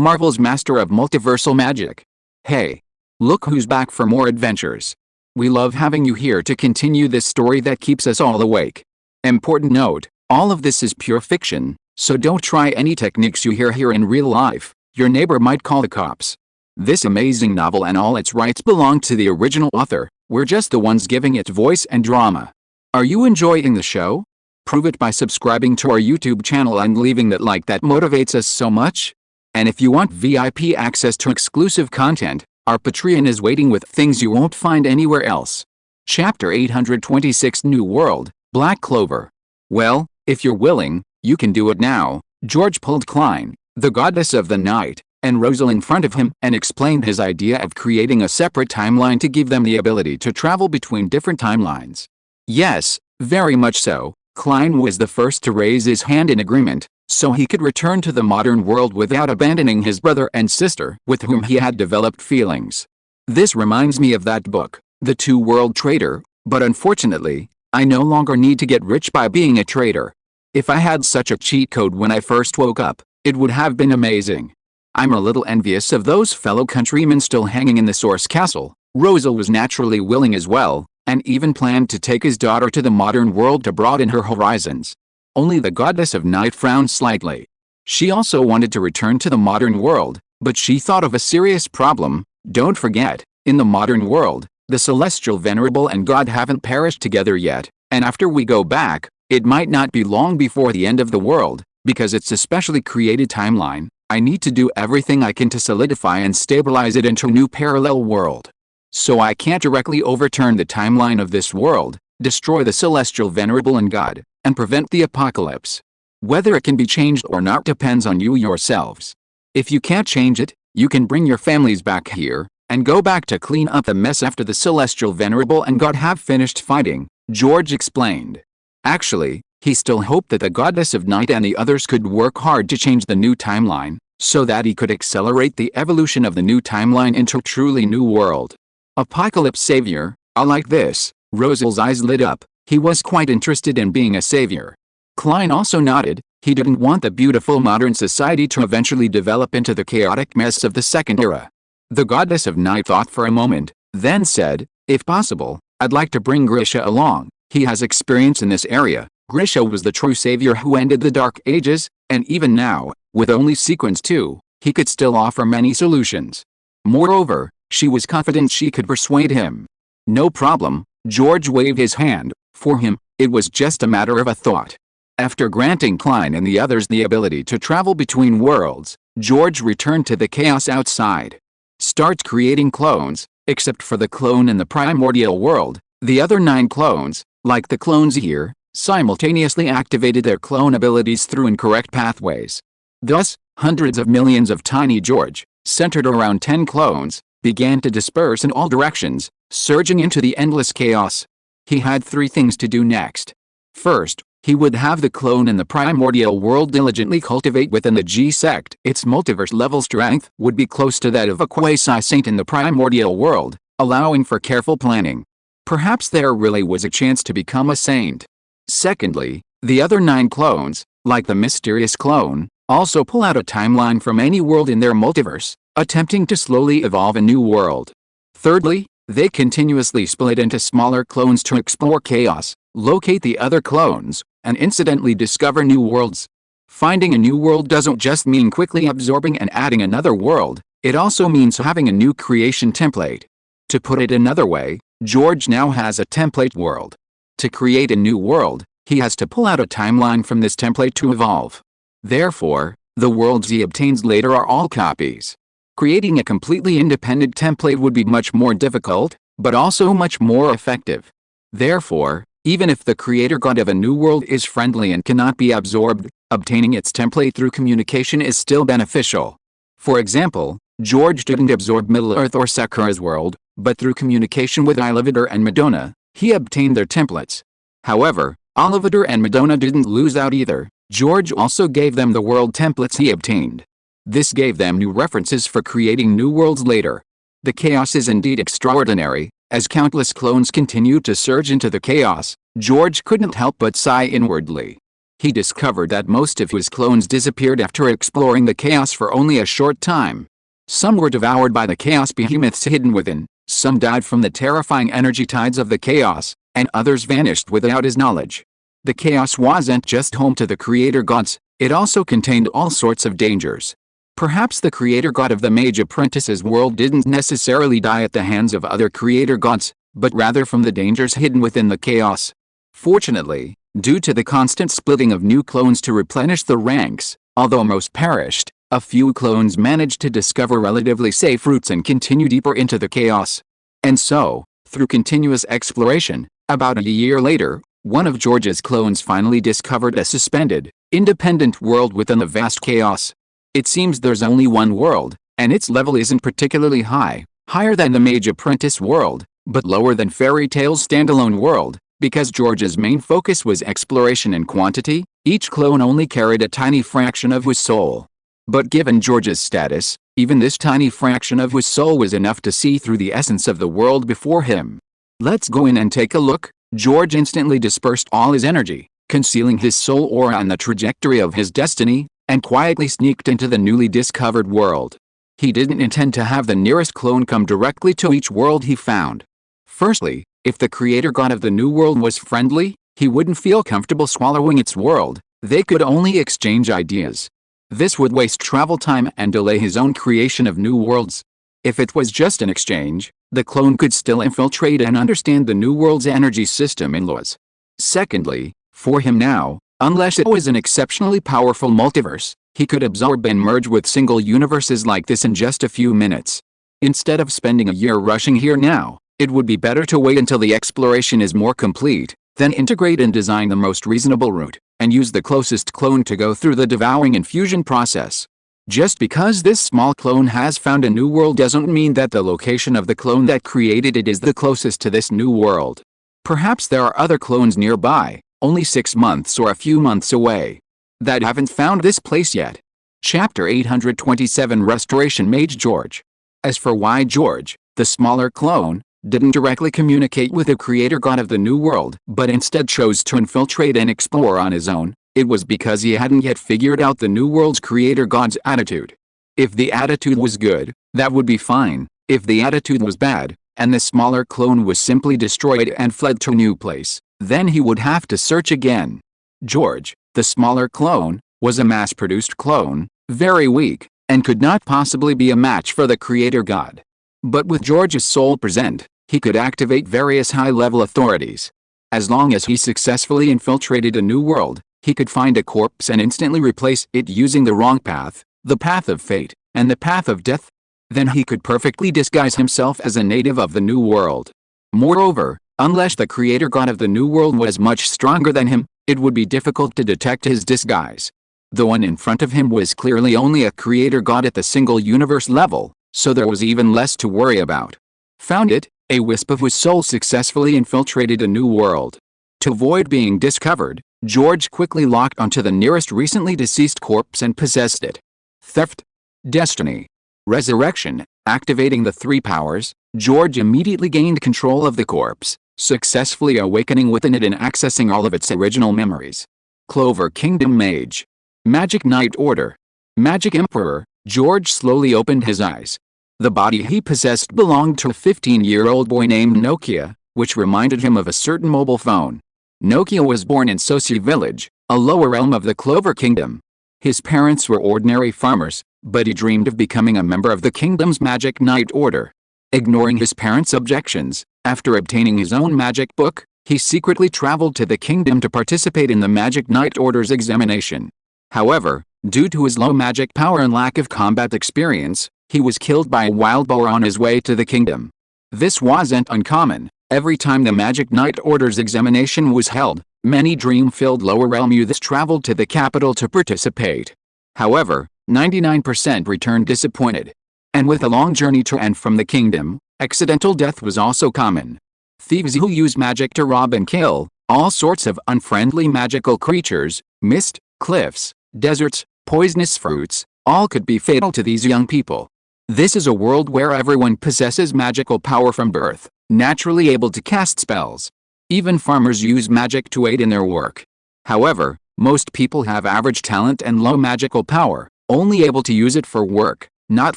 Marvel's master of multiversal magic. Hey! Look who's back for more adventures. We love having you here to continue this story that keeps us all awake. Important note, all of this is pure fiction, so don't try any techniques you hear here in real life. Your neighbor might call the cops. This amazing novel and all its rights belong to the original author. We're just the ones giving it voice and drama. Are you enjoying the show? Prove it by subscribing to our YouTube channel and leaving that like that motivates us so much. And if you want VIP access to exclusive content, our Patreon is waiting with things you won't find anywhere else. Chapter 826 New World, Black Clover. Well, if you're willing, you can do it now. George pulled Klein, the goddess of the night, and Rosal in front of him and explained his idea of creating a separate timeline to give them the ability to travel between different timelines. Yes, very much so. Klein was the first to raise his hand in agreement, so he could return to the modern world without abandoning his brother and sister with whom he had developed feelings. This reminds me of that book, The Two-World Trader, but unfortunately, I no longer need to get rich by being a trader. If I had such a cheat code when I first woke up, it would have been amazing. I'm a little envious of those fellow countrymen still hanging in the Source Castle. Rosal was naturally willing as well, and even planned to take his daughter to the modern world to broaden her horizons. Only the goddess of night frowned slightly. She also wanted to return to the modern world, but she thought of a serious problem. Don't forget, in the modern world, the celestial venerable and God haven't perished together yet, and after we go back, it might not be long before the end of the world, because it's a specially created timeline. I need to do everything I can to solidify and stabilize it into a new parallel world. So I can't directly overturn the timeline of this world, destroy the celestial venerable and God, and prevent the apocalypse. Whether it can be changed or not depends on you yourselves. If you can't change it, you can bring your families back here, and go back to clean up the mess after the celestial venerable and God have finished fighting, George explained. Actually, he still hoped that the goddess of night and the others could work hard to change the new timeline, so that he could accelerate the evolution of the new timeline into a truly new world. Apocalypse savior, I like this. Rosal's eyes lit up. He was quite interested in being a savior. Klein also nodded. He didn't want the beautiful modern society to eventually develop into the chaotic mess of the Second Era. The goddess of night thought for a moment, then said, if possible, I'd like to bring Grisha along. He has experience in this area. Grisha was the true savior who ended the Dark Ages, and even now, with only Sequence 2, he could still offer many solutions. Moreover, she was confident she could persuade him. No problem, George waved his hand. For him, it was just a matter of a thought. After granting Klein and the others the ability to travel between worlds, George returned to the chaos outside. Start creating clones, except for the clone in the primordial world. The other 9 clones, like the clones here, simultaneously activated their clone abilities through incorrect pathways. Thus, hundreds of millions of tiny George, centered around 10 clones, began to disperse in all directions, surging into the endless chaos. He had 3 things to do next. First, he would have the clone in the primordial world diligently cultivate within the G-sect. Its multiverse level strength would be close to that of a quasi-saint in the primordial world, allowing for careful planning. Perhaps there really was a chance to become a saint. Secondly, the other 9 clones, like the mysterious clone, also pull out a timeline from any world in their multiverse, attempting to slowly evolve a new world. Thirdly, they continuously split into smaller clones to explore chaos, locate the other clones, and incidentally discover new worlds. Finding a new world doesn't just mean quickly absorbing and adding another world, it also means having a new creation template. To put it another way, George now has a template world. To create a new world, he has to pull out a timeline from this template to evolve. Therefore, the worlds he obtains later are all copies. Creating a completely independent template would be much more difficult, but also much more effective. Therefore, even if the creator god of a new world is friendly and cannot be absorbed, obtaining its template through communication is still beneficial. For example, George didn't absorb Middle-earth or Sakura's world, but through communication with Ollivander and Madonna, he obtained their templates. However, Ollivander and Madonna didn't lose out either. George also gave them the world templates he obtained. This gave them new references for creating new worlds later. The chaos is indeed extraordinary. As countless clones continued to surge into the chaos, George couldn't help but sigh inwardly. He discovered that most of his clones disappeared after exploring the chaos for only a short time. Some were devoured by the chaos behemoths hidden within, some died from the terrifying energy tides of the chaos, and others vanished without his knowledge. The chaos wasn't just home to the creator gods, it also contained all sorts of dangers. Perhaps the creator god of the mage apprentice's world didn't necessarily die at the hands of other creator gods, but rather from the dangers hidden within the chaos. Fortunately, due to the constant splitting of new clones to replenish the ranks, although most perished, a few clones managed to discover relatively safe routes and continue deeper into the chaos. And so, through continuous exploration, about a year later, one of George's clones finally discovered a suspended, independent world within the vast chaos. It seems there's only one world, and its level isn't particularly high, higher than the Mage Apprentice world, but lower than Fairy Tail's standalone world. Because George's main focus was exploration and quantity, each clone only carried a tiny fraction of his soul. But given George's status, even this tiny fraction of his soul was enough to see through the essence of the world before him. Let's go in and take a look. George instantly dispersed all his energy, concealing his soul aura on the trajectory of his destiny, and quietly sneaked into the newly discovered world. He didn't intend to have the nearest clone come directly to each world he found. Firstly, if the creator god of the new world was friendly, he wouldn't feel comfortable swallowing its world. They could only exchange ideas. This would waste travel time and delay his own creation of new worlds. If it was just an exchange, the clone could still infiltrate and understand the new world's energy system and laws. Secondly, for him now, unless it was an exceptionally powerful multiverse, he could absorb and merge with single universes like this in just a few minutes. Instead of spending a year rushing here now, it would be better to wait until the exploration is more complete, then integrate and design the most reasonable route, and use the closest clone to go through the devouring and fusion process. Just because this small clone has found a new world doesn't mean that the location of the clone that created it is the closest to this new world. Perhaps there are other clones nearby, only 6 months or a few months away, that haven't found this place yet. Chapter 827 Restoration Mage George. As for why George, the smaller clone, didn't directly communicate with the creator god of the new world, but instead chose to infiltrate and explore on his own, it was because he hadn't yet figured out the new world's creator god's attitude. If the attitude was good, that would be fine. If the attitude was bad, and the smaller clone was simply destroyed and fled to a new place, then he would have to search again. George, the smaller clone, was a mass-produced clone, very weak, and could not possibly be a match for the creator god. But with George's soul present, he could activate various high-level authorities. As long as he successfully infiltrated a new world, he could find a corpse and instantly replace it using the wrong path, the path of fate, and the path of death. Then he could perfectly disguise himself as a native of the new world. Moreover, unless the creator god of the new world was much stronger than him, it would be difficult to detect his disguise. The one in front of him was clearly only a creator god at the single universe level, so there was even less to worry about. Found it, a wisp of his soul successfully infiltrated a new world. To avoid being discovered, George quickly locked onto the nearest recently deceased corpse and possessed it. Theft, destiny, resurrection. Activating the 3 powers, George immediately gained control of the corpse, successfully awakening within it and accessing all of its original memories. Clover Kingdom Mage. Magic Knight Order. Magic Emperor. George slowly opened his eyes. The body he possessed belonged to a 15-year-old boy named Nokia, which reminded him of a certain mobile phone. Nokia was born in Sosi Village, a lower realm of the Clover Kingdom. His parents were ordinary farmers, but he dreamed of becoming a member of the kingdom's Magic Knight Order. Ignoring his parents' objections, after obtaining his own magic book, he secretly traveled to the kingdom to participate in the Magic Knight Order's examination. However, due to his low magic power and lack of combat experience, he was killed by a wild boar on his way to the kingdom. This wasn't uncommon. Every time the Magic Knight Order's examination was held, many dream-filled lower realm youths traveled to the capital to participate. However, 99% returned disappointed. And with a long journey to and from the kingdom, accidental death was also common. Thieves who use magic to rob and kill, all sorts of unfriendly magical creatures, mist, cliffs, deserts, poisonous fruits, all could be fatal to these young people. This is a world where everyone possesses magical power from birth, naturally able to cast spells. Even farmers use magic to aid in their work. However, Most people have average talent and low magical power, only able to use it for work, not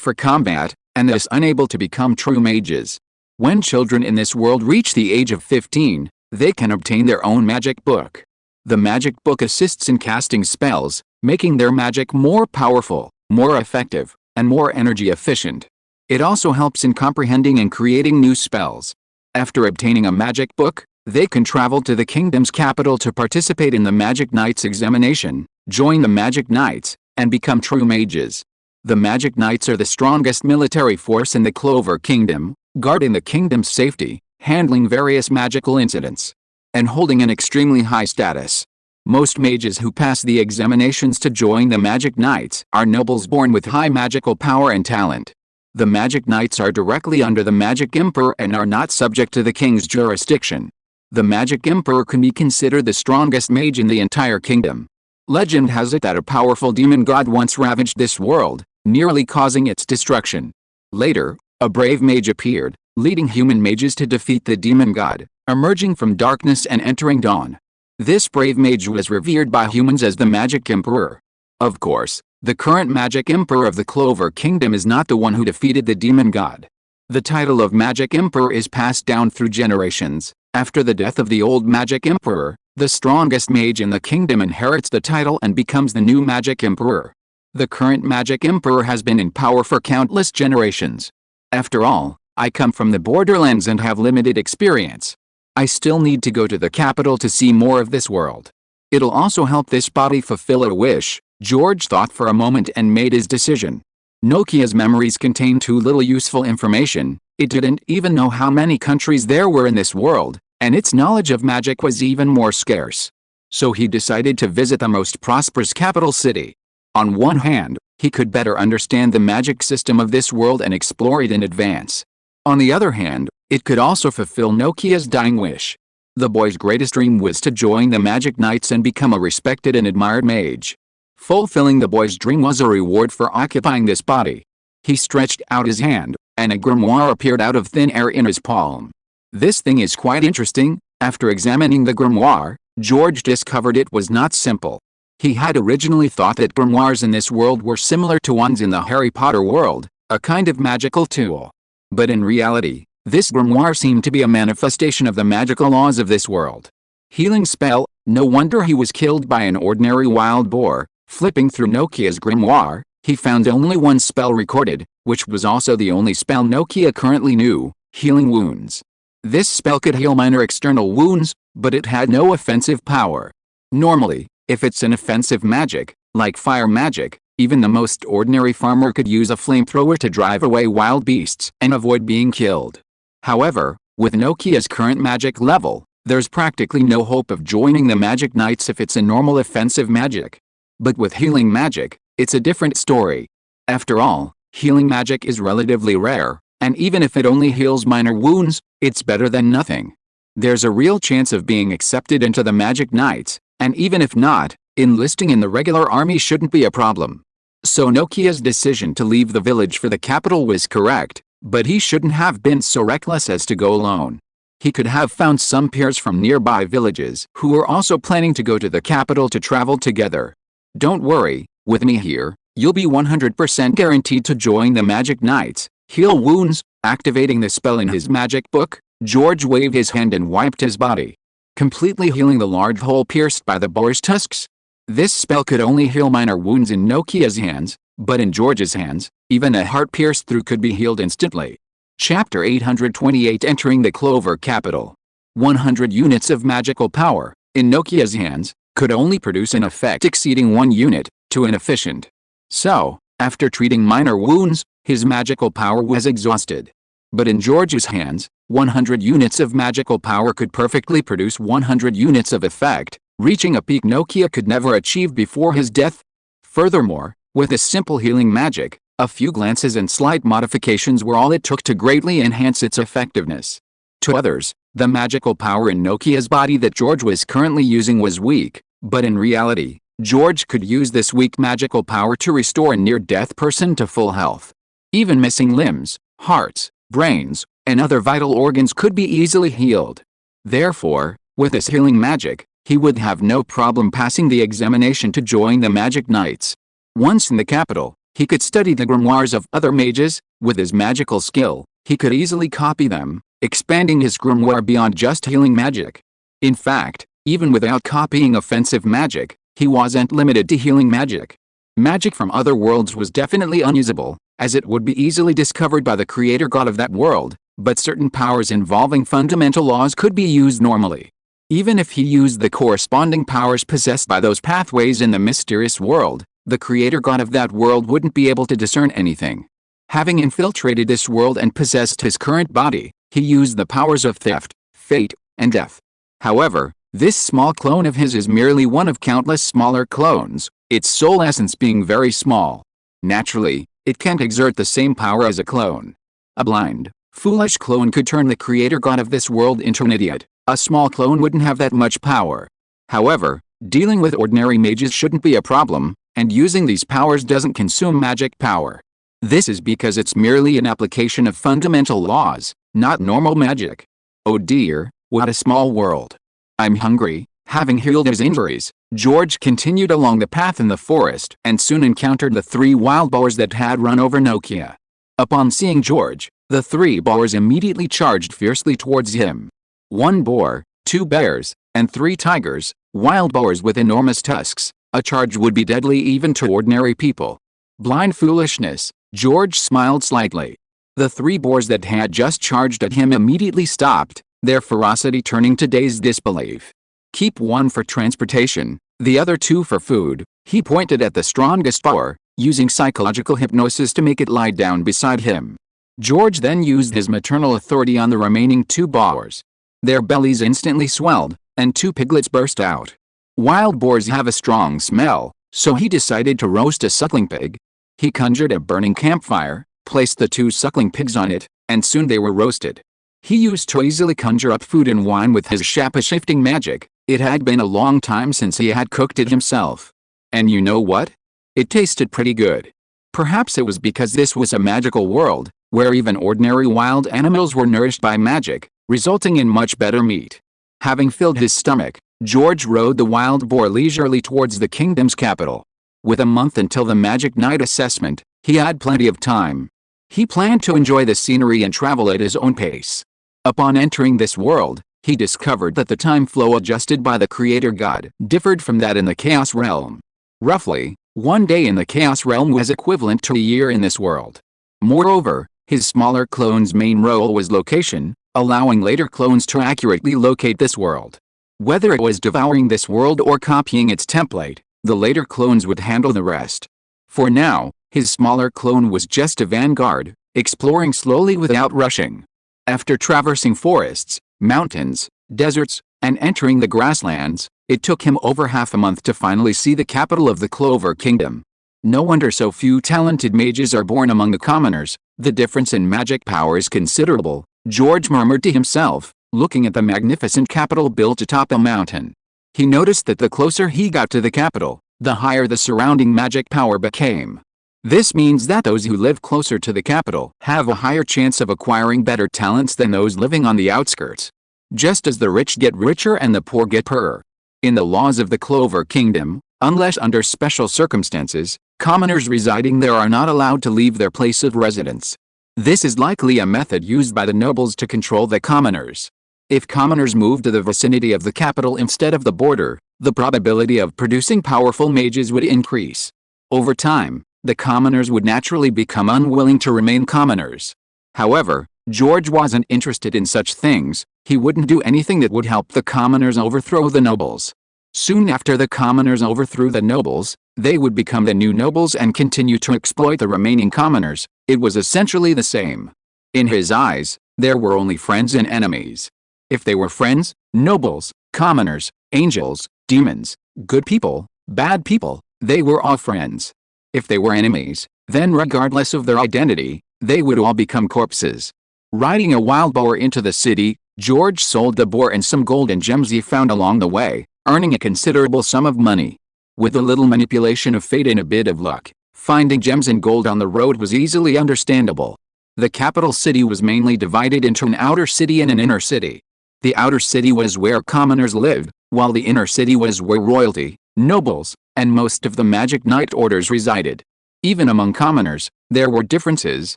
for combat, and thus unable to become true mages. When children in this world reach the age of 15, they can obtain their own magic book. The magic book assists in casting spells, making their magic more powerful, more effective, and more energy efficient. It also helps in comprehending and creating new spells. After obtaining a magic book, they can travel to the kingdom's capital to participate in the Magic Knights examination, join the Magic Knights, and become true mages. The Magic Knights are the strongest military force in the Clover Kingdom, guarding the kingdom's safety, handling various magical incidents, and holding an extremely high status. Most mages who pass the examinations to join the Magic Knights are nobles born with high magical power and talent. The Magic Knights are directly under the Magic Emperor and are not subject to the king's jurisdiction. The Magic Emperor can be considered the strongest mage in the entire kingdom. Legend has it that a powerful demon god once ravaged this world, nearly causing its destruction. Later, a brave mage appeared, leading human mages to defeat the demon god, emerging from darkness and entering dawn. This brave mage was revered by humans as the Magic Emperor. Of course, the current Magic Emperor of the Clover Kingdom is not the one who defeated the demon god. The title of Magic Emperor is passed down through generations. After the death of the old Magic Emperor, the strongest mage in the kingdom inherits the title and becomes the new Magic Emperor. The current Magic Emperor has been in power for countless generations. After all, I come from the borderlands and have limited experience. I still need to go to the capital to see more of this world. It'll also help this body fulfill a wish. George thought for a moment and made his decision. Nokia's memories contained too little useful information. It didn't even know how many countries there were in this world, and its knowledge of magic was even more scarce. So he decided to visit the most prosperous capital city. On one hand, he could better understand the magic system of this world and explore it in advance. On the other hand, it could also fulfill Nokia's dying wish. The boy's greatest dream was to join the Magic Knights and become a respected and admired mage. Fulfilling the boy's dream was a reward for occupying this body. He stretched out his hand, and a grimoire appeared out of thin air in his palm. This thing is quite interesting. After examining the grimoire, George discovered it was not simple. He had originally thought that grimoires in this world were similar to ones in the Harry Potter world, a kind of magical tool. But in reality, this grimoire seemed to be a manifestation of the magical laws of this world. Healing spell, no wonder he was killed by an ordinary wild boar. Flipping through Nokia's grimoire, he found only one spell recorded, which was also the only spell Nokia currently knew, healing wounds. This spell could heal minor external wounds, but it had no offensive power. Normally, if it's an offensive magic, like fire magic, even the most ordinary farmer could use a flamethrower to drive away wild beasts and avoid being killed. However, with Nokia's current magic level, there's practically no hope of joining the Magic Knights if it's a normal offensive magic. But with healing magic, it's a different story. After all, healing magic is relatively rare, and even if it only heals minor wounds, it's better than nothing. There's a real chance of being accepted into the Magic Knights, and even if not, enlisting in the regular army shouldn't be a problem. So Nokia's decision to leave the village for the capital was correct, but he shouldn't have been so reckless as to go alone. He could have found some peers from nearby villages who were also planning to go to the capital to travel together. Don't worry, with me here, you'll be 100% guaranteed to join the Magic Knights, heal wounds. Activating the spell in his magic book, George waved his hand and wiped his body, completely healing the large hole pierced by the boar's tusks. This spell could only heal minor wounds in Nokia's hands, but in George's hands, even a heart pierced through could be healed instantly. Chapter 828 Entering the Clover Capital. 100 units of magical power, in Nokia's hands, could only produce an effect exceeding 1 unit, to inefficient. So, after treating minor wounds, his magical power was exhausted. But in George's hands, 100 units of magical power could perfectly produce 100 units of effect, reaching a peak Nokia could never achieve before his death. Furthermore, with a simple healing magic, a few glances and slight modifications were all it took to greatly enhance its effectiveness. To others, the magical power in Nokia's body that George was currently using was weak, but in reality, George could use this weak magical power to restore a near-death person to full health. Even missing limbs, hearts, brains, and other vital organs could be easily healed. Therefore, with this healing magic, he would have no problem passing the examination to join the Magic Knights. Once in the capital, he could study the grimoires of other mages. With his magical skill, he could easily copy them, expanding his grimoire beyond just healing magic. In fact, even without copying offensive magic, he wasn't limited to healing magic. Magic from other worlds was definitely unusable, as it would be easily discovered by the creator god of that world, but certain powers involving fundamental laws could be used normally. Even if he used the corresponding powers possessed by those pathways in the mysterious world, the creator god of that world wouldn't be able to discern anything. Having infiltrated this world and possessed his current body, he used the powers of theft, fate, and death. However, this small clone of his is merely one of countless smaller clones, its sole essence being very small. Naturally, it can't exert the same power as a clone. A blind, foolish clone could turn the creator god of this world into an idiot. A small clone wouldn't have that much power. However, dealing with ordinary mages shouldn't be a problem, and using these powers doesn't consume magic power. This is because it's merely an application of fundamental laws, not normal magic. Oh dear, what a small world. I'm hungry. Having healed his injuries, George continued along the path in the forest and soon encountered the 3 wild boars that had run over Nokia. Upon seeing George, the 3 boars immediately charged fiercely towards him. 1 boar, 2 bears, and 3 tigers, wild boars with enormous tusks. A charge would be deadly even to ordinary people. Blind foolishness, George smiled slightly. The 3 boars that had just charged at him immediately stopped, their ferocity turning to dazed disbelief. Keep 1 for transportation, the other 2 for food. He pointed at the strongest boar, using psychological hypnosis to make it lie down beside him. George then used his maternal authority on the remaining 2 boars. Their bellies instantly swelled, and 2 piglets burst out. Wild boars have a strong smell, so he decided to roast a suckling pig. He conjured a burning campfire, placed the 2 suckling pigs on it, and soon they were roasted. He used to easily conjure up food and wine with his shape-shifting magic. It had been a long time since he had cooked it himself. And you know what? It tasted pretty good. Perhaps it was because this was a magical world, where even ordinary wild animals were nourished by magic, resulting in much better meat. Having filled his stomach, George rode the wild boar leisurely towards the kingdom's capital. With a month until the Magic Night assessment, he had plenty of time. He planned to enjoy the scenery and travel at his own pace. Upon entering this world, he discovered that the time flow adjusted by the creator god differed from that in the Chaos Realm. Roughly, 1 day in the Chaos Realm was equivalent to a year in this world. Moreover, his smaller clone's main role was location, allowing later clones to accurately locate this world. Whether it was devouring this world or copying its template, the later clones would handle the rest. For now, his smaller clone was just a vanguard, exploring slowly without rushing. After traversing forests, mountains, deserts, and entering the grasslands, it took him over half a month to finally see the capital of the Clover Kingdom. No wonder so few talented mages are born among the commoners. The difference in magic power is considerable, George murmured to himself, looking at the magnificent capital built atop a mountain. He noticed that the closer he got to the capital, the higher the surrounding magic power became. This means that those who live closer to the capital have a higher chance of acquiring better talents than those living on the outskirts. Just as the rich get richer and the poor get poorer. In the laws of the Clover Kingdom, unless under special circumstances, commoners residing there are not allowed to leave their place of residence. This is likely a method used by the nobles to control the commoners. If commoners move to the vicinity of the capital instead of the border, the probability of producing powerful mages would increase. Over time, the commoners would naturally become unwilling to remain commoners. However, George wasn't interested in such things. He wouldn't do anything that would help the commoners overthrow the nobles. Soon after the commoners overthrew the nobles, they would become the new nobles and continue to exploit the remaining commoners. It was essentially the same. In his eyes, there were only friends and enemies. If they were friends, nobles, commoners, angels, demons, good people, bad people, they were all friends. If they were enemies, then regardless of their identity, they would all become corpses. Riding a wild boar into the city, George sold the boar and some gold and gems he found along the way, earning a considerable sum of money. With a little manipulation of fate and a bit of luck, finding gems and gold on the road was easily understandable. The capital city was mainly divided into an outer city and an inner city. The outer city was where commoners lived, while the inner city was where royalty, nobles, and most of the magic knight orders resided. Even among commoners, there were differences.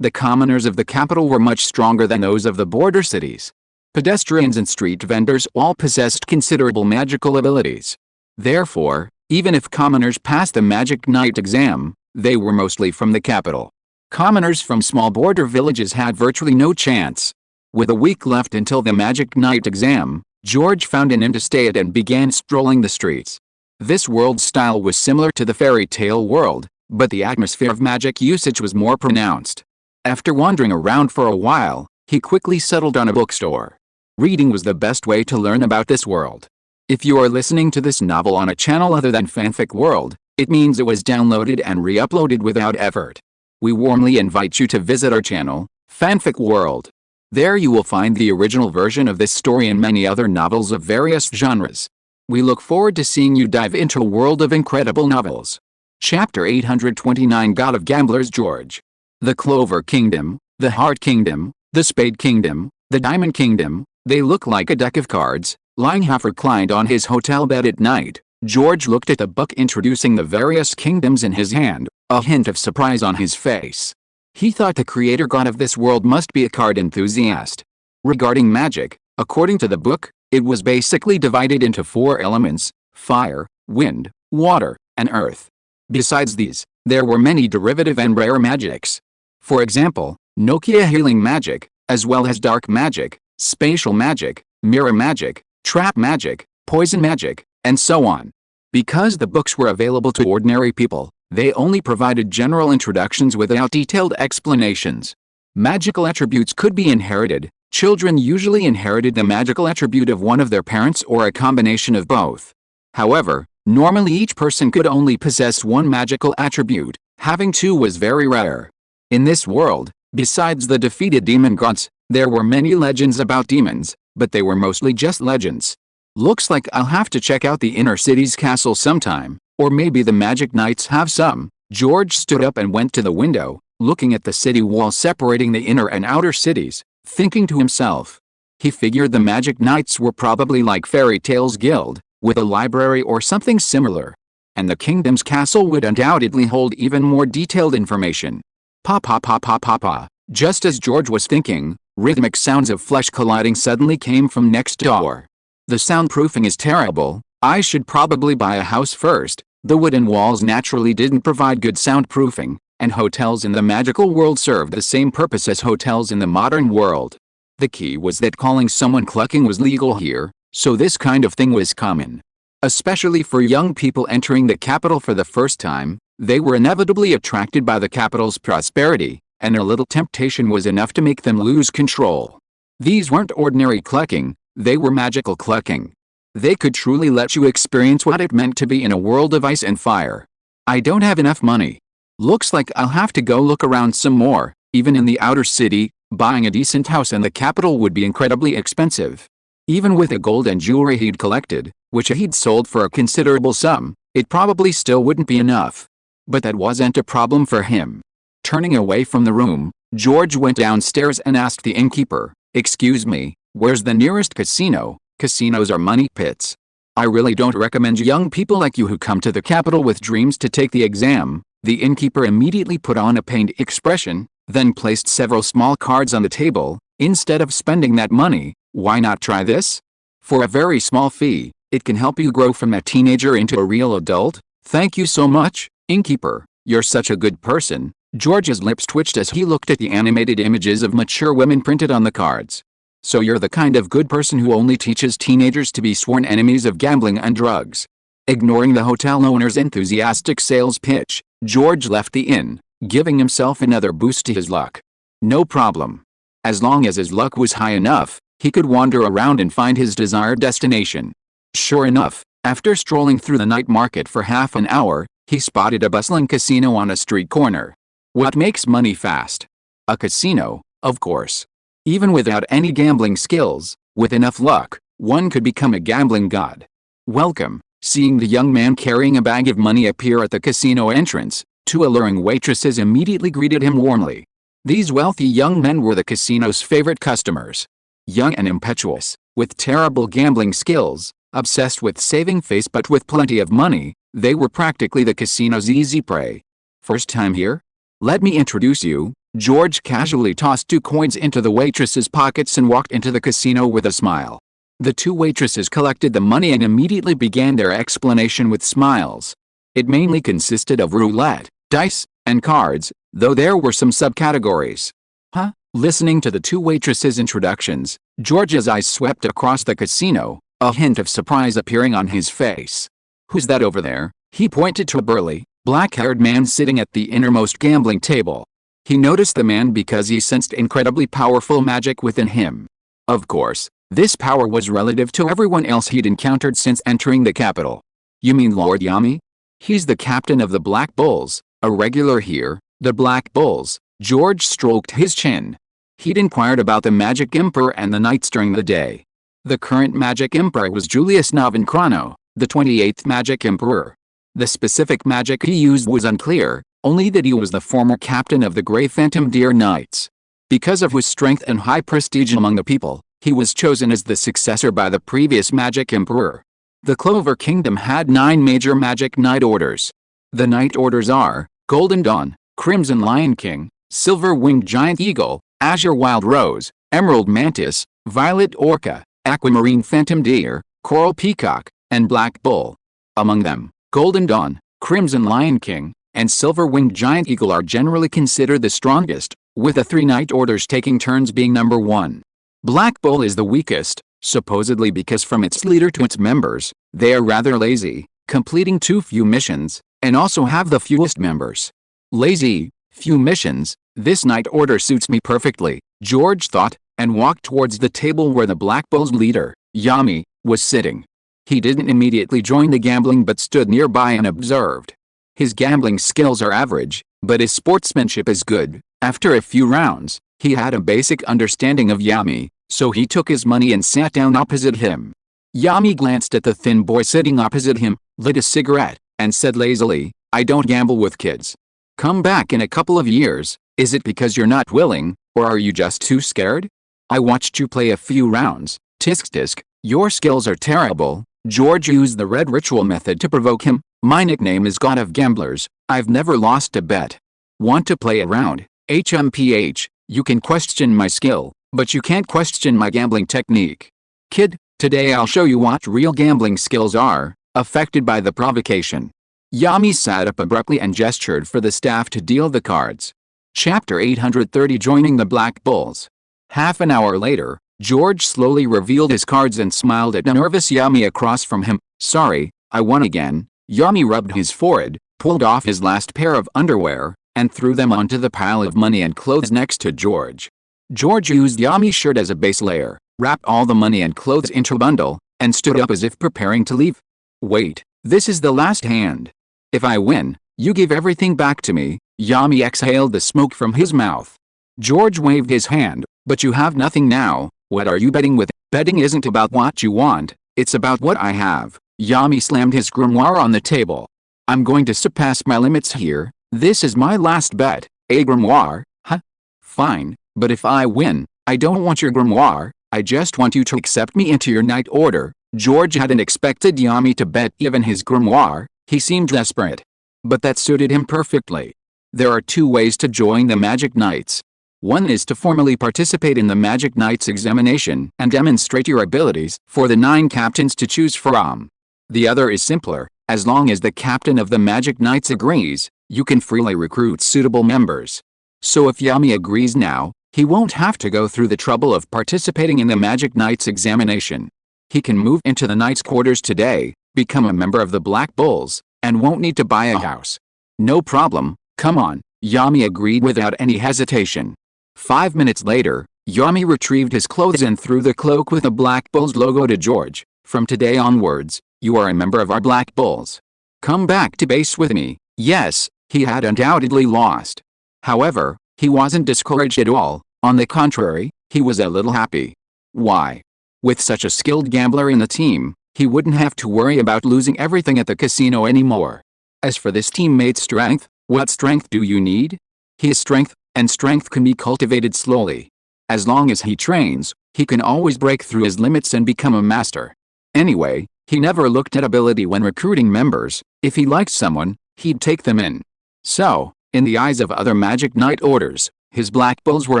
The commoners of the capital were much stronger than those of the border cities. Pedestrians and street vendors all possessed considerable magical abilities. Therefore, even if commoners passed the magic knight exam, they were mostly from the capital. Commoners from small border villages had virtually no chance. With a week left until the magic knight exam, George found an inn to stay at and began strolling the streets. This world's style was similar to the fairy tale world, but the atmosphere of magic usage was more pronounced. After wandering around for a while, he quickly settled on a bookstore. Reading was the best way to learn about this world. If you are listening to this novel on a channel other than Fanfic World, it means it was downloaded and re-uploaded without effort. We warmly invite you to visit our channel, Fanfic World. There you will find the original version of this story and many other novels of various genres. We look forward to seeing you dive into a world of incredible novels. Chapter 829 God of Gamblers George. The Clover Kingdom, the Heart Kingdom, the Spade Kingdom, the Diamond Kingdom. They look like a deck of cards. Lying half reclined on his hotel bed at night, George looked at the book introducing the various kingdoms in his hand, a hint of surprise on his face. He thought the creator god of this world must be a card enthusiast. Regarding magic, according to the book, it was basically divided into 4 elements: fire, wind, water, and earth. Besides these, there were many derivative and rare magics. For example, Nokia healing magic, as well as dark magic, spatial magic, mirror magic, trap magic, poison magic, and so on. Because the books were available to ordinary people, they only provided general introductions without detailed explanations. Magical attributes could be inherited. Children usually inherited the magical attribute of one of their parents or a combination of both. However, normally each person could only possess one magical attribute. Having 2 was very rare. In this world, besides the defeated demon gods, there were many legends about demons, but they were mostly just legends. Looks like I'll have to check out the inner city's castle sometime, or maybe the magic knights have some. George stood up and went to the window, looking at the city wall separating the inner and outer cities, thinking to himself. He figured the magic knights were probably like Fairy Tales Guild, with a library or something similar. And the kingdom's castle would undoubtedly hold even more detailed information. Pa pa pa pa pa pa. Just as George was thinking, rhythmic sounds of flesh colliding suddenly came from next door. The soundproofing is terrible. I should probably buy a house first. The wooden walls naturally didn't provide good soundproofing, and hotels in the magical world served the same purpose as hotels in the modern world. The key was that calling someone clucking was legal here, so this kind of thing was common. Especially for young people entering the capital for the first time, they were inevitably attracted by the capital's prosperity, and a little temptation was enough to make them lose control. These weren't ordinary clucking, they were magical clucking. They could truly let you experience what it meant to be in a world of ice and fire. I don't have enough money. Looks like I'll have to go look around some more. Even in the outer city, buying a decent house in the capital would be incredibly expensive. Even with the gold and jewelry he'd collected, which he'd sold for a considerable sum, it probably still wouldn't be enough. But that wasn't a problem for him. Turning away from the room, George went downstairs and asked the innkeeper, "Excuse me, where's the nearest casino?" Casinos are money pits. I really don't recommend young people like you who come to the capital with dreams to take the exam. The innkeeper immediately put on a pained expression, then placed several small cards on the table. Instead of spending that money, why not try this? For a very small fee, it can help you grow from a teenager into a real adult. Thank you so much, innkeeper. You're such a good person. George's lips twitched as he looked at the animated images of mature women printed on the cards. So you're the kind of good person who only teaches teenagers to be sworn enemies of gambling and drugs. Ignoring the hotel owner's enthusiastic sales pitch, George left the inn, giving himself another boost to his luck. No problem. As long as his luck was high enough, he could wander around and find his desired destination. Sure enough, after strolling through the night market for half an hour, he spotted a bustling casino on a street corner. What makes money fast? A casino, of course. Even without any gambling skills, with enough luck, one could become a gambling god. Welcome. Seeing the young man carrying a bag of money appear at the casino entrance, 2 alluring waitresses immediately greeted him warmly. These wealthy young men were the casino's favorite customers. Young and impetuous, with terrible gambling skills, Obsessed with saving face but with plenty of money, they were practically the casino's easy prey. First time here? Let me introduce you. George casually tossed 2 coins into the waitress's pockets and walked into the casino with a smile. The 2 waitresses collected the money and immediately began their explanation with smiles. It mainly consisted of roulette, dice, and cards, though there were some subcategories. Huh? Listening to the 2 waitresses' introductions, George's eyes swept across the casino, a hint of surprise appearing on his face. Who's that over there? He pointed to a burly, black-haired man sitting at the innermost gambling table. He noticed the man because he sensed incredibly powerful magic within him. Of course, this power was relative to everyone else he'd encountered since entering the capital. You mean Lord Yami? He's the captain of the Black Bulls, a regular here. The Black Bulls. George stroked his chin. He'd inquired about the Magic Emperor and the Knights during the day. The current Magic Emperor was Julius Novincrano, the 28th Magic Emperor. The specific magic he used was unclear, only that he was the former captain of the Grey Phantom Deer Knights. Because of his strength and high prestige among the people, he was chosen as the successor by the previous Magic Emperor. The Clover Kingdom had 9 major Magic Knight Orders. The Knight Orders are Golden Dawn, Crimson Lion King, Silver Winged Giant Eagle, Azure Wild Rose, Emerald Mantis, Violet Orca, Aquamarine Phantom Deer, Coral Peacock, and Black Bull. Among them, Golden Dawn, Crimson Lion King, and Silver Winged Giant Eagle are generally considered the strongest, with the 3 Knight Orders taking turns being number 1. Black Bull is the weakest, supposedly because from its leader to its members, they are rather lazy, completing too few missions, and also have the fewest members. Lazy, few missions, this Knight Order suits me perfectly, George thought, and walked towards the table where the Black Bull's leader, Yami, was sitting. He didn't immediately join the gambling but stood nearby and observed. His gambling skills are average, but his sportsmanship is good. After a few rounds, he had a basic understanding of Yami, so he took his money and sat down opposite him. Yami glanced at the thin boy sitting opposite him, lit a cigarette, and said lazily, "I don't gamble with kids. Come back in a couple of years. Is it because you're not willing, or are you just too scared? I watched you play a few rounds. Tisk tisk, your skills are terrible." George used the red ritual method to provoke him. "My nickname is God of Gamblers. I've never lost a bet. Want to play a round? HMPH, you can question my skill, but you can't question my gambling technique. Kid, today I'll show you what real gambling skills are." Affected by the provocation, Yami sat up abruptly and gestured for the staff to deal the cards. Chapter 830 Joining the Black Bulls. Half an hour later, George slowly revealed his cards and smiled at a nervous Yami across from him. "Sorry, I won again." Yami rubbed his forehead, pulled off his last pair of underwear, and threw them onto the pile of money and clothes next to George. George used Yami's shirt as a base layer, wrapped all the money and clothes into a bundle, and stood up as if preparing to leave. "Wait, this is the last hand. If I win, you give everything back to me." Yami exhaled the smoke from his mouth. George waved his hand. "But you have nothing now. What are you betting with?" "Betting isn't about what you want, it's about what I have." Yami slammed his grimoire on the table. "I'm going to surpass my limits here. This is my last bet." "A grimoire? Huh? Fine, but if I win, I don't want your grimoire, I just want you to accept me into your Knight Order." George hadn't expected Yami to bet even his grimoire. He seemed desperate. But that suited him perfectly. There are 2 ways to join the Magic Knights. One is to formally participate in the Magic Knights examination and demonstrate your abilities for the 9 captains to choose from. The other is simpler. As long as the captain of the Magic Knights agrees, you can freely recruit suitable members. So if Yami agrees now, he won't have to go through the trouble of participating in the Magic Knights examination. He can move into the Knights' quarters today, become a member of the Black Bulls, and won't need to buy a house. "No problem, come on," Yami agreed without any hesitation. 5 minutes later, Yami retrieved his clothes and threw the cloak with the Black Bulls logo to George. "From today onwards, you are a member of our Black Bulls. Come back to base with me." Yes, he had undoubtedly lost. However, he wasn't discouraged at all. On the contrary, he was a little happy. Why? With such a skilled gambler in the team, he wouldn't have to worry about losing everything at the casino anymore. As for this teammate's strength, what strength do you need? His strength, and strength can be cultivated slowly. As long as he trains, he can always break through his limits and become a master. Anyway, he never looked at ability when recruiting members. If he liked someone, he'd take them in. So, in the eyes of other Magic Knight orders, his Black Bulls were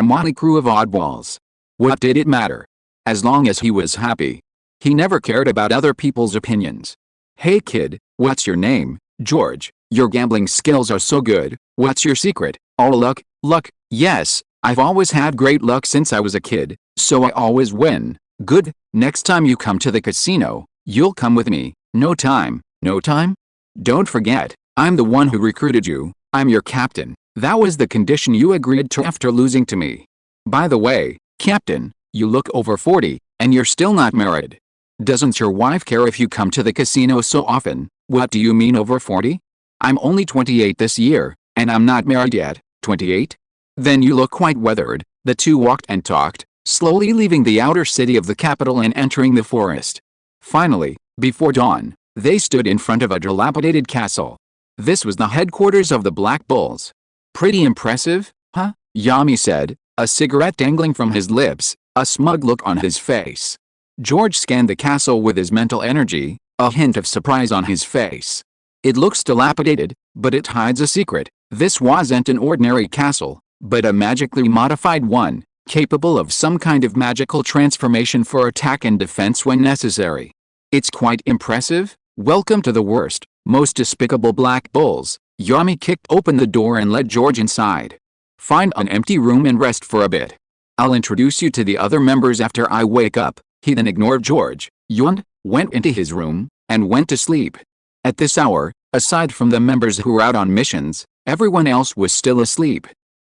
a motley crew of oddballs. What did it matter? As long as he was happy. He never cared about other people's opinions. Hey kid, what's your name? George. Your gambling skills are so good. What's your secret? Oh, luck. Luck. Yes, I've always had great luck since I was a kid, so I always win. Good. Next time you come to the casino, you'll come with me. No time. No time? Don't forget, I'm the one who recruited you. I'm your captain. That was the condition you agreed to after losing to me. By the way, Captain, you look over 40, and you're still not married. Doesn't your wife care if you come to the casino so often? What do you mean over 40? I'm only 28 this year, and I'm not married yet. 28? Then you look quite weathered. The two walked and talked, slowly leaving the outer city of the capital and entering the forest. Finally, before dawn, they stood in front of a dilapidated castle. This was the headquarters of the Black Bulls. Pretty impressive, huh? Yami said, a cigarette dangling from his lips, a smug look on his face. George scanned the castle with his mental energy, a hint of surprise on his face. It looks dilapidated, but it hides a secret. This wasn't an ordinary castle, but a magically modified one, capable of some kind of magical transformation for attack and defense when necessary. It's quite impressive. Welcome to the worst, most despicable Black Bulls. Yami kicked open the door and let George inside. Find an empty room and rest for a bit. I'll introduce you to the other members after I wake up. He then ignored George, yawned, went into his room, and went to sleep. At this hour, aside from the members who were out on missions, everyone else was still asleep.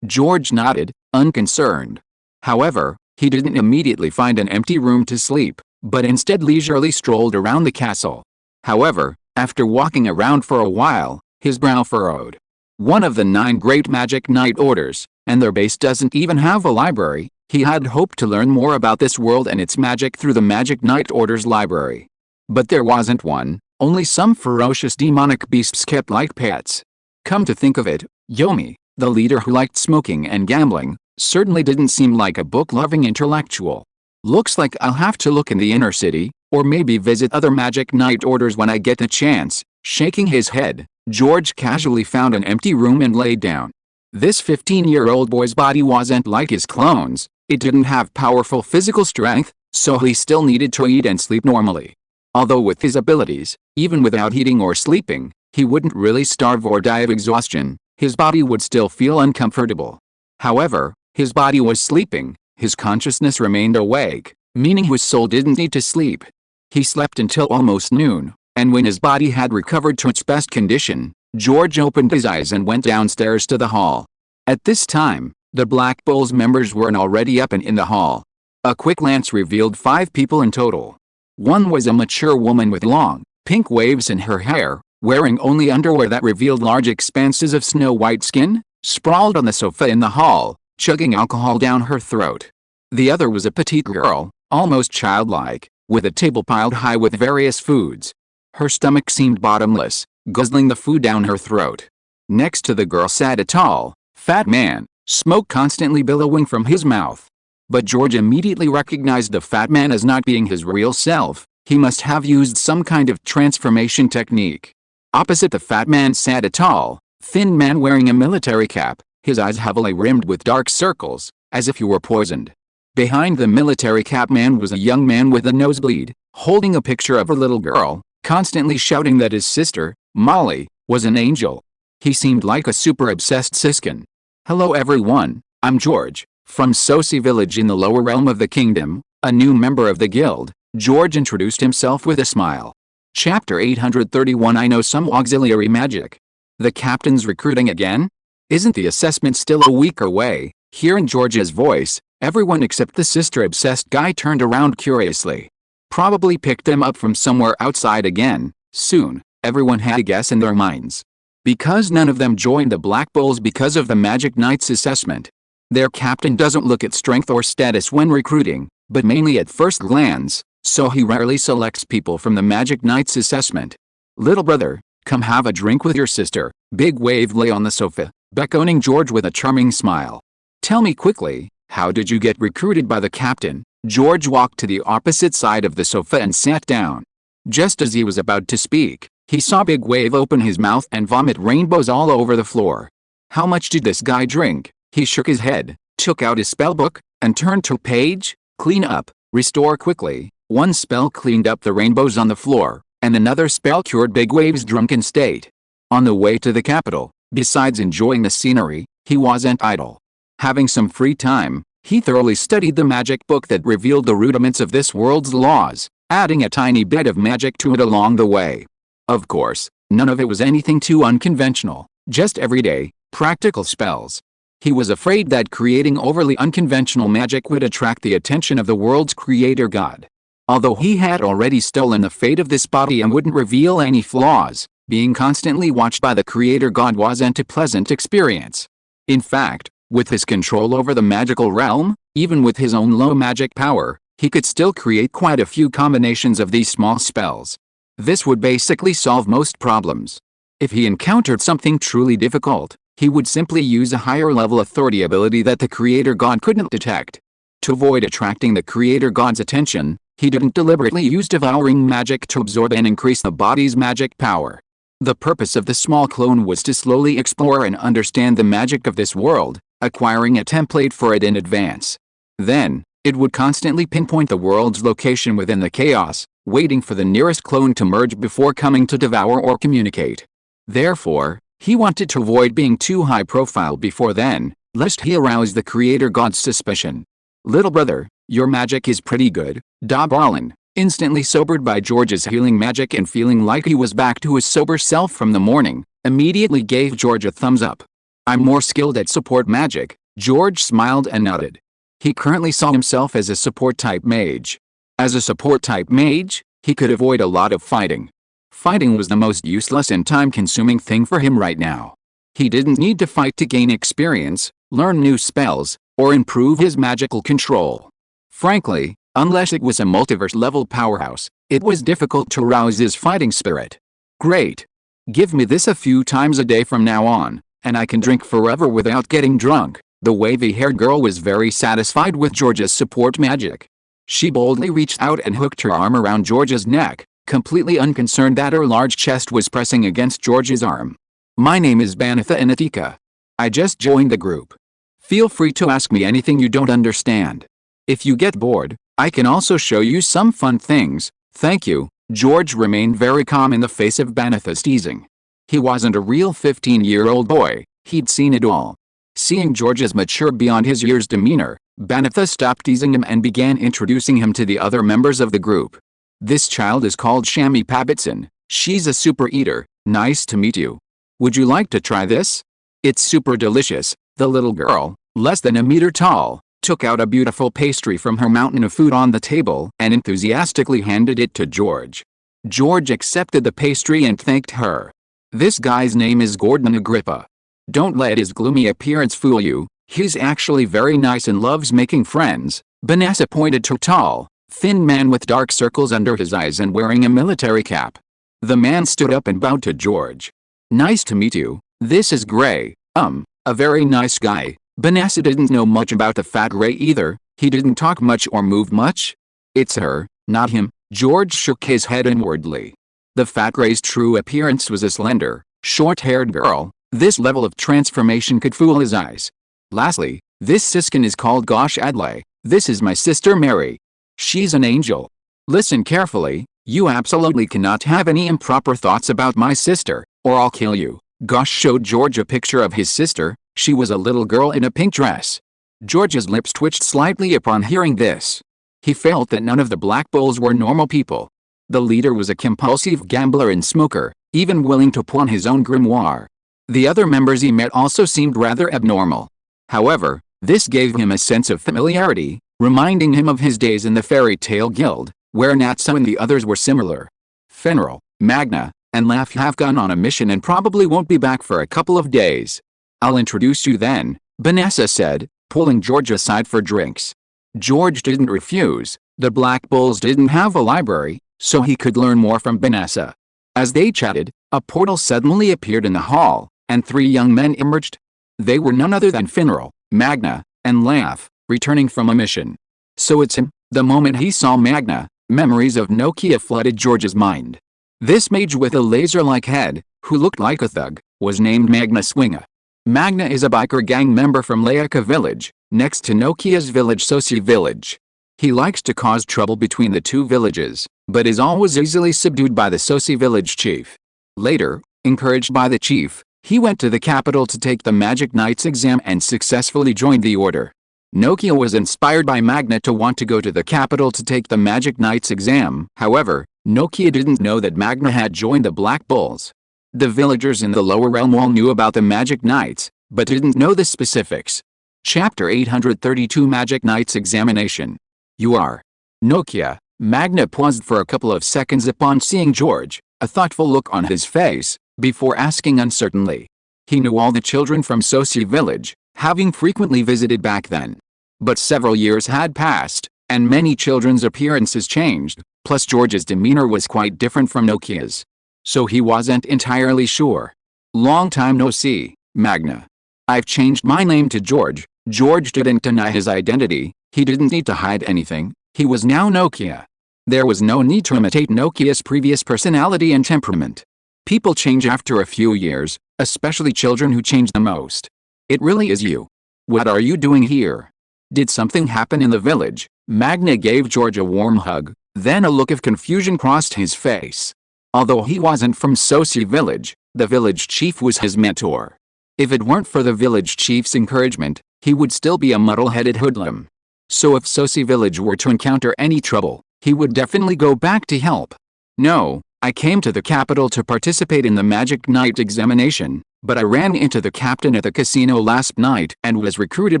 George nodded, unconcerned. However, he didn't immediately find an empty room to sleep, but instead leisurely strolled around the castle. However, after walking around for a while, his brow furrowed. One of the 9 great Magic Knight orders, and their base doesn't even have a library. He had hoped to learn more about this world and its magic through the Magic Knight Order's library. But there wasn't one, only some ferocious demonic beasts kept like pets. Come to think of it, Yomi, the leader who liked smoking and gambling, certainly didn't seem like a book-loving intellectual. Looks like I'll have to look in the inner city, or maybe visit other Magic Knight Orders when I get the chance. Shaking his head, George casually found an empty room and laid down. This 15-year-old boy's body wasn't like his clones. It didn't have powerful physical strength, so he still needed to eat and sleep normally. Although with his abilities, even without eating or sleeping, he wouldn't really starve or die of exhaustion. His body would still feel uncomfortable. However, his body was sleeping, his consciousness remained awake, meaning his soul didn't need to sleep. He slept until almost noon, and when his body had recovered to its best condition, George opened his eyes and went downstairs to the hall. At this time, the Black Bulls members weren't already up and in the hall. A quick glance revealed 5 people in total. One was a mature woman with long, pink waves in her hair, wearing only underwear that revealed large expanses of snow-white skin, sprawled on the sofa in the hall, chugging alcohol down her throat. The other was a petite girl, almost childlike, with a table piled high with various foods. Her stomach seemed bottomless, guzzling the food down her throat. Next to the girl sat a tall, fat man, smoke constantly billowing from his mouth. But George immediately recognized the fat man as not being his real self. He must have used some kind of transformation technique. Opposite the fat man sat a tall, thin man wearing a military cap, his eyes heavily rimmed with dark circles, as if he were poisoned. Behind the military cap man was a young man with a nosebleed, holding a picture of a little girl, constantly shouting that his sister, Molly, was an angel. He seemed like a super obsessed siskin. Hello everyone, I'm George, from Sosi village in the lower realm of the kingdom, a new member of the guild. George introduced himself with a smile. Chapter 831 I know some auxiliary magic. The captain's recruiting again? Isn't the assessment still a week away? Hearing George's voice, everyone except the sister-obsessed guy turned around curiously. Probably picked them up from somewhere outside again. Soon, everyone had a guess in their minds. Because none of them joined the Black Bulls because of the Magic Knight's assessment. Their captain doesn't look at strength or status when recruiting, but mainly at first glance, so he rarely selects people from the Magic Knight's assessment. Little brother, come have a drink with your sister. Big Wave lay on the sofa, beckoning George with a charming smile. Tell me quickly, how did you get recruited by the captain? George walked to the opposite side of the sofa and sat down. Just as he was about to speak, he saw Big Wave open his mouth and vomit rainbows all over the floor. How much did this guy drink? He shook his head, took out his spellbook, and turned to page, clean up, restore quickly. One spell cleaned up the rainbows on the floor, and another spell cured Big Wave's drunken state. On the way to the capital, besides enjoying the scenery, he wasn't idle. Having some free time, he thoroughly studied the magic book that revealed the rudiments of this world's laws, adding a tiny bit of magic to it along the way. Of course, none of it was anything too unconventional, just everyday, practical spells. He was afraid that creating overly unconventional magic would attract the attention of the world's creator god. Although he had already stolen the fate of this body and wouldn't reveal any flaws, being constantly watched by the creator god wasn't a pleasant experience. In fact, with his control over the magical realm, even with his own low magic power, he could still create quite a few combinations of these small spells. This would basically solve most problems. If he encountered something truly difficult, he would simply use a higher level authority ability that the creator god couldn't detect. To avoid attracting the creator god's attention, he didn't deliberately use devouring magic to absorb and increase the body's magic power. The purpose of the small clone was to slowly explore and understand the magic of this world, acquiring a template for it in advance. Then, it would constantly pinpoint the world's location within the chaos, waiting for the nearest clone to merge before coming to devour or communicate. Therefore, he wanted to avoid being too high profile before then, lest he arouse the creator god's suspicion. "Little brother, your magic is pretty good." Barlin, instantly sobered by George's healing magic and feeling like he was back to his sober self from the morning, immediately gave George a thumbs up. "I'm more skilled at support magic." George smiled and nodded. He currently saw himself as a support-type mage. As a support-type mage, he could avoid a lot of fighting. Fighting was the most useless and time-consuming thing for him right now. He didn't need to fight to gain experience, learn new spells, or improve his magical control. Frankly, unless it was a multiverse-level powerhouse, it was difficult to rouse his fighting spirit. "Great. Give me this a few times a day from now on, and I can drink forever without getting drunk." The wavy-haired girl was very satisfied with George's support magic. She boldly reached out and hooked her arm around George's neck, completely unconcerned that her large chest was pressing against George's arm. "My name is Banatha Anatika. I just joined the group. Feel free to ask me anything you don't understand. If you get bored, I can also show you some fun things." "Thank you." George remained very calm in the face of Banatha's teasing. He wasn't a real 15-year-old boy, he'd seen it all. Seeing George's mature beyond his years demeanor, Banatha stopped teasing him and began introducing him to the other members of the group. "This child is called Shami Pabbitson. She's a super eater. Nice to meet you. Would you like to try this? It's super delicious." The little girl, less than a meter tall, took out a beautiful pastry from her mountain of food on the table and enthusiastically handed it to George. George accepted the pastry and thanked her. "This guy's name is Gordon Agrippa. Don't let his gloomy appearance fool you, he's actually very nice and loves making friends." Vanessa pointed to a tall, thin man with dark circles under his eyes and wearing a military cap. The man stood up and bowed to George. "Nice to meet you. This is Gray, a very nice guy." Vanessa didn't know much about the fat Gray either, he didn't talk much or move much. "It's her, not him." George shook his head inwardly. The fat Gray's true appearance was a slender, short-haired girl. This level of transformation could fool his eyes. "Lastly, this siskin is called Gosh Adlai. This is my sister Mary. She's an angel. Listen carefully, you absolutely cannot have any improper thoughts about my sister, or I'll kill you." Gosh showed George a picture of his sister. She was a little girl in a pink dress. George's lips twitched slightly upon hearing this. He felt that none of the Black Bulls were normal people. The leader was a compulsive gambler and smoker, even willing to pawn his own grimoire. The other members he met also seemed rather abnormal. However, this gave him a sense of familiarity, reminding him of his days in the Fairy Tale Guild, where Natsu and the others were similar. Fenrir, Magna, and Laugh have gone on a mission and probably won't be back for a couple of days. "I'll introduce you then," Vanessa said, pulling George aside for drinks. George didn't refuse. The Black Bulls didn't have a library, so he could learn more from Vanessa. As they chatted, a portal suddenly appeared in the hall, and three young men emerged. They were none other than Fenrir, Magna, and Laugh, returning from a mission. "So it's him." The moment he saw Magna, Memories of Nokia flooded George's mind. This mage with a laser-like head, who looked like a thug, was named Magna Swinga. Magna is a biker gang member from Laika village, next to Nokia's village Soci village. He likes to cause trouble between the two villages, but is always easily subdued by the Soci village chief. Later, encouraged by the chief, he went to the capital to take the Magic Knight's exam and successfully joined the order. Nokia was inspired by Magna to want to go to the capital to take the Magic Knight's exam. However, Nokia didn't know that Magna had joined the Black Bulls. The villagers in the lower realm all knew about the Magic Knights, but didn't know the specifics. Chapter 832 Magic Knight's Examination. You are Nokia. Magna paused for a couple of seconds upon seeing George, a thoughtful look on his face, before asking uncertainly. He knew all the children from Soci village, having frequently visited back then. But several years had passed, and many children's appearances changed, plus George's demeanor was quite different from Nokia's. So he wasn't entirely sure. Long time no see, Magna. I've changed my name to George. George didn't deny his identity, he didn't need to hide anything, he was now Nokia. There was no need to imitate Nokia's previous personality and temperament. People change after a few years, especially children who change the most. It really is you. What are you doing here? Did something happen in the village? Magna gave George a warm hug, then a look of confusion crossed his face. Although he wasn't from Soci village, the village chief was his mentor. If it weren't for the village chief's encouragement, he would still be a muddle-headed hoodlum. So if Soci village were to encounter any trouble, he would definitely go back to help. No, I came to the capital to participate in the Magic Knight examination, but I ran into the captain at the casino last night and was recruited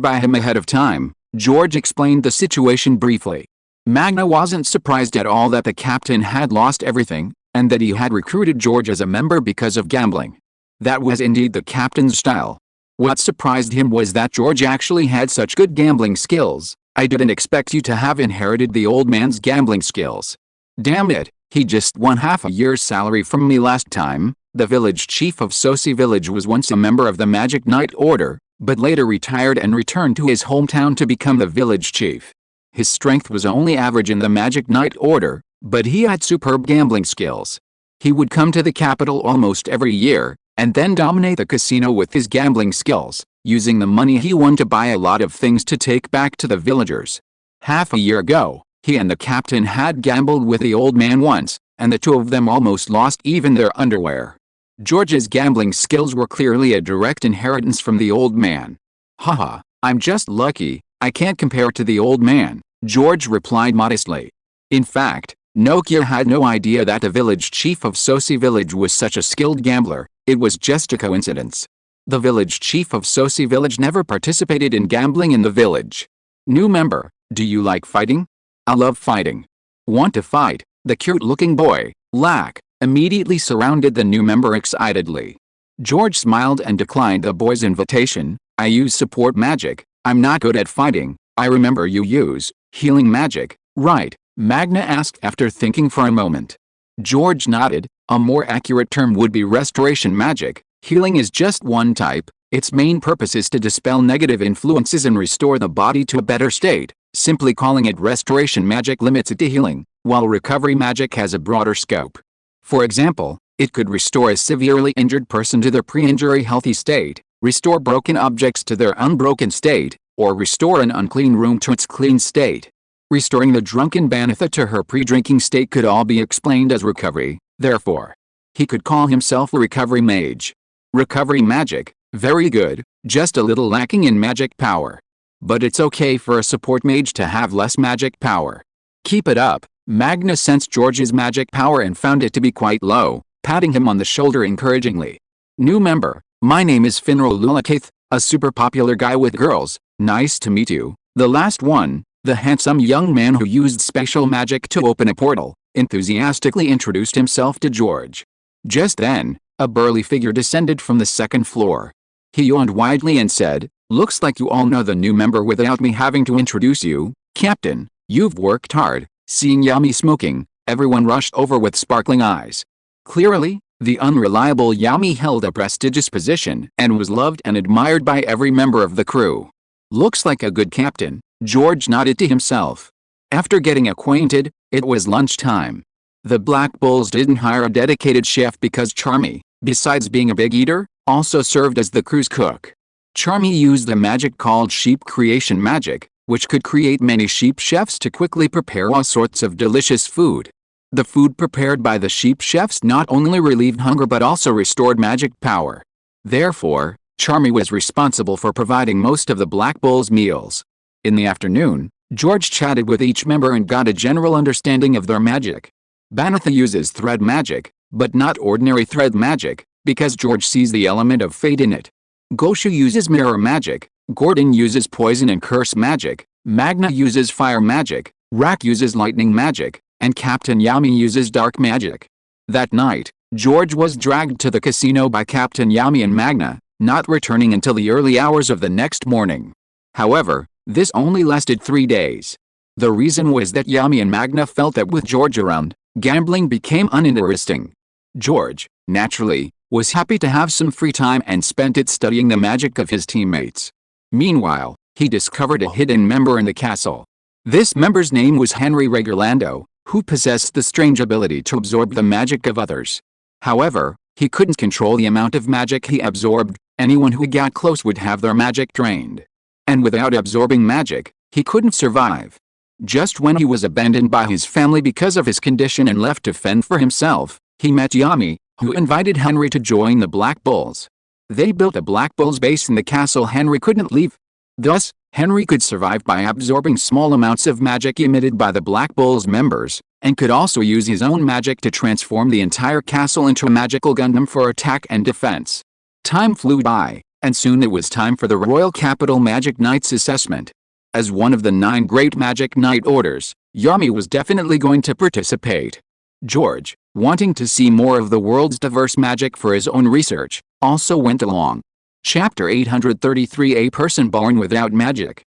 by him ahead of time. George explained the situation briefly. Magna wasn't surprised at all that the captain had lost everything, and that he had recruited George as a member because of gambling. That was indeed the captain's style. What surprised him was that George actually had such good gambling skills. I didn't expect you to have inherited the old man's gambling skills. Damn it, he just won half a year's salary from me last time. The village chief of Soci village was once a member of the Magic Knight Order, but later retired and returned to his hometown to become the village chief. His strength was only average in the Magic Knight Order, but he had superb gambling skills. He would come to the capital almost every year, and then dominate the casino with his gambling skills, using the money he won to buy a lot of things to take back to the villagers. Half a year ago, he and the captain had gambled with the old man once, and the two of them almost lost even their underwear. George's gambling skills were clearly a direct inheritance from the old man. Haha, I'm just lucky, I can't compare to the old man, George replied modestly. In fact, Nokia had no idea that the village chief of Soci village was such a skilled gambler. It was just a coincidence. The village chief of Soci village never participated in gambling in the village. New member, do you like fighting? I love fighting. Want to fight? The cute-looking boy, Lack, immediately surrounded the new member excitedly. George smiled and declined the boy's invitation. I use support magic, I'm not good at fighting. I remember you use healing magic, right? Magna asked after thinking for a moment. George nodded. A more accurate term would be restoration magic. Healing is just one type. Its main purpose is to dispel negative influences and restore the body to a better state. Simply calling it restoration magic limits it to healing, while recovery magic has a broader scope. For example, it could restore a severely injured person to their pre-injury healthy state, restore broken objects to their unbroken state, or restore an unclean room to its clean state. Restoring the drunken Banatha to her pre-drinking state could all be explained as recovery, therefore. He could call himself a recovery mage. Recovery magic, very good, just a little lacking in magic power. But it's okay for a support mage to have less magic power. Keep it up. Magna sensed George's magic power and found it to be quite low, patting him on the shoulder encouragingly. New member, my name is Finral Lulakath, a super popular guy with girls. Nice to meet you. The last one, the handsome young man who used special magic to open a portal, enthusiastically introduced himself to George. Just then, a burly figure descended from the second floor. He yawned widely and said, looks like you all know the new member without me having to introduce you, Captain. You've worked hard. Seeing Yami smoking, everyone rushed over with sparkling eyes. Clearly, the unreliable Yami held a prestigious position and was loved and admired by every member of the crew. Looks like a good captain, George nodded to himself. After getting acquainted, it was lunchtime. The Black Bulls didn't hire a dedicated chef because Charmy, besides being a big eater, also served as the crew's cook. Charmy used a magic called sheep creation magic, which could create many sheep chefs to quickly prepare all sorts of delicious food. The food prepared by the sheep chefs not only relieved hunger but also restored magic power. Therefore, Charmy was responsible for providing most of the Black Bulls' meals. In the afternoon, George chatted with each member and got a general understanding of their magic. Banatha uses thread magic, but not ordinary thread magic, because George sees the element of fate in it. Goshu uses mirror magic, Gordon uses poison and curse magic, Magna uses fire magic, Rak uses lightning magic, and Captain Yami uses dark magic. That night, George was dragged to the casino by Captain Yami and Magna, not returning until the early hours of the next morning. However, this only lasted 3 days. The reason was that Yami and Magna felt that with George around, gambling became uninteresting. George, naturally, was happy to have some free time and spent it studying the magic of his teammates. Meanwhile, he discovered a hidden member in the castle. This member's name was Henry Regulando, who possessed the strange ability to absorb the magic of others. However, he couldn't control the amount of magic he absorbed. Anyone who got close would have their magic drained. And without absorbing magic, he couldn't survive. Just when he was abandoned by his family because of his condition and left to fend for himself, he met Yami, who invited Henry to join the Black Bulls. They built a Black Bulls base in the castle Henry couldn't leave. Thus, Henry could survive by absorbing small amounts of magic emitted by the Black Bulls members, and could also use his own magic to transform the entire castle into a magical Gundam for attack and defense. Time flew by, and soon it was time for the Royal Capital Magic Knights assessment. As one of the 9 Great Magic Knight Orders, Yami was definitely going to participate. George, wanting to see more of the world's diverse magic for his own research, also went along. Chapter 833 A person born without magic.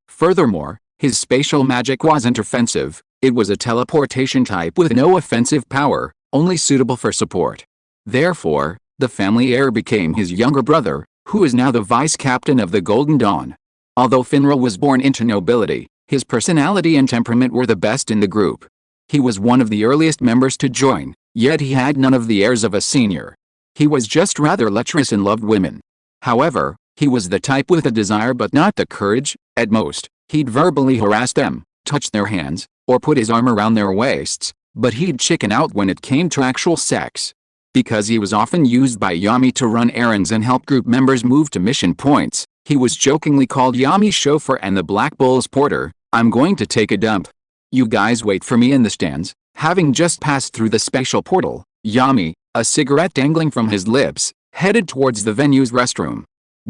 Furthermore, his spatial magic wasn't offensive, it was a teleportation type with no offensive power, only suitable for support. Therefore, the family heir became his younger brother, who is now the vice captain of the Golden Dawn. Although Finral was born into nobility, his personality and temperament were the best in the group. He was one of the earliest members to join, yet he had none of the airs of a senior. He was just rather lecherous and loved women. However, he was the type with a desire but not the courage. At most, he'd verbally harass them, touch their hands, or put his arm around their waists, but he'd chicken out when it came to actual sex. Because he was often used by Yami to run errands and help group members move to mission points, he was jokingly called Yami's chauffeur and the Black Bull's porter. I'm going to take a dump. You guys wait for me in the stands. Having just passed through the spatial portal, Yami, a cigarette dangling from his lips, headed towards the venue's restroom.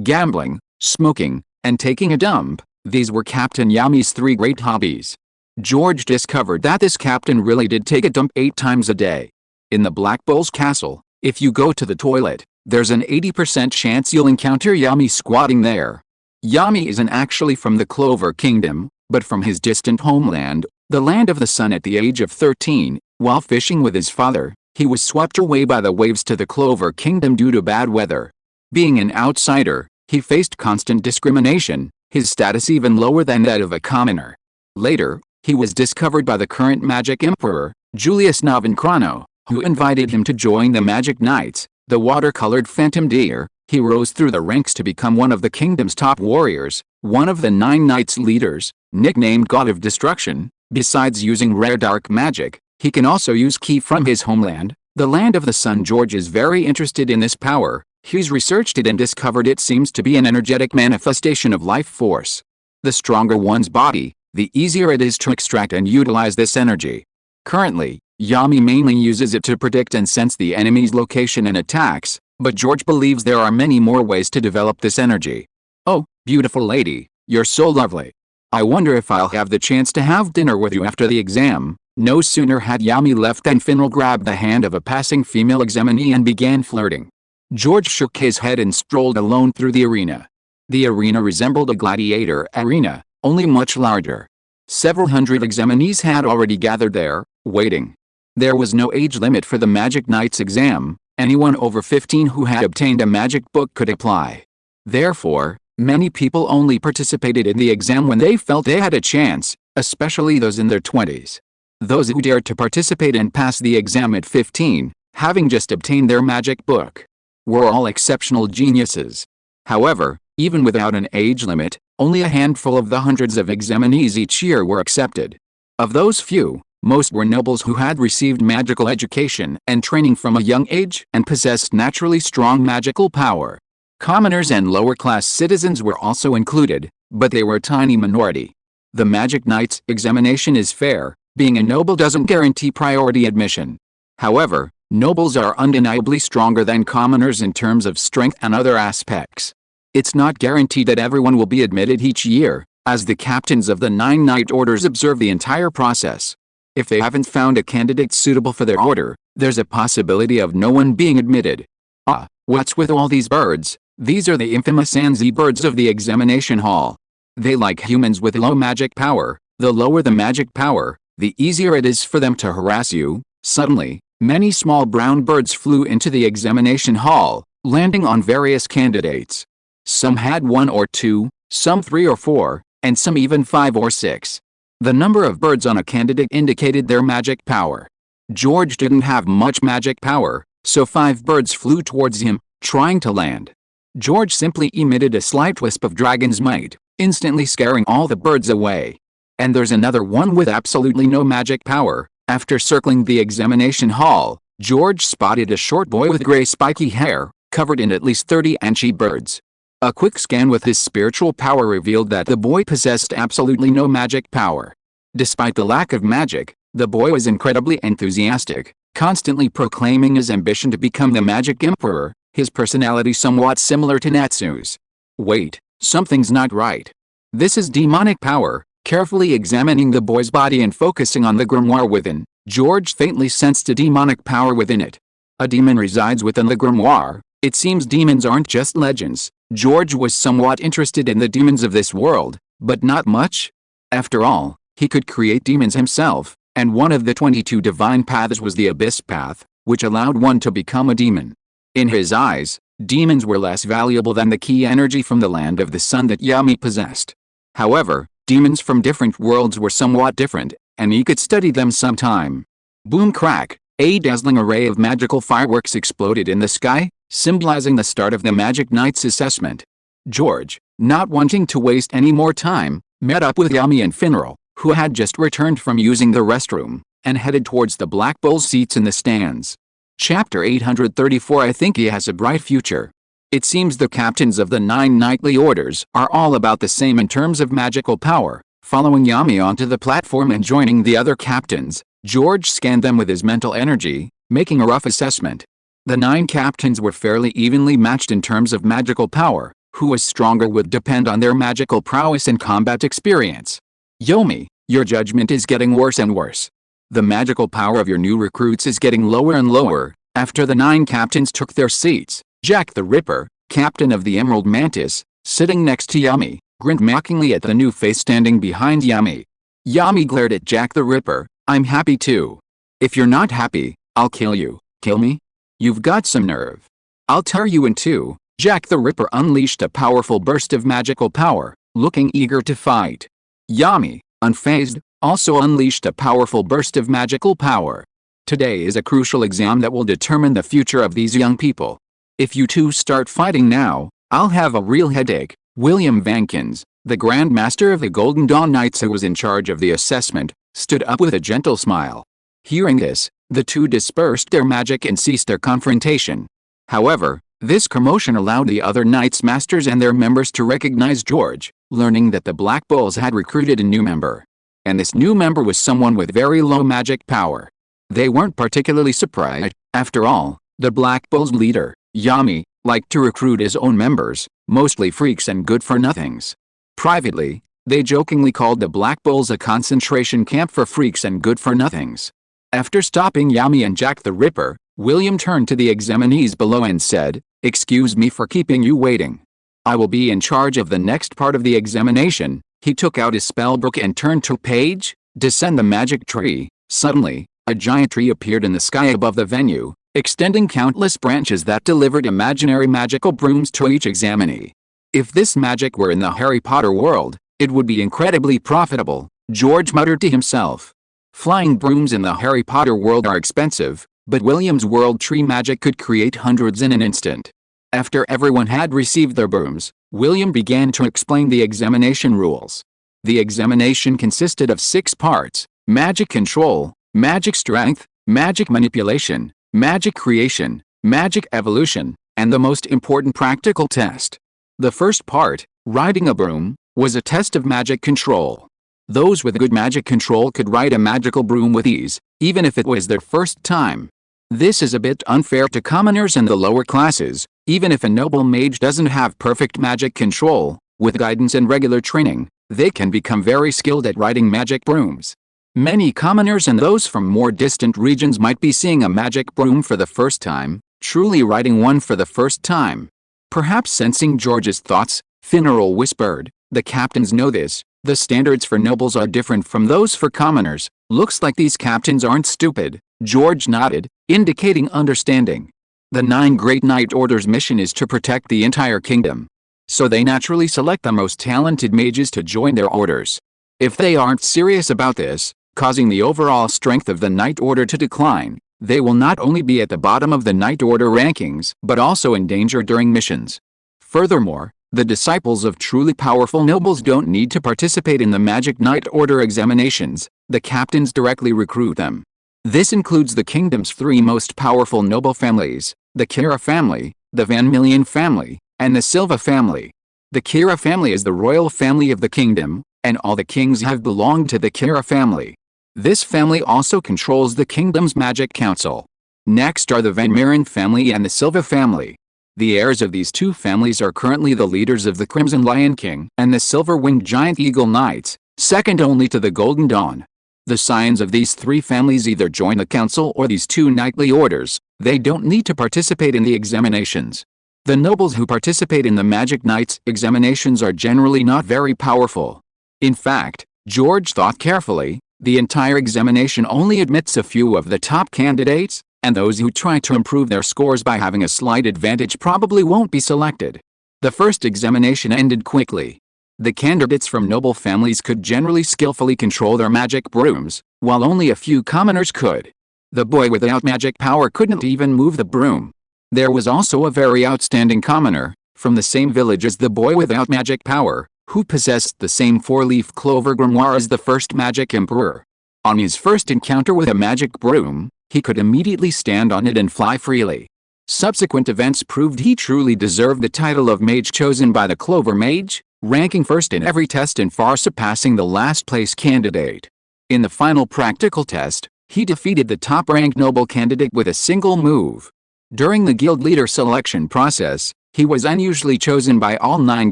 Gambling, smoking, and taking a dump, these were Captain Yami's 3 great hobbies. George discovered that this captain really did take a dump 8 times a day. In the Black Bull's castle, if you go to the toilet, there's an 80% chance you'll encounter Yami squatting there. Yami isn't actually from the Clover Kingdom, but from his distant homeland, the Land of the Sun. At the age of 13, while fishing with his father, he was swept away by the waves to the Clover Kingdom due to bad weather. Being an outsider, he faced constant discrimination, his status even lower than that of a commoner. Later, he was discovered by the current Magic Emperor, Julius Novincrano, who invited him to join the Magic Knights, the watercolored phantom deer. He rose through the ranks to become one of the kingdom's top warriors, one of the 9 knights' leaders, nicknamed God of Destruction. Besides using rare dark magic, he can also use ki from his homeland, the Land of the Sun. George is very interested in this power. He's researched it and discovered it seems to be an energetic manifestation of life force. The stronger one's body, the easier it is to extract and utilize this energy. Currently, Yami mainly uses it to predict and sense the enemy's location and attacks, but George believes there are many more ways to develop this energy. Oh, beautiful lady, you're so lovely. I wonder if I'll have the chance to have dinner with you after the exam. No sooner had Yami left than Finral grabbed the hand of a passing female examinee and began flirting. George shook his head and strolled alone through the arena. The arena resembled a gladiator arena, only much larger. Several hundred examinees had already gathered there, waiting. There was no age limit for the Magic Knight's exam. Anyone over 15 who had obtained a magic book could apply. Therefore, many people only participated in the exam when they felt they had a chance, especially those in their 20s. Those who dared to participate and pass the exam at 15, having just obtained their magic book, were all exceptional geniuses. However, even without an age limit, only a handful of the hundreds of examinees each year were accepted. Of those few, most were nobles who had received magical education and training from a young age and possessed naturally strong magical power. Commoners and lower-class citizens were also included, but they were a tiny minority. The Magic Knight's examination is fair. Being a noble doesn't guarantee priority admission. However, nobles are undeniably stronger than commoners in terms of strength and other aspects. It's not guaranteed that everyone will be admitted each year, as the captains of the 9 Knight Orders observe the entire process. If they haven't found a candidate suitable for their order, there's a possibility of no one being admitted. Ah, what's with all these birds? These are the infamous Anzi birds of the examination hall. They like humans with low magic power. The lower the magic power, the easier it is for them to harass you. Suddenly, many small brown birds flew into the examination hall, landing on various candidates. Some had 1 or 2, some 3 or 4, and some even 5 or 6. The number of birds on a candidate indicated their magic power. George didn't have much magic power, so 5 birds flew towards him, trying to land. George simply emitted a slight wisp of dragon's might, instantly scaring all the birds away. And there's another one with absolutely no magic power. After circling the examination hall, George spotted a short boy with gray spiky hair, covered in at least 30 Anchi birds. A quick scan with his spiritual power revealed that the boy possessed absolutely no magic power. Despite the lack of magic, the boy was incredibly enthusiastic, constantly proclaiming his ambition to become the Magic Emperor, his personality somewhat similar to Natsu's. Wait, something's not right. This is demonic power. Carefully examining the boy's body and focusing on the grimoire within, George faintly sensed a demonic power within it. A demon resides within the grimoire. It seems demons aren't just legends. George was somewhat interested in the demons of this world, but not much. After all, he could create demons himself, and one of the 22 divine paths was the Abyss Path, which allowed one to become a demon. In his eyes, demons were less valuable than the key energy from the land of the sun that Yami possessed. However, demons from different worlds were somewhat different, and he could study them sometime. Boom crack, a dazzling array of magical fireworks exploded in the sky, symbolizing the start of the Magic Knight's assessment. George, not wanting to waste any more time, met up with Yami and Finral, who had just returned from using the restroom, and headed towards the Black Bull seats in the stands. Chapter 834. I think he has a bright future. It seems the captains of the 9 knightly orders are all about the same in terms of magical power. Following Yami onto the platform and joining the other captains, George scanned them with his mental energy, making a rough assessment. The 9 captains were fairly evenly matched in terms of magical power. Who was stronger would depend on their magical prowess and combat experience. Yomi, your judgment is getting worse and worse. The magical power of your new recruits is getting lower and lower. After the 9 captains took their seats, Jack the Ripper, captain of the Emerald Mantis, sitting next to Yami, grinned mockingly at the new face standing behind Yami. Yami glared at Jack the Ripper. I'm happy too. If you're not happy, I'll kill you. Kill me? You've got some nerve. I'll tear you in two. Jack the Ripper unleashed a powerful burst of magical power, looking eager to fight. Yami, unfazed, also unleashed a powerful burst of magical power. Today is a crucial exam that will determine the future of these young people. If you two start fighting now, I'll have a real headache. William Vankins, the Grand Master of the Golden Dawn Knights who was in charge of the assessment, stood up with a gentle smile. Hearing this, the two dispersed their magic and ceased their confrontation. However, this commotion allowed the other Knights Masters and their members to recognize George, learning that the Black Bulls had recruited a new member. And this new member was someone with very low magic power. They weren't particularly surprised. After all, the Black Bulls' leader, Yami, liked to recruit his own members, mostly freaks and good-for-nothings. Privately, they jokingly called the Black Bulls a concentration camp for freaks and good-for-nothings. After stopping Yami and Jack the Ripper, William turned to the examinees below and said, "Excuse me for keeping you waiting. I will be in charge of the next part of the examination." He took out his spellbook and turned to page, "Descend the magic tree." Suddenly, a giant tree appeared in the sky above the venue, extending countless branches that delivered imaginary magical brooms to each examinee. If this magic were in the Harry Potter world, it would be incredibly profitable. George muttered to himself. Flying brooms in the Harry Potter world are expensive, but William's world tree magic could create hundreds in an instant. After everyone had received their brooms, William began to explain the examination rules. The examination consisted of 6 parts: magic control, magic strength, magic manipulation, magic creation, magic evolution, and the most important practical test. The first part, riding a broom, was a test of magic control. Those with good magic control could ride a magical broom with ease, even if it was their first time. This is a bit unfair to commoners and the lower classes. Even if a noble mage doesn't have perfect magic control, with guidance and regular training, they can become very skilled at riding magic brooms. Many commoners and those from more distant regions might be seeing a magic broom for the first time, truly riding one for the first time. Perhaps sensing George's thoughts, Finneral whispered, "The captains know this. The standards for nobles are different from those for commoners. Looks like these captains aren't stupid." George nodded, indicating understanding. The 9 Great Knight Order's mission is to protect the entire kingdom. So they naturally select the most talented mages to join their orders. If they aren't serious about this, causing the overall strength of the Knight Order to decline, they will not only be at the bottom of the Knight Order rankings, but also in danger during missions. Furthermore, the disciples of truly powerful nobles don't need to participate in the Magic Knight Order examinations. The captains directly recruit them. This includes the kingdom's 3 most powerful noble families, the Kira family, the Van Million family, and the Silva family. The Kira family is the royal family of the kingdom, and all the kings have belonged to the Kira family. This family also controls the kingdom's magic council. Next are the Van Maren family and the Silva family. The heirs of these 2 families are currently the leaders of the Crimson Lion King and the Silver-Winged Giant Eagle Knights, second only to the Golden Dawn. The scions of these 3 families either join the council or these 2 knightly orders. They don't need to participate in the examinations. The nobles who participate in the Magic Knights examinations are generally not very powerful. In fact, George thought carefully, the entire examination only admits a few of the top candidates, and those who try to improve their scores by having a slight advantage probably won't be selected. The first examination ended quickly. The candidates from noble families could generally skillfully control their magic brooms, while only a few commoners could. The boy without magic power couldn't even move the broom. There was also a very outstanding commoner, from the same village as the boy without magic power, who possessed the same 4-leaf clover grimoire as the first magic emperor. On his first encounter with a magic broom, he could immediately stand on it and fly freely. Subsequent events proved he truly deserved the title of mage chosen by the Clover Mage, ranking first in every test and far surpassing the last place candidate. In the final practical test, he defeated the top-ranked noble candidate with a single move. During the guild leader selection process, he was unusually chosen by all 9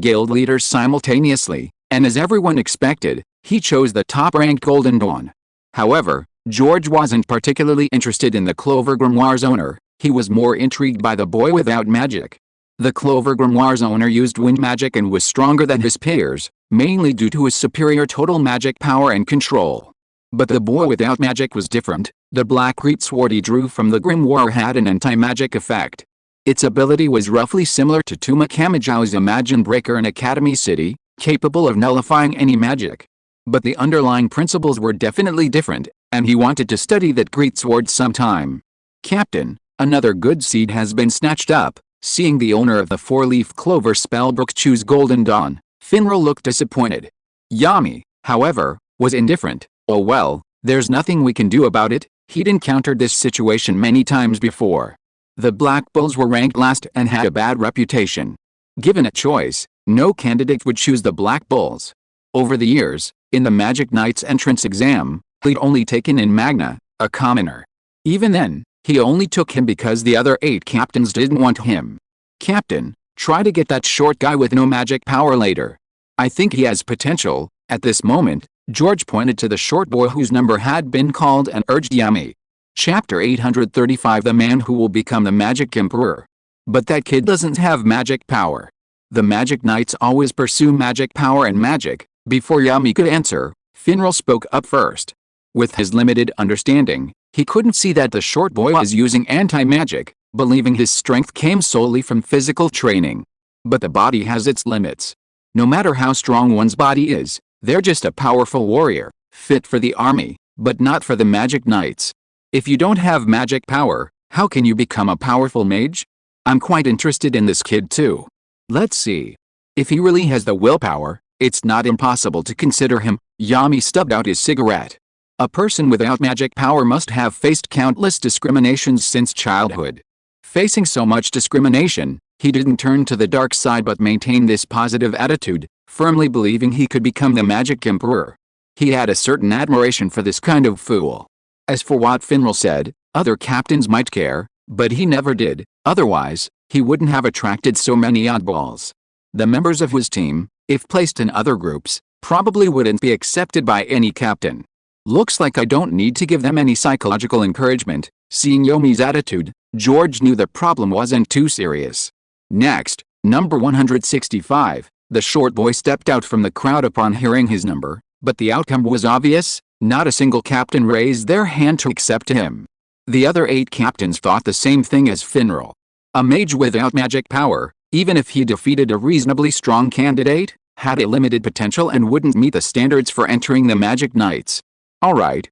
guild leaders simultaneously, and as everyone expected, he chose the top-ranked Golden Dawn. However, George wasn't particularly interested in the Clover Grimoire's owner. He was more intrigued by the boy without magic. The Clover Grimoire's owner used wind magic and was stronger than his peers, mainly due to his superior total magic power and control. But the boy without magic was different. The black greatsword he drew from the grimoire had an anti-magic effect. Its ability was roughly similar to Tuma Kamijao's Imagine Breaker in Academy City, capable of nullifying any magic. But the underlying principles were definitely different, and he wanted to study that greatsword sometime. "Captain, another good seed has been snatched up." Seeing the owner of the 4-leaf clover spellbook choose Golden Dawn, Finral looked disappointed. Yami, however, was indifferent. "Oh well, there's nothing we can do about it." He'd encountered this situation many times before. The Black Bulls were ranked last and had a bad reputation. Given a choice, no candidate would choose the Black Bulls. Over the years, in the Magic Knight's entrance exam, he'd only taken in Magna, a commoner. Even then, he only took him because the other 8 captains didn't want him. "Captain, try to get that short guy with no magic power later. I think he has potential." At this moment, George pointed to the short boy whose number had been called and urged Yami. Chapter 835 The Man Who Will Become the Magic Emperor. "But that kid doesn't have magic power." The Magic Knights always pursue magic power and magic. Before Yami could answer, Finral spoke up first. With his limited understanding, he couldn't see that the short boy was using anti-magic, believing his strength came solely from physical training. But the body has its limits. No matter how strong one's body is, they're just a powerful warrior. fit for the army, but not for the magic knights. If you don't have magic power, how can you become a powerful mage? I'm quite interested in this kid too. Let's see. If he really has the willpower, it's not impossible to consider him. Yami stubbed out his cigarette. A person without magic power must have faced countless discriminations since childhood. Facing so much discrimination, he didn't turn to the dark side but maintained this positive attitude, firmly believing he could become the magic emperor. He had a certain admiration for this kind of fool. As for what Finral said, other captains might care, but he never did. Otherwise, he wouldn't have attracted so many oddballs. The members of his team, if placed in other groups, probably wouldn't be accepted by any captain. Looks like I don't need to give them any psychological encouragement. Seeing Yomi's attitude, George knew the problem wasn't too serious. Next, number 165, the short boy stepped out from the crowd upon hearing his number, but the outcome was obvious. Not a single captain raised their hand to accept him. The other 8 captains thought the same thing as Finral. A mage without magic power, even if he defeated a reasonably strong candidate, had a limited potential and wouldn't meet the standards for entering the Magic Knights. Alright,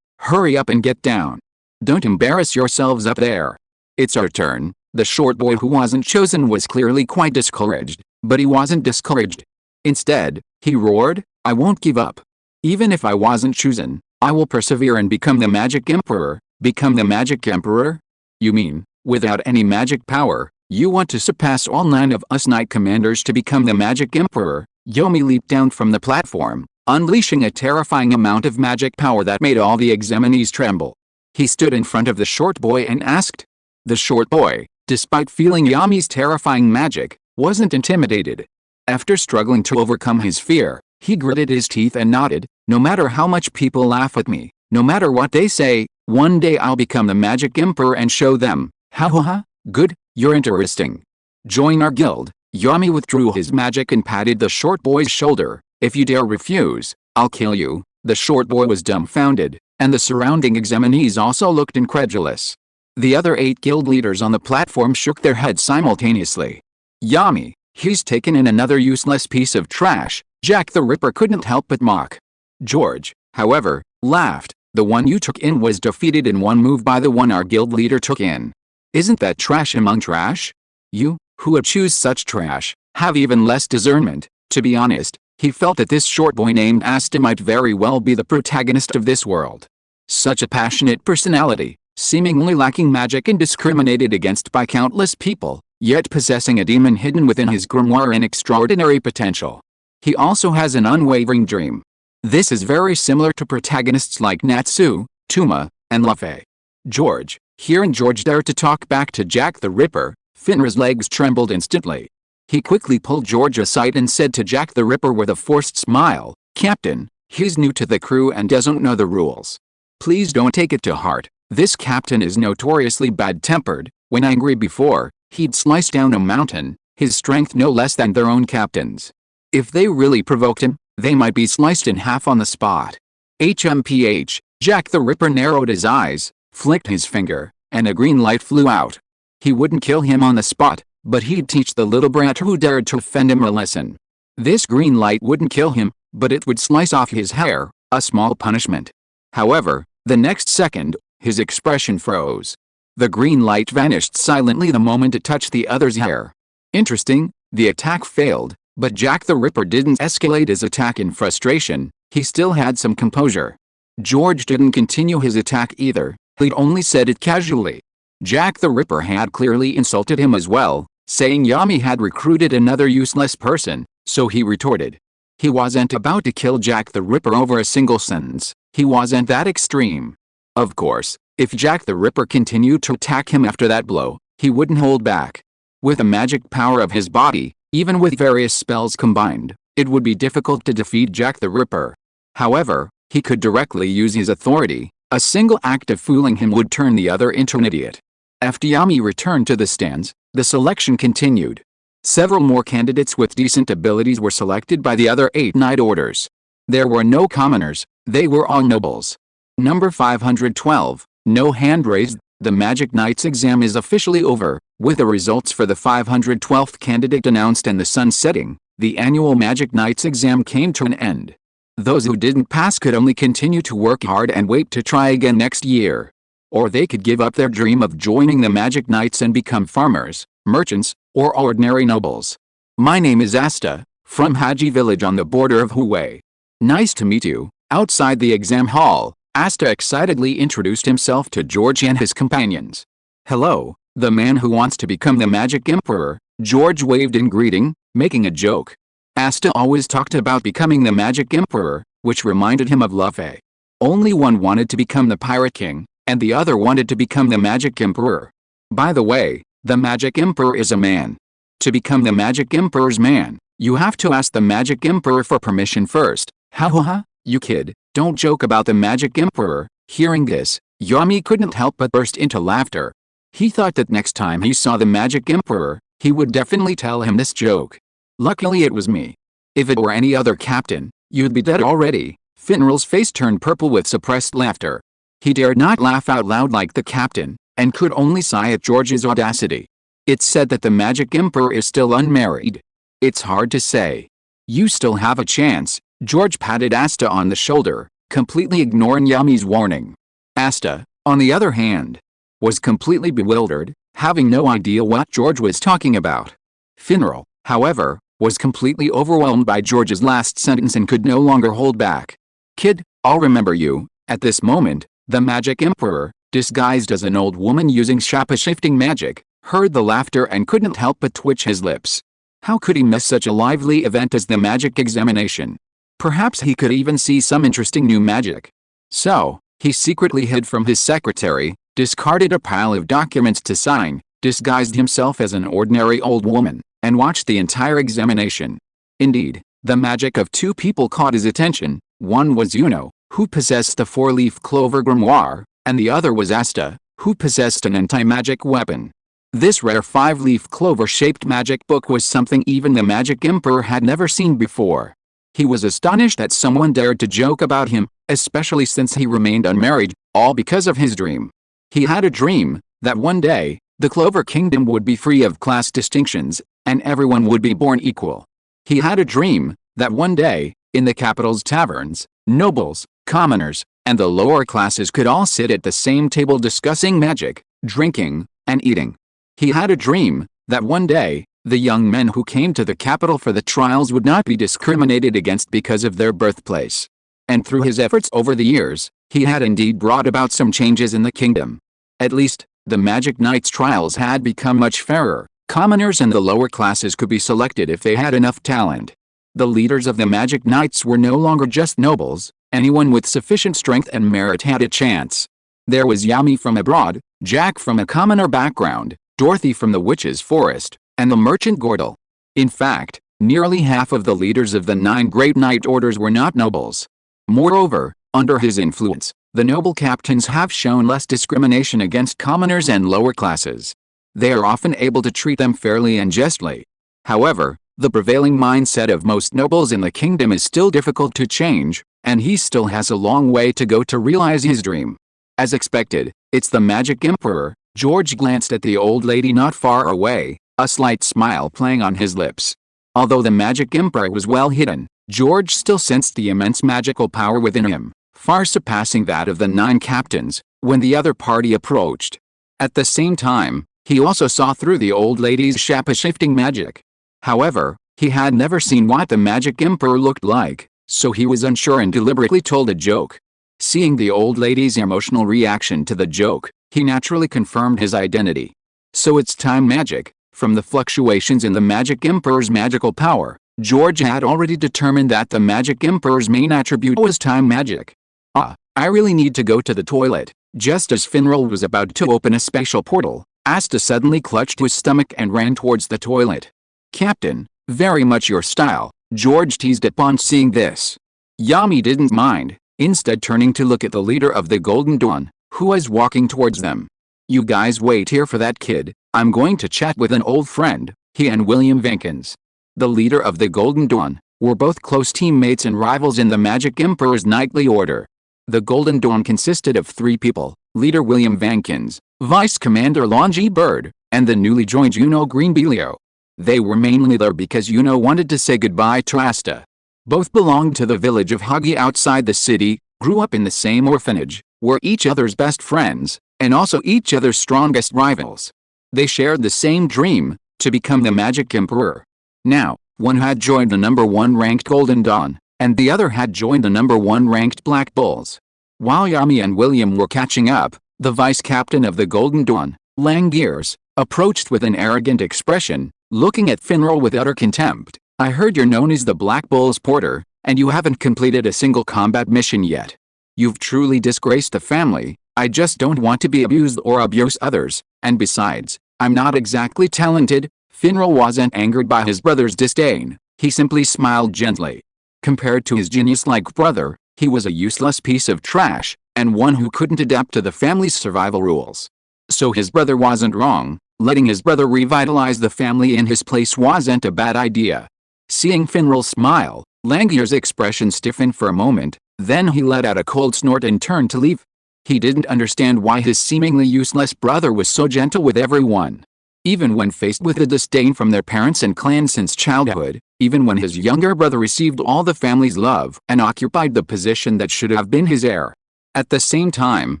hurry up and get down. Don't embarrass yourselves up there. It's our turn. The short boy who wasn't chosen was clearly quite discouraged, but he wasn't discouraged. Instead, he roared, I won't give up. Even if I wasn't chosen, I will persevere and become the Magic Emperor. Become the Magic Emperor? You mean, without any magic power, you want to surpass all 9 of us Knight Commanders to become the Magic Emperor? Yomi leaped down from the platform, unleashing a terrifying amount of magic power that made all the examinees tremble. He stood in front of the short boy and asked. The short boy, despite feeling Yami's terrifying magic, wasn't intimidated. After struggling to overcome his fear, he gritted his teeth and nodded, no matter how much people laugh at me, no matter what they say, one day I'll become the Magic Emperor and show them. Ha ha ha, good, you're interesting. Join our guild. Yami withdrew his magic and patted the short boy's shoulder. If you dare refuse, I'll kill you. The short boy was dumbfounded, and the surrounding examinees also looked incredulous. The other 8 guild leaders on the platform shook their heads simultaneously. Yami, he's taken in another useless piece of trash, Jack the Ripper couldn't help but mock. George, however, laughed. The one you took in was defeated in one move by the one our guild leader took in. Isn't that trash among trash? You, who would choose such trash, have even less discernment. To be honest, he felt that this short boy named Asta might very well be the protagonist of this world. Such a passionate personality, seemingly lacking magic and discriminated against by countless people, yet possessing a demon hidden within his grimoire and extraordinary potential. He also has an unwavering dream. This is very similar to protagonists like Natsu, Tuma, and Luffy. George, hearing George dare to talk back to Jack the Ripper, Finra's legs trembled instantly. He quickly pulled George aside and said to Jack the Ripper with a forced smile, Captain, he's new to the crew and doesn't know the rules. Please don't take it to heart. This captain is notoriously bad-tempered. When angry before, he'd slice down a mountain, his strength no less than their own captains. If they really provoked him, they might be sliced in half on the spot. HMPH, Jack the Ripper narrowed his eyes, flicked his finger, and a green light flew out. He wouldn't kill him on the spot, but he'd teach the little brat who dared to offend him a lesson. This green light wouldn't kill him, but it would slice off his hair, a small punishment. However, the next second, his expression froze. The green light vanished silently the moment it touched the other's hair. Interesting, the attack failed, but Jack the Ripper didn't escalate his attack in frustration. He still had some composure. George didn't continue his attack either, he'd only said it casually. Jack the Ripper had clearly insulted him as well, saying Yami had recruited another useless person, so he retorted. He wasn't about to kill Jack the Ripper over a single sentence. He wasn't that extreme. Of course, if Jack the Ripper continued to attack him after that blow, he wouldn't hold back. With the magic power of his body, even with various spells combined, it would be difficult to defeat Jack the Ripper. However, he could directly use his authority. A single act of fooling him would turn the other into an idiot. After Yami returned to the stands, the selection continued. Several more candidates with decent abilities were selected by the other 8 Knight Orders. There were no commoners, they were all nobles. Number 512, no hand raised. The Magic Knights exam is officially over. With the results for the 512th candidate announced and the sun setting, the annual Magic Knights exam came to an end. Those who didn't pass could only continue to work hard and wait to try again next year. Or they could give up their dream of joining the Magic Knights and become farmers, merchants, or ordinary nobles. My name is Asta, from Haji village on the border of Hubei. Nice to meet you. Outside the exam hall, Asta excitedly introduced himself to George and his companions. Hello, the man who wants to become the Magic Emperor, George waved in greeting, making a joke. Asta always talked about becoming the Magic Emperor, which reminded him of Luffy. Only one wanted to become the Pirate King, and the other wanted to become the Magic Emperor. By the way, the Magic Emperor is a man. To become the Magic Emperor's man, you have to ask the Magic Emperor for permission first. Ha ha ha, you kid, don't joke about the Magic Emperor. Hearing this, Yami couldn't help but burst into laughter. He thought that next time he saw the Magic Emperor, he would definitely tell him this joke. Luckily it was me. If it were any other captain, you'd be dead already. Finral's face turned purple with suppressed laughter. He dared not laugh out loud like the captain, and could only sigh at George's audacity. It's said that the Magic Emperor is still unmarried. It's hard to say. You still have a chance. George patted Asta on the shoulder, completely ignoring Yami's warning. Asta, on the other hand, was completely bewildered, having no idea what George was talking about. Finral, however, was completely overwhelmed by George's last sentence and could no longer hold back. Kid, I'll remember you. At this moment, the Magic Emperor, disguised as an old woman using shape-shifting magic, heard the laughter and couldn't help but twitch his lips. How could he miss such a lively event as the magic examination? Perhaps he could even see some interesting new magic. So, he secretly hid from his secretary, discarded a pile of documents to sign, disguised himself as an ordinary old woman, and watched the entire examination. Indeed, the magic of two people caught his attention. One was Yuno, who possessed the four-leaf clover grimoire, and the other was Asta, who possessed an anti-magic weapon. This rare five-leaf clover-shaped magic book was something even the Magic Emperor had never seen before. He was astonished that someone dared to joke about him, especially since he remained unmarried, all because of his dream. He had a dream that one day, the Clover Kingdom would be free of class distinctions, and everyone would be born equal. He had a dream that one day, in the capital's taverns, nobles, commoners, and the lower classes could all sit at the same table discussing magic, drinking, and eating. He had a dream that one day, the young men who came to the capital for the trials would not be discriminated against because of their birthplace. And through his efforts over the years, he had indeed brought about some changes in the kingdom. At least, the Magic Knights trials had become much fairer. Commoners and the lower classes could be selected if they had enough talent. The leaders of the Magic Knights were no longer just nobles. Anyone with sufficient strength and merit had a chance. There was Yami from abroad, Jack from a commoner background, Dorothy from the Witch's Forest, and the merchant Gordel. In fact, nearly half of the leaders of the 9 great knight orders were not nobles. Moreover, under his influence, the noble captains have shown less discrimination against commoners and lower classes. They are often able to treat them fairly and justly. However, the prevailing mindset of most nobles in the kingdom is still difficult to change, and he still has a long way to go to realize his dream. As expected, it's the Magic Emperor. George glanced at the old lady not far away, a slight smile playing on his lips. Although the Magic Emperor was well hidden, George still sensed the immense magical power within him, far surpassing that of the 9 captains, when the other party approached. At the same time, he also saw through the old lady's shape-shifting magic. However, he had never seen what the Magic Emperor looked like, so he was unsure and deliberately told a joke. Seeing the old lady's emotional reaction to the joke, he naturally confirmed his identity. So it's time magic. From the fluctuations in the Magic Emperor's magical power, George had already determined that the Magic Emperor's main attribute was time magic. I really need to go to the toilet. Just as Finral was about to open a special portal, Asta suddenly clutched his stomach and ran towards the toilet. Captain, very much your style, George teased upon seeing this. Yami didn't mind, instead turning to look at the leader of the Golden Dawn, who was walking towards them. You guys wait here for that kid, I'm going to chat with an old friend, he and William Vankins. The leader of the Golden Dawn, were both close teammates and rivals in the Magic Emperor's knightly order. The Golden Dawn consisted of 3 people, leader William Vankins, Vice Commander Longy Bird, and the newly joined Yuno Greenbelio. They were mainly there because Yuno wanted to say goodbye to Asta. Both belonged to the village of Hoggy outside the city, grew up in the same orphanage, were each other's best friends, and also each other's strongest rivals. They shared the same dream, to become the Magic Emperor. Now, one had joined the #1 ranked Golden Dawn, and the other had joined the #1 ranked Black Bulls. While Yami and William were catching up, the vice captain of the Golden Dawn, Langears, approached with an arrogant expression, looking at Finral with utter contempt. "I heard you're known as the Black Bull's porter, and you haven't completed a single combat mission yet. You've truly disgraced the family. I just don't want to be abused or abuse others, and besides, I'm not exactly talented." Finral wasn't angered by his brother's disdain, he simply smiled gently. Compared to his genius-like brother, he was a useless piece of trash, and one who couldn't adapt to the family's survival rules. So his brother wasn't wrong, letting his brother revitalize the family in his place wasn't a bad idea. Seeing Finral smile, Langier's expression stiffened for a moment, then he let out a cold snort and turned to leave. He didn't understand why his seemingly useless brother was so gentle with everyone. Even when faced with the disdain from their parents and clan since childhood, even when his younger brother received all the family's love and occupied the position that should have been his heir. At the same time,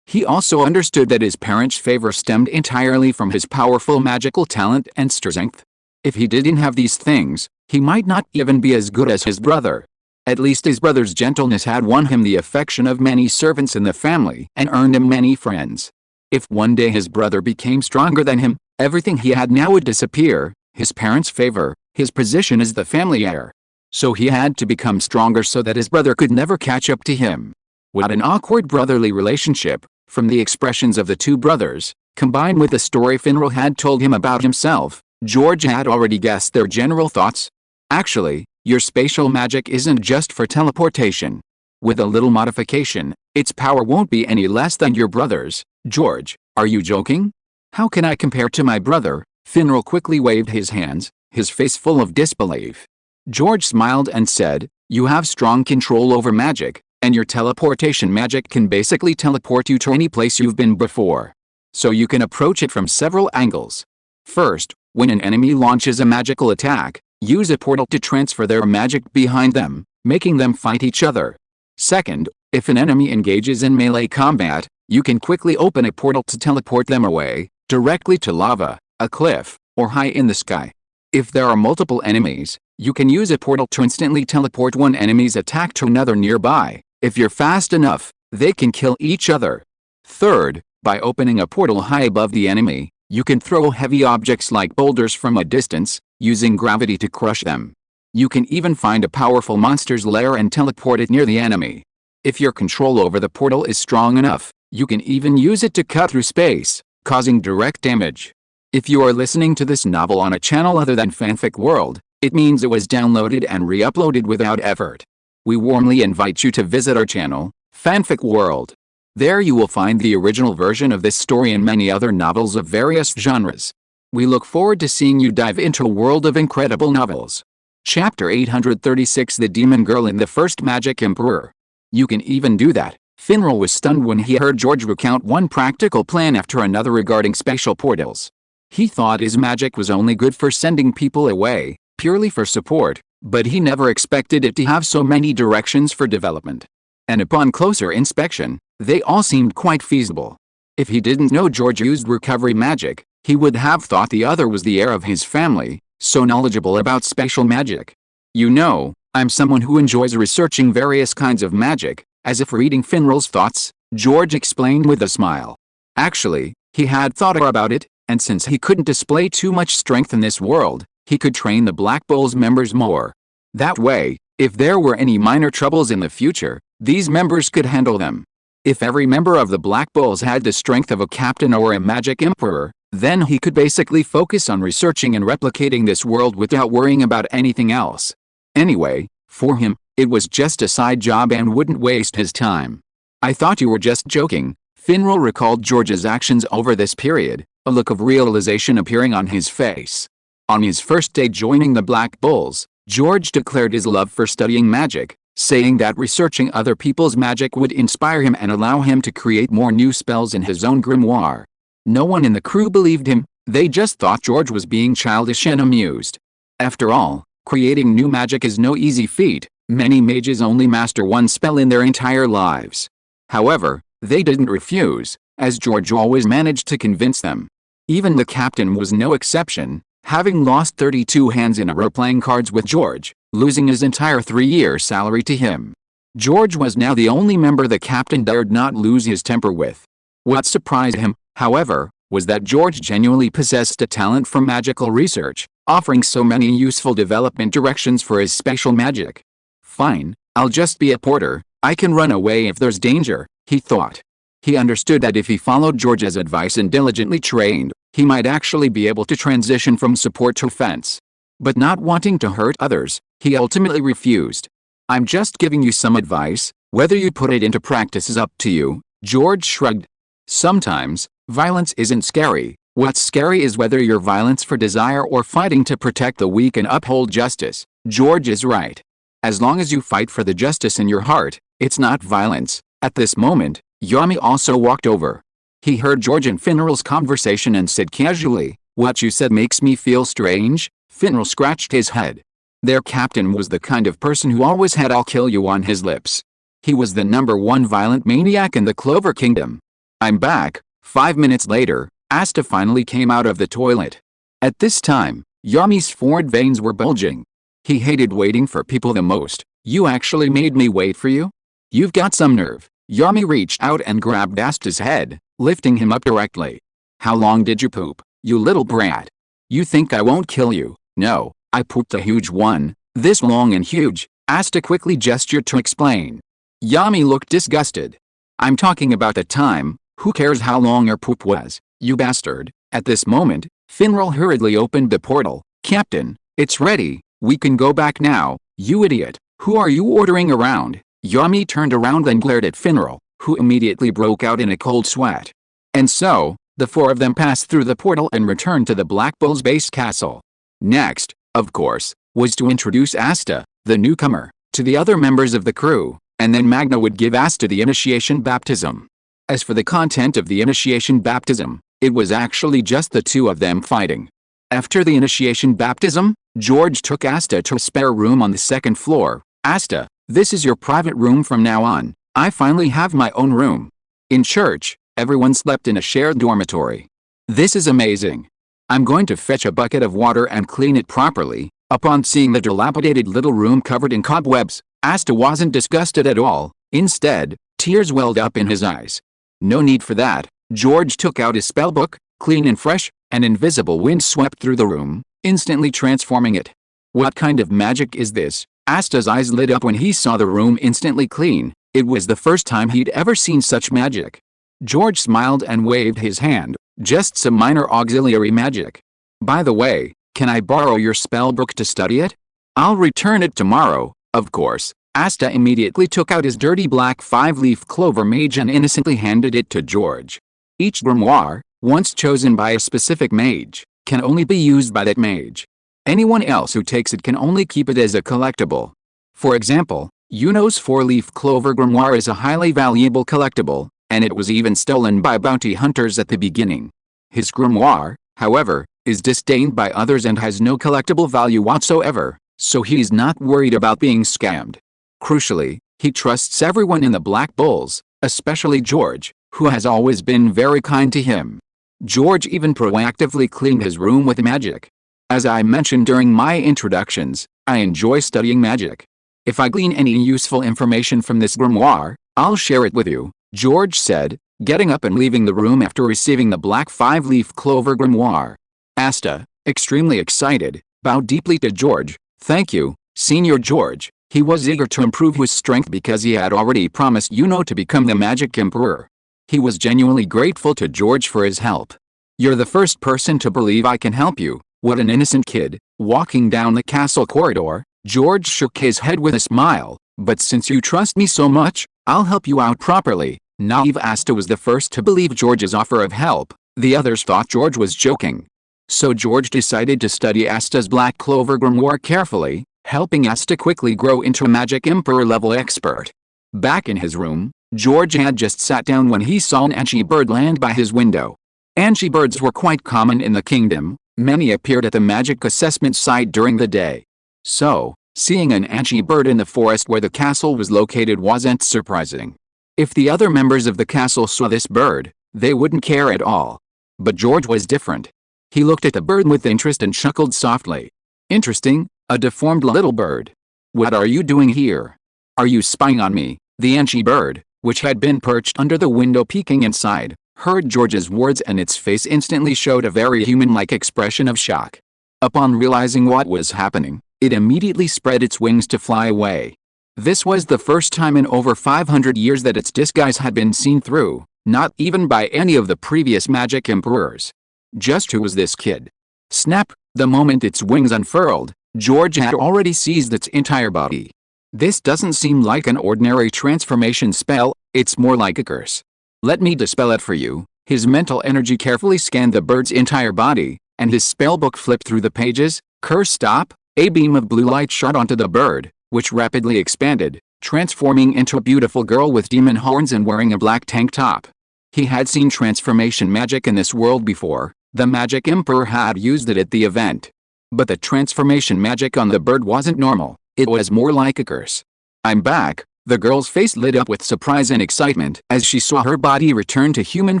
he also understood that his parents' favor stemmed entirely from his powerful magical talent and strength. If he didn't have these things, he might not even be as good as his brother. At least his brother's gentleness had won him the affection of many servants in the family and earned him many friends. If one day his brother became stronger than him, everything he had now would disappear, his parents' favor, his position as the family heir. So he had to become stronger so that his brother could never catch up to him. What an awkward brotherly relationship, from the expressions of the two brothers, combined with the story Finral had told him about himself, George had already guessed their general thoughts. Actually, your spatial magic isn't just for teleportation. With a little modification, its power won't be any less than your brother's. George, are you joking? How can I compare to my brother? Finral quickly waved his hands, his face full of disbelief. George smiled and said, "You have strong control over magic, and your teleportation magic can basically teleport you to any place you've been before. So you can approach it from several angles. First, when an enemy launches a magical attack, use a portal to transfer their magic behind them, making them fight each other. Second, if an enemy engages in melee combat, you can quickly open a portal to teleport them away, directly to lava, a cliff, or high in the sky. If there are multiple enemies, you can use a portal to instantly teleport one enemy's attack to another nearby. If you're fast enough, they can kill each other. Third, by opening a portal high above the enemy, you can throw heavy objects like boulders from a distance, using gravity to crush them. You can even find a powerful monster's lair and teleport it near the enemy. If your control over the portal is strong enough, you can even use it to cut through space, causing direct damage. If you are listening to this novel on a channel other than Fanfic World, it means it was downloaded and re-uploaded without effort. We warmly invite you to visit our channel, Fanfic World. There you will find the original version of this story and many other novels of various genres. We look forward to seeing you dive into a world of incredible novels. Chapter 836, The Demon Girl and the First Magic Emperor. You can even do that. Finral was stunned when he heard George recount one practical plan after another regarding spatial portals. He thought his magic was only good for sending people away, purely for support, but he never expected it to have so many directions for development. And upon closer inspection, they all seemed quite feasible. If he didn't know George used recovery magic, he would have thought the other was the heir of his family, so knowledgeable about spatial magic. You know, I'm someone who enjoys researching various kinds of magic. As if reading Finral's thoughts, George explained with a smile. Actually, he had thought about it, and since he couldn't display too much strength in this world, he could train the Black Bulls members more. That way, if there were any minor troubles in the future, these members could handle them. If every member of the Black Bulls had the strength of a captain or a magic emperor, then he could basically focus on researching and replicating this world without worrying about anything else. Anyway, for him, it was just a side job and wouldn't waste his time. I thought you were just joking. Finral recalled George's actions over this period, a look of realization appearing on his face. On his first day joining the Black Bulls, George declared his love for studying magic, saying that researching other people's magic would inspire him and allow him to create more new spells in his own grimoire. No one in the crew believed him, they just thought George was being childish and amused. After all, creating new magic is no easy feat, Many mages only master one spell in their entire lives. However, they didn't refuse, as George always managed to convince them. Even the captain was no exception, having lost 32 hands in a row playing cards with George, losing his entire 3-year salary to him. George was now the only member the captain dared not lose his temper with. What surprised him, however, was that George genuinely possessed a talent for magical research, offering so many useful development directions for his special magic. Fine, I'll just be a porter, I can run away if there's danger, he thought. He understood that if he followed George's advice and diligently trained, he might actually be able to transition from support to offense. But not wanting to hurt others, he ultimately refused. I'm just giving you some advice, whether you put it into practice is up to you, George shrugged. Sometimes, violence isn't scary, what's scary is whether you're violence for desire or fighting to protect the weak and uphold justice. George is right. As long as you fight for the justice in your heart, it's not violence. At this moment, Yami also walked over. He heard George and Finral's conversation and said casually, "What you said makes me feel strange." Finral scratched his head. Their captain was the kind of person who always had "I'll kill you" on his lips. He was the #1 violent maniac in the Clover Kingdom. I'm back. 5 minutes later, Asta finally came out of the toilet. At this time, Yami's forward veins were bulging. He hated waiting for people the most. "You actually made me wait for you? You've got some nerve." Yami reached out and grabbed Asta's head, lifting him up directly. "How long did you poop, you little brat? You think I won't kill you?" "No, I pooped a huge one, this long and huge." Asta quickly gestured to explain. Yami looked disgusted. "I'm talking about the time, who cares how long your poop was, you bastard." At this moment, Finral hurriedly opened the portal. "Captain, it's ready, we can go back now." "You idiot, who are you ordering around?" Yami turned around and glared at Finral, who immediately broke out in a cold sweat. And so, the four of them passed through the portal and returned to the Black Bull's base castle. Next, of course, was to introduce Asta, the newcomer, to the other members of the crew, and then Magna would give Asta the initiation baptism. As for the content of the initiation baptism, it was actually just the two of them fighting. After the initiation baptism, George took Asta to a spare room on the second floor. "Asta, this is your private room from now on. I finally have my own room." In church, everyone slept in a shared dormitory. "This is amazing. I'm going to fetch a bucket of water and clean it properly." Upon seeing the dilapidated little room covered in cobwebs, Asta wasn't disgusted at all. Instead, tears welled up in his eyes. "No need for that." George took out his spellbook, clean and fresh. An invisible wind swept through the room, instantly transforming it. "What kind of magic is this?" Asta's eyes lit up when he saw the room instantly clean. It was the first time he'd ever seen such magic. George smiled and waved his hand. "Just some minor auxiliary magic. By the way, can I borrow your spellbook to study it? I'll return it tomorrow, of course." Asta immediately took out his dirty black 5-leaf clover mage and innocently handed it to George. Each grimoire, once chosen by a specific mage, can only be used by that mage. Anyone else who takes it can only keep it as a collectible. For example, Yuno's 4-leaf clover grimoire is a highly valuable collectible, and it was even stolen by bounty hunters at the beginning. His grimoire, however, is disdained by others and has no collectible value whatsoever, so he's not worried about being scammed. Crucially, he trusts everyone in the Black Bulls, especially George, who has always been very kind to him. George even proactively cleaned his room with magic. "As I mentioned during my introductions, I enjoy studying magic. If I glean any useful information from this grimoire, I'll share it with you," George said, getting up and leaving the room after receiving the black 5-leaf clover grimoire. Asta, extremely excited, bowed deeply to George. "Thank you, Senior George." He was eager to improve his strength because he had already promised Yuno to become the Magic Emperor. He was genuinely grateful to George for his help. "You're the first person to believe I can help you." What an innocent kid. Walking down the castle corridor, George shook his head with a smile. "But since you trust me so much, I'll help you out properly." Naive Asta was the first to believe George's offer of help. The others thought George was joking. So George decided to study Asta's Black Clover grimoire carefully, helping Asta quickly grow into a Magic Emperor level expert. Back in his room, George had just sat down when he saw an Anchi bird land by his window. Anchi birds were quite common in the kingdom. Many appeared at the magic assessment site during the day. So, Seeing an ashy bird in the forest where the castle was located wasn't surprising. If the other members of the castle saw this bird, they wouldn't care at all. But George was different. He looked at the bird with interest and chuckled softly. Interesting, a deformed little bird. What are you doing here? Are you spying on me? The ashy bird, which had been perched under the window peeking inside, heard George's words and its face instantly showed a very human-like expression of shock. Upon realizing what was happening, it immediately spread its wings to fly away. This was the first time in over 500 years that its disguise had been seen through, not even by any of the previous magic emperors. Just who was this kid? Snap! The moment its wings unfurled, George had already seized its entire body. This doesn't seem like an ordinary transformation spell, it's more like a curse. Let me dispel it for you. His mental energy carefully scanned the bird's entire body, and his spellbook flipped through the pages. Curse stop! A beam of blue light shot onto the bird, which rapidly expanded, transforming into a beautiful girl with demon horns and wearing a black tank top. He had seen transformation magic in this world before. The magic emperor had used it at the event. But the transformation magic on the bird wasn't normal, it was more like a curse. I'm back. The girl's face lit up with surprise and excitement as she saw her body return to human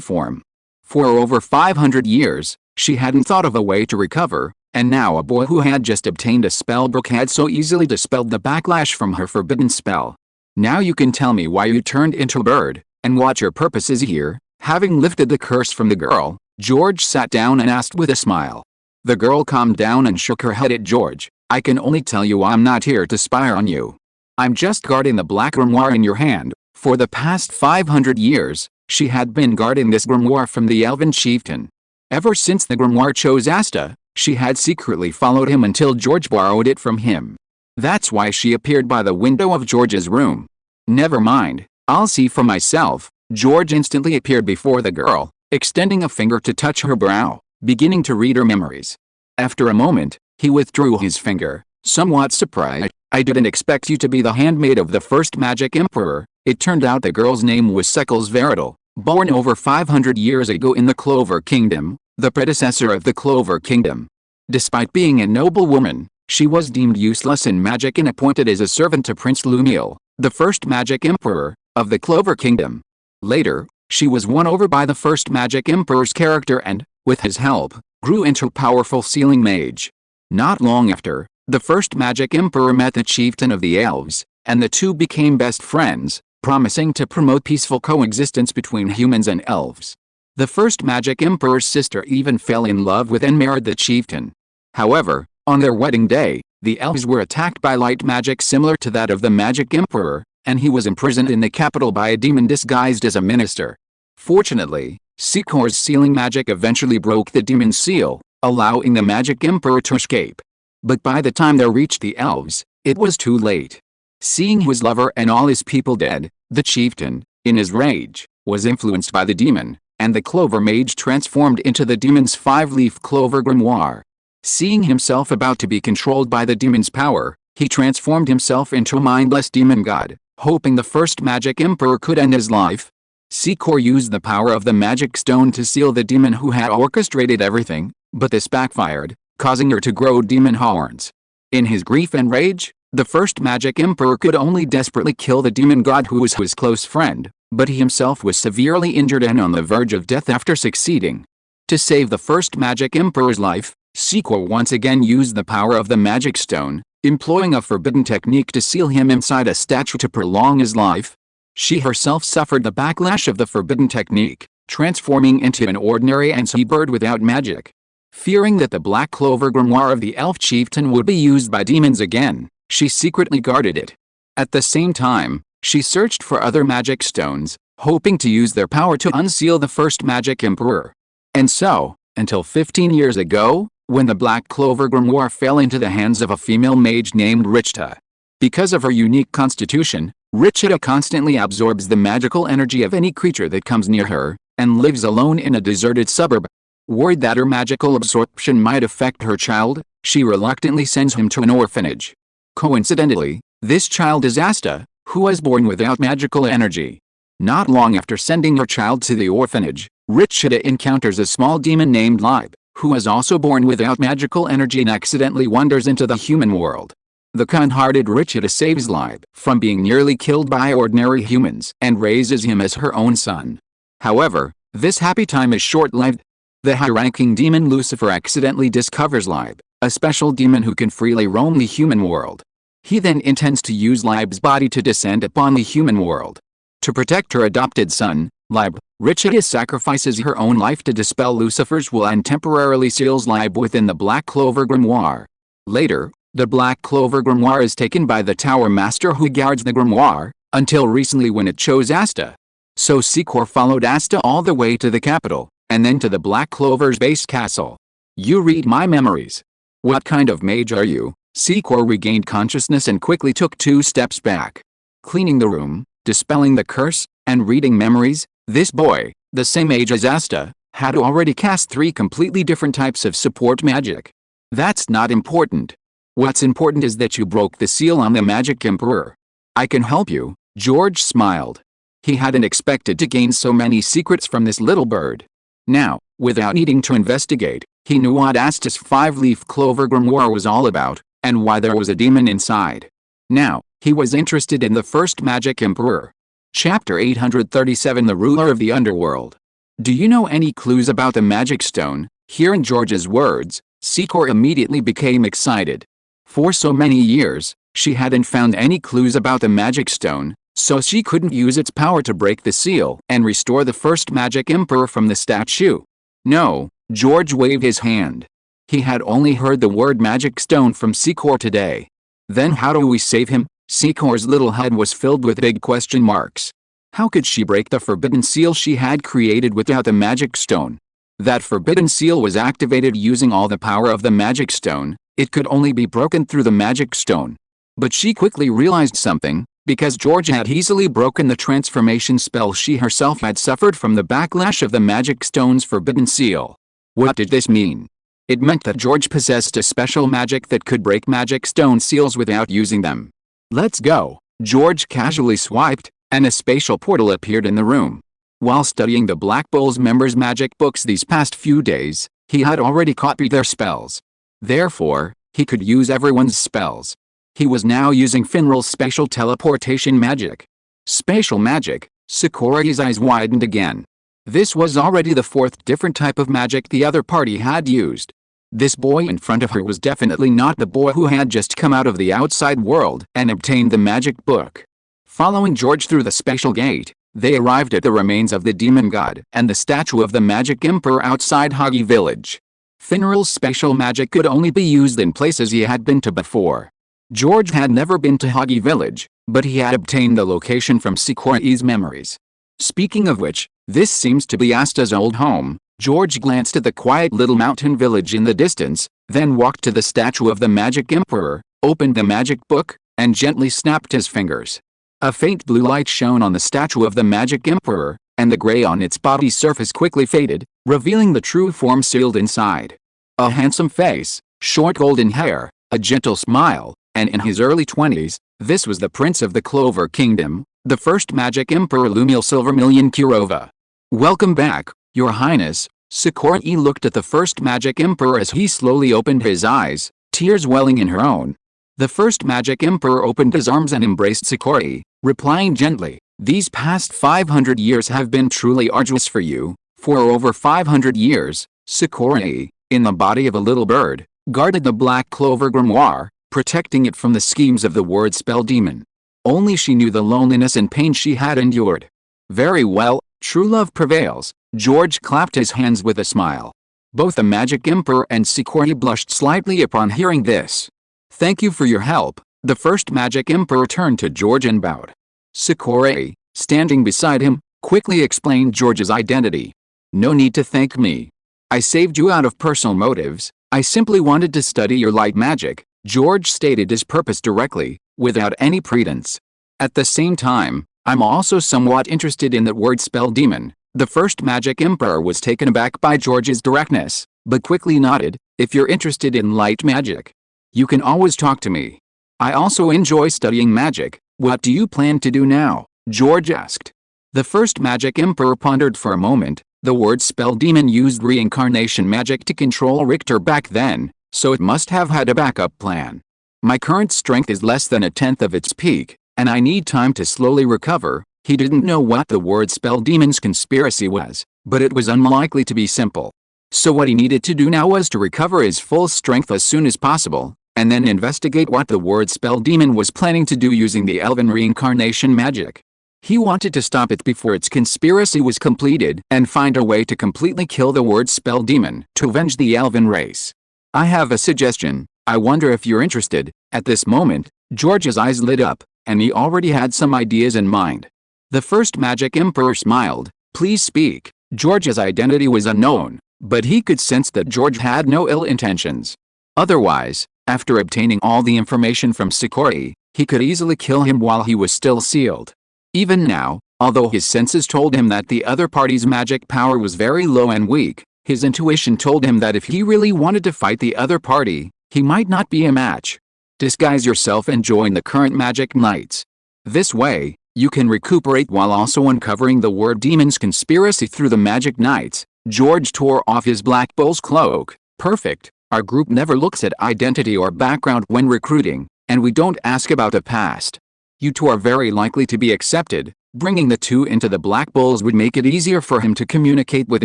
form. For over 500 years, she hadn't thought of a way to recover, and now a boy who had just obtained a spellbook had so easily dispelled the backlash from her forbidden spell. Now you can tell me why you turned into a bird, and what your purpose is here. Having lifted the curse from the girl, George sat down and asked with a smile. The girl calmed down and shook her head at George. I can only tell you I'm not here to spy on you. I'm just guarding the black grimoire in your hand. For the past 500 years, she had been guarding this grimoire from the elven chieftain. Ever since the grimoire chose Asta, she had secretly followed him until George borrowed it from him. That's why she appeared by the window of George's room. Never mind, I'll see for myself. George instantly appeared before the girl, extending a finger to touch her brow, beginning to read her memories. After a moment, he withdrew his finger, somewhat surprised. I didn't expect you to be the handmaid of the first magic emperor. It turned out the girl's name was Seckles Veridal, born over 500 years ago in the Clover Kingdom, the predecessor of the Clover Kingdom. Despite being a noble woman, she was deemed useless in magic and appointed as a servant to Prince Lumiel, the first magic emperor of the Clover Kingdom. Later, she was won over by the first magic emperor's character and, with his help, grew into a powerful sealing mage. Not long after, the first magic emperor met the chieftain of the elves, and the two became best friends, promising to promote peaceful coexistence between humans and elves. The first magic emperor's sister even fell in love with and married the chieftain. However, on their wedding day, the elves were attacked by light magic similar to that of the magic emperor, and he was imprisoned in the capital by a demon disguised as a minister. Fortunately, Sekor's sealing magic eventually broke the demon's seal, allowing the magic emperor to escape. But by the time they reached the elves, it was too late. Seeing his lover and all his people dead, the chieftain, in his rage, was influenced by the demon, and the Clover mage transformed into the demon's 5-leaf Clover grimoire. Seeing himself about to be controlled by the demon's power, he transformed himself into a mindless demon god, hoping the first magic emperor could end his life. Sekor used the power of the magic stone to seal the demon who had orchestrated everything, but this backfired, causing her to grow demon horns. In his grief and rage, the first magic emperor could only desperately kill the demon god who was his close friend, but he himself was severely injured and on the verge of death after succeeding. To save the first magic emperor's life, Sekor once again used the power of the magic stone, employing a forbidden technique to seal him inside a statue to prolong his life. She herself suffered the backlash of the forbidden technique, transforming into an ordinary sea bird without magic. Fearing that the Black Clover grimoire of the elf chieftain would be used by demons again, she secretly guarded it. At the same time, she searched for other magic stones, hoping to use their power to unseal the first magic emperor. And so, until 15 years ago, when the Black Clover grimoire fell into the hands of a female mage named Richta. Because of her unique constitution, Richta constantly absorbs the magical energy of any creature that comes near her, and lives alone in a deserted suburb. Worried that her magical absorption might affect her child, she reluctantly sends him to an orphanage. Coincidentally, this child is Asta, who was born without magical energy. Not long after sending her child to the orphanage, Richta encounters a small demon named Lib, who is also born without magical energy and accidentally wanders into the human world. The kind-hearted Richard saves Lib from being nearly killed by ordinary humans and raises him as her own son. However, this happy time is short-lived. The high-ranking demon Lucifer accidentally discovers Lib, a special demon who can freely roam the human world. He then intends to use Lib's body to descend upon the human world. To protect her adopted son, Lib, Richard sacrifices her own life to dispel Lucifer's will and temporarily seals Lib within the Black Clover grimoire. Later, the Black Clover grimoire is taken by the Tower Master who guards the grimoire, until recently when it chose Asta. So Secor followed Asta all the way to the capital, and then to the Black Clover's base castle. You read my memories. What kind of mage are you? Secor regained consciousness and quickly took 2 steps back. Cleaning the room, dispelling the curse, and reading memories, this boy, the same age as Asta, had already cast 3 completely different types of support magic. That's not important. What's important is that you broke the seal on the Magic Emperor. I can help you, George smiled. He hadn't expected to gain so many secrets from this little bird. Now, without needing to investigate, he knew what Asta's 5-leaf clover grimoire was all about, and why there was a demon inside. Now, he was interested in the first Magic Emperor. Chapter 837 The Ruler of the Underworld. Do you know any clues about the Magic Stone? Hearing George's words, Secor immediately became excited. For so many years, she hadn't found any clues about the Magic Stone, so she couldn't use its power to break the seal and restore the first Magic Emperor from the statue. No, George waved his hand. He had only heard the word Magic Stone from Secor today. Then how do we save him? Secor's little head was filled with big question marks. How could she break the forbidden seal she had created without the Magic Stone? That forbidden seal was activated using all the power of the Magic Stone. It could only be broken through the Magic Stone. But she quickly realized something, because George had easily broken the transformation spell she herself had suffered from the backlash of the Magic Stone's forbidden seal. What did this mean? It meant that George possessed a special magic that could break Magic Stone seals without using them. Let's go. George casually swiped, and a spatial portal appeared in the room. While studying the Black Bull's members' magic books these past few days, he had already copied their spells. Therefore, he could use everyone's spells. He was now using Finral's spatial teleportation magic. Spatial magic, Secora's eyes widened again. This was already the 4th different type of magic the other party had used. This boy in front of her was definitely not the boy who had just come out of the outside world and obtained the magic book. Following George through the spatial gate, they arrived at the remains of the demon god and the statue of the Magic Emperor outside Hoggy Village. Finral's spatial magic could only be used in places he had been to before. George had never been to Hoggy Village, but he had obtained the location from Secora's memories. Speaking of which, this seems to be Asta's old home. George glanced at the quiet little mountain village in the distance, then walked to the statue of the Magic Emperor, opened the magic book, and gently snapped his fingers. A faint blue light shone on the statue of the Magic Emperor, and the gray on its body surface quickly faded, revealing the true form sealed inside. A handsome face, short golden hair, a gentle smile, and in his early 20s, this was the Prince of the Clover Kingdom, the first Magic Emperor Lumil Silvermillion Kurova. Welcome back, Your Highness. Secora looked at the first Magic Emperor as he slowly opened his eyes, tears welling in her own. The first Magic Emperor opened his arms and embraced Secora, replying gently, "These past 500 years have been truly arduous for you." For over 500 years, Secora, in the body of a little bird, guarded the Black Clover grimoire, protecting it from the schemes of the word spell demon. Only she knew the loneliness and pain she had endured. Very well, true love prevails. George clapped his hands with a smile. Both the Magic Emperor and Secora blushed slightly upon hearing this. "Thank you for your help." The first Magic Emperor turned to George and bowed. Secora, standing beside him, quickly explained George's identity. "No need to thank me. I saved you out of personal motives. I simply wanted to study your light magic." George stated his purpose directly, without any pretense. "At the same time, I'm also somewhat interested in that word spell demon." The first Magic Emperor was taken aback by George's directness, but quickly nodded. "If you're interested in light magic, you can always talk to me. I also enjoy studying magic." "What do you plan to do now?" George asked. The first Magic Emperor pondered for a moment. The word spell demon used reincarnation magic to control Richter back then, so it must have had a backup plan. My current strength is less than a tenth of its peak, and I need time to slowly recover. He didn't know what the word spell demon's conspiracy was, but it was unlikely to be simple. So what he needed to do now was to recover his full strength as soon as possible, and then investigate what the word spell demon was planning to do using the elven reincarnation magic. He wanted to stop it before its conspiracy was completed and find a way to completely kill the word spell demon to avenge the elven race. I have a suggestion. I wonder if you're interested. At this moment, George's eyes lit up, and he already had some ideas in mind. The first magic emperor smiled. Please speak. George's identity was unknown, but he could sense that George had no ill intentions. Otherwise, after obtaining all the information from Sakori, he could easily kill him while he was still sealed. Even now, although his senses told him that the other party's magic power was very low and weak, his intuition told him that if he really wanted to fight the other party, he might not be a match. Disguise yourself and join the current Magic Knights. This way, you can recuperate while also uncovering the word demon's conspiracy through the Magic Knights. George tore off his Black Bull's cloak. Perfect. Our group never looks at identity or background when recruiting, and we don't ask about the past. You two are very likely to be accepted. Bringing the two into the Black Bulls would make it easier for him to communicate with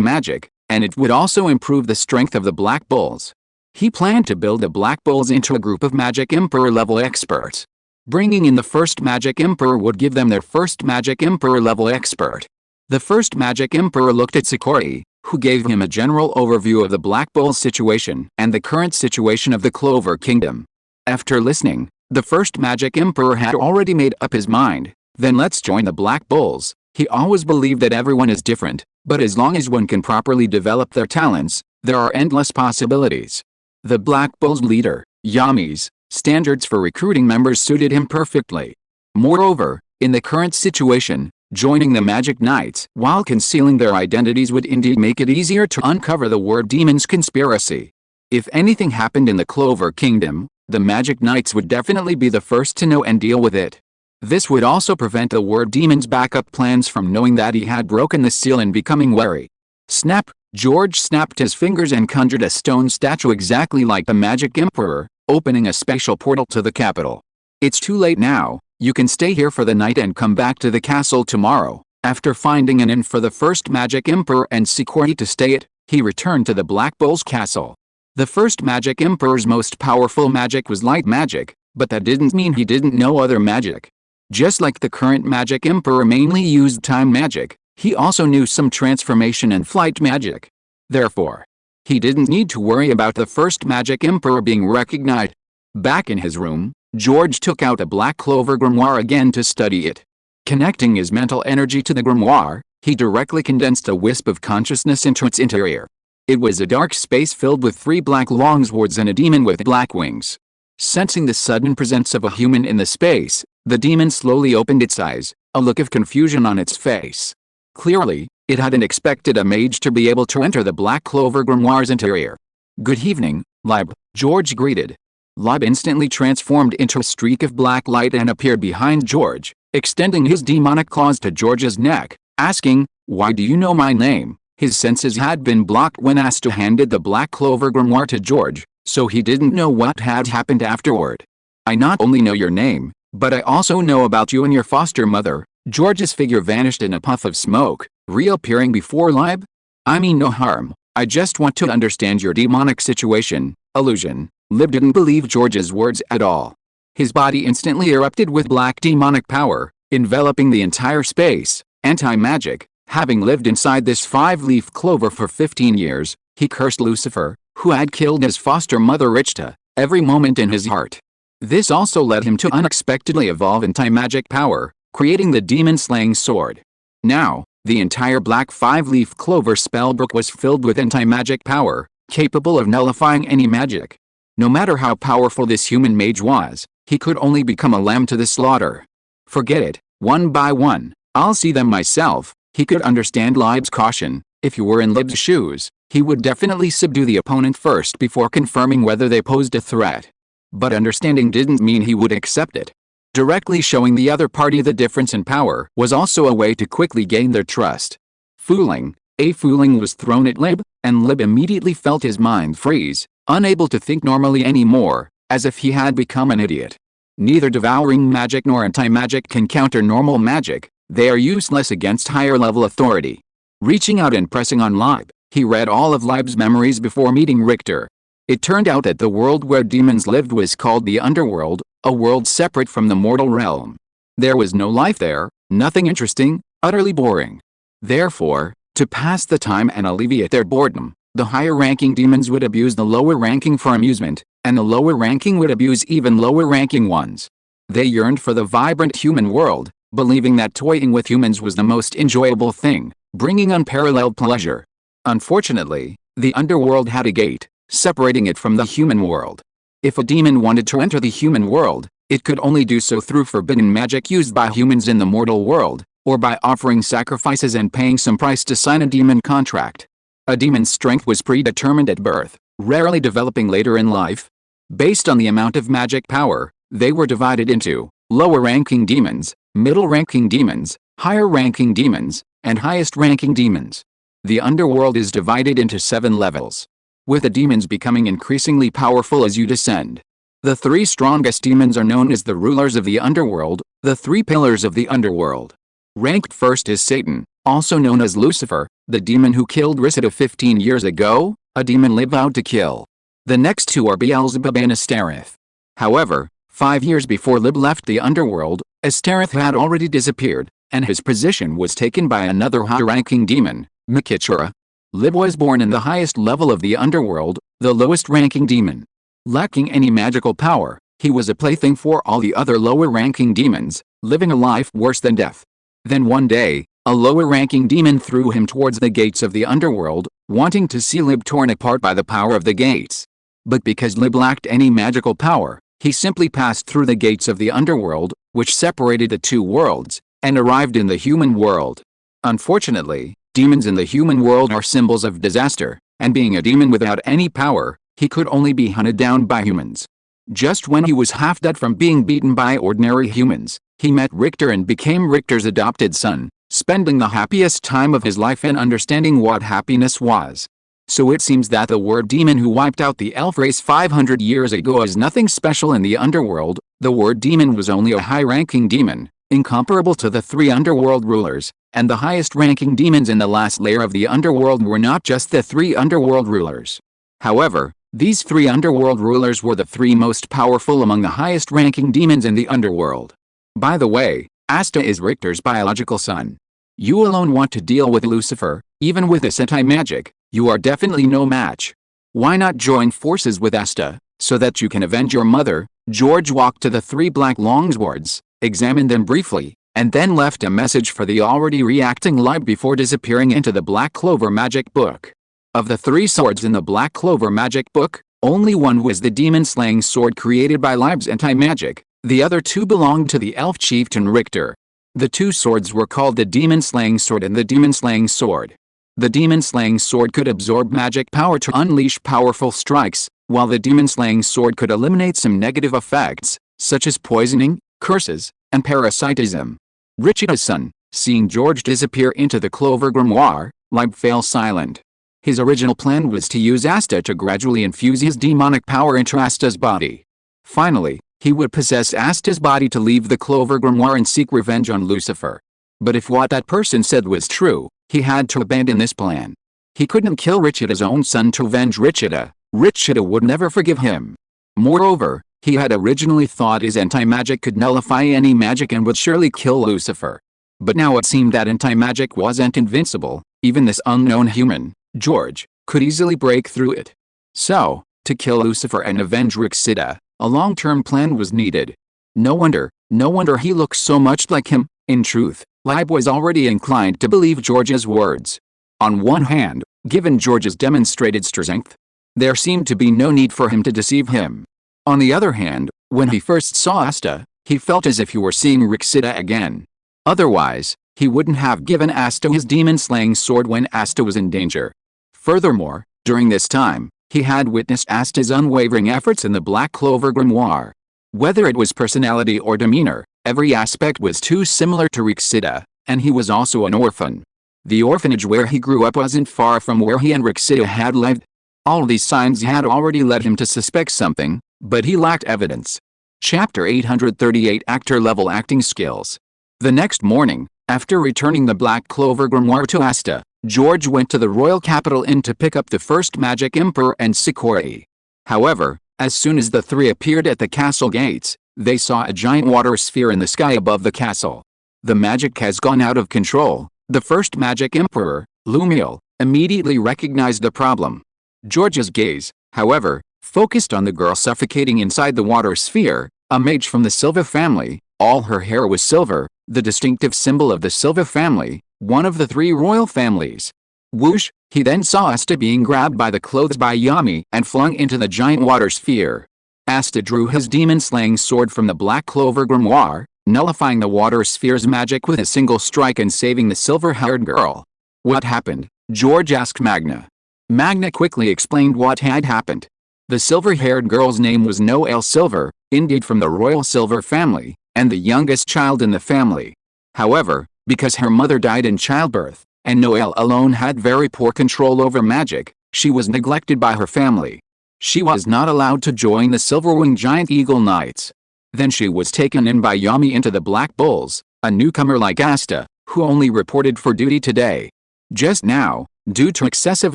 magic, and it would also improve the strength of the Black Bulls. He planned to build the Black Bulls into a group of Magic Emperor level experts. Bringing in the first Magic Emperor would give them their first Magic Emperor level expert. The first Magic Emperor looked at Sakori, who gave him a general overview of the Black Bull situation and the current situation of the Clover Kingdom. After listening, the first Magic Emperor had already made up his mind. Then let's join the Black Bulls. He always believed that everyone is different, but as long as one can properly develop their talents, there are endless possibilities. The Black Bulls leader, Yami's standards for recruiting members suited him perfectly. Moreover, in the current situation, joining the Magic Knights while concealing their identities would indeed make it easier to uncover the word demon's conspiracy. If anything happened in the Clover Kingdom, the Magic Knights would definitely be the first to know and deal with it. This would also prevent the word demon's backup plans from knowing that he had broken the seal and becoming wary. Snap! George snapped his fingers and conjured a stone statue exactly like the Magic Emperor, opening a special portal to the capital. It's too late now. You can stay here for the night and come back to the castle tomorrow. After finding an inn for the first Magic Emperor and Sakori to stay at, he returned to the Black Bull's castle. The first Magic Emperor's most powerful magic was light magic, but that didn't mean he didn't know other magic. Just like the current Magic Emperor mainly used time magic, he also knew some transformation and flight magic. Therefore, he didn't need to worry about the first Magic Emperor being recognized. Back in his room, George took out a Black Clover grimoire again to study it. Connecting his mental energy to the grimoire, he directly condensed a wisp of consciousness into its interior. It was a dark space filled with 3 black longswords and a demon with black wings. Sensing the sudden presence of a human in the space, the demon slowly opened its eyes, a look of confusion on its face. Clearly, it hadn't expected a mage to be able to enter the Black Clover grimoire's interior. "Good evening, Lib," George greeted. Lib instantly transformed into a streak of black light and appeared behind George, extending his demonic claws to George's neck, asking, "Why do you know my name?" His senses had been blocked when Asta handed the Black Clover grimoire to George, so he didn't know what had happened afterward. "I not only know your name, but I also know about you and your foster mother." George's figure vanished in a puff of smoke, reappearing before Lib. "I mean no harm, I just want to understand your demonic situation." Illusion. Lib didn't believe George's words at all. His body instantly erupted with black demonic power, enveloping the entire space. Anti-magic. Having lived inside this 5-leaf clover for 15 years, he cursed Lucifer, who had killed his foster mother Richta, every moment in his heart. This also led him to unexpectedly evolve anti-magic power, creating the demon-slaying sword. Now, the entire black 5-leaf clover spellbook was filled with anti-magic power, capable of nullifying any magic. No matter how powerful this human mage was, he could only become a lamb to the slaughter. "Forget it, one by one, I'll see them myself." He could understand Lib's caution. If he were in Lib's shoes, he would definitely subdue the opponent first before confirming whether they posed a threat. But understanding didn't mean he would accept it. Directly showing the other party the difference in power was also a way to quickly gain their trust. Fooling. A fooling was thrown at Lib, and Lib immediately felt his mind freeze, unable to think normally anymore. as if he had become an idiot. Neither devouring magic nor anti-magic can counter normal magic, they are useless against higher-level authority. Reaching out and pressing on Leib, he read all of Leib's memories before meeting Richter. It turned out that the world where demons lived was called the Underworld, a world separate from the mortal realm. There was no life there, nothing interesting, utterly boring. Therefore, to pass the time and alleviate their boredom, the higher-ranking demons would abuse the lower-ranking for amusement, and the lower-ranking would abuse even lower-ranking ones. They yearned for the vibrant human world, believing that toying with humans was the most enjoyable thing, bringing unparalleled pleasure. Unfortunately, the underworld had a gate, separating it from the human world. If a demon wanted to enter the human world, it could only do so through forbidden magic used by humans in the mortal world, or by offering sacrifices and paying some price to sign a demon contract. A demon's strength was predetermined at birth, rarely developing later in life. Based on the amount of magic power, they were divided into lower-ranking demons, middle-ranking demons, higher-ranking demons, and highest-ranking demons. The underworld is divided into 7 levels, with the demons becoming increasingly powerful as you descend. The 3 strongest demons are known as the rulers of the underworld, the 3 pillars of the underworld. Ranked first is Satan, also known as Lucifer, the demon who killed Rissida 15 years ago, a demon Lib vowed to kill. The next 2 are Beelzebub and Astareth. However, 5 years before Lib left the underworld, Astareth had already disappeared, and his position was taken by another high-ranking demon, Makichura. Lib was born in the highest level of the underworld, the lowest-ranking demon. Lacking any magical power, he was a plaything for all the other lower-ranking demons, living a life worse than death. Then one day, a lower-ranking demon threw him towards the gates of the underworld, wanting to see Lib torn apart by the power of the gates. But because Lib lacked any magical power, he simply passed through the gates of the underworld, which separated the 2 worlds, and arrived in the human world. Unfortunately, demons in the human world are symbols of disaster, and being a demon without any power, he could only be hunted down by humans. Just when he was half dead from being beaten by ordinary humans, he met Richter and became Richter's adopted son, spending the happiest time of his life in understanding what happiness was. So it seems that the word demon who wiped out the elf race 500 years ago is nothing special in the underworld. The word demon was only a high-ranking demon, incomparable to the 3 underworld rulers, and the highest-ranking demons in the last layer of the underworld were not just the 3 underworld rulers. However, these 3 underworld rulers were the 3 most powerful among the highest-ranking demons in the underworld. By the way, Asta is Richter's biological son. You alone want to deal with Lucifer, even with this anti-magic, you are definitely no match. Why not join forces with Asta, so that you can avenge your mother? George walked to the 3 black longswords, examined them briefly, and then left a message for the already reacting Leib before disappearing into the Black Clover magic book. Of the 3 swords in the Black Clover magic book, only one was the demon-slaying sword created by Leib's anti-magic, the other 2 belonged to the elf chieftain Richter. The 2 swords were called the demon-slaying sword and the demon-slaying sword. The demon-slaying sword could absorb magic power to unleash powerful strikes, while the demon-slaying sword could eliminate some negative effects, such as poisoning, curses, and parasitism. Richida's son, seeing George disappear into the Clover grimoire, Leib fell silent. His original plan was to use Asta to gradually infuse his demonic power into Asta's body. Finally, he would possess Asta's body to leave the Clover grimoire and seek revenge on Lucifer. But if what that person said was true, he had to abandon this plan. He couldn't kill Richida's own son to avenge Richida. Richida would never forgive him. Moreover, he had originally thought his anti-magic could nullify any magic and would surely kill Lucifer. But now it seemed that anti-magic wasn't invincible. Even this unknown human, George, could easily break through it. So, to kill Lucifer and avenge Rixida, a long-term plan was needed. No wonder he looked so much like him. In truth, Leib was already inclined to believe George's words. On one hand, given George's demonstrated strength, there seemed to be no need for him to deceive him. On the other hand, when he first saw Asta, he felt as if he were seeing Rixida again. Otherwise, he wouldn't have given Asta his demon-slaying sword when Asta was in danger. Furthermore, during this time, he had witnessed Asta's unwavering efforts in the Black Clover grimoire. Whether it was personality or demeanor, every aspect was too similar to Rixida, and he was also an orphan. The orphanage where he grew up wasn't far from where he and Rixida had lived. All these signs had already led him to suspect something, but he lacked evidence. Chapter 838 Actor Level Acting Skills. The next morning, after returning the Black Clover grimoire to Asta, George went to the Royal Capital Inn to pick up the first magic emperor and security. However, as soon as the three appeared at the castle gates, they saw a giant water sphere in the sky above the castle. The magic has gone out of control. The first magic emperor, Lumiel, immediately recognized the problem. George's gaze, however, focused on the girl suffocating inside the water sphere, a mage from the Silva family. All her hair was silver, the distinctive symbol of the Silva family, one of the three royal families. Whoosh, he then saw Asta being grabbed by the clothes by Yami and flung into the giant water sphere. Asta drew his demon-slaying sword from the Black Clover grimoire, nullifying the water sphere's magic with a single strike and saving the silver-haired girl. What happened? George asked Magna. Magna quickly explained what had happened. The silver-haired girl's name was Noelle Silver, indeed from the royal Silver family, and the youngest child in the family. However, because her mother died in childbirth, and Noelle alone had very poor control over magic, she was neglected by her family. She was not allowed to join the Silverwing Giant Eagle Knights. Then she was taken in by Yami into the Black Bulls, a newcomer like Asta, who only reported for duty today. Just now, due to excessive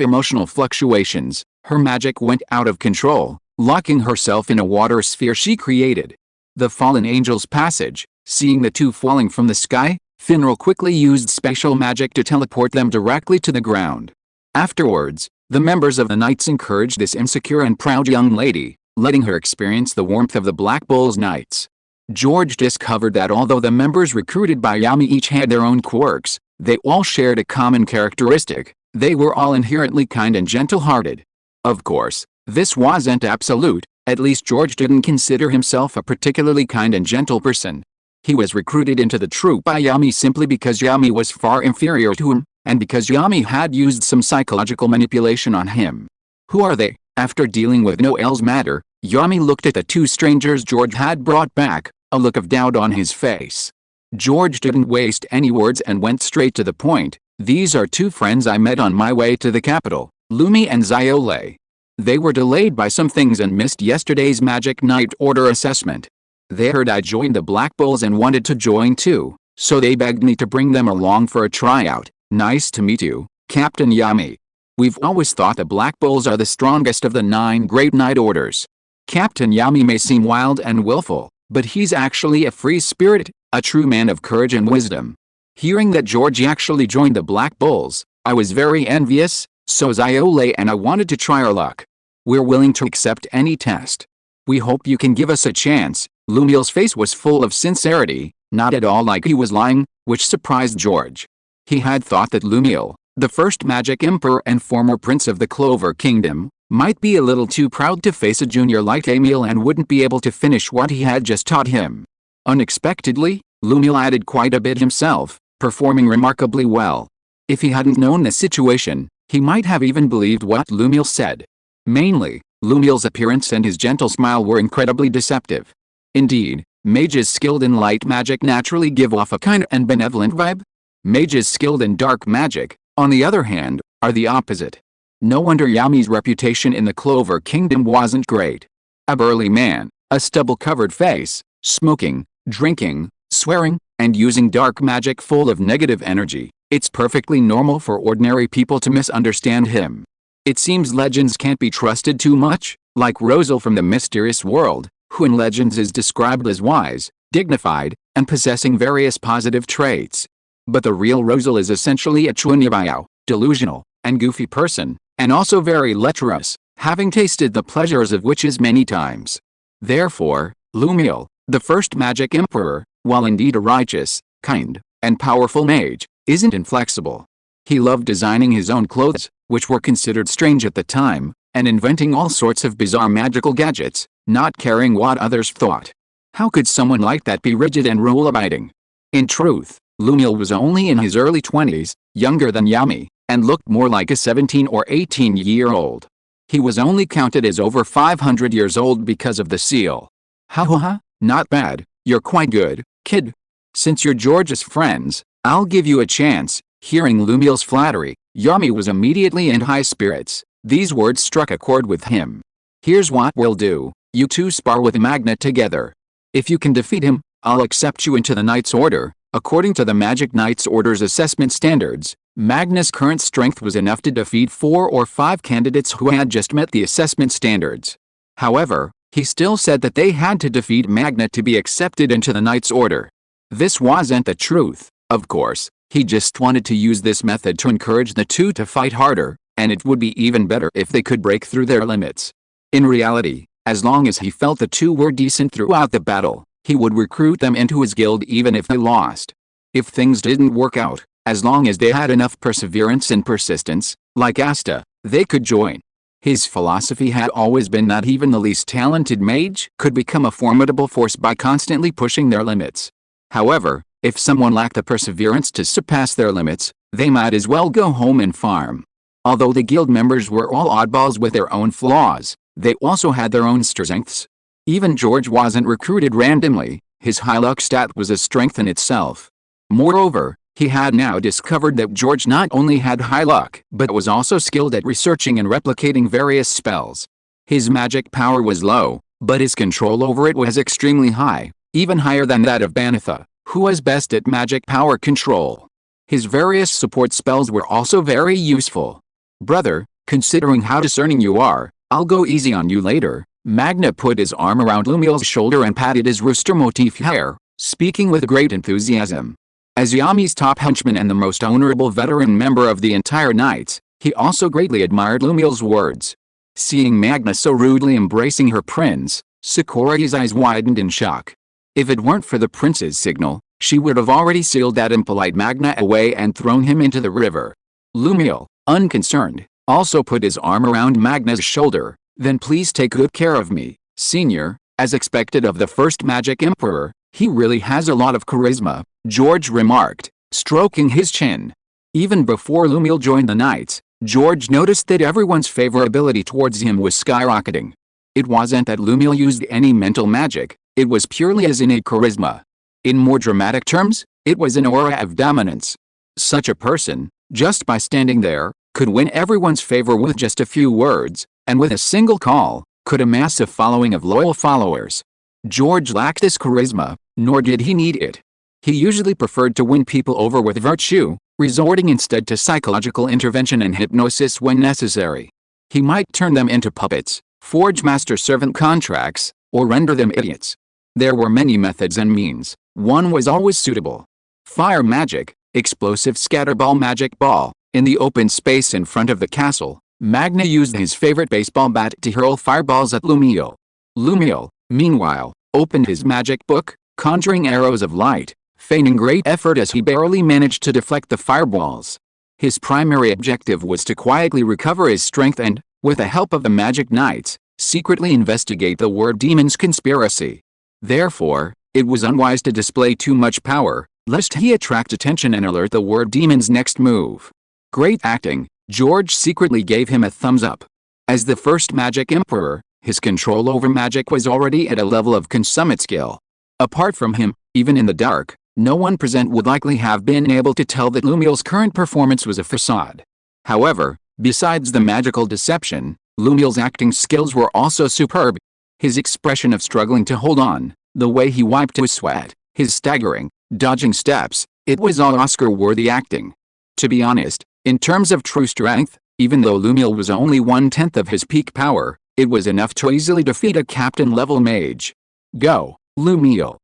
emotional fluctuations, her magic went out of control, locking herself in a water sphere she created. The Fallen Angel's Passage. Seeing the two falling from the sky, Finral quickly used special magic to teleport them directly to the ground. Afterwards, the members of the Knights encouraged this insecure and proud young lady, letting her experience the warmth of the Black Bulls Knights. George discovered that although the members recruited by Yami each had their own quirks, they all shared a common characteristic: they were all inherently kind and gentle-hearted. Of course, this wasn't absolute. At least George didn't consider himself a particularly kind and gentle person. He was recruited into the troop by Yami simply because Yami was far inferior to him, and because Yami had used some psychological manipulation on him. Who are they? After dealing with Noelle's matter, Yami looked at the two strangers George had brought back, a look of doubt on his face. George didn't waste any words and went straight to the point. These are two friends I met on my way to the capital, Lumi and Xiole. They were delayed by some things and missed yesterday's Magic Knight Order assessment. They heard I joined the Black Bulls and wanted to join too, so they begged me to bring them along for a tryout. Nice to meet you, Captain Yami. We've always thought the Black Bulls are the strongest of the 9 great Knight Orders. Captain Yami may seem wild and willful, but he's actually a free spirit, a true man of courage and wisdom. Hearing that George actually joined the Black Bulls, I was very envious, so Xiole and I wanted to try our luck. We're willing to accept any test. We hope you can give us a chance. Lumiel's face was full of sincerity, not at all like he was lying, which surprised George. He had thought that Lumiel, the first Magic Emperor and former Prince of the Clover Kingdom, might be a little too proud to face a junior like Emil and wouldn't be able to finish what he had just taught him. Unexpectedly, Lumiel added quite a bit himself, performing remarkably well. If he hadn't known the situation, he might have even believed what Lumiel said. Mainly, Lumiel's appearance and his gentle smile were incredibly deceptive. Indeed, mages skilled in light magic naturally give off a kind and benevolent vibe. Mages skilled in dark magic, on the other hand, are the opposite. No wonder Yami's reputation in the Clover Kingdom wasn't great. A burly man, a stubble-covered face, smoking, drinking, swearing, and using dark magic full of negative energy. It's perfectly normal for ordinary people to misunderstand him. It seems Legends can't be trusted too much, like Rosal from the Mysterious World, who in Legends is described as wise, dignified, and possessing various positive traits. But the real Rosal is essentially a chunibao, delusional, and goofy person, and also very lecherous, having tasted the pleasures of witches many times. Therefore, Lumiel, the first Magic Emperor, while indeed a righteous, kind, and powerful mage, isn't inflexible. He loved designing his own clothes, which were considered strange at the time, and inventing all sorts of bizarre magical gadgets, not caring what others thought. How could someone like that be rigid and rule-abiding? In truth, Lumiel was only in his early 20s, younger than Yami, and looked more like a 17 or 18-year-old. He was only counted as over 500 years old because of the seal. Ha ha ha, not bad, you're quite good, kid. Since you're George's friends, I'll give you a chance. Hearing Lumiel's flattery, Yami was immediately in high spirits. These words struck a chord with him. Here's what we'll do. You two spar with Magna together. If you can defeat him, I'll accept you into the Knight's Order. According to the Magic Knight's Order's assessment standards, Magna's current strength was enough to defeat 4 or 5 candidates who had just met the assessment standards. However, he still said that they had to defeat Magna to be accepted into the Knight's Order. This wasn't the truth, of course. He just wanted to use this method to encourage the two to fight harder, and it would be even better if they could break through their limits. In reality, as long as he felt the two were decent throughout the battle, he would recruit them into his guild even if they lost. If things didn't work out, as long as they had enough perseverance and persistence, like Asta, they could join. His philosophy had always been that even the least talented mage could become a formidable force by constantly pushing their limits. However, if someone lacked the perseverance to surpass their limits, they might as well go home and farm. Although the guild members were all oddballs with their own flaws, they also had their own strengths. Even George wasn't recruited randomly, his high luck stat was a strength in itself. Moreover, he had now discovered that George not only had high luck but was also skilled at researching and replicating various spells. His magic power was low, but his control over it was extremely high, even higher than that of Banatha, who was best at magic power control. His various support spells were also very useful. Brother, considering how discerning you are, I'll go easy on you later. Magna put his arm around Lumiel's shoulder and patted his rooster motif hair, speaking with great enthusiasm. As Yami's top henchman and the most honorable veteran member of the entire Knights, he also greatly admired Lumiel's words. Seeing Magna so rudely embracing her prince, Sakura's eyes widened in shock. If it weren't for the prince's signal, she would have already sealed that impolite Magna away and thrown him into the river. Lumiel, unconcerned, also put his arm around Magna's shoulder. Then please take good care of me, Senior. As expected of the first Magic Emperor, he really has a lot of charisma, George remarked, stroking his chin. Even before Lumiel joined the Knights, George noticed that everyone's favorability towards him was skyrocketing. It wasn't that Lumiel used any mental magic, it was purely his innate charisma. In more dramatic terms, it was an aura of dominance. Such a person, just by standing there, could win everyone's favor with just a few words, and with a single call, could amass a following of loyal followers. George lacked this charisma, nor did he need it. He usually preferred to win people over with virtue, resorting instead to psychological intervention and hypnosis when necessary. He might turn them into puppets, forge master-servant contracts, or render them idiots. There were many methods and means. One was always suitable. Fire magic, explosive scatterball magic ball. In the open space in front of the castle, Magna used his favorite baseball bat to hurl fireballs at Lumiel. Lumiel, meanwhile, opened his magic book, conjuring arrows of light, feigning great effort as he barely managed to deflect the fireballs. His primary objective was to quietly recover his strength and, with the help of the Magic Knights, secretly investigate the Word Demon's conspiracy. Therefore, it was unwise to display too much power, lest he attract attention and alert the Word Demon's next move. Great acting, George secretly gave him a thumbs up. As the first Magic Emperor, his control over magic was already at a level of consummate skill. Apart from him, even in the dark, no one present would likely have been able to tell that Lumiel's current performance was a facade. However, besides the magical deception, Lumiel's acting skills were also superb. His expression of struggling to hold on, the way he wiped his sweat, his staggering, dodging steps, it was all Oscar-worthy acting. To be honest, in terms of true strength, even though Lumiel was only 1/10 of his peak power, it was enough to easily defeat a captain-level mage. Go, Lumiel.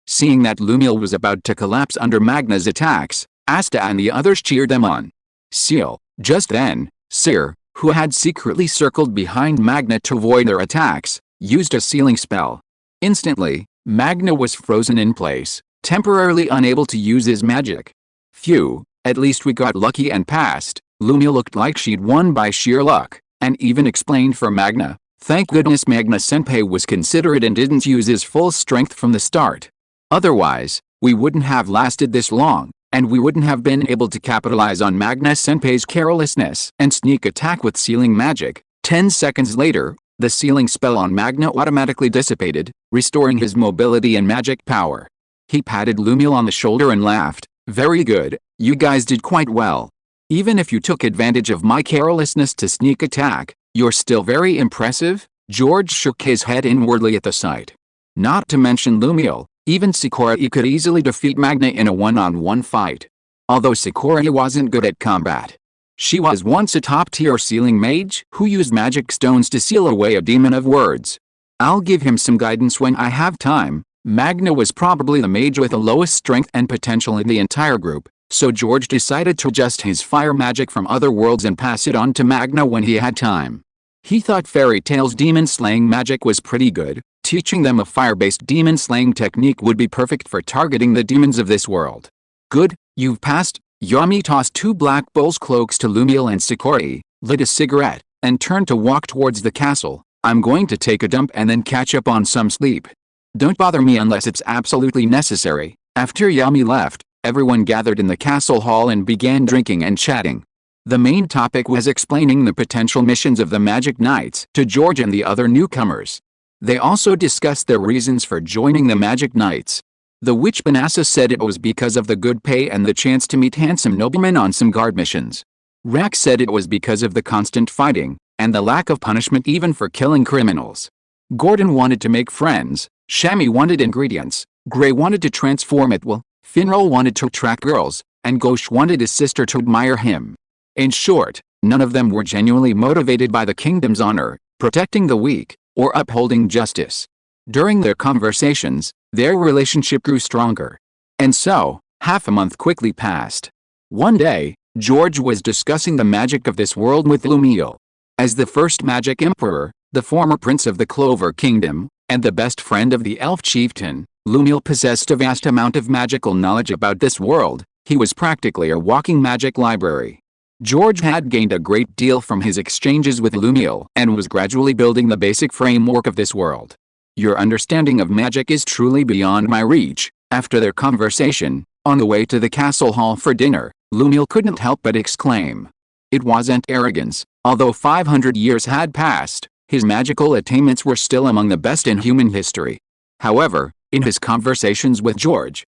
Seeing that Lumiel was about to collapse under Magna's attacks, Asta and the others cheered them on. Seal, just then, Seer, who had secretly circled behind Magna to avoid their attacks, used a sealing spell. Instantly, Magna was frozen in place, temporarily unable to use his magic. Phew, at least we got lucky and passed. Lumiel looked like she'd won by sheer luck, and even explained for Magna. Thank goodness Magna-senpai was considerate and didn't use his full strength from the start. Otherwise, we wouldn't have lasted this long, and we wouldn't have been able to capitalize on Magna-senpai's carelessness and sneak attack with sealing magic. 10 seconds later, the sealing spell on Magna automatically dissipated, restoring his mobility and magic power. He patted Lumiel on the shoulder and laughed. Very good, you guys did quite well. Even if you took advantage of my carelessness to sneak attack, you're still very impressive. George shook his head inwardly at the sight. Not to mention Lumiel, even Sakura could easily defeat Magna in a one-on-one fight. Although Sakura wasn't good at combat. She was once a top-tier sealing mage who used magic stones to seal away a demon of words. I'll give him some guidance when I have time. Magna was probably the mage with the lowest strength and potential in the entire group, so George decided to adjust his fire magic from other worlds and pass it on to Magna when he had time. He thought Fairy Tail's demon-slaying magic was pretty good. Teaching them a fire-based demon-slaying technique would be perfect for targeting the demons of this world. Good, you've passed. Yami tossed 2 Black Bull's cloaks to Lumiel and Sakura, lit a cigarette, and turned to walk towards the castle. I'm going to take a dump and then catch up on some sleep. Don't bother me unless it's absolutely necessary. After Yami left, everyone gathered in the castle hall and began drinking and chatting. The main topic was explaining the potential missions of the Magic Knights to George and the other newcomers. They also discussed their reasons for joining the Magic Knights. The witch Banassa said it was because of the good pay and the chance to meet handsome noblemen on some guard missions. Rack said it was because of the constant fighting, and the lack of punishment even for killing criminals. Gordon wanted to make friends, Shammy wanted ingredients, Gray wanted to transform at will, Finral wanted to attract girls, and Ghosh wanted his sister to admire him. In short, none of them were genuinely motivated by the kingdom's honor, protecting the weak, or upholding justice. During their conversations, their relationship grew stronger. And so, half a month quickly passed. One day, George was discussing the magic of this world with Lumiel. As the first Magic Emperor, the former prince of the Clover Kingdom, and the best friend of the elf chieftain, Lumiel possessed a vast amount of magical knowledge about this world. He was practically a walking magic library. George had gained a great deal from his exchanges with Lumiel and was gradually building the basic framework of this world. Your understanding of magic is truly beyond my reach. After their conversation, on the way to the castle hall for dinner, Lumiel couldn't help but exclaim. It wasn't arrogance. Although 500 years had passed, his magical attainments were still among the best in human history. However, in his conversations with George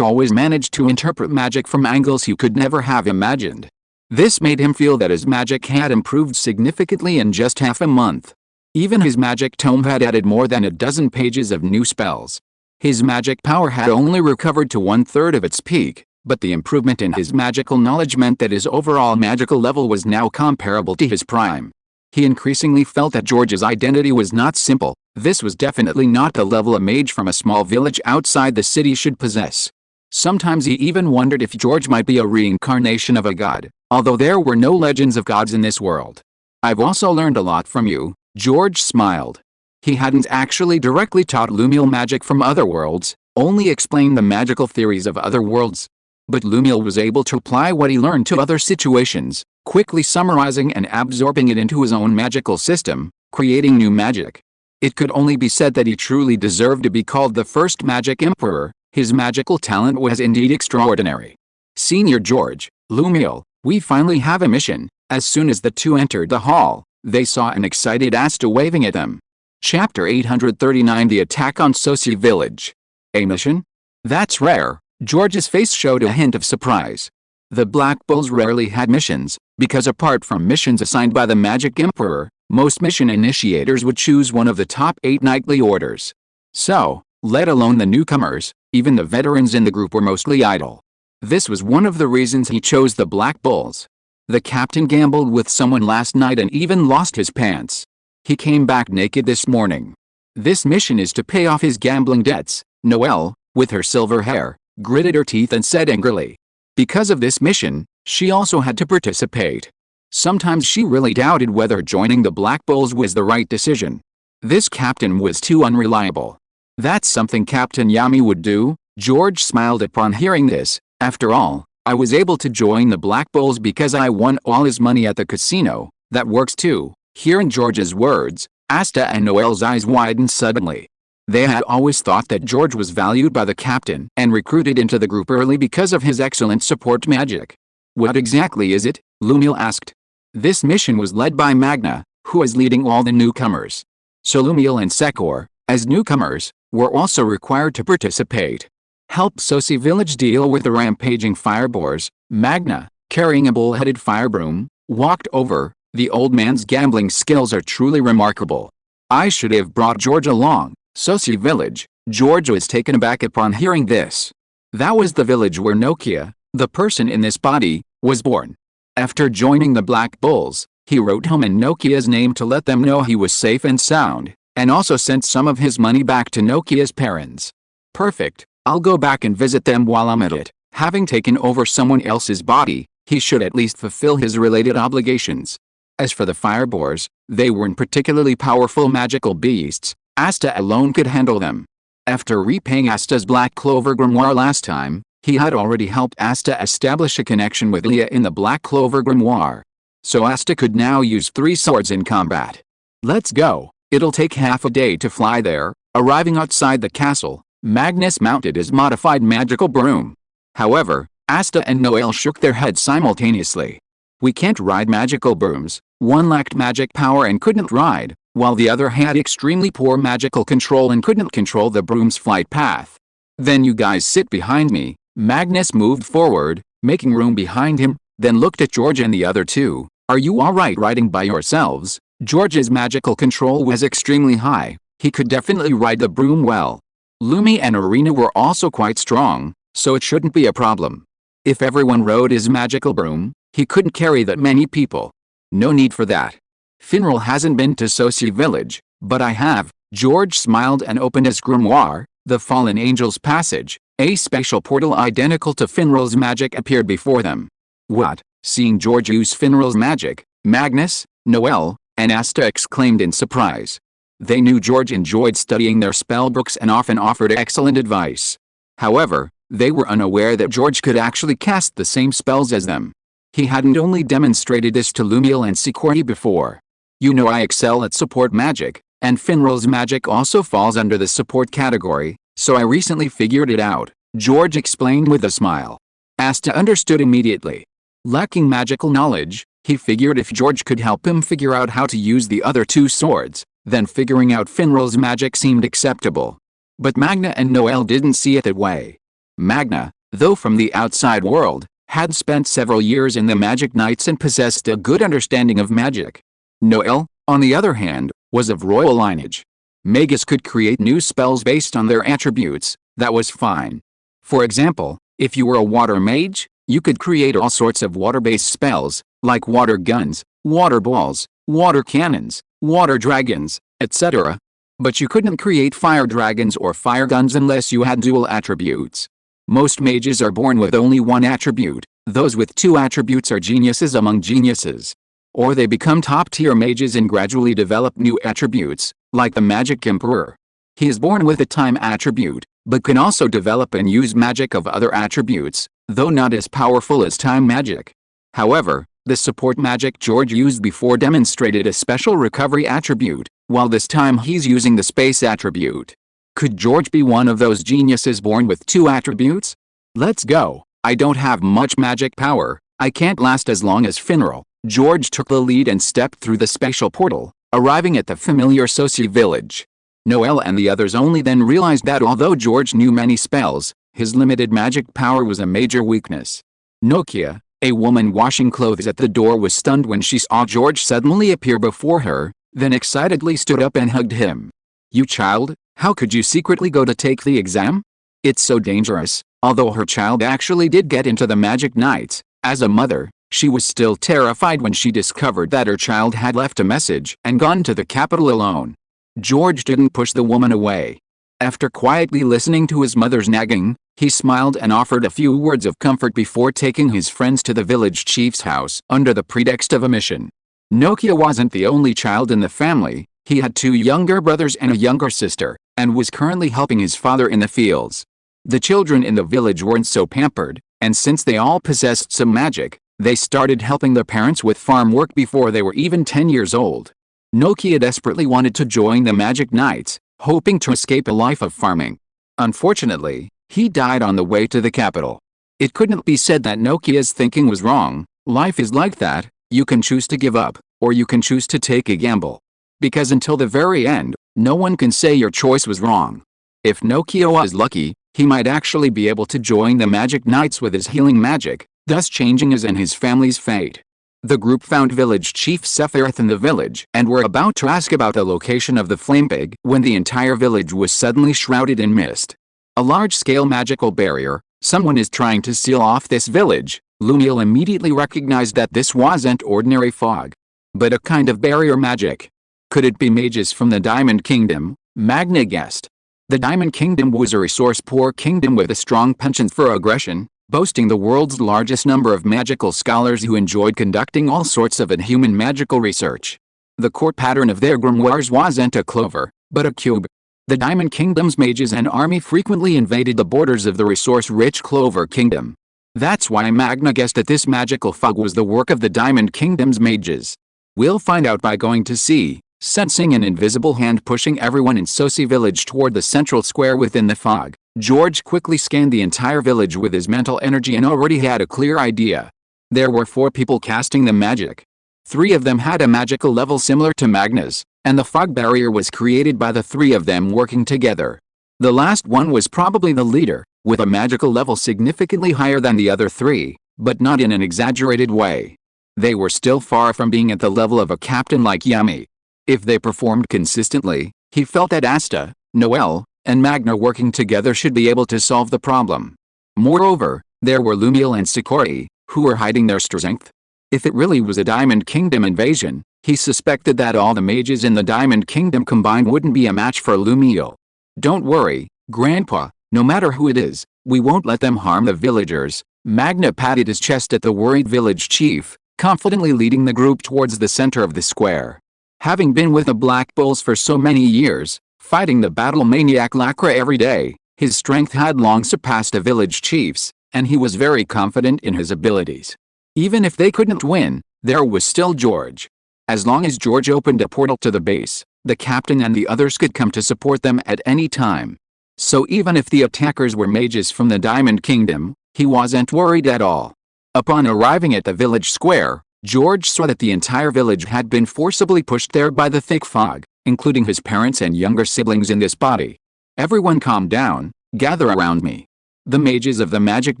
always managed to interpret magic from angles he could never have imagined. This made him feel that his magic had improved significantly in just half a month. Even his magic tome had added more than a dozen pages of new spells. His magic power had only recovered to 1/3 of its peak, but the improvement in his magical knowledge meant that his overall magical level was now comparable to his prime. He increasingly felt that George's identity was not simple. This was definitely not the level a mage from a small village outside the city should possess. Sometimes he even wondered if George might be a reincarnation of a god, although there were no legends of gods in this world. I've also learned a lot from you, George smiled. He hadn't actually directly taught Lumiel magic from other worlds, only explained the magical theories of other worlds. But Lumiel was able to apply what he learned to other situations, quickly summarizing and absorbing it into his own magical system, creating new magic. It could only be said that he truly deserved to be called the first Magic Emperor. His magical talent was indeed extraordinary. Senior George, Lumiel, we finally have a mission. As soon as the two entered the hall, they saw an excited Asta waving at them. Chapter 839 The Attack on Sosi Village. A mission? That's rare. George's face showed a hint of surprise. The Black Bulls rarely had missions, because apart from missions assigned by the Magic Emperor, most mission initiators would choose one of the top 8 knightly orders. So, let alone the newcomers, even the veterans in the group were mostly idle. This was one of the reasons he chose the Black Bulls. The captain gambled with someone last night and even lost his pants. He came back naked this morning. This mission is to pay off his gambling debts. Noelle, with her silver hair, gritted her teeth and said angrily. Because of this mission, she also had to participate. Sometimes she really doubted whether joining the Black Bulls was the right decision. This captain was too unreliable. That's something Captain Yami would do. George smiled upon hearing this. After all, I was able to join the Black Bulls because I won all his money at the casino. That works too. Hearing George's words, Asta and Noelle's eyes widened suddenly. They had always thought that George was valued by the captain and recruited into the group early because of his excellent support magic. What exactly is it? Lumiel asked. This mission was led by Magna, who is leading all the newcomers. So Lumiel and Sekor, as newcomers, were also required to participate. Help Sosi Village deal with the rampaging fireboars. Magna, carrying a bull-headed fire broom, walked over. The old man's gambling skills are truly remarkable. I should have brought George along. Soci Village. George was taken aback upon hearing this. That was the village where Nokia, the person in this body, was born. After joining the Black Bulls, he wrote home in Nokia's name to let them know he was safe and sound, and also sent some of his money back to Nokia's parents. Perfect, I'll go back and visit them while I'm at it. Having taken over someone else's body, he should at least fulfill his related obligations. As for the Fireboars, they weren't particularly powerful magical beasts. Asta alone could handle them. After repaying Asta's Black Clover grimoire last time, he had already helped Asta establish a connection with Leah in the Black Clover grimoire. So Asta could now use 3 swords in combat. Let's go. It'll take half a day to fly there. Arriving outside the castle, Magnus mounted his modified magical broom. However, Asta and Noel shook their heads simultaneously. We can't ride magical brooms. One lacked magic power and couldn't ride, while the other had extremely poor magical control and couldn't control the broom's flight path. Then you guys sit behind me. Magnus moved forward, making room behind him, then looked at George and the other two. Are you alright riding by yourselves? George's magical control was extremely high. He could definitely ride the broom well. Lumi and Arena were also quite strong, so it shouldn't be a problem. If everyone rode his magical broom, he couldn't carry that many people. No need for that. Finral hasn't been to Soci Village, but I have. George smiled and opened his grimoire. The Fallen Angel's Passage, a special portal identical to Finral's magic appeared before them. What? Seeing George use Finral's magic, Magnus, Noel, and Asta exclaimed in surprise. They knew George enjoyed studying their spellbooks and often offered excellent advice. However, they were unaware that George could actually cast the same spells as them. He hadn't only demonstrated this to Lumiel and Sikorni before. You know I excel at support magic, and Finral's magic also falls under the support category, so I recently figured it out, George explained with a smile. Asta understood immediately. Lacking magical knowledge, he figured if George could help him figure out how to use the other 2 swords, then figuring out Finral's magic seemed acceptable. But Magna and Noel didn't see it that way. Magna, though from the outside world, had spent several years in the Magic Knights and possessed a good understanding of magic. Noel, on the other hand, was of royal lineage. Magus could create new spells based on their attributes. That was fine. For example, if you were a water mage, you could create all sorts of water-based spells, like water guns, water balls, water cannons, water dragons, etc. But you couldn't create fire dragons or fire guns unless you had dual attributes. Most mages are born with only one attribute. Those with 2 attributes are geniuses among geniuses. Or they become top-tier mages and gradually develop new attributes, like the Magic Emperor. He is born with a time attribute, but can also develop and use magic of other attributes, though not as powerful as time magic. However, the support magic George used before demonstrated a special recovery attribute, while this time he's using the space attribute. Could George be one of those geniuses born with 2 attributes? Let's go. I don't have much magic power. I can't last as long as Finral. George took the lead and stepped through the special portal, arriving at the familiar Soci Village. Noel and the others only then realized that although George knew many spells, his limited magic power was a major weakness. Nokia, a woman washing clothes at the door, was stunned when she saw George suddenly appear before her, then excitedly stood up and hugged him. You child, how could you secretly go to take the exam? It's so dangerous. Although her child actually did get into the Magic Knights, as a mother, she was still terrified when she discovered that her child had left a message and gone to the capital alone. George didn't push the woman away. After quietly listening to his mother's nagging, he smiled and offered a few words of comfort before taking his friends to the village chief's house under the pretext of a mission. Nokia wasn't the only child in the family. He had 2 younger brothers and a younger sister, and was currently helping his father in the fields. The children in the village weren't so pampered, and since they all possessed some magic, they started helping their parents with farm work before they were even 10 years old. Nokia desperately wanted to join the Magic Knights, hoping to escape a life of farming. Unfortunately, he died on the way to the capital. It couldn't be said that Nokia's thinking was wrong. Life is like that. You can choose to give up, or you can choose to take a gamble. Because until the very end, no one can say your choice was wrong. If Nokia was lucky, he might actually be able to join the Magic Knights with his healing magic, thus changing his and his family's fate. The group found village chief Sephiroth in the village and were about to ask about the location of the flame pig when the entire village was suddenly shrouded in mist. A large-scale magical barrier. Someone is trying to seal off this village. Lumiel immediately recognized that this wasn't ordinary fog, but a kind of barrier magic. Could it be mages from the Diamond Kingdom? Magna guessed. The Diamond Kingdom was a resource-poor kingdom with a strong penchant for aggression, boasting the world's largest number of magical scholars who enjoyed conducting all sorts of inhuman magical research. The court pattern of their grimoires wasn't a clover, but a cube. The Diamond Kingdom's mages and army frequently invaded the borders of the resource-rich Clover Kingdom. That's why Magna guessed that this magical fog was the work of the Diamond Kingdom's mages. We'll find out by going to see, sensing an invisible hand pushing everyone in Sosi village toward the central square within the fog. George quickly scanned the entire village with his mental energy and already had a clear idea. There were 4 people casting the magic. 3 of them had a magical level similar to Magna's, and the fog barrier was created by the 3 of them working together. The last one was probably the leader, with a magical level significantly higher than the other 3, but not in an exaggerated way. They were still far from being at the level of a captain like Yami. If they performed consistently, he felt that Asta, Noelle, and Magna working together should be able to solve the problem. Moreover, there were Lumiel and Sakori, who were hiding their strength. If it really was a Diamond Kingdom invasion, he suspected that all the mages in the Diamond Kingdom combined wouldn't be a match for Lumiel. Don't worry, Grandpa, no matter who it is, we won't let them harm the villagers. Magna patted his chest at the worried village chief, confidently leading the group towards the center of the square. Having been with the Black Bulls for so many years, fighting the battle maniac Lacra every day, his strength had long surpassed a village chief's, and he was very confident in his abilities. Even if they couldn't win, there was still George. As long as George opened a portal to the base, the captain and the others could come to support them at any time. So even if the attackers were mages from the Diamond Kingdom, he wasn't worried at all. Upon arriving at the village square, George saw that the entire village had been forcibly pushed there by the thick fog, including his parents and younger siblings in this body. Everyone calm down, gather around me. The mages of the Magic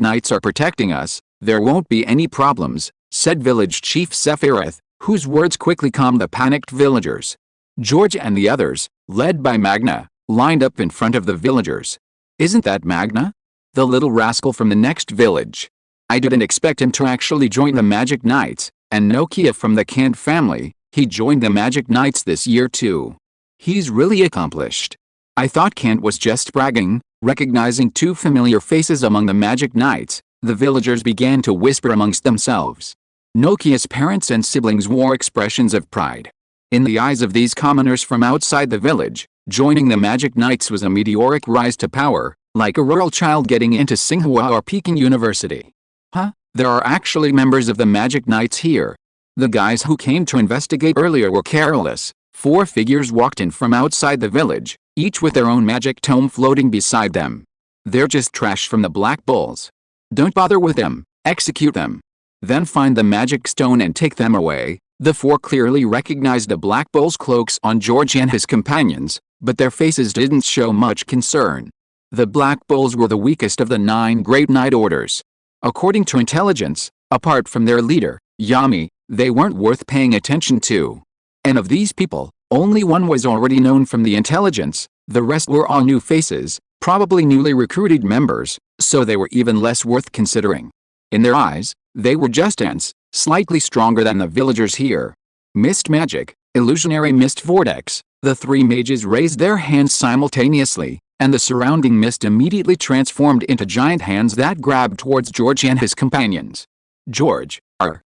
Knights are protecting us, there won't be any problems, said village chief Sephiroth, whose words quickly calmed the panicked villagers. George and the others, led by Magna, lined up in front of the villagers. Isn't that Magna? The little rascal from the next village. I didn't expect him to actually join the Magic Knights, and Nokia from the Kant family, he joined the Magic Knights this year too. He's really accomplished. I thought Kant was just bragging. Recognizing 2 familiar faces among the Magic Knights, the villagers began to whisper amongst themselves. Nokia's parents and siblings wore expressions of pride. In the eyes of these commoners from outside the village, joining the Magic Knights was a meteoric rise to power, like a rural child getting into Tsinghua or Peking University. Huh? There are actually members of the Magic Knights here. The guys who came to investigate earlier were careless. 4 figures walked in from outside the village, each with their own magic tome floating beside them. They're just trash from the Black Bulls. Don't bother with them, execute them. Then find the magic stone and take them away. The 4 clearly recognized the Black Bull's cloaks on George and his companions, but their faces didn't show much concern. The Black Bulls were the weakest of the 9 great Knight Orders. According to intelligence, apart from their leader, Yami, they weren't worth paying attention to. And of these people, only one was already known from the intelligence, the rest were all new faces, probably newly recruited members, so they were even less worth considering. In their eyes, they were just ants, slightly stronger than the villagers here. Mist magic, illusionary mist vortex. The 3 mages raised their hands simultaneously, and the surrounding mist immediately transformed into giant hands that grabbed towards George and his companions. George,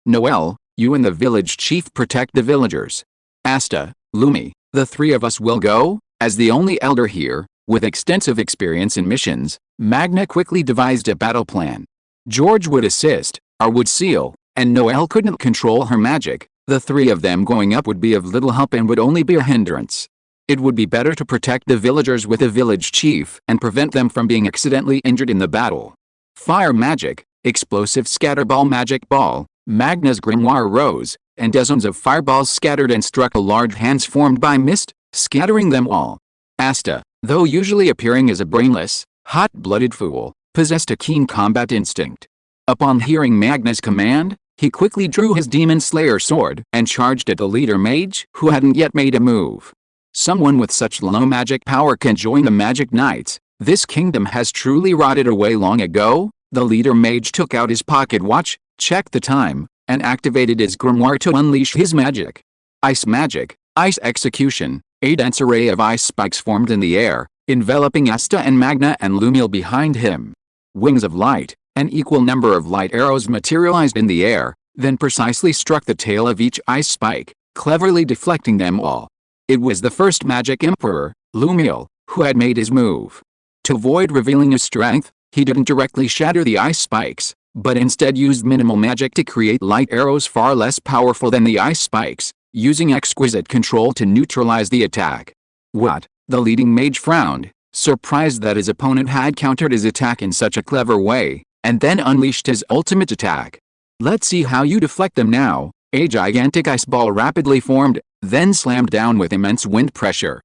Noelle, you and the village chief protect the villagers. Asta, Lumi, the 3 of us will go. As the only elder here, with extensive experience in missions, Magna quickly devised a battle plan. George would assist, would seal, and Noelle couldn't control her magic. The 3 of them going up would be of little help and would only be a hindrance. It would be better to protect the villagers with a village chief and prevent them from being accidentally injured in the battle. Fire magic, explosive scatterball magic ball. Magna's grimoire rose, and dozens of fireballs scattered and struck the large hands formed by mist, scattering them all. Asta, though usually appearing as a brainless, hot-blooded fool, possessed a keen combat instinct. Upon hearing Magna's command, He quickly drew his Demon Slayer sword and charged at the leader mage who hadn't yet made a move. Someone with such low magic power can join the Magic Knights. This kingdom has truly rotted away long ago. The leader mage took out his pocket watch, checked the time, and activated his grimoire to unleash his magic. Ice magic, ice execution. A dense array of ice spikes formed in the air, enveloping Asta and Magna and Lumiel behind him. Wings of light, an equal number of light arrows materialized in the air, then precisely struck the tail of each ice spike, cleverly deflecting them all. It was the first magic emperor, Lumiel, who had made his move. To avoid revealing his strength, he didn't directly shatter the ice spikes, but instead used minimal magic to create light arrows far less powerful than the ice spikes, using exquisite control to neutralize the attack. What? The leading mage frowned, surprised that his opponent had countered his attack in such a clever way, and then unleashed his ultimate attack. Let's see how you deflect them now. A gigantic ice ball rapidly formed, then slammed down with immense wind pressure.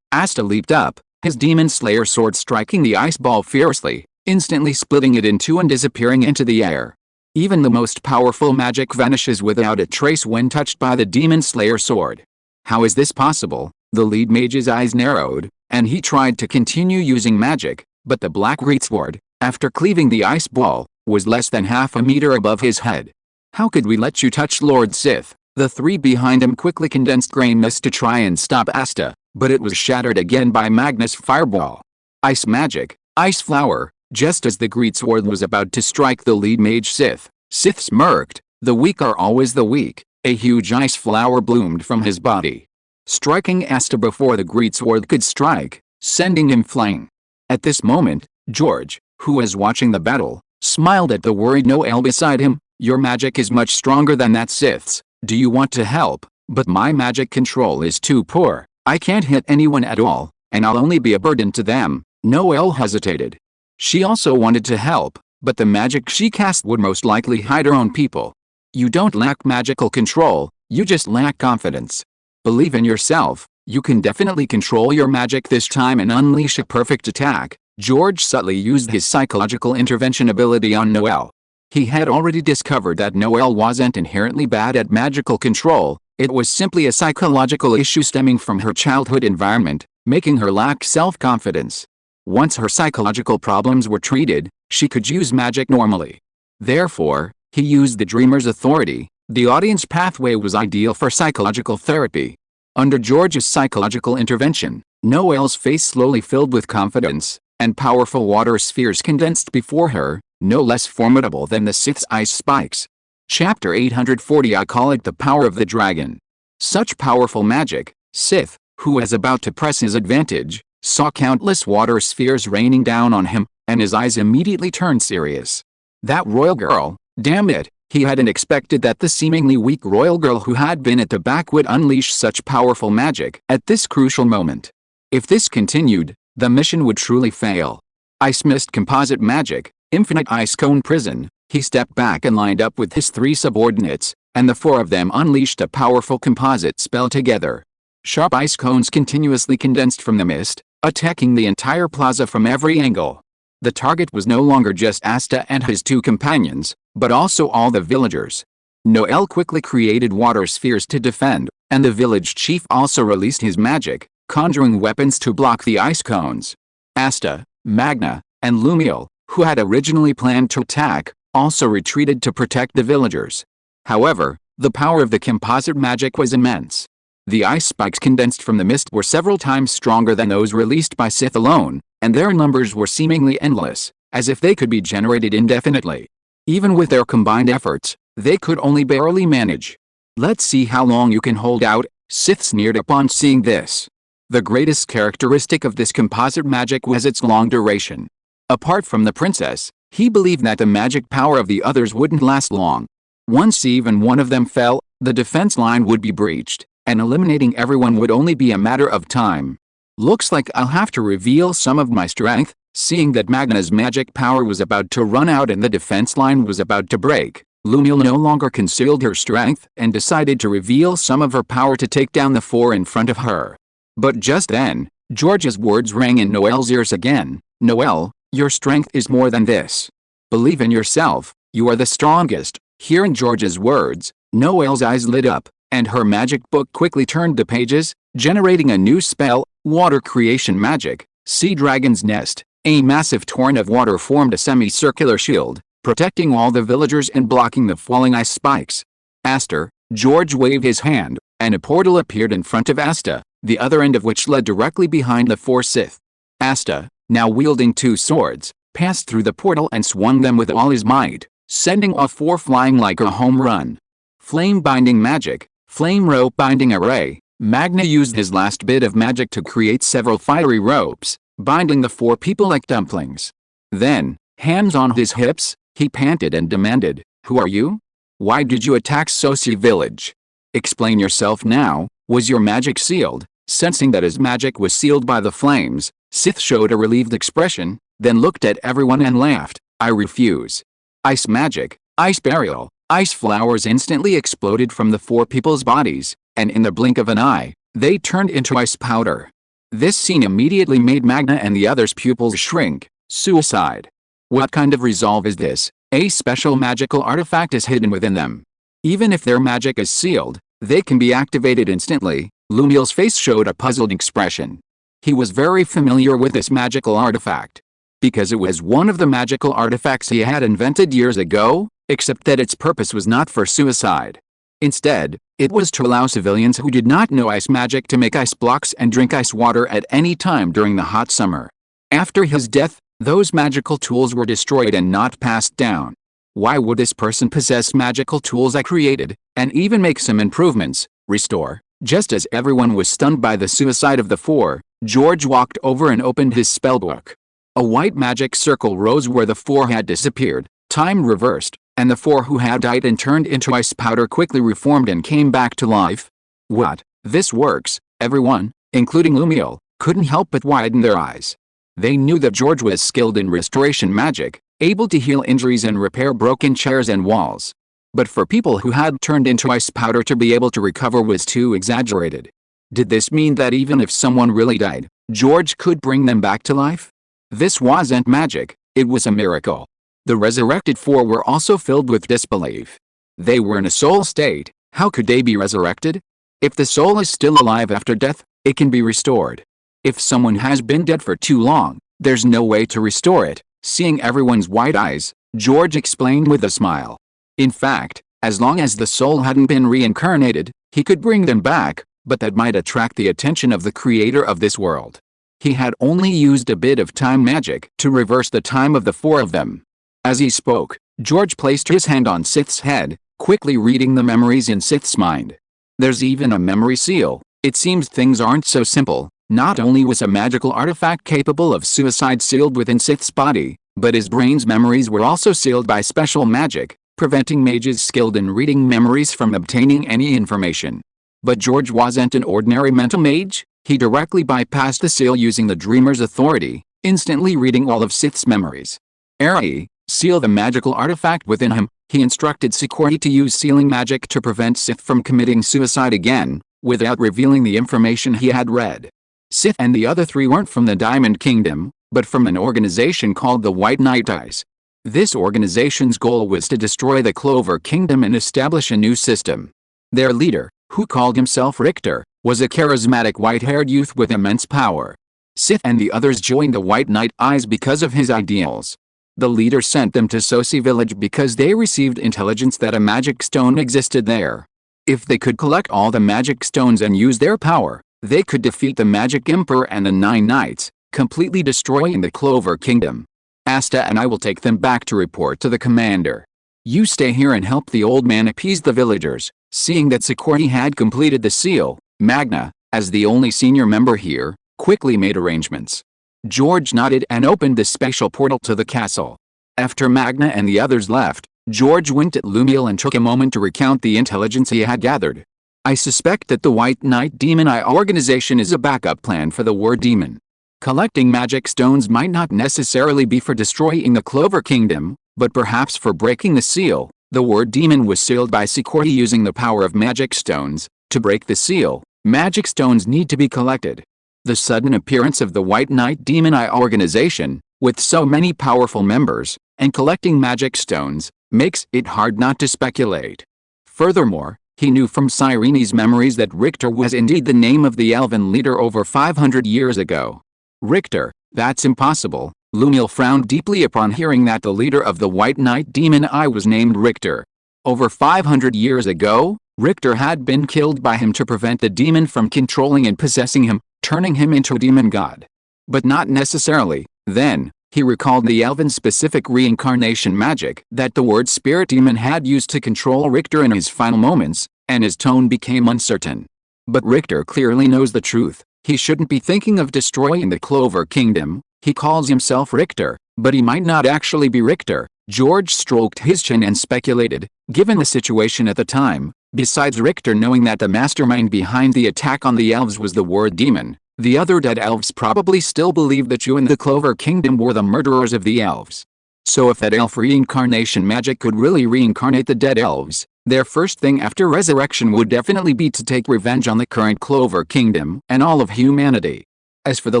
Asta leaped up, his Demon Slayer sword striking the ice ball fiercely, instantly splitting it in two and disappearing into the air. Even the most powerful magic vanishes without a trace when touched by the Demon Slayer sword. How is this possible? The lead mage's eyes narrowed, and he tried to continue using magic, but the black greatsword, after cleaving the ice ball, was less than half a meter above his head. How could we let you touch Lord Sith? The three behind him quickly condensed grain mist to try and stop Asta, but it was shattered again by Magnus' fireball. Ice magic, ice flower. Just as the greatsword was about to strike the lead mage Sith smirked. The weak are always the weak. A huge ice flower bloomed from his body, striking Asta before the greatsword could strike, sending him flying. At this moment, George, who was watching the battle, smiled at the worried Noelle beside him. Your magic is much stronger than that Sith's. Do you want to help? But my magic control is too poor. I can't hit anyone at all, and I'll only be a burden to them. Noelle hesitated. She also wanted to help, but the magic she cast would most likely hide her own people. You don't lack magical control, you just lack confidence. Believe in yourself, you can definitely control your magic this time and unleash a perfect attack. George subtly used his psychological intervention ability on Noelle. He had already discovered that Noelle wasn't inherently bad at magical control, it was simply a psychological issue stemming from her childhood environment, making her lack self-confidence. Once her psychological problems were treated, she could use magic normally. Therefore, he used the Dreamer's authority. The audience pathway was ideal for psychological therapy. Under George's psychological intervention, Noelle's face slowly filled with confidence, and powerful water spheres condensed before her, no less formidable than the Sith's ice spikes. Chapter 840. I call it the power of the dragon. Such powerful magic, Sith, who was about to press his advantage, saw countless water spheres raining down on him, and his eyes immediately turned serious. That royal girl, damn it, he hadn't expected that the seemingly weak royal girl who had been at the back would unleash such powerful magic at this crucial moment. If this continued, the mission would truly fail. Ice mist composite magic, infinite ice cone prison. He stepped back and lined up with his three subordinates, and the four of them unleashed a powerful composite spell together. Sharp ice cones continuously condensed from the mist, attacking the entire plaza from every angle. The target was no longer just Asta and his two companions, but also all the villagers. Noelle quickly created water spheres to defend, and the village chief also released his magic, conjuring weapons to block the ice cones. Asta, Magna, and Lumiel, who had originally planned to attack, also retreated to protect the villagers. However, the power of the composite magic was immense. The ice spikes condensed from the mist were several times stronger than those released by Sith alone, and their numbers were seemingly endless, as if they could be generated indefinitely. Even with their combined efforts, they could only barely manage. Let's see how long you can hold out, Sith sneered upon seeing this. The greatest characteristic of this composite magic was its long duration. Apart from the princess, he believed that the magic power of the others wouldn't last long. Once even one of them fell, the defense line would be breached, and eliminating everyone would only be a matter of time. Looks like I'll have to reveal some of my strength. Seeing that Magna's magic power was about to run out and the defense line was about to break, Lumiel no longer concealed her strength and decided to reveal some of her power to take down the four in front of her. But just then, George's words rang in Noelle's ears again. Noelle, your strength is more than this. Believe in yourself, you are the strongest. Hearing George's words, Noelle's eyes lit up, and her magic book quickly turned the pages, generating a new spell, water creation magic, sea dragon's nest. A massive torrent of water formed a semicircular shield, protecting all the villagers and blocking the falling ice spikes. Aster, George waved his hand, and a portal appeared in front of Asta, the other end of which led directly behind the 4 Sith. Asta, now wielding 2 swords, passed through the portal and swung them with all his might, sending off 4 flying like a home run. Flame binding magic, flame rope binding array. Magna used his last bit of magic to create several fiery ropes, binding the 4 people like dumplings. Then, hands on his hips, he panted and demanded, "Who are you? Why did you attack Sosi village? Explain yourself now." Was your magic sealed? Sensing that his magic was sealed by the flames, Sith showed a relieved expression, then looked at everyone and laughed. "I refuse." Ice magic, ice burial, ice flowers instantly exploded from the 4 people's bodies, and in the blink of an eye, they turned into ice powder. This scene immediately made Magna and the others' pupils shrink. Suicide. What kind of resolve is this? A special magical artifact is hidden within them. Even if their magic is sealed, they can be activated instantly. Lumiel's face showed a puzzled expression. He was very familiar with this magical artifact, because it was one of the magical artifacts he had invented years ago, except that its purpose was not for suicide. Instead, it was to allow civilians who did not know ice magic to make ice blocks and drink ice water at any time during the hot summer. After his death, those magical tools were destroyed and not passed down. Why would this person possess magical tools I created, and even make some improvements, restore? Just as everyone was stunned by the suicide of the 4, George walked over and opened his spellbook. A white magic circle rose where the 4 had disappeared, time reversed, and the 4 who had died and turned into ice powder quickly reformed and came back to life. What? This works. Everyone, including Lumiel, couldn't help but widen their eyes. They knew that George was skilled in restoration magic, able to heal injuries and repair broken chairs and walls. But for people who had turned into ice powder to be able to recover was too exaggerated. Did this mean that even if someone really died, George could bring them back to life? This wasn't magic, it was a miracle. The resurrected 4 were also filled with disbelief. They were in a soul state. How could they be resurrected? If the soul is still alive after death, it can be restored. If someone has been dead for too long, there's no way to restore it. Seeing everyone's wide eyes, George explained with a smile. In fact, as long as the soul hadn't been reincarnated, he could bring them back, but that might attract the attention of the creator of this world. He had only used a bit of time magic to reverse the time of the 4 of them. As he spoke, George placed his hand on Sith's head, quickly reading the memories in Sith's mind. There's even a memory seal. It seems things aren't so simple. Not only was a magical artifact capable of suicide sealed within Sith's body, but his brain's memories were also sealed by special magic, preventing mages skilled in reading memories from obtaining any information. But George wasn't an ordinary mental mage. He directly bypassed the seal using the Dreamer's authority, instantly reading all of Sith's memories. Ari, seal the magical artifact within him. He instructed Security to use sealing magic to prevent Sith from committing suicide again, without revealing the information he had read. Sith and the other 3 weren't from the Diamond Kingdom, but from an organization called the White Knights. This organization's goal was to destroy the Clover Kingdom and establish a new system. Their leader, who called himself Richter, was a charismatic white-haired youth with immense power. Sith and the others joined the White Knights because of his ideals. The leader sent them to Sosi village because they received intelligence that a magic stone existed there. If they could collect all the magic stones and use their power, they could defeat the Magic Emperor and the 9 Knights, completely destroying the Clover Kingdom. Asta and I will take them back to report to the commander. You stay here and help the old man appease the villagers. Seeing that Security had completed the seal, Magna, as the only senior member here, quickly made arrangements. George nodded and opened the special portal to the castle. After Magna and the others left, George winked at Lumiel and took a moment to recount the intelligence he had gathered. I suspect that the White Knight Demon Eye organization is a backup plan for the War Demon. Collecting magic stones might not necessarily be for destroying the Clover Kingdom, but perhaps for breaking the seal. The War Demon was sealed by Security using the power of magic stones. To break the seal, magic stones need to be collected. The sudden appearance of the White Knight Demon Eye organization, with so many powerful members, and collecting magic stones, makes it hard not to speculate. Furthermore, he knew from Cyrene's memories that Richter was indeed the name of the elven leader over 500 years ago. Richter, that's impossible. Lumiel frowned deeply upon hearing that the leader of the White Knight Demon Eye was named Richter. Over 500 years ago, Richter had been killed by him to prevent the demon from controlling and possessing him, turning him into a demon god. But not necessarily. Then, he recalled the elven-specific reincarnation magic that the word spirit demon had used to control Richter in his final moments, and his tone became uncertain. But Richter clearly knows the truth. He shouldn't be thinking of destroying the Clover Kingdom. He calls himself Richter, but he might not actually be Richter. George stroked his chin and speculated, given the situation at the time, besides Richter knowing that the mastermind behind the attack on the elves was the word demon, the other dead elves probably still believed that you and the Clover Kingdom were the murderers of the elves. So if that elf reincarnation magic could really reincarnate the dead elves, their first thing after resurrection would definitely be to take revenge on the current Clover Kingdom and all of humanity. As for the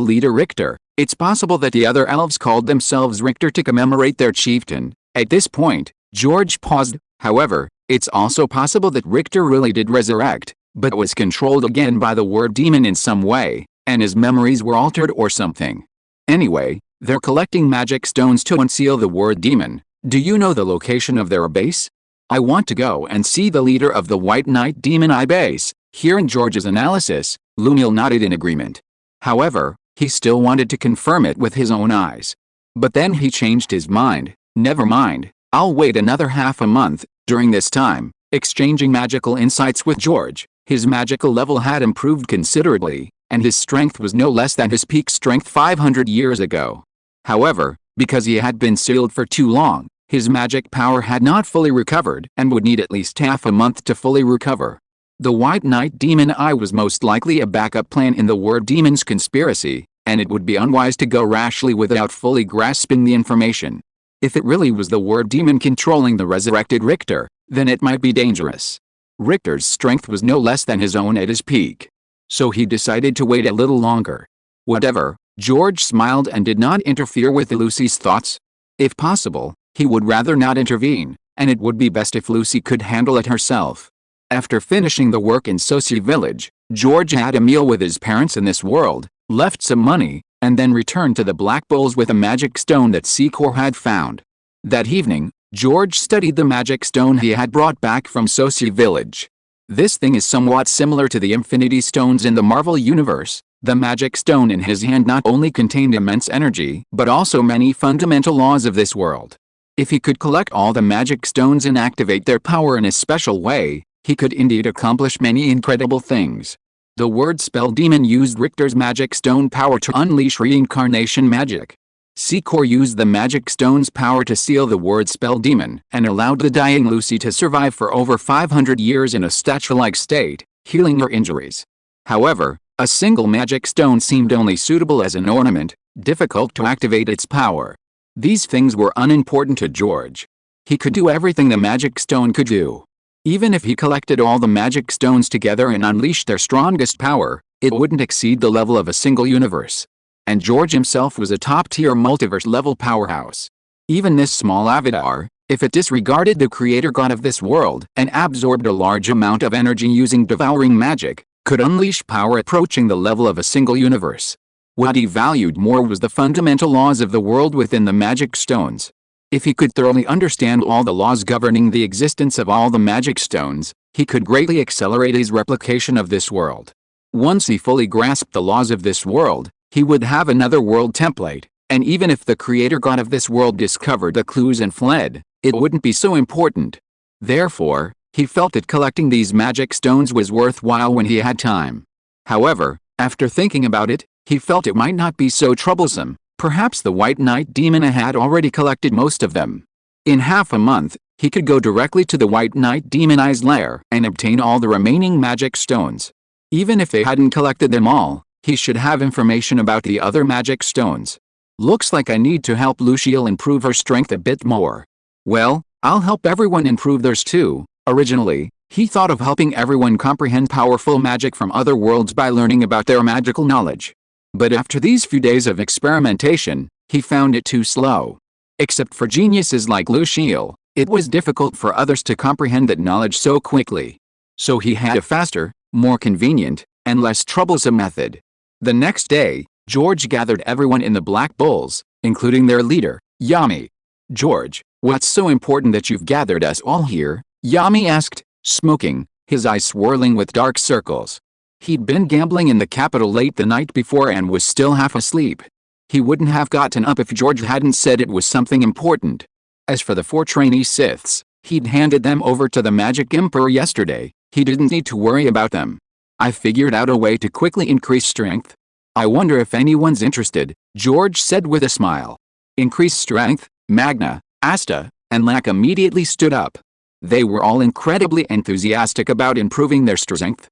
leader Richter, it's possible that the other elves called themselves Richter to commemorate their chieftain. At this point, George paused. However, it's also possible that Richter really did resurrect, but was controlled again by the word demon in some way, and his memories were altered or something. Anyway, they're collecting magic stones to unseal the word demon. Do you know the location of their base? I want to go and see the leader of the White Knight Demon Eye base. Hearing George's analysis, Lumiel nodded in agreement. However, he still wanted to confirm it with his own eyes. But then he changed his mind. Never mind, I'll wait another half a month. During this time, exchanging magical insights with George, his magical level had improved considerably, and his strength was no less than his peak strength 500 years ago. However, because he had been sealed for too long, his magic power had not fully recovered and would need at least half a month to fully recover. The White Knight Demon Eye was most likely a backup plan in the word demon's conspiracy, and it would be unwise to go rashly without fully grasping the information. If it really was the word demon controlling the resurrected Richter, then it might be dangerous. Richter's strength was no less than his own at his peak. So he decided to wait a little longer. Whatever, George smiled and did not interfere with Lucy's thoughts. If possible, he would rather not intervene, and it would be best if Lucy could handle it herself. After finishing the work in Sorcery Village, George had a meal with his parents in this world, left some money, and then returned to the Black Bowls with a magic stone that Secor had found. That evening, George studied the magic stone he had brought back from Sorcery Village. This thing is somewhat similar to the Infinity Stones in the Marvel Universe. The magic stone in his hand not only contained immense energy, but also many fundamental laws of this world. If he could collect all the magic stones and activate their power in a special way, he could indeed accomplish many incredible things. The word spell demon used Richter's magic stone power to unleash reincarnation magic. Secor used the magic stone's power to seal the word spell demon and allowed the dying Lucy to survive for over 500 years in a statue-like state, healing her injuries. However, a single magic stone seemed only suitable as an ornament, difficult to activate its power. These things were unimportant to George. He could do everything the magic stone could do. Even if he collected all the magic stones together and unleashed their strongest power, it wouldn't exceed the level of a single universe. And George himself was a top-tier multiverse-level powerhouse. Even this small avatar, if it disregarded the creator god of this world and absorbed a large amount of energy using devouring magic, could unleash power approaching the level of a single universe. What he valued more was the fundamental laws of the world within the magic stones. If he could thoroughly understand all the laws governing the existence of all the magic stones, he could greatly accelerate his replication of this world. Once he fully grasped the laws of this world, he would have another world template, and even if the creator god of this world discovered the clues and fled, it wouldn't be so important. Therefore, he felt that collecting these magic stones was worthwhile when he had time. However, after thinking about it, he felt it might not be so troublesome. Perhaps the White Knight Demon had already collected most of them. In half a month, he could go directly to the White Knight Demon Eye's lair and obtain all the remaining magic stones. Even if they hadn't collected them all, he should have information about the other magic stones. Looks like I need to help Luciel improve her strength a bit more. Well, I'll help everyone improve theirs too. Originally, he thought of helping everyone comprehend powerful magic from other worlds by learning about their magical knowledge. But after these few days of experimentation, he found it too slow. Except for geniuses like Luciel, It was difficult for others to comprehend that knowledge so quickly. So he had a faster, more convenient, and less troublesome method. The next day, George gathered everyone in the Black Bulls, including their leader, Yami. "George, what's so important that you've gathered us all here?" Yami asked, smoking, his eyes swirling with dark circles. He'd been gambling in the capital late the night before and was still half asleep. He wouldn't have gotten up if George hadn't said it was something important. As for the 4 trainee Siths, he'd handed them over to the Magic Emperor yesterday. He didn't need to worry about them. "I figured out a way to quickly increase strength. I wonder if anyone's interested," George said with a smile. Increase strength? Magna, Asta, and Lak immediately stood up. They were all incredibly enthusiastic about improving their strength.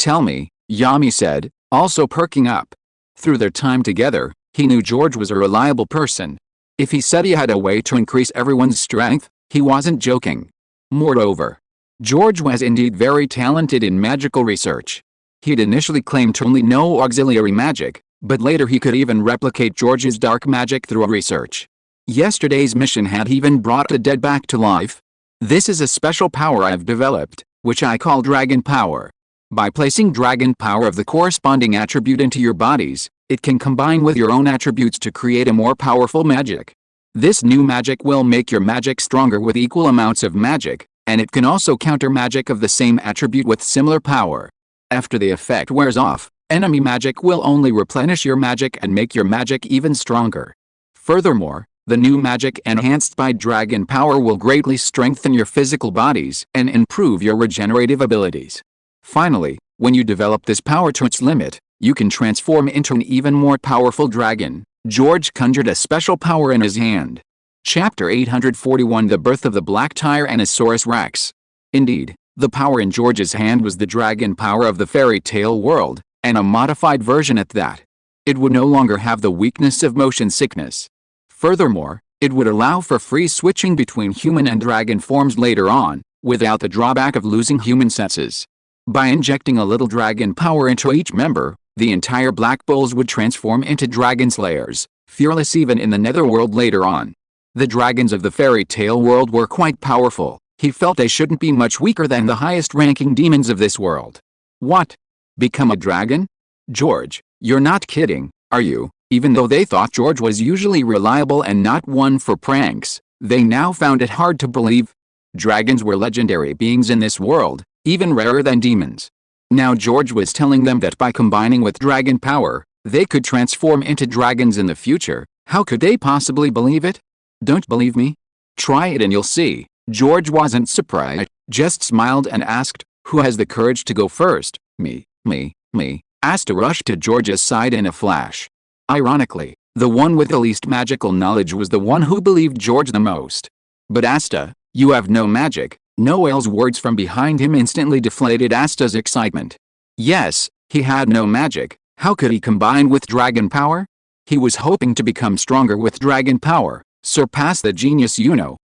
"Tell me," Yami said, also perking up. Through their time together, he knew George was a reliable person. If he said he had a way to increase everyone's strength, he wasn't joking. Moreover, George was indeed very talented in magical research. He'd initially claimed to only know auxiliary magic, but later he could even replicate George's dark magic through research. Yesterday's mission had even brought the dead back to life. "This is a special power I've developed, which I call Dragon Power. By placing Dragon Power of the corresponding attribute into your bodies, it can combine with your own attributes to create a more powerful magic. This new magic will make your magic stronger with equal amounts of magic, and it can also counter magic of the same attribute with similar power. After the effect wears off, enemy magic will only replenish your magic and make your magic even stronger. Furthermore, the new magic enhanced by Dragon Power will greatly strengthen your physical bodies and improve your regenerative abilities. Finally, when you develop this power to its limit, you can transform into an even more powerful dragon." George conjured a special power in his hand. Chapter 841 The Birth of the Black Tyrannosaurus Rex. Indeed, the power in George's hand was the dragon power of the fairy tale world, and a modified version at that. It would no longer have the weakness of motion sickness. Furthermore, it would allow for free switching between human and dragon forms later on, without the drawback of losing human senses. By injecting a little dragon power into each member, the entire Black Bulls would transform into dragon slayers, fearless even in the netherworld later on. The dragons of the fairy tale world were quite powerful. He felt they shouldn't be much weaker than the highest-ranking demons of this world. What? Become a dragon? George, you're not kidding, are you? Even though they thought George was usually reliable and not one for pranks, they now found it hard to believe. Dragons were legendary beings in this world, even rarer than demons. Now George was telling them that by combining with dragon power, they could transform into dragons in the future. How could they possibly believe it? Don't believe me? Try it and you'll see. George wasn't surprised, just smiled and asked, "Who has the courage to go first?" Me. Asta rushed to George's side in a flash. Ironically, the one with the least magical knowledge was the one who believed George the most. "But Asta, you have no magic." Noel's words from behind him instantly deflated Asta's excitement. Yes, he had no magic. How could he combine with dragon power? He was hoping to become stronger with dragon power, surpass the genius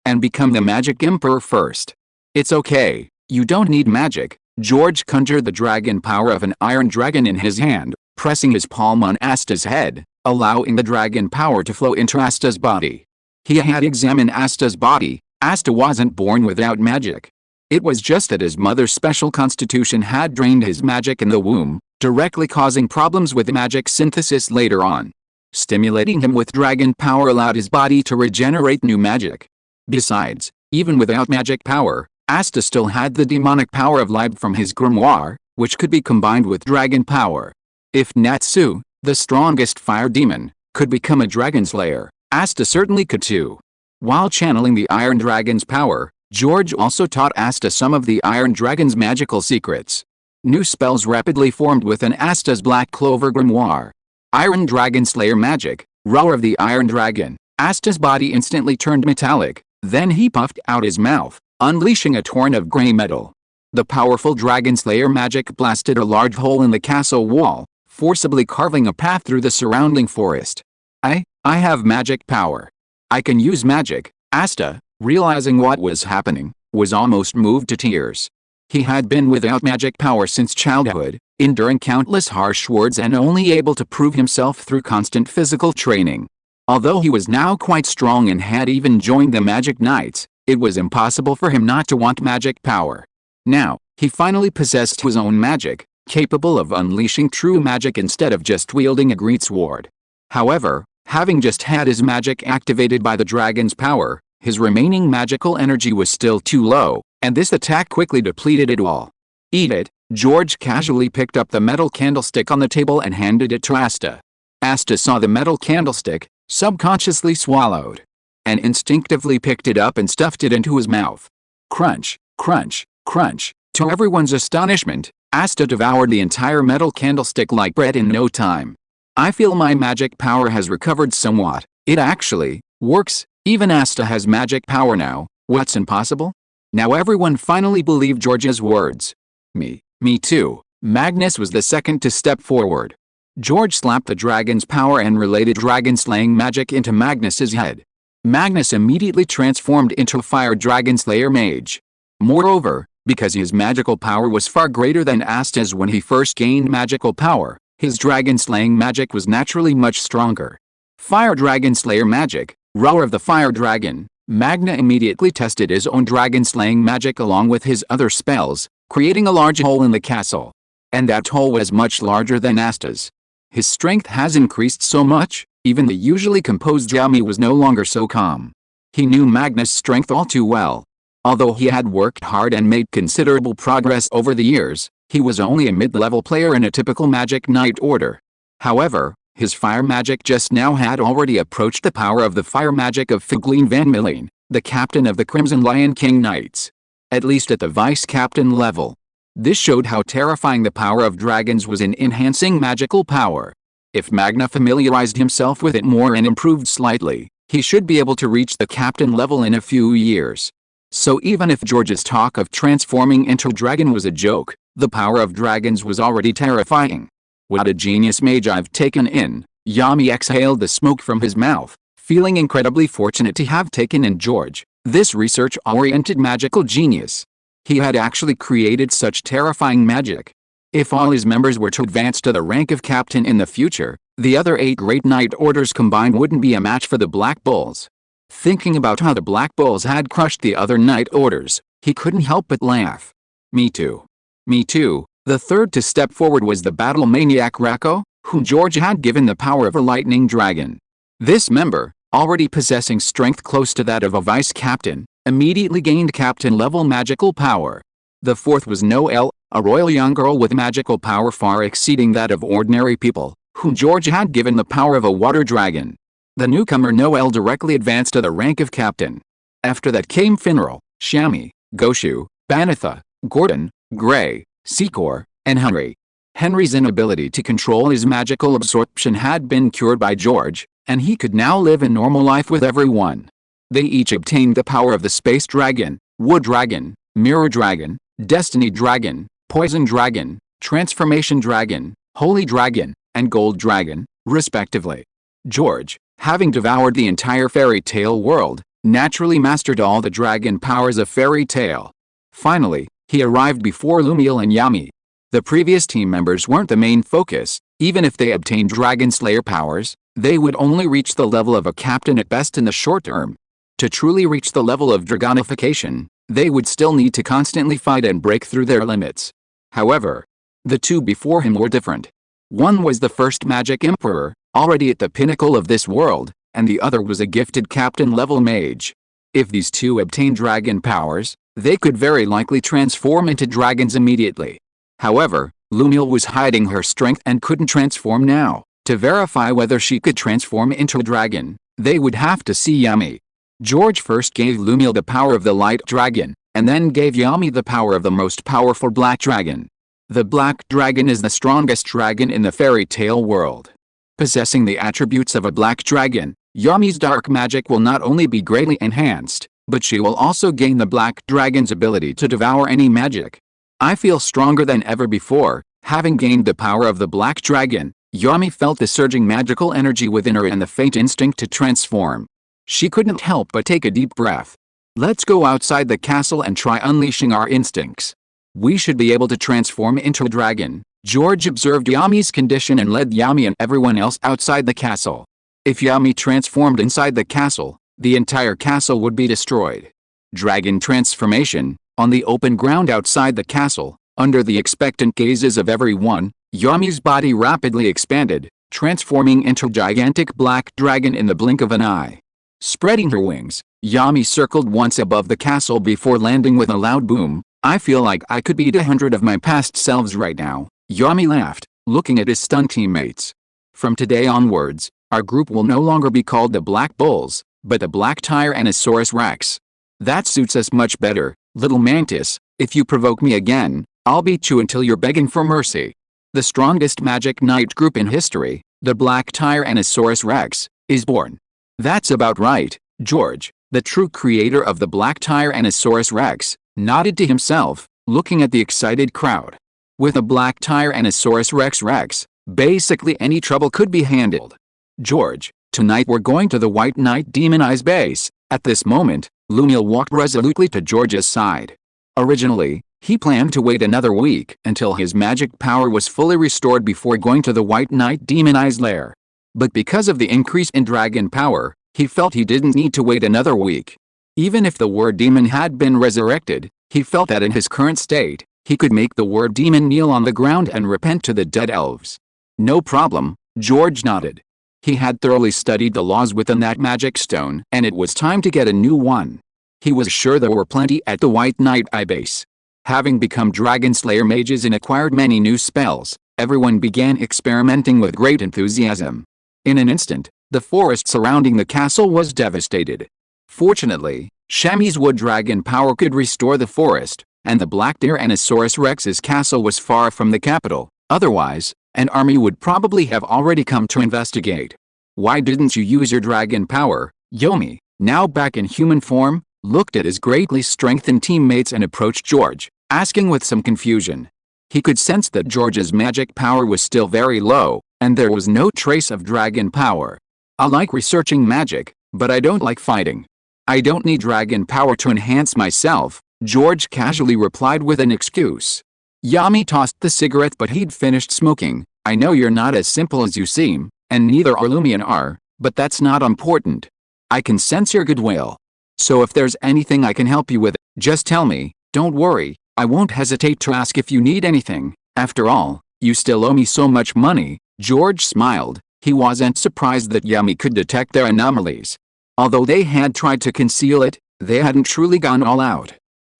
and become the Magic Emperor first. "It's okay, you don't need magic." George conjured the dragon power of an iron dragon in his hand, pressing his palm on Asta's head, allowing the dragon power to flow into Asta's body. He had examined Asta's body. Asta wasn't born without magic. It was just that his mother's special constitution had drained his magic in the womb, directly causing problems with magic synthesis later on. Stimulating him with dragon power allowed his body to regenerate new magic. Besides, even without magic power, Asta still had the demonic power of Lib from his grimoire, which could be combined with dragon power. If Natsu, the strongest fire demon, could become a dragon slayer, Asta certainly could too. While channeling the Iron Dragon's power, George also taught Asta some of the Iron Dragon's magical secrets. New spells rapidly formed within Asta's Black Clover grimoire. Iron Dragon Slayer magic, roar of the Iron Dragon. Asta's body instantly turned metallic, then he puffed out his mouth, unleashing a torrent of gray metal. The powerful Dragon Slayer magic blasted a large hole in the castle wall, forcibly carving a path through the surrounding forest. I have magic power. I can use magic." Asta, realizing what was happening, was almost moved to tears. He had been without magic power since childhood, enduring countless harsh words and only able to prove himself through constant physical training. Although he was now quite strong and had even joined the Magic Knights, It was impossible for him not to want magic power. Now, he finally possessed his own magic, capable of unleashing true magic instead of just wielding a great sword. However, having just had his magic activated by the dragon's power, his remaining magical energy was still too low, and this attack quickly depleted it all. "Eat it." George casually picked up the metal candlestick on the table and handed it to Asta. Asta saw the metal candlestick, subconsciously swallowed, and instinctively picked it up and stuffed it into his mouth. Crunch, crunch, crunch. To everyone's astonishment, Asta devoured the entire metal candlestick like bread in no time. "I feel my magic power has recovered somewhat. It actually works. Even Asta has magic power now. What's impossible?" Now everyone finally believed George's words. Me too." Magnus was the second to step forward. George slapped the dragon's power and related dragon-slaying magic into Magnus's head. Magnus immediately transformed into a fire dragon slayer mage. Moreover, because his magical power was far greater than Asta's when he first gained magical power, his dragon-slaying magic was naturally much stronger. Fire dragon slayer magic, roar of the fire dragon. Magna immediately tested his own dragon-slaying magic along with his other spells, creating a large hole in the castle. And that hole was much larger than Asta's. His strength has increased so much, even the usually composed Yami was no longer so calm. He knew Magnus' strength all too well. Although he had worked hard and made considerable progress over the years, he was only a mid-level player in a typical magic knight order. However, his fire magic just now had already approached the power of the fire magic of Figleen van Milleen, the captain of the Crimson Lion King Knights. At least at the vice-captain level. This showed how terrifying the power of dragons was in enhancing magical power. If Magna familiarized himself with it more and improved slightly, he should be able to reach the captain level in a few years. So even if George's talk of transforming into a dragon was a joke, the power of dragons was already terrifying. "What a genius mage I've taken in." Yami exhaled the smoke from his mouth, feeling incredibly fortunate to have taken in George, this research-oriented magical genius. He had actually created such terrifying magic. If all his members were to advance to the rank of captain in the future, the other 8 Great Knight Orders combined wouldn't be a match for the Black Bulls. Thinking about how the Black Bulls had crushed the other Knight Orders, he couldn't help but laugh. "Me too. Me too." The third to step forward was the battle maniac Rako, whom George had given the power of a lightning dragon. This member, already possessing strength close to that of a vice-captain, immediately gained captain-level magical power. The fourth was Noelle, a royal young girl with magical power far exceeding that of ordinary people, whom George had given the power of a water dragon. The newcomer Noelle directly advanced to the rank of captain. After that came Finral, Shami, Goshu, Banatha, Gordon, Gray, Secor, and Henry. Henry's inability to control his magical absorption had been cured by George, and he could now live a normal life with everyone. They each obtained the power of the Space Dragon, Wood Dragon, Mirror Dragon, Destiny Dragon, Poison Dragon, Transformation Dragon, Holy Dragon, and Gold Dragon, respectively. George, having devoured the entire fairy tale world, naturally mastered all the dragon powers of fairy tale. Finally, he arrived before Lumiel and Yami. The previous team members weren't the main focus. Even if they obtained Dragon Slayer powers, they would only reach the level of a captain at best in the short term. To truly reach the level of dragonification, they would still need to constantly fight and break through their limits. However, the two before him were different. One was the first magic emperor, already at the pinnacle of this world, and the other was a gifted captain-level mage. If these two obtained dragon powers, they could very likely transform into dragons immediately. However, Lumiel was hiding her strength and couldn't transform now. To verify whether she could transform into a dragon, they would have to see Yami. George first gave Lumiel the power of the light dragon, and then gave Yami the power of the most powerful black dragon. The black dragon is the strongest dragon in the fairy tale world. Possessing the attributes of a black dragon, Yami's dark magic will not only be greatly enhanced, but she will also gain the black dragon's ability to devour any magic. "I feel stronger than ever before." Having gained the power of the black dragon, Yami felt the surging magical energy within her and the faint instinct to transform. She couldn't help but take a deep breath. "Let's go outside the castle and try unleashing our instincts. We should be able to transform into a dragon." George observed Yami's condition and led Yami and everyone else outside the castle. If Yami transformed inside the castle, the entire castle would be destroyed. Dragon transformation. On the open ground outside the castle, under the expectant gazes of everyone, Yami's body rapidly expanded, transforming into a gigantic black dragon in the blink of an eye. Spreading her wings, Yami circled once above the castle before landing with a loud boom. I feel like I could beat 100 of my past selves right now, Yami laughed, looking at his stunned teammates. From today onwards, our group will no longer be called the Black Bulls, but the Black Tyrannosaurus Rex. That suits us much better, little mantis. If you provoke me again, I'll beat you until you're begging for mercy. The strongest Magic Knight group in history, the Black Tyrannosaurus Rex, is born. That's about right, George, the true creator of the Black Tyrannosaurus Rex, nodded to himself, looking at the excited crowd. With a Black Tyrannosaurus Rex, basically any trouble could be handled. George, tonight we're going to the White Knight Demon Eye's base. At this moment, Lumiel walked resolutely to George's side. Originally, he planned to wait another week until his magic power was fully restored before going to the White Knight Demon Eye's lair. But because of the increase in dragon power, he felt he didn't need to wait another week. Even if the word demon had been resurrected, he felt that in his current state, he could make the word demon kneel on the ground and repent to the dead elves. No problem, George nodded. He had thoroughly studied the laws within that magic stone, and it was time to get a new one. He was sure there were plenty at the White Knight Eye base. Having become Dragon Slayer mages and acquired many new spells, everyone began experimenting with great enthusiasm. In an instant, the forest surrounding the castle was devastated. Fortunately, Shami's wood dragon power could restore the forest, and the Black Tyrannosaurus Rex's castle was far from the capital. Otherwise, an army would probably have already come to investigate. Why didn't you use your dragon power? Yomi, now back in human form, looked at his greatly strengthened teammates and approached George, asking with some confusion. He could sense that George's magic power was still very low, and there was no trace of dragon power. I like researching magic, but I don't like fighting. I don't need dragon power to enhance myself, George casually replied with an excuse. Yami tossed the cigarette, but he'd finished smoking. I know you're not as simple as you seem, and neither are Lumian are, but that's not important. I can sense your goodwill. So if there's anything I can help you with, just tell me. Don't worry, I won't hesitate to ask if you need anything. After all, you still owe me so much money. George smiled. He wasn't surprised that Yami could detect their anomalies. Although they had tried to conceal it, they hadn't truly gone all out.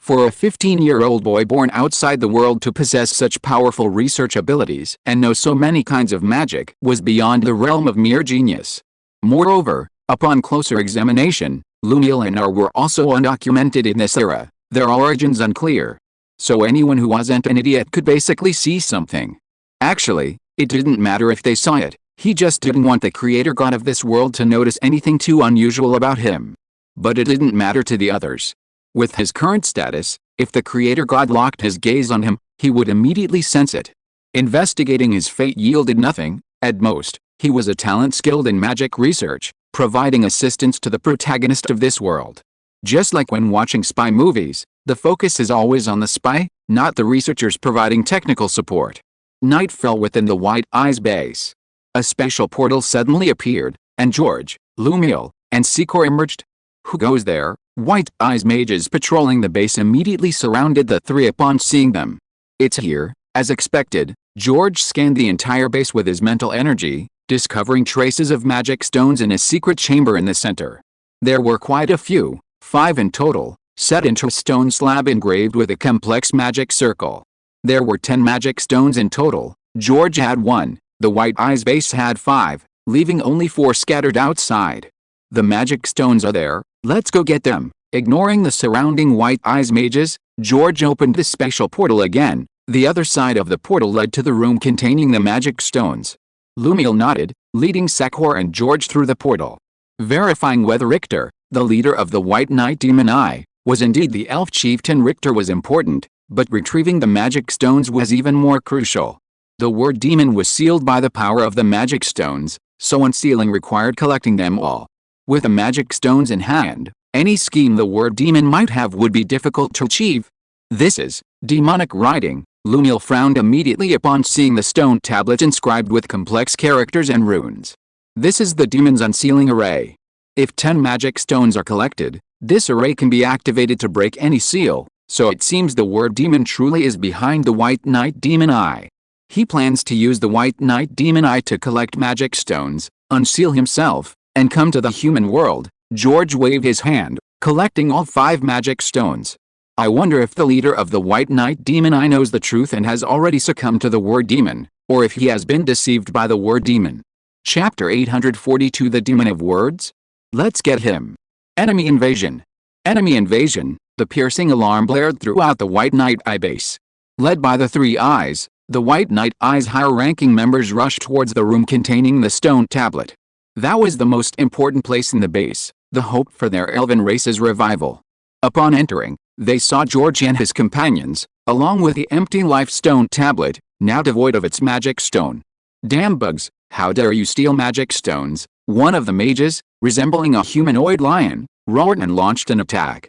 For a 15-year-old boy born outside the world to possess such powerful research abilities and know so many kinds of magic was beyond the realm of mere genius. Moreover, upon closer examination, Lumiel and Ar were also undocumented in this era, their origins unclear. So anyone who wasn't an idiot could basically see something. Actually, it didn't matter if they saw it, he just didn't want the creator god of this world to notice anything too unusual about him. But it didn't matter to the others. With his current status, if the creator god locked his gaze on him, he would immediately sense it. Investigating his fate yielded nothing. At most, he was a talent skilled in magic research, providing assistance to the protagonist of this world. Just like when watching spy movies, the focus is always on the spy, not the researchers providing technical support. Night fell within the White Eye's base. A special portal suddenly appeared, and George, Lumiel, and Secor emerged. Who goes there? White Eye's mages patrolling the base immediately surrounded the three upon seeing them. It's here, as expected. George scanned the entire base with his mental energy, discovering traces of magic stones in a secret chamber in the center. There were quite a few, 5 in total, set into a stone slab engraved with a complex magic circle. There were 10 magic stones in total. George had 1, the White Eye's base had 5, leaving only 4 scattered outside. The magic stones are there, let's go get them. Ignoring the surrounding White Eye's mages, George opened the special portal again. The other side of the portal led to the room containing the magic stones. Lumiel nodded, leading Secor and George through the portal. Verifying whether Richter, the leader of the White Knight Demon Eye, was indeed the elf chieftain Richter was important, but retrieving the magic stones was even more crucial. The word demon was sealed by the power of the magic stones, so unsealing required collecting them all. With the magic stones in hand, any scheme the word demon might have would be difficult to achieve. This is demonic writing. Lumiel frowned immediately upon seeing the stone tablet inscribed with complex characters and runes. This is the demon's unsealing array. If 10 magic stones are collected, this array can be activated to break any seal, so it seems the word demon truly is behind the White Knight Demon Eye. He plans to use the White Knight Demon Eye to collect magic stones, unseal himself, and come to the human world. George waved his hand, collecting all 5 magic stones. I wonder if the leader of the White Knight Demon Eye knows the truth and has already succumbed to the word demon, or if he has been deceived by the word demon. Chapter 842 The Demon of Words? Let's get him. Enemy invasion. Enemy invasion. The piercing alarm blared throughout the White Knight Eye base. Led by the 3 eyes, the White Knight Eye's higher-ranking members rushed towards the room containing the stone tablet. That was the most important place in the base, the hope for their elven race's revival. Upon entering, they saw George and his companions, along with the empty life stone tablet, now devoid of its magic stone. Damn bugs, how dare you steal magic stones? One of the mages, resembling a humanoid lion, roared and launched an attack.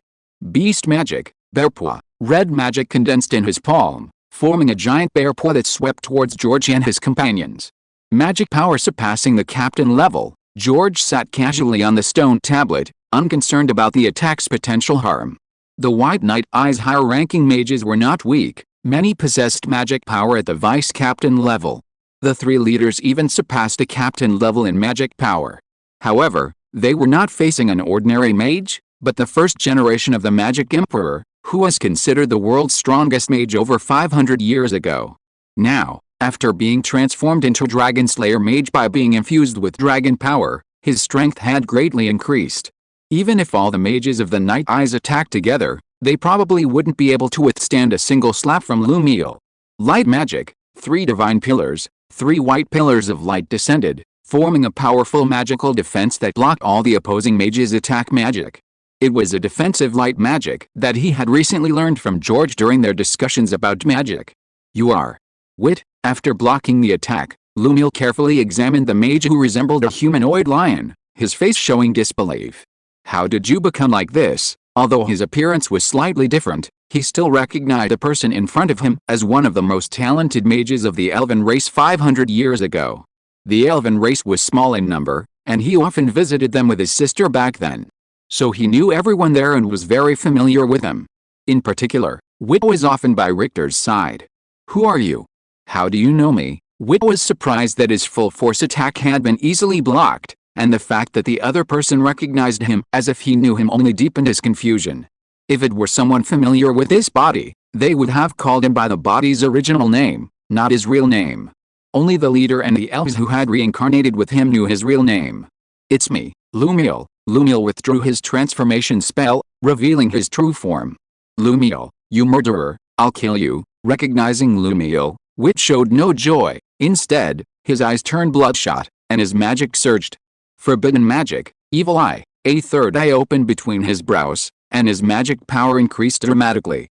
Beast magic, bear paw, red magic condensed in his palm, forming a giant bear paw that swept towards George and his companions. Magic power surpassing the captain level, George sat casually on the stone tablet, unconcerned about the attack's potential harm. The White Knight Eye's higher-ranking mages were not weak, many possessed magic power at the vice-captain level. The 3 leaders even surpassed a captain level in magic power. However, they were not facing an ordinary mage, but the first generation of the Magic Emperor, who was considered the world's strongest mage over 500 years ago. Now, after being transformed into Dragon Slayer mage by being infused with dragon power, his strength had greatly increased. Even if all the mages of the Night Eyes attacked together, they probably wouldn't be able to withstand a single slap from Lumiel. Light magic, 3 divine pillars, 3 white pillars of light descended, forming a powerful magical defense that blocked all the opposing mages' attack magic. It was a defensive light magic that he had recently learned from George during their discussions about magic. You are. Wit. After blocking the attack, Lumiel carefully examined the mage who resembled a humanoid lion, his face showing disbelief. How did you become like this? Although his appearance was slightly different, he still recognized the person in front of him as one of the most talented mages of the elven race 500 years ago. The elven race was small in number, and he often visited them with his sister back then. So he knew everyone there and was very familiar with them. In particular, Wit was often by Richter's side. Who are you? How do you know me? Wit was surprised that his full force attack had been easily blocked, and the fact that the other person recognized him as if he knew him only deepened his confusion. If it were someone familiar with this body, they would have called him by the body's original name, not his real name. Only the leader and the elves who had reincarnated with him knew his real name. It's me, Lumiel. Lumiel withdrew his transformation spell, revealing his true form. Lumiel, you murderer, I'll kill you. Recognizing Lumiel, Wit showed no joy. Instead, his eyes turned bloodshot, and his magic surged. Forbidden magic, evil eye. A third eye opened between his brows, and his magic power increased dramatically.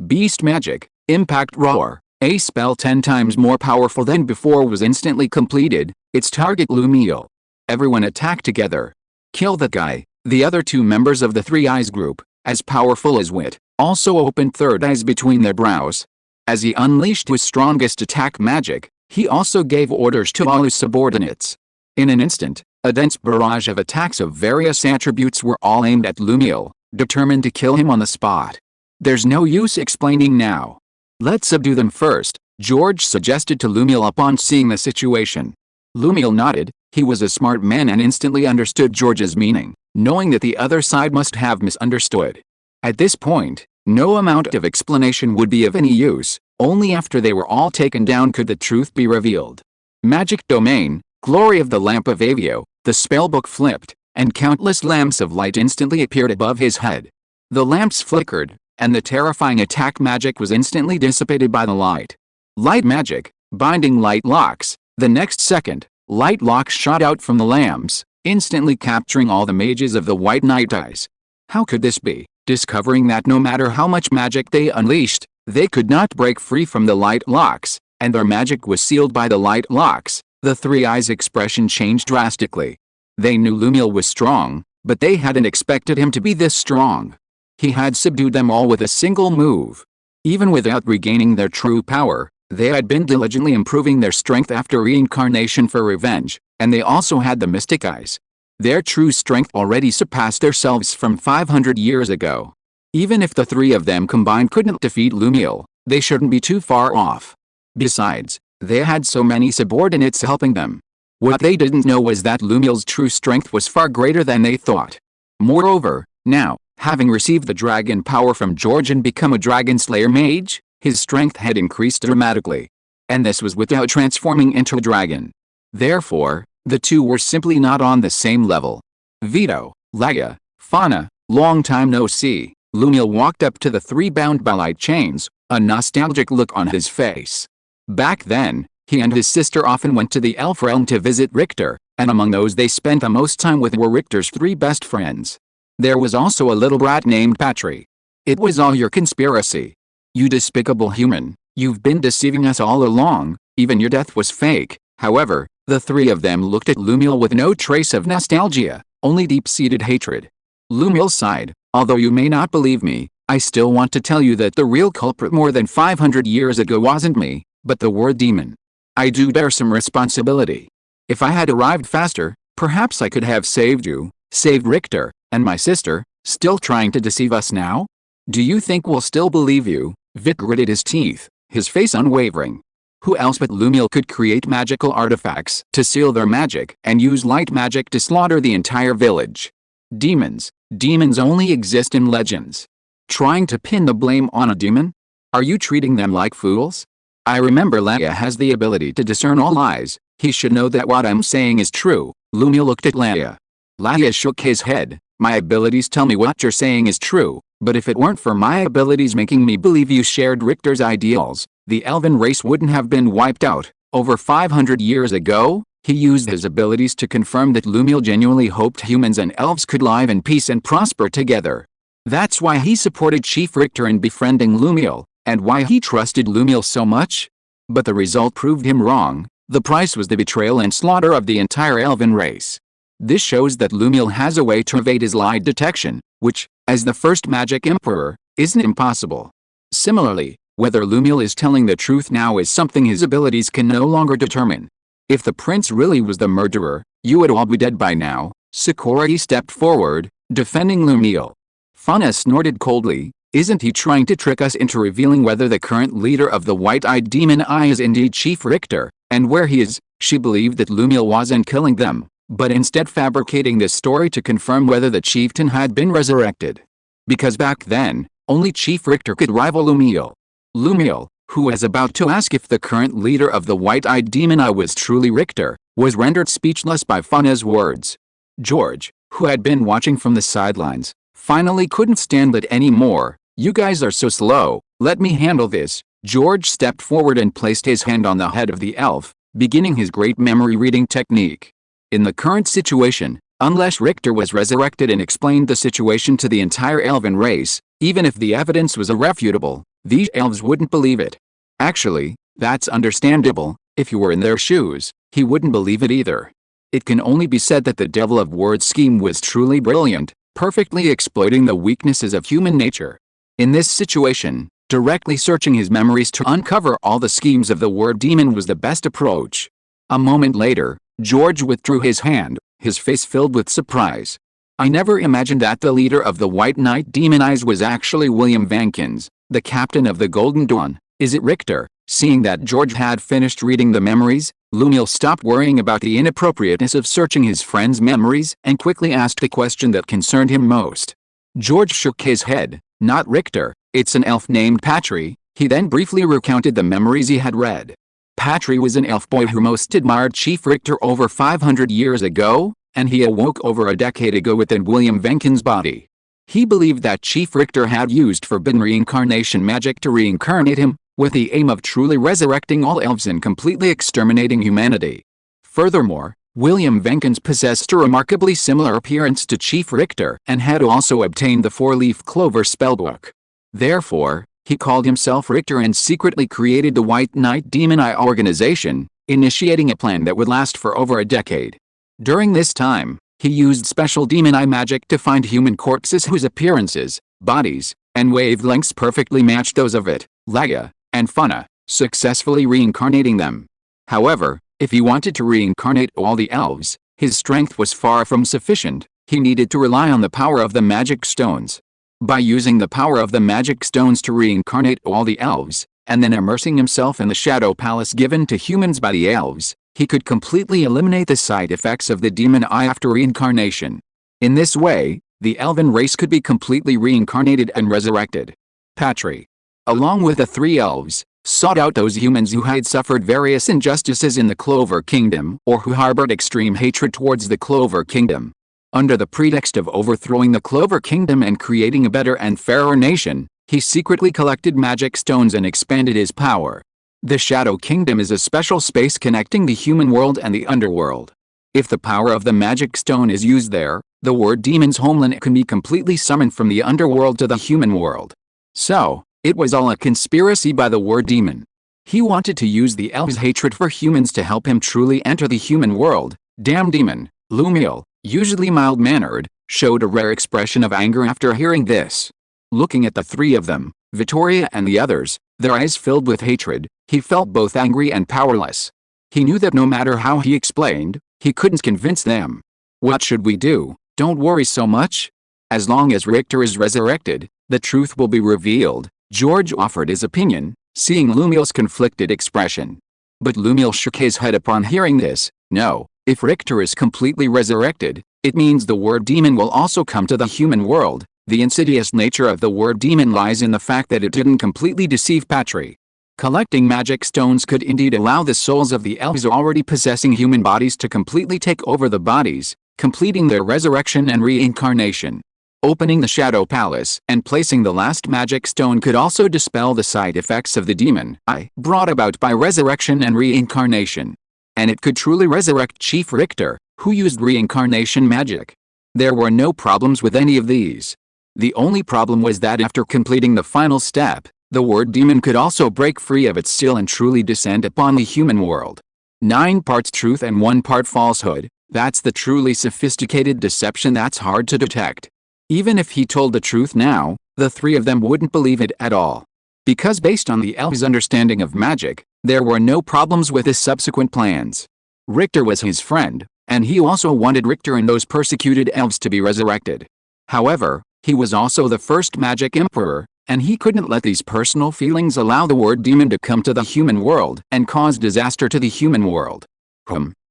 Beast magic, impact roar. A spell 10 times more powerful than before was instantly completed, its target Lumiel. Everyone attacked together. Kill that guy. The other 2 members of the 3 Eyes group, as powerful as Wit, also opened third eyes between their brows. As he unleashed his strongest attack magic, he also gave orders to all his subordinates. In an instant, a dense barrage of attacks of various attributes were all aimed at Lumiel, determined to kill him on the spot. There's no use explaining now. Let's subdue them first, George suggested to Lumiel upon seeing the situation. Lumiel nodded. He was a smart man and instantly understood George's meaning, knowing that the other side must have misunderstood. At this point, no amount of explanation would be of any use. Only after they were all taken down could the truth be revealed. Magic domain, glory of the lamp of Avio. The spellbook flipped, and countless lamps of light instantly appeared above his head. The lamps flickered, and the terrifying attack magic was instantly dissipated by the light. Light magic, binding light locks. The next second, light locks shot out from the lamps, instantly capturing all the mages of the White Knight Eyes. How could this be? Discovering that no matter how much magic they unleashed, they could not break free from the light locks, and their magic was sealed by the light locks, the 3 Eyes' expression changed drastically. They knew Lumiel was strong, but they hadn't expected him to be this strong. He had subdued them all with a single move. Even without regaining their true power, they had been diligently improving their strength after reincarnation for revenge, and they also had the mystic eyes. Their true strength already surpassed themselves from 500 years ago. Even if the three of them combined couldn't defeat Lumiel, they shouldn't be too far off. Besides, they had so many subordinates helping them. What they didn't know was that Lumiel's true strength was far greater than they thought. Moreover, now, having received the dragon power from George and become a dragon slayer mage, his strength had increased dramatically. And this was without transforming into a dragon. Therefore, the two were simply not on the same level. Vito, Leia, Fauna, long time no see. Lumiel walked up to the three bound by light chains, a nostalgic look on his face. Back then, he and his sister often went to the elf realm to visit Richter, and among those they spent the most time with were Richter's three best friends. There was also a little brat named Patry. It was all your conspiracy. You despicable human, you've been deceiving us all along, even your death was fake. However, the three of them looked at Lumiel with no trace of nostalgia, only deep-seated hatred. Lumiel sighed, although you may not believe me, I still want to tell you that the real culprit more than 500 years ago wasn't me, but the word demon. I do bear some responsibility. If I had arrived faster, perhaps I could have saved you, saved Richter, and my sister. Still trying to deceive us now? Do you think we'll still believe you? Vic gritted his teeth, his face unwavering. Who else but Lumiel could create magical artifacts to seal their magic and use light magic to slaughter the entire village? Demons. Demons only exist in legends. Trying to pin the blame on a demon? Are you treating them like fools? I remember Leia has the ability to discern all lies. He should know that what I'm saying is true. Lumiel looked at Leia. Leia shook his head. My abilities tell me what you're saying is true, but if it weren't for my abilities making me believe you shared Richter's ideals, the elven race wouldn't have been wiped out. Over 500 years ago, he used his abilities to confirm that Lumiel genuinely hoped humans and elves could live in peace and prosper together. That's why he supported Chief Richter in befriending Lumiel, and why he trusted Lumiel so much. But the result proved him wrong. The price was the betrayal and slaughter of the entire elven race. This shows that Lumiel has a way to evade his lie detection, which, as the first magic emperor, isn't impossible. Similarly, whether Lumiel is telling the truth now is something his abilities can no longer determine. If the prince really was the murderer, you would all be dead by now. Security stepped forward, defending Lumiel. Fauna snorted coldly. Isn't he trying to trick us into revealing whether the current leader of the white-eyed demon eye is indeed Chief Richter, and where he is? She believed that Lumiel wasn't killing them, but instead fabricating this story to confirm whether the chieftain had been resurrected. Because back then, only Chief Richter could rival Lumiel. Lumiel, who was about to ask if the current leader of the white-eyed demon eye was truly Richter, was rendered speechless by Fauna's words. George, who had been watching from the sidelines, finally couldn't stand it anymore. You guys are so slow, let me handle this. George stepped forward and placed his hand on the head of the elf, beginning his great memory reading technique. In the current situation, unless Richter was resurrected and explained the situation to the entire elven race, even if the evidence was irrefutable, these elves wouldn't believe it. Actually, that's understandable. If you were in their shoes, he wouldn't believe it either. It can only be said that the devil of words scheme was truly brilliant, perfectly exploiting the weaknesses of human nature. In this situation, directly searching his memories to uncover all the schemes of the word demon was the best approach. A moment later, George withdrew his hand, his face filled with surprise. I never imagined that the leader of the White Knight Demon Eyes was actually William Vankins, the captain of the Golden Dawn. Is it Richter? Seeing that George had finished reading the memories, Lumiel stopped worrying about the inappropriateness of searching his friend's memories and quickly asked the question that concerned him most. George shook his head. Not Richter, it's an elf named Patry. He then briefly recounted the memories he had read. Patry was an elf boy who most admired Chief Richter over 500 years ago, and he awoke over a decade ago within William Vankins' body. He believed that Chief Richter had used forbidden reincarnation magic to reincarnate him, with the aim of truly resurrecting all elves and completely exterminating humanity. Furthermore, William Vankins possessed a remarkably similar appearance to Chief Richter and had also obtained the four-leaf Clover spellbook. Therefore, he called himself Richter and secretly created the White Knight Demon Eye organization, initiating a plan that would last for over a decade. During this time, he used special demon eye magic to find human corpses whose appearances, bodies, and wavelengths perfectly matched those of it, Leia, and Fauna, successfully reincarnating them. However, if he wanted to reincarnate all the elves, His strength was far from sufficient. He needed to rely on the power of the magic stones. By using the power of the magic stones to reincarnate all the elves, and then immersing himself in the shadow palace given to humans by the elves, he could completely eliminate the side effects of the demon eye after reincarnation. In this way, the elven race could be completely reincarnated and resurrected. Patry, along with the 3 elves, sought out those humans who had suffered various injustices in the Clover Kingdom or who harbored extreme hatred towards the Clover Kingdom. Under the pretext of overthrowing the Clover Kingdom and creating a better and fairer nation, he secretly collected magic stones and expanded his power. The Shadow Kingdom is a special space connecting the human world and the underworld. If the power of the magic stone is used there, the word demon's homeland can be completely summoned from the underworld to the human world. So, it was all a conspiracy by the word demon. He wanted to use the elves' hatred for humans to help him truly enter the human world. Damn demon. Lumiel, usually mild-mannered, showed a rare expression of anger after hearing this. Looking at the 3 of them, Vittoria and the others, their eyes filled with hatred, he felt both angry and powerless. He knew that no matter how he explained, he couldn't convince them. What should we do? Don't worry so much. As long as Richter is resurrected, the truth will be revealed, George offered his opinion, seeing Lumiel's conflicted expression. But Lumiel shook his head upon hearing this. No, if Richter is completely resurrected, it means the word demon will also come to the human world. The insidious nature of the word demon lies in the fact that it didn't completely deceive Patry. Collecting magic stones could indeed allow the souls of the elves already possessing human bodies to completely take over the bodies, completing their resurrection and reincarnation. Opening the Shadow Palace and placing the last magic stone could also dispel the side effects of the demon eye brought about by resurrection and reincarnation. And it could truly resurrect Chief Richter, who used reincarnation magic. There were no problems with any of these. The only problem was that after completing the final step, the word demon could also break free of its seal and truly descend upon the human world. 9 parts truth and 1 part falsehood, that's the truly sophisticated deception that's hard to detect. Even if he told the truth now, the 3 of them wouldn't believe it at all. Because based on the elves' understanding of magic, there were no problems with his subsequent plans. Richter was his friend, and he also wanted Richter and those persecuted elves to be resurrected. However, he was also the first magic emperor, and he couldn't let these personal feelings allow the word demon to come to the human world and cause disaster to the human world.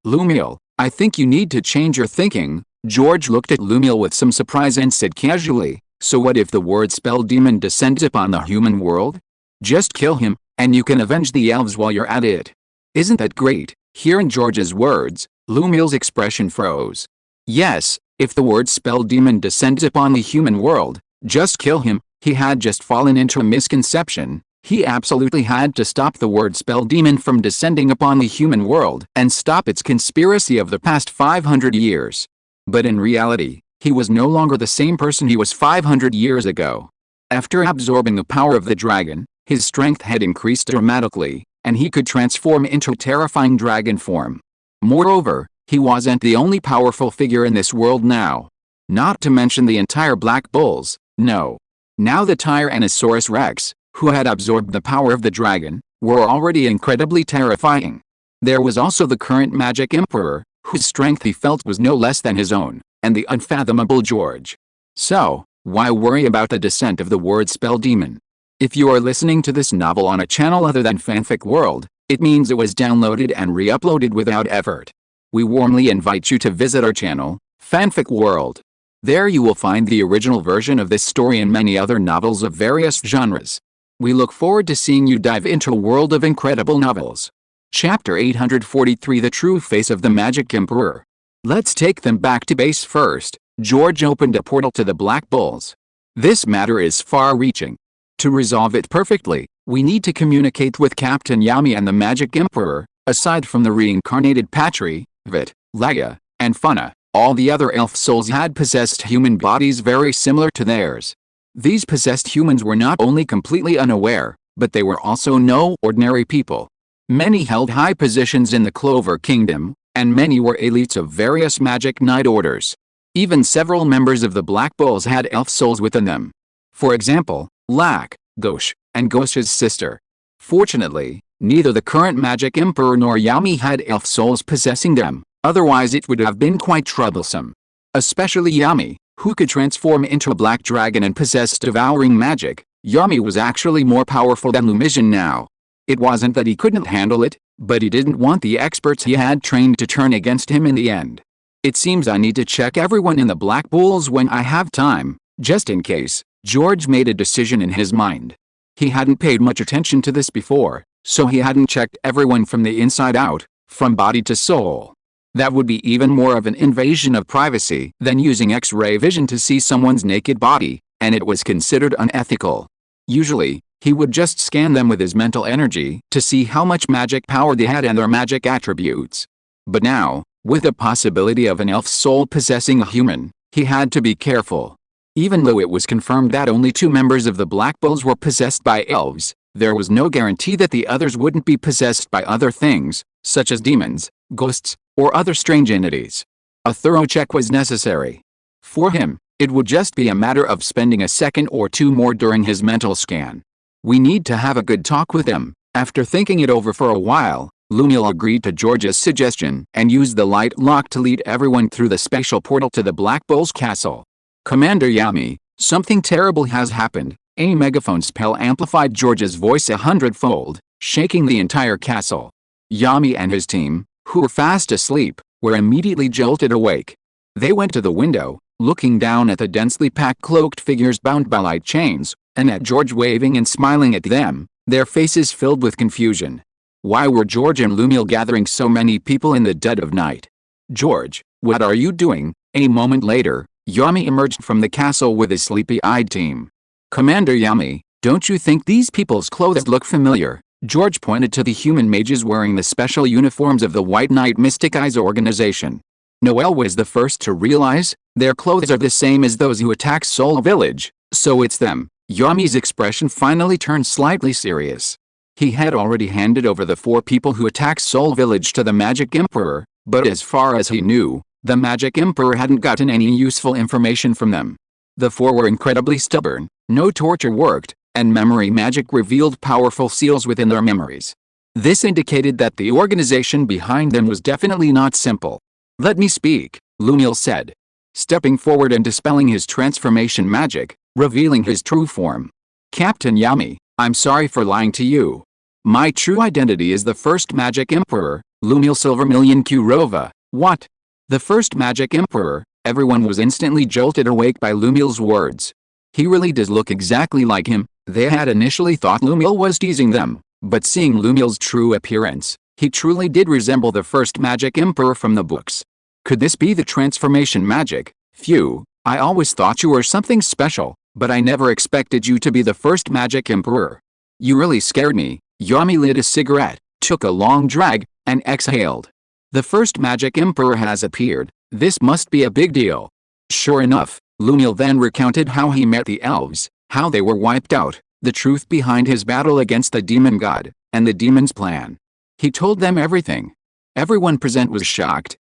Lumiel, I think you need to change your thinking. George looked at Lumiel with some surprise and said casually, so what if the word spell demon descends upon the human world? Just kill him, and you can avenge the elves while you're at it. Isn't that great? Hearing George's words, Lumiel's expression froze. Yes, if the word spell demon descends upon the human world, just kill him. He had just fallen into a misconception. He absolutely had to stop the word spell demon from descending upon the human world and stop its conspiracy of the past 500 years. But in reality, he was no longer the same person he was 500 years ago. After absorbing the power of the dragon, his strength had increased dramatically, and he could transform into terrifying dragon form. Moreover, he wasn't the only powerful figure in this world now. Not to mention the entire Black Bulls, no. Now the Tyrannosaurus Rex, who had absorbed the power of the dragon, were already incredibly terrifying. There was also the current Magic Emperor, whose strength he felt was no less than his own, and the unfathomable George. So, why worry about the descent of the word spell demon? If you are listening to this novel on a channel other than Fanfic World, it means it was downloaded and re-uploaded without effort. We warmly invite you to visit our channel, Fanfic World. There you will find the original version of this story and many other novels of various genres. We look forward to seeing you dive into a world of incredible novels. Chapter 843 The True Face of the Magic Emperor. Let's take them back to base first. George opened a portal to the Black Bulls. This matter is far-reaching. To resolve it perfectly, we need to communicate with Captain Yami and the Magic Emperor. Aside from the reincarnated Patry, Vit, Leia, and Funna, all the other elf souls had possessed human bodies very similar to theirs. These possessed humans were not only completely unaware, but they were also no ordinary people. Many held high positions in the Clover Kingdom, and many were elites of various magic knight orders. Even several members of the Black Bulls had elf souls within them. For example, Lak, Ghosh, and Ghosh's sister. Fortunately, neither the current Magic Emperor nor Yami had elf souls possessing them, Otherwise it would have been quite troublesome. Especially Yami, who could transform into a black dragon and possess devouring magic. Yami was actually more powerful than Lumision now. It wasn't that he couldn't handle it, but he didn't want the experts he had trained to turn against him in the end. It seems I need to check everyone in the Black Bulls when I have time, just in case. George made a decision in his mind. He hadn't paid much attention to this before, so he hadn't checked everyone from the inside out, from body to soul. That would be even more of an invasion of privacy than using X-ray vision to see someone's naked body, and it was considered unethical. Usually, he would just scan them with his mental energy to see how much magic power they had and their magic attributes. But now, with the possibility of an elf's soul possessing a human, he had to be careful. Even though it was confirmed that only 2 members of the Black Bulls were possessed by elves, there was no guarantee that the others wouldn't be possessed by other things, such as demons, ghosts, or other strange entities. A thorough check was necessary. For him, it would just be a matter of spending a second or 2 more during his mental scan. We need to have a good talk with him. After thinking it over for a while, Lumiel agreed to George's suggestion and used the light lock to lead everyone through the spatial portal to the Black Bull's castle. Commander Yami, something terrible has happened. A megaphone spell amplified George's voice 100-fold, shaking the entire castle. Yami and his team, who were fast asleep, were immediately jolted awake. They went to the window, looking down at the densely packed cloaked figures bound by light chains, and at George waving and smiling at them, their faces filled with confusion. Why were George and Lumiel gathering so many people in the dead of night? George, what are you doing? A moment later, Yami emerged from the castle with his sleepy-eyed team. Commander Yami, don't you think these people's clothes look familiar? George pointed to the human mages wearing the special uniforms of the White Knight Mystic Eyes organization. Noel was the first to realize, their clothes are the same as those who attacked Soul Village, so it's them. Yami's expression finally turned slightly serious. He had already handed over the 4 people who attacked Soul Village to the Magic Emperor, but as far as he knew, the Magic Emperor hadn't gotten any useful information from them. The 4 were incredibly stubborn, no torture worked, and memory magic revealed powerful seals within their memories. This indicated that the organization behind them was definitely not simple. Let me speak, Lumiel said, stepping forward and dispelling his transformation magic, revealing his true form. Captain Yami, I'm sorry for lying to you. My true identity is the first Magic Emperor, Lumiel Silvermillion Kurova. What? The first Magic Emperor? Everyone was instantly jolted awake by Lumiel's words. He really does look exactly like him. They had initially thought Lumiel was teasing them, but seeing Lumiel's true appearance, he truly did resemble the first Magic Emperor from the books. Could this be the transformation magic? Phew, I always thought you were something special, but I never expected you to be the first Magic Emperor. You really scared me. Yami lit a cigarette, took a long drag, and exhaled. The first Magic Emperor has appeared. This must be a big deal. Sure enough, Lumiel then recounted how he met the elves, how they were wiped out, the truth behind his battle against the demon god, and the demon's plan. He told them everything. Everyone present was shocked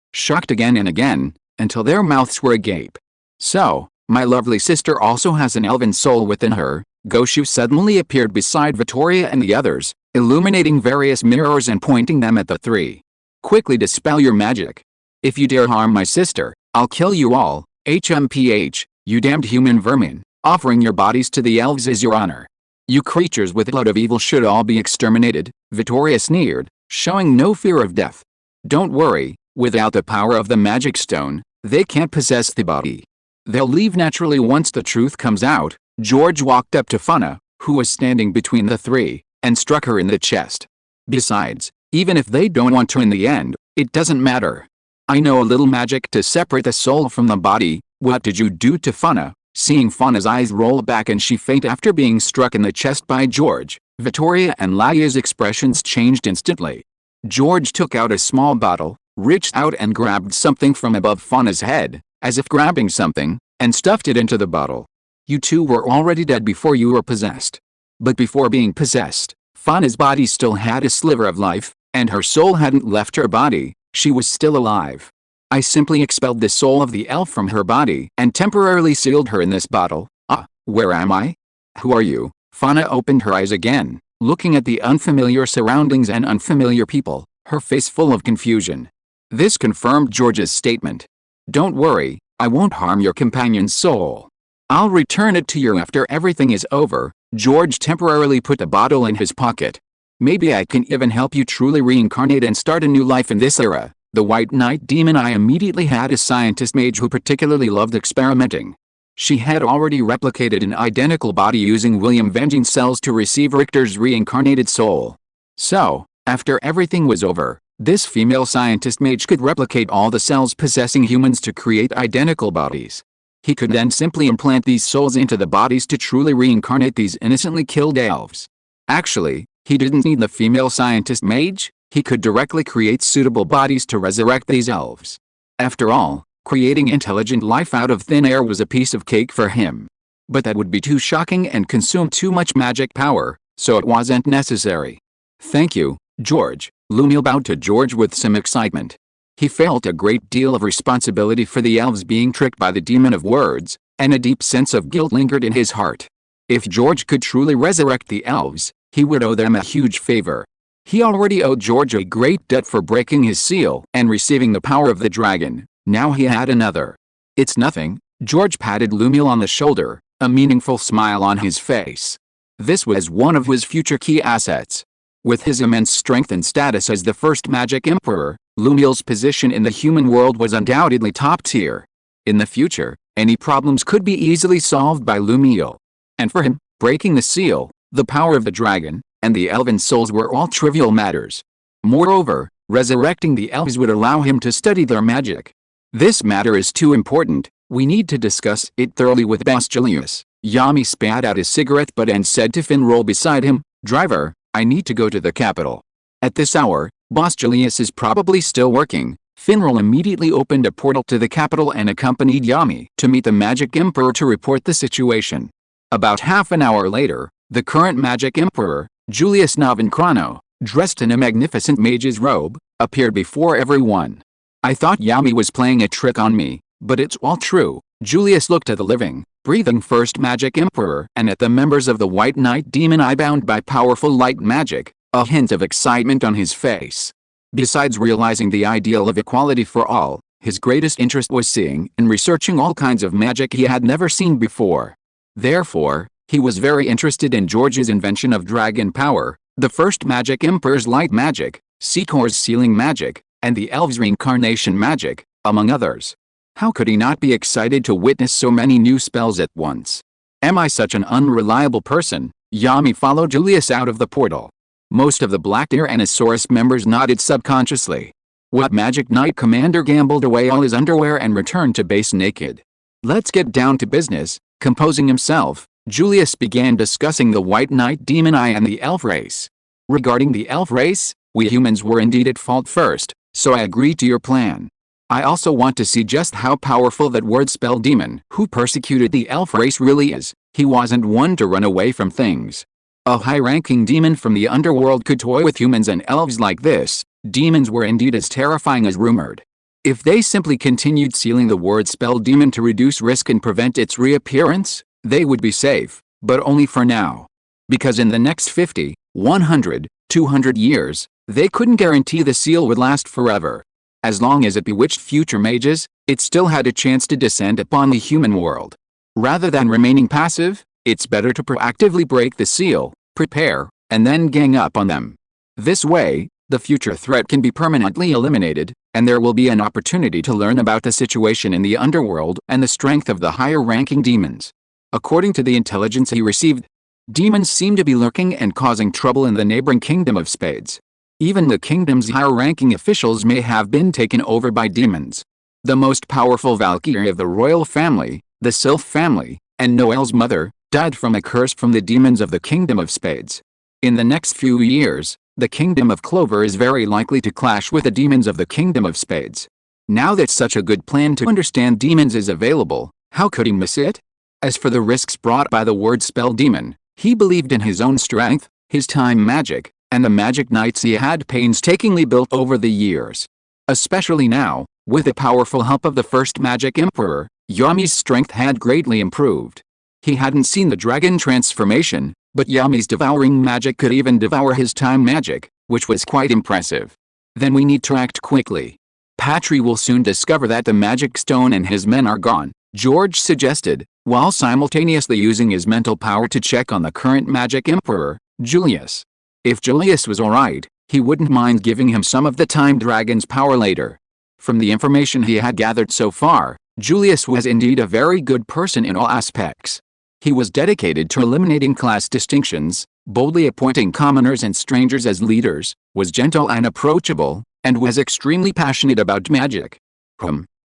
again and again, until their mouths were agape. So, my lovely sister also has an elven soul within her. Goshu suddenly appeared beside Vittoria and the others, illuminating various mirrors and pointing them at the 3. Quickly dispel your magic. If you dare harm my sister, I'll kill you all. HMPH, you damned human vermin. Offering your bodies to the elves is your honor. You creatures with blood of evil should all be exterminated, Vittoria sneered, showing no fear of death. Don't worry, without the power of the magic stone, they can't possess the body. They'll leave naturally once the truth comes out. George walked up to Fauna, who was standing between the 3, and struck her in the chest. Besides, even if they don't want to in the end, it doesn't matter. I know a little magic to separate the soul from the body. What did you do to Fauna? Seeing Fauna's eyes roll back and she faint after being struck in the chest by George, Vittoria and Laya's expressions changed instantly. George took out a small bottle, reached out and grabbed something from above Fauna's head, as if grabbing something, and stuffed it into the bottle. You 2 were already dead before you were possessed. But before being possessed, Fauna's body still had a sliver of life, and her soul hadn't left her body. She was still alive. I simply expelled the soul of the elf from her body and temporarily sealed her in this bottle. Where am I? Who are you? Fauna opened her eyes again, looking at the unfamiliar surroundings and unfamiliar people, her face full of confusion. This confirmed George's statement. Don't worry, I won't harm your companion's soul. I'll return it to you after everything is over. George temporarily put the bottle in his pocket. Maybe I can even help you truly reincarnate and start a new life in this era. The White Knight Demon Eye immediately had a scientist mage who particularly loved experimenting. She had already replicated an identical body using William Vengeance cells to receive Richter's reincarnated soul. So, after everything was over, this female scientist mage could replicate all the cells possessing humans to create identical bodies. He could then simply implant these souls into the bodies to truly reincarnate these innocently killed elves. Actually, he didn't need the female scientist mage, he could directly create suitable bodies to resurrect these elves. After all, creating intelligent life out of thin air was a piece of cake for him. But that would be too shocking and consume too much magic power, so it wasn't necessary. Thank you, George. Lumiel bowed to George with some excitement. He felt a great deal of responsibility for the elves being tricked by the demon of words, and a deep sense of guilt lingered in his heart. If George could truly resurrect the elves, he would owe them a huge favor. He already owed George a great debt for breaking his seal and receiving the power of the dragon. Now he had another. It's nothing. George patted Lumiel on the shoulder, a meaningful smile on his face. This was one of his future key assets. With his immense strength and status as the first Magic Emperor, Lumiel's position in the human world was undoubtedly top tier. In the future, any problems could be easily solved by Lumiel. And for him, breaking the seal, the power of the dragon, and the elven souls were all trivial matters. Moreover, resurrecting the elves would allow him to study their magic. This matter is too important, we need to discuss it thoroughly with Boss Julius. Yami spat out his cigarette butt and said to Finral beside him, Driver, I need to go to the capital. At this hour, Boss Julius is probably still working. Finral immediately opened a portal to the capital and accompanied Yami to meet the Magic Emperor to report the situation. About half an hour later, the current Magic Emperor, Julius Novincrano, dressed in a magnificent mage's robe, appeared before everyone. I thought Yami was playing a trick on me, but it's all true. Julius looked at the living, breathing first Magic Emperor and at the members of the White Knight Demon Eye bound by powerful light magic, a hint of excitement on his face. Besides realizing the ideal of equality for all, his greatest interest was seeing and researching all kinds of magic he had never seen before. Therefore, he was very interested in George's invention of dragon power, the first Magic Emperor's light magic, Sekor's sealing magic, and the elves' reincarnation magic, among others. How could he not be excited to witness so many new spells at once? Am I such an unreliable person? Yami followed Julius out of the portal. Most of the Black Deer and Asaurus members nodded subconsciously. What Magic Knight Commander gambled away all his underwear and returned to base naked? Let's get down to business. Composing himself, Julius began discussing the White Knight Demon Eye and the elf race. Regarding the elf race, we humans were indeed at fault first, so I agree to your plan. I also want to see just how powerful that word spell demon who persecuted the elf race really is. He wasn't one to run away from things. A high-ranking demon from the underworld could toy with humans and elves like this. Demons were indeed as terrifying as rumored. If they simply continued sealing the word spell demon to reduce risk and prevent its reappearance, they would be safe, but only for now. Because in the next 50, 100, 200 years, they couldn't guarantee the seal would last forever. As long as it bewitched future mages, it still had a chance to descend upon the human world. Rather than remaining passive, it's better to proactively break the seal, prepare, and then gang up on them. This way, the future threat can be permanently eliminated, and there will be an opportunity to learn about the situation in the underworld and the strength of the higher-ranking demons. According to the intelligence he received, demons seem to be lurking and causing trouble in the neighboring Kingdom of Spades. Even the kingdom's higher-ranking officials may have been taken over by demons. The most powerful Valkyrie of the royal family, the Sylph family, and Noel's mother, died from a curse from the demons of the Kingdom of Spades. In the next few years, the Kingdom of Clover is very likely to clash with the demons of the Kingdom of Spades. Now that such a good plan to understand demons is available, how could he miss it? As for the risks brought by the word spell demon, he believed in his own strength, his time magic, and the magic knights he had painstakingly built over the years. Especially now, with the powerful help of the first Magic Emperor, Yami's strength had greatly improved. He hadn't seen the dragon transformation, but Yami's devouring magic could even devour his time magic, which was quite impressive. Then we need to act quickly. Patry will soon discover that the magic stone and his men are gone, George suggested, while simultaneously using his mental power to check on the current magic emperor, Julius. If Julius was alright, he wouldn't mind giving him some of the Time Dragon's power later. From the information he had gathered so far, Julius was indeed a very good person in all aspects. He was dedicated to eliminating class distinctions, boldly appointing commoners and strangers as leaders, was gentle and approachable, and was extremely passionate about magic.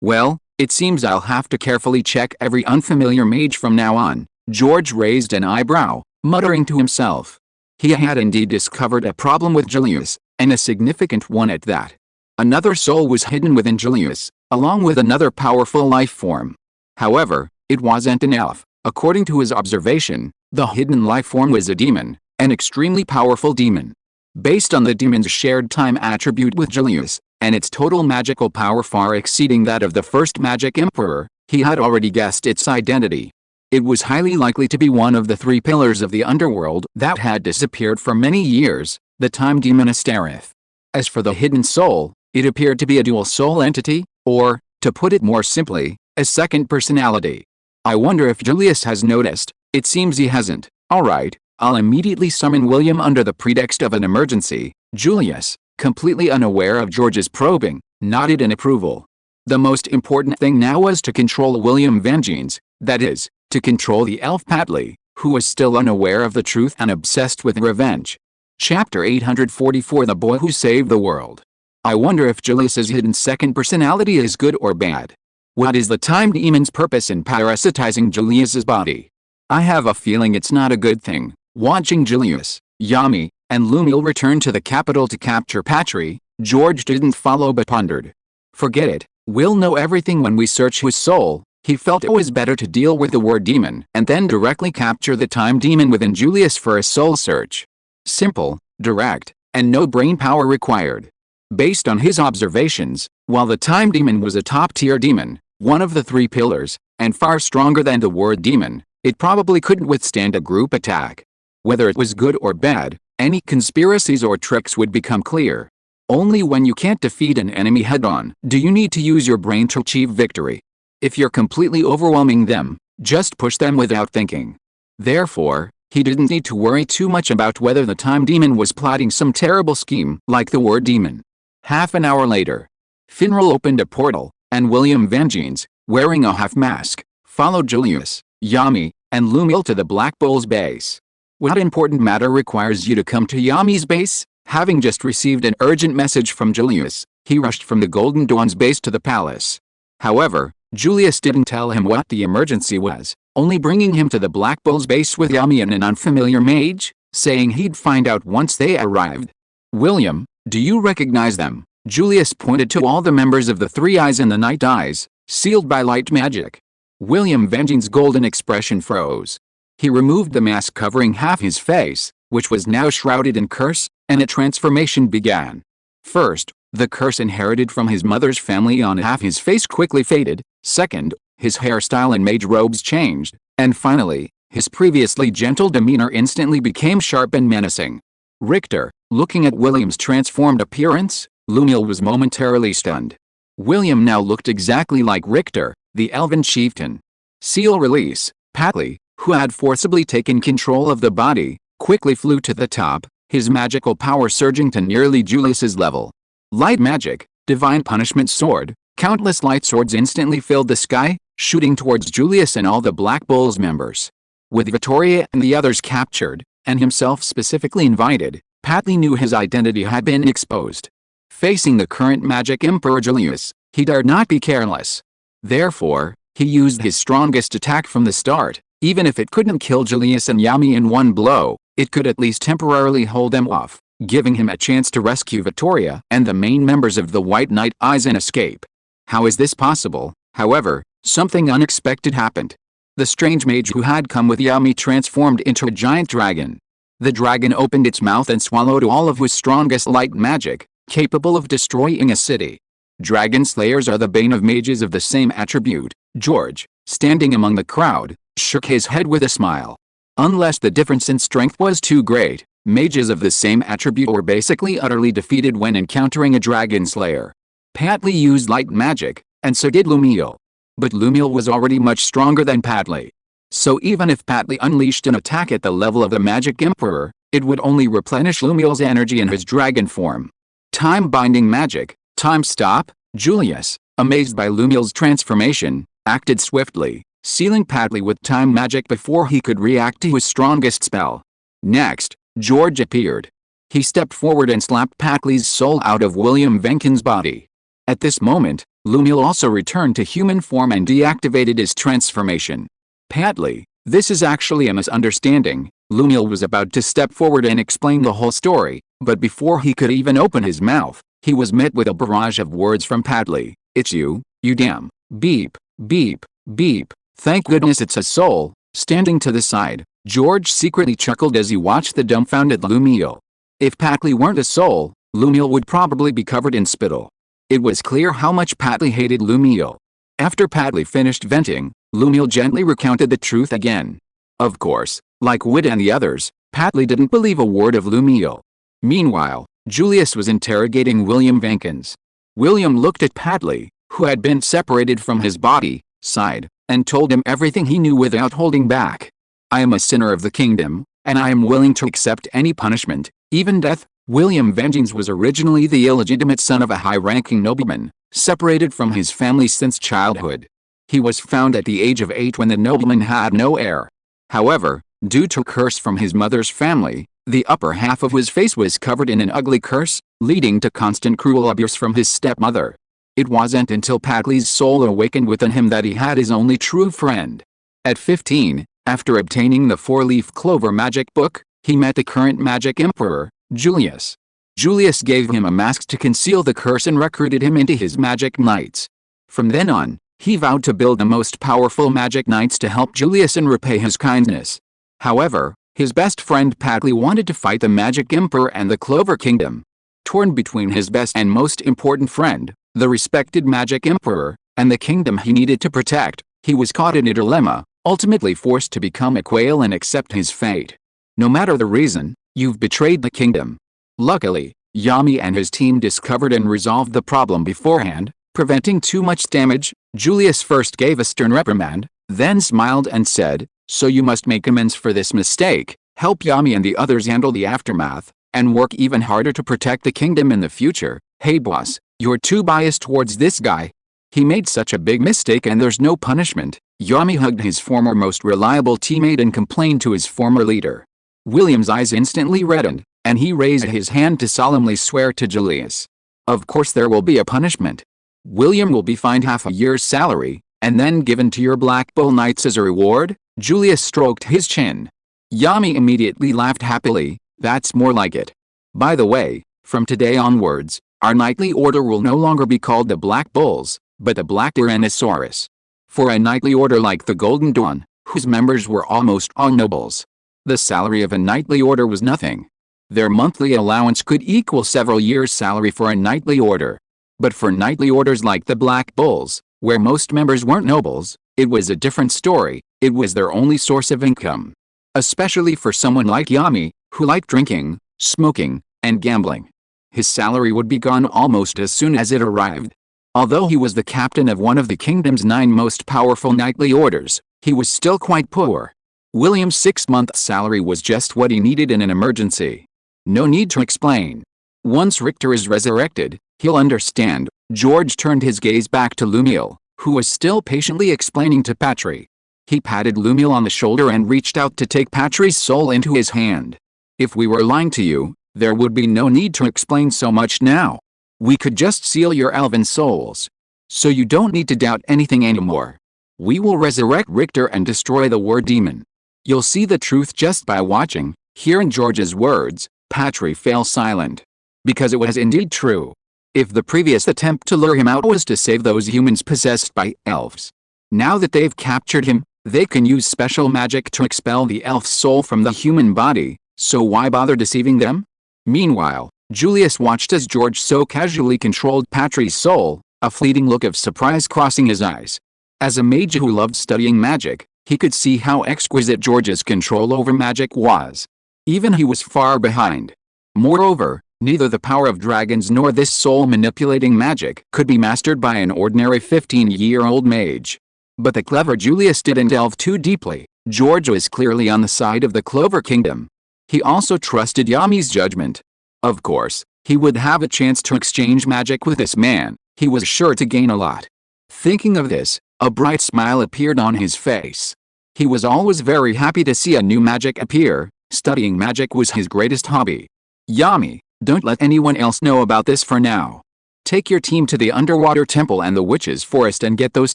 Well, it seems I'll have to carefully check every unfamiliar mage from now on. George raised an eyebrow, muttering to himself. He had indeed discovered a problem with Julius, and a significant one at that. Another soul was hidden within Julius, along with another powerful life form. However, it wasn't enough. According to his observation, the hidden life form was a demon, an extremely powerful demon. Based on the demon's shared time attribute with Julius, and its total magical power far exceeding that of the first magic emperor, he had already guessed its identity. It was highly likely to be one of the three pillars of the underworld that had disappeared for many years, the time demon Astareth. As for the hidden soul, it appeared to be a dual soul entity, or, to put it more simply, a second personality. I wonder if Julius has noticed. It seems he hasn't. Alright, I'll immediately summon William under the pretext of an emergency. Julius, completely unaware of George's probing, nodded in approval. The most important thing now was to control William Vangeans, that is, to control the elf Patley, who was still unaware of the truth and obsessed with revenge. Chapter 844 The Boy Who Saved the World. I wonder if Julius's hidden second personality is good or bad. What is the time demon's purpose in parasitizing Julius's body? I have a feeling it's not a good thing. Watching Julius, Yami, and Lumiel return to the capital to capture Patry, George didn't follow but pondered. Forget it, we'll know everything when we search his soul. He felt it was better to deal with the word demon and then directly capture the time demon within Julius for a soul search. Simple, direct, and no brain power required. Based on his observations, while the time demon was a top-tier demon, one of the three pillars, and far stronger than the word demon, it probably couldn't withstand a group attack. Whether it was good or bad, any conspiracies or tricks would become clear. Only when you can't defeat an enemy head-on do you need to use your brain to achieve victory. If you're completely overwhelming them, just push them without thinking. Therefore, he didn't need to worry too much about whether the time demon was plotting some terrible scheme like the word demon. Half an hour later, Finral opened a portal, and William Vangeans, wearing a half-mask, followed Julius, Yami, and Lumiel to the Black Bull's base. What important matter requires you to come to Yami's base? Having just received an urgent message from Julius, he rushed from the Golden Dawn's base to the palace. However, Julius didn't tell him what the emergency was, only bringing him to the Black Bull's base with Yami and an unfamiliar mage, saying he'd find out once they arrived. William, do you recognize them? Julius pointed to all the members of the Three Eyes and the Night Eyes, sealed by light magic. William Vangeans' golden expression froze. He removed the mask covering half his face, which was now shrouded in curse, and a transformation began. First, the curse inherited from his mother's family on half his face quickly faded. Second, his hairstyle and mage robes changed. And finally, his previously gentle demeanor instantly became sharp and menacing. Richter, looking at William's transformed appearance, Lumiel was momentarily stunned. William now looked exactly like Richter, the elven chieftain. Seal release. Patley, who had forcibly taken control of the body, quickly flew to the top, his magical power surging to nearly Julius's level. Light magic, divine punishment sword. Countless light swords instantly filled the sky, shooting towards Julius and all the Black Bull's members. With Vittoria and the others captured, and himself specifically invited, Patley knew his identity had been exposed. Facing the current magic emperor Julius, he dared not be careless. Therefore, he used his strongest attack from the start. Even if it couldn't kill Julius and Yami in one blow, it could at least temporarily hold them off, giving him a chance to rescue Vittoria and the main members of the White Knight Eyes and escape. How is this possible? However, something unexpected happened. The strange mage who had come with Yami transformed into a giant dragon. The dragon opened its mouth and swallowed all of his strongest light magic, capable of destroying a city. Dragon slayers are the bane of mages of the same attribute. George, standing among the crowd, shook his head with a smile. Unless the difference in strength was too great, mages of the same attribute were basically utterly defeated when encountering a dragon slayer. Patley used light magic, and so did Lumiel. But Lumiel was already much stronger than Patley. So even if Patley unleashed an attack at the level of the Magic Emperor, it would only replenish Lumiel's energy in his dragon form. Time-binding magic. Time stop. Julius, amazed by Lumiel's transformation, acted swiftly, sealing Patley with time magic before he could react to his strongest spell. Next, George appeared. He stepped forward and slapped Patley's soul out of William Venkin's body. At this moment, Lumiel also returned to human form and deactivated his transformation. Patley, this is actually a misunderstanding. Lumiel was about to step forward and explain the whole story, but before he could even open his mouth, he was met with a barrage of words from Patley. It's you damn, beep, beep, beep, thank goodness it's a soul. Standing to the side, George secretly chuckled as he watched the dumbfounded Lumiel. If Patley weren't a soul, Lumiel would probably be covered in spittle. It was clear how much Patley hated Lumiel. After Patley finished venting, Lumiel gently recounted the truth again. Of course, like Wit and the others, Patley didn't believe a word of Lumiel. Meanwhile, Julius was interrogating William Venkins. William looked at Patley, who had been separated from his body, sighed, and told him everything he knew without holding back. I am a sinner of the kingdom, and I am willing to accept any punishment, even death. William Venkins was originally the illegitimate son of a high-ranking nobleman, separated from his family since childhood. He was found at the age of 8 when the nobleman had no heir. However, due to a curse from his mother's family, the upper half of his face was covered in an ugly curse, leading to constant cruel abuse from his stepmother. It wasn't until Patley's soul awakened within him that he had his only true friend. At 15, after obtaining the 4-leaf Clover magic book, he met the current Magic Emperor, Julius. Julius gave him a mask to conceal the curse and recruited him into his Magic Knights. From then on, he vowed to build the most powerful Magic Knights to help Julius and repay his kindness. However, his best friend Patley wanted to fight the Magic Emperor and the Clover Kingdom. Torn between his best and most important friend, the respected Magic Emperor, and the kingdom he needed to protect, he was caught in a dilemma, ultimately forced to become a quail and accept his fate. No matter the reason, you've betrayed the kingdom. Luckily, Yami and his team discovered and resolved the problem beforehand, preventing too much damage. Julius first gave a stern reprimand, then smiled and said, so you must make amends for this mistake, help Yami and the others handle the aftermath, and work even harder to protect the kingdom in the future. Hey boss, you're too biased towards this guy. He made such a big mistake and there's no punishment. Yami hugged his former most reliable teammate and complained to his former leader. William's eyes instantly reddened, and he raised his hand to solemnly swear to Julius. Of course there will be a punishment. William will be fined half a year's salary, and then given to your Black Bull Knights as a reward. Julius stroked his chin. Yami immediately laughed happily. That's more like it. By the way, from today onwards, our knightly order will no longer be called the Black Bulls, but the Black Tyrannosaurus. For a knightly order like the Golden Dawn, whose members were almost all nobles, the salary of a knightly order was nothing. Their monthly allowance could equal several years' salary for a knightly order. But for knightly orders like the Black Bulls, where most members weren't nobles, it was a different story. It was their only source of income. Especially for someone like Yami, who liked drinking, smoking, and gambling. His salary would be gone almost as soon as it arrived. Although he was the captain of one of the kingdom's 9 most powerful knightly orders, he was still quite poor. William's 6-month salary was just what he needed in an emergency. No need to explain. Once Richter is resurrected, he'll understand. George turned his gaze back to Lumiel, who was still patiently explaining to Patley. He patted Lumiel on the shoulder and reached out to take Patley's soul into his hand. If we were lying to you, there would be no need to explain so much now. We could just seal your elven souls. So you don't need to doubt anything anymore. We will resurrect Richter and destroy the war demon. You'll see the truth just by watching. Hearing George's words, Patley fell silent. Because it was indeed true. If the previous attempt to lure him out was to save those humans possessed by elves, now that they've captured him, they can use special magic to expel the elf soul from the human body, so why bother deceiving them? Meanwhile, Julius watched as George so casually controlled Patley's soul, a fleeting look of surprise crossing his eyes. As a mage who loved studying magic, he could see how exquisite George's control over magic was. Even he was far behind. Moreover, Neither the power of dragons nor this soul-manipulating magic could be mastered by an ordinary 15-year-old mage. But the clever Julius didn't delve too deeply. George was clearly on the side of the Clover Kingdom. He also trusted Yami's judgment. Of course, he would have a chance to exchange magic with this man. He was sure to gain a lot. Thinking of this, a bright smile appeared on his face. He was always very happy to see a new magic appear. Studying magic was his greatest hobby. Yami, don't let anyone else know about this for now. Take your team to the underwater temple and the witch's forest and get those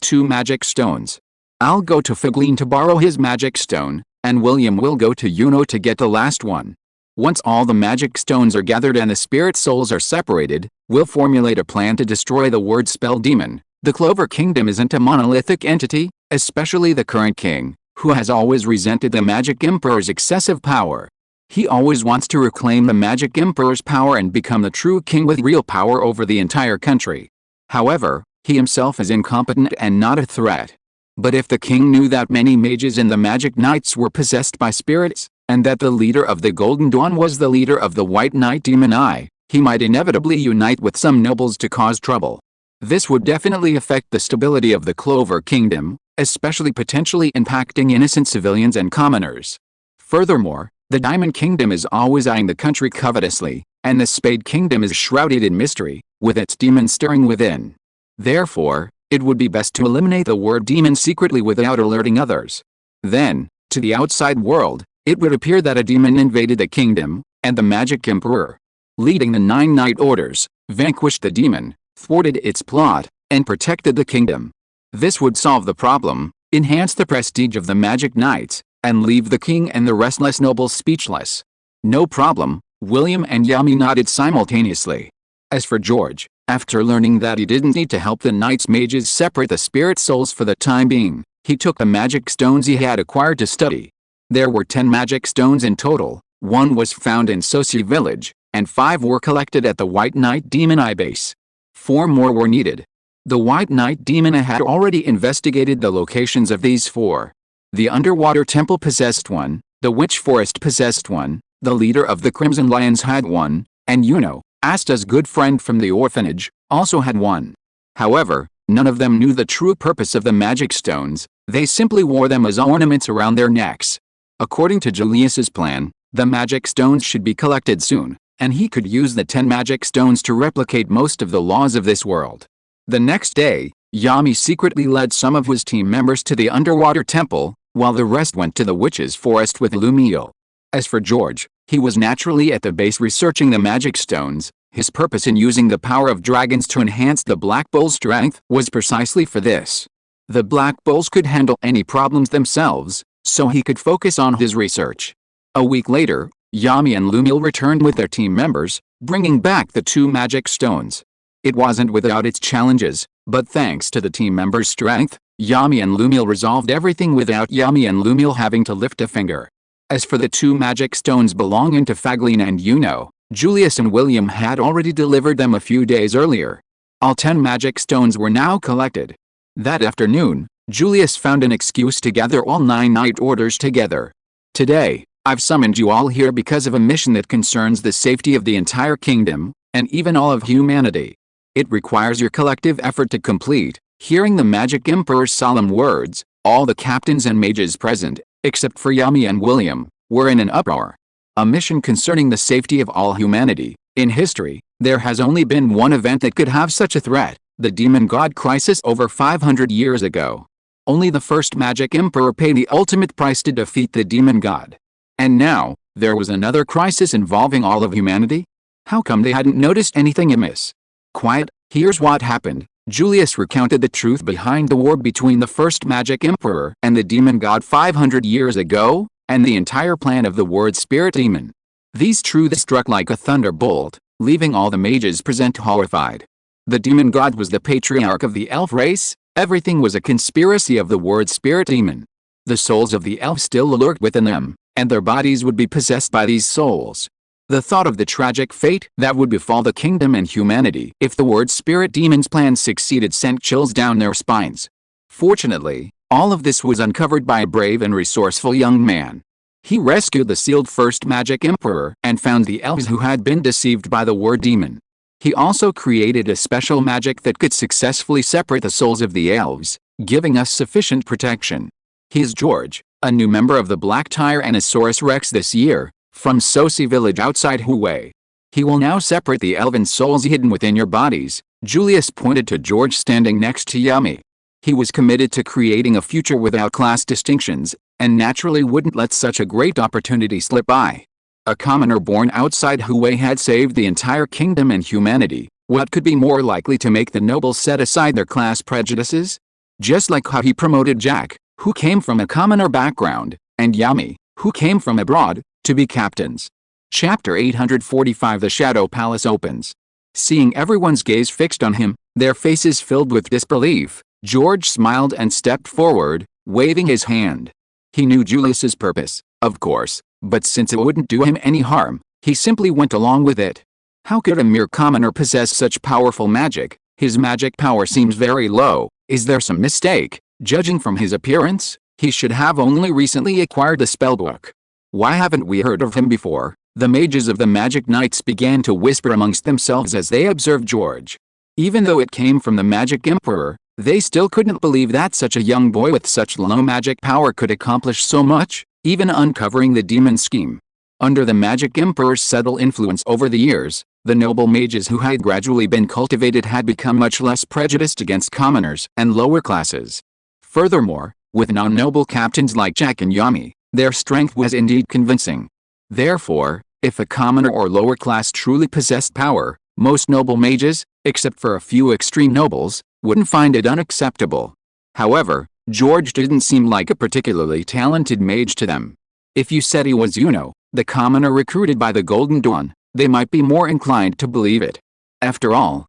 2 magic stones. I'll go to Figleen to borrow his magic stone, and William will go to Yuno to get the last one. Once all the magic stones are gathered and the spirit souls are separated, we'll formulate a plan to destroy the word spell demon. The Clover Kingdom isn't a monolithic entity, especially the current king, who has always resented the Magic Emperor's excessive power. He always wants to reclaim the Magic Emperor's power and become the true king with real power over the entire country. However, he himself is incompetent and not a threat. But if the king knew that many mages in the Magic Knights were possessed by spirits, and that the leader of the Golden Dawn was the leader of the White Knight Demon Eye, he might inevitably unite with some nobles to cause trouble. This would definitely affect the stability of the Clover Kingdom, especially potentially impacting innocent civilians and commoners. Furthermore, the Diamond Kingdom is always eyeing the country covetously, and the Spade Kingdom is shrouded in mystery, with its demons stirring within. Therefore, it would be best to eliminate the word demon secretly without alerting others. Then, to the outside world, it would appear that a demon invaded the kingdom, and the Magic Emperor, leading the 9 Knight Orders, vanquished the demon, thwarted its plot, and protected the kingdom. This would solve the problem, enhance the prestige of the Magic Knights, and leave the king and the restless nobles speechless. No problem, William and Yami nodded simultaneously. As for George, after learning that he didn't need to help the Knights Mages separate the spirit souls for the time being, he took the magic stones he had acquired to study. There were 10 magic stones in total, 1 was found in Sosi village, and 5 were collected at the White Knight Demon Eye base. 4 more were needed. The White Knight Demon Eye had already investigated the locations of these 4. The underwater temple possessed 1, the witch forest possessed 1, the leader of the Crimson Lions had 1, and Yuno, Asta's good friend from the orphanage, also had 1. However, none of them knew the true purpose of the magic stones. They simply wore them as ornaments around their necks. According to Julius's plan, the magic stones should be collected soon, and he could use the 10 magic stones to replicate most of the laws of this world. The next day, Yami secretly led some of his team members to the underwater temple, while the rest went to the witch's forest with Lumiel. As for George, he was naturally at the base researching the magic stones. His purpose in using the power of dragons to enhance the Black Bull's strength was precisely for this. The Black Bulls could handle any problems themselves, so he could focus on his research. A week later, Yami and Lumiel returned with their team members, bringing back the 2 magic stones. It wasn't without its challenges, but thanks to the team members' strength, Yami and Lumiel resolved everything without Yami and Lumiel having to lift a finger. As for the 2 magic stones belonging to Fagleen and Yuno, Julius and William had already delivered them a few days earlier. All 10 magic stones were now collected. That afternoon, Julius found an excuse to gather all 9 Knight Orders together. Today, I've summoned you all here because of a mission that concerns the safety of the entire kingdom, and even all of humanity. It requires your collective effort to complete. Hearing the Magic Emperor's solemn words, all the captains and mages present, except for Yami and William, were in an uproar. A mission concerning the safety of all humanity. In history, there has only been one event that could have such a threat, the Demon God Crisis over 500 years ago. Only the first Magic Emperor paid the ultimate price to defeat the Demon God. And now, there was another crisis involving all of humanity? How come they hadn't noticed anything amiss? Quiet, here's what happened. Julius recounted the truth behind the war between the first Magic Emperor and the Demon God 500 years ago, and the entire plan of the word Spirit Demon. These truths struck like a thunderbolt, leaving all the mages present horrified. The Demon God was the patriarch of the elf race. Everything was a conspiracy of the word Spirit Demon. The souls of the elves still lurked within them, and their bodies would be possessed by these souls. The thought of the tragic fate that would befall the kingdom and humanity if the word Spirit Demon's plan succeeded sent chills down their spines. Fortunately, all of this was uncovered by a brave and resourceful young man. He rescued the sealed first magic emperor and found the elves who had been deceived by the word demon. He also created a special magic that could successfully separate the souls of the elves, giving us sufficient protection. He's George, a new member of the Black Tyrannosaurus Rex this year, from Sosi village outside Hue. He will now separate the elven souls hidden within your bodies. Julius pointed to George standing next to Yummy. He was committed to creating a future without class distinctions, and naturally wouldn't let such a great opportunity slip by. A commoner born outside Hue had saved the entire kingdom and humanity. What could be more likely to make the nobles set aside their class prejudices? Just like how he promoted Jack, who came from a commoner background, and Yami, who came from abroad, to be captains. Chapter 845 The Shadow Palace opens. Seeing everyone's gaze fixed on him, their faces filled with disbelief, George smiled and stepped forward, waving his hand. He knew Julius's purpose, of course, but since it wouldn't do him any harm, he simply went along with it. How could a mere commoner possess such powerful magic? His magic power seems very low. Is there some mistake? Judging from his appearance, he should have only recently acquired the spellbook. Why haven't we heard of him before? The mages of the Magic Knights began to whisper amongst themselves as they observed George. Even though it came from the Magic Emperor, they still couldn't believe that such a young boy with such low magic power could accomplish so much, even uncovering the demon scheme. Under the Magic Emperor's subtle influence over the years, the noble mages who had gradually been cultivated had become much less prejudiced against commoners and lower classes. Furthermore, with non-noble captains like Jack and Yami, their strength was indeed convincing. Therefore, if a commoner or lower class truly possessed power, most noble mages, except for a few extreme nobles, wouldn't find it unacceptable. However, George didn't seem like a particularly talented mage to them. If you said he was the commoner recruited by the Golden Dawn, they might be more inclined to believe it. After all,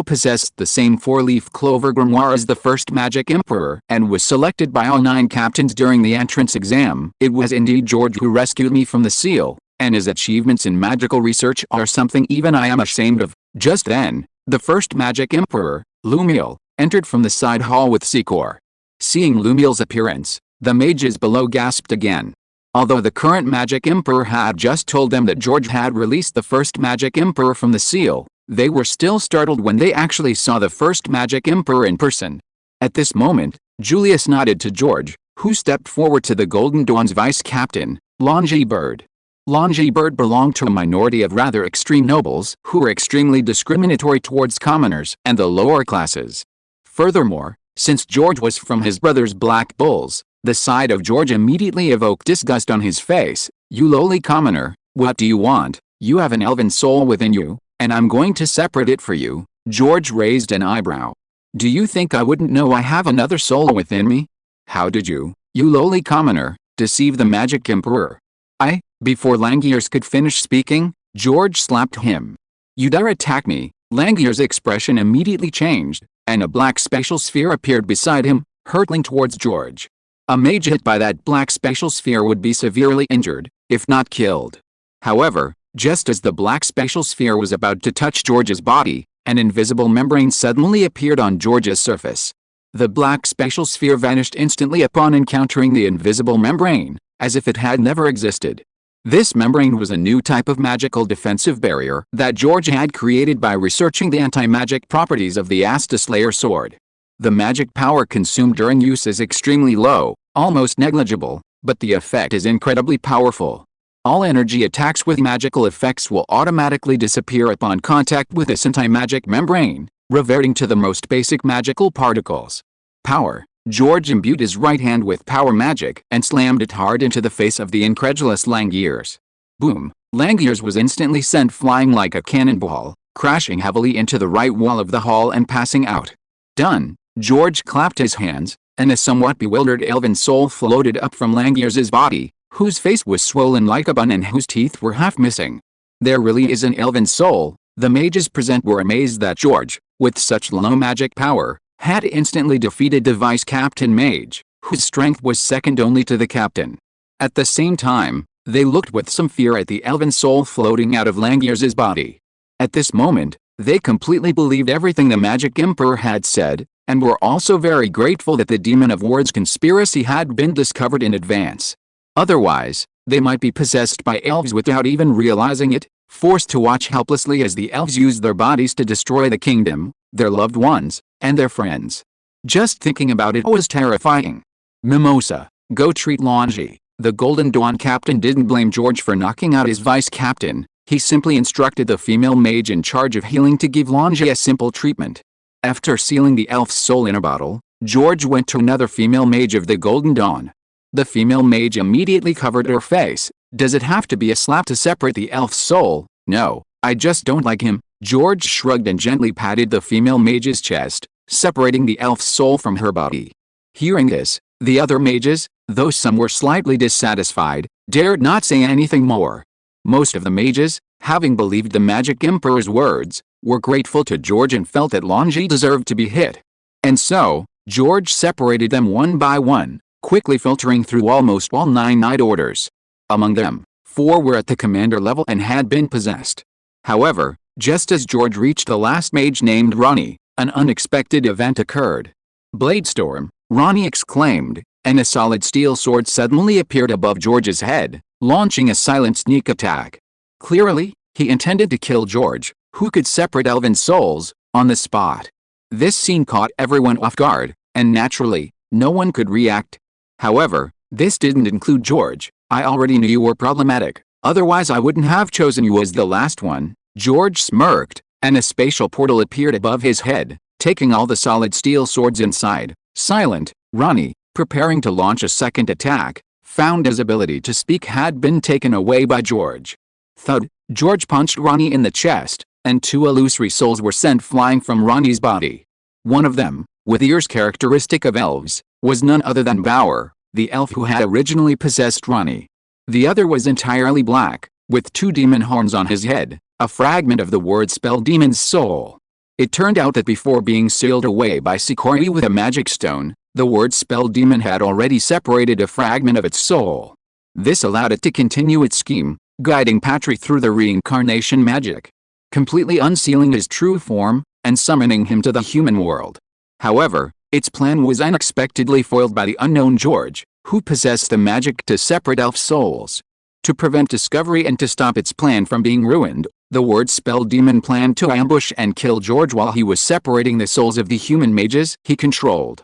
possessed the same four-leaf clover grimoire as the first Magic Emperor and was selected by all 9 captains during the entrance exam. It was indeed George who rescued me from the seal, and his achievements in magical research are something even I am ashamed of. Just then, the first Magic Emperor, Lumiel, entered from the side hall with Secor. Seeing Lumiel's appearance, the mages below gasped again. Although the current Magic Emperor had just told them that George had released the first Magic Emperor from the seal, they were still startled when they actually saw the first Magic Emperor in person. At this moment, Julius nodded to George, who stepped forward to the Golden Dawn's vice captain, Longibird. Longibird belonged to a minority of rather extreme nobles who were extremely discriminatory towards commoners and the lower classes. Furthermore, since George was from his brother's Black Bulls, the sight of George immediately evoked disgust on his face. You lowly commoner, what do you want? You have an elven soul within you, and I'm going to separate it for you. George raised an eyebrow. Do you think I wouldn't know I have another soul within me? How did you lowly commoner, deceive the Magic Emperor? Before Langiers could finish speaking, George slapped him. You dare attack me? Langier's expression immediately changed, and a black spatial sphere appeared beside him, hurtling towards George. A mage hit by that black spatial sphere would be severely injured, if not killed. However, just as the black spatial sphere was about to touch George's body, an invisible membrane suddenly appeared on George's surface. The black spatial sphere vanished instantly upon encountering the invisible membrane, as if it had never existed. This membrane was a new type of magical defensive barrier that George had created by researching the anti-magic properties of the Astaslayer sword. The magic power consumed during use is extremely low, almost negligible, but the effect is incredibly powerful. All energy attacks with magical effects will automatically disappear upon contact with this anti-magic membrane, reverting to the most basic magical particles. Power. George imbued his right hand with power magic and slammed it hard into the face of the incredulous Langiers. Boom! Langiers was instantly sent flying like a cannonball, crashing heavily into the right wall of the hall and passing out. Done! George clapped his hands, and a somewhat bewildered elven soul floated up from Langiers's body, whose face was swollen like a bun and whose teeth were half missing. There really is an elven soul. The mages present were amazed that George, with such low magic power, had instantly defeated the vice captain mage, whose strength was second only to the captain. At the same time, they looked with some fear at the elven soul floating out of Langiers's body. At this moment, they completely believed everything the Magic Emperor had said, and were also very grateful that the Demon of Words conspiracy had been discovered in advance. Otherwise, They might be possessed by elves without even realizing it, forced to watch helplessly as the elves use their bodies to destroy the kingdom, their loved ones, and their friends. Just thinking about it was terrifying. Mimosa, go treat Longy. The Golden Dawn captain didn't blame George for knocking out his vice captain. He simply instructed the female mage in charge of healing to give Longy a simple treatment. After sealing the elf's soul in a bottle, George went to another female mage of the Golden Dawn. The female mage immediately covered her face. Does it have to be a slap to separate the elf's soul? No, I just don't like him. George shrugged and gently patted the female mage's chest, separating the elf's soul from her body. Hearing this, the other mages, though some were slightly dissatisfied, dared not say anything more. Most of the mages, having believed the Magic Emperor's words, were grateful to George and felt that Longy deserved to be hit. And so, George separated them one by one, quickly filtering through almost all 9 Knight Orders. Among them, 4 were at the commander level and had been possessed. However, just as George reached the last mage named Ronnie, an unexpected event occurred. Bladestorm, Ronnie exclaimed, and a solid steel sword suddenly appeared above George's head, launching a silent sneak attack. Clearly, he intended to kill George, who could separate elven souls, on the spot. This scene caught everyone off guard, and naturally, no one could react. However, this didn't include George. I already knew you were problematic, otherwise I wouldn't have chosen you as the last one. George smirked, and a spatial portal appeared above his head, taking all the solid steel swords inside. Silent, Ronnie, preparing to launch a second attack, found his ability to speak had been taken away by George. Thud, George punched Ronnie in the chest, and 2 illusory souls were sent flying from Ronnie's body. One of them, with ears characteristic of elves, was none other than Bauer, the elf who had originally possessed Ronnie. The other was entirely black, with 2 demon horns on his head, a fragment of the word spell demon's soul. It turned out that before being sealed away by Sikori with a magic stone, the word spell demon had already separated a fragment of its soul. This allowed it to continue its scheme, guiding Patry through the reincarnation magic, completely unsealing his true form, and summoning him to the human world. However, its plan was unexpectedly foiled by the unknown George, who possessed the magic to separate elf souls. To prevent discovery and to stop its plan from being ruined, the word spell demon planned to ambush and kill George while he was separating the souls of the human mages he controlled.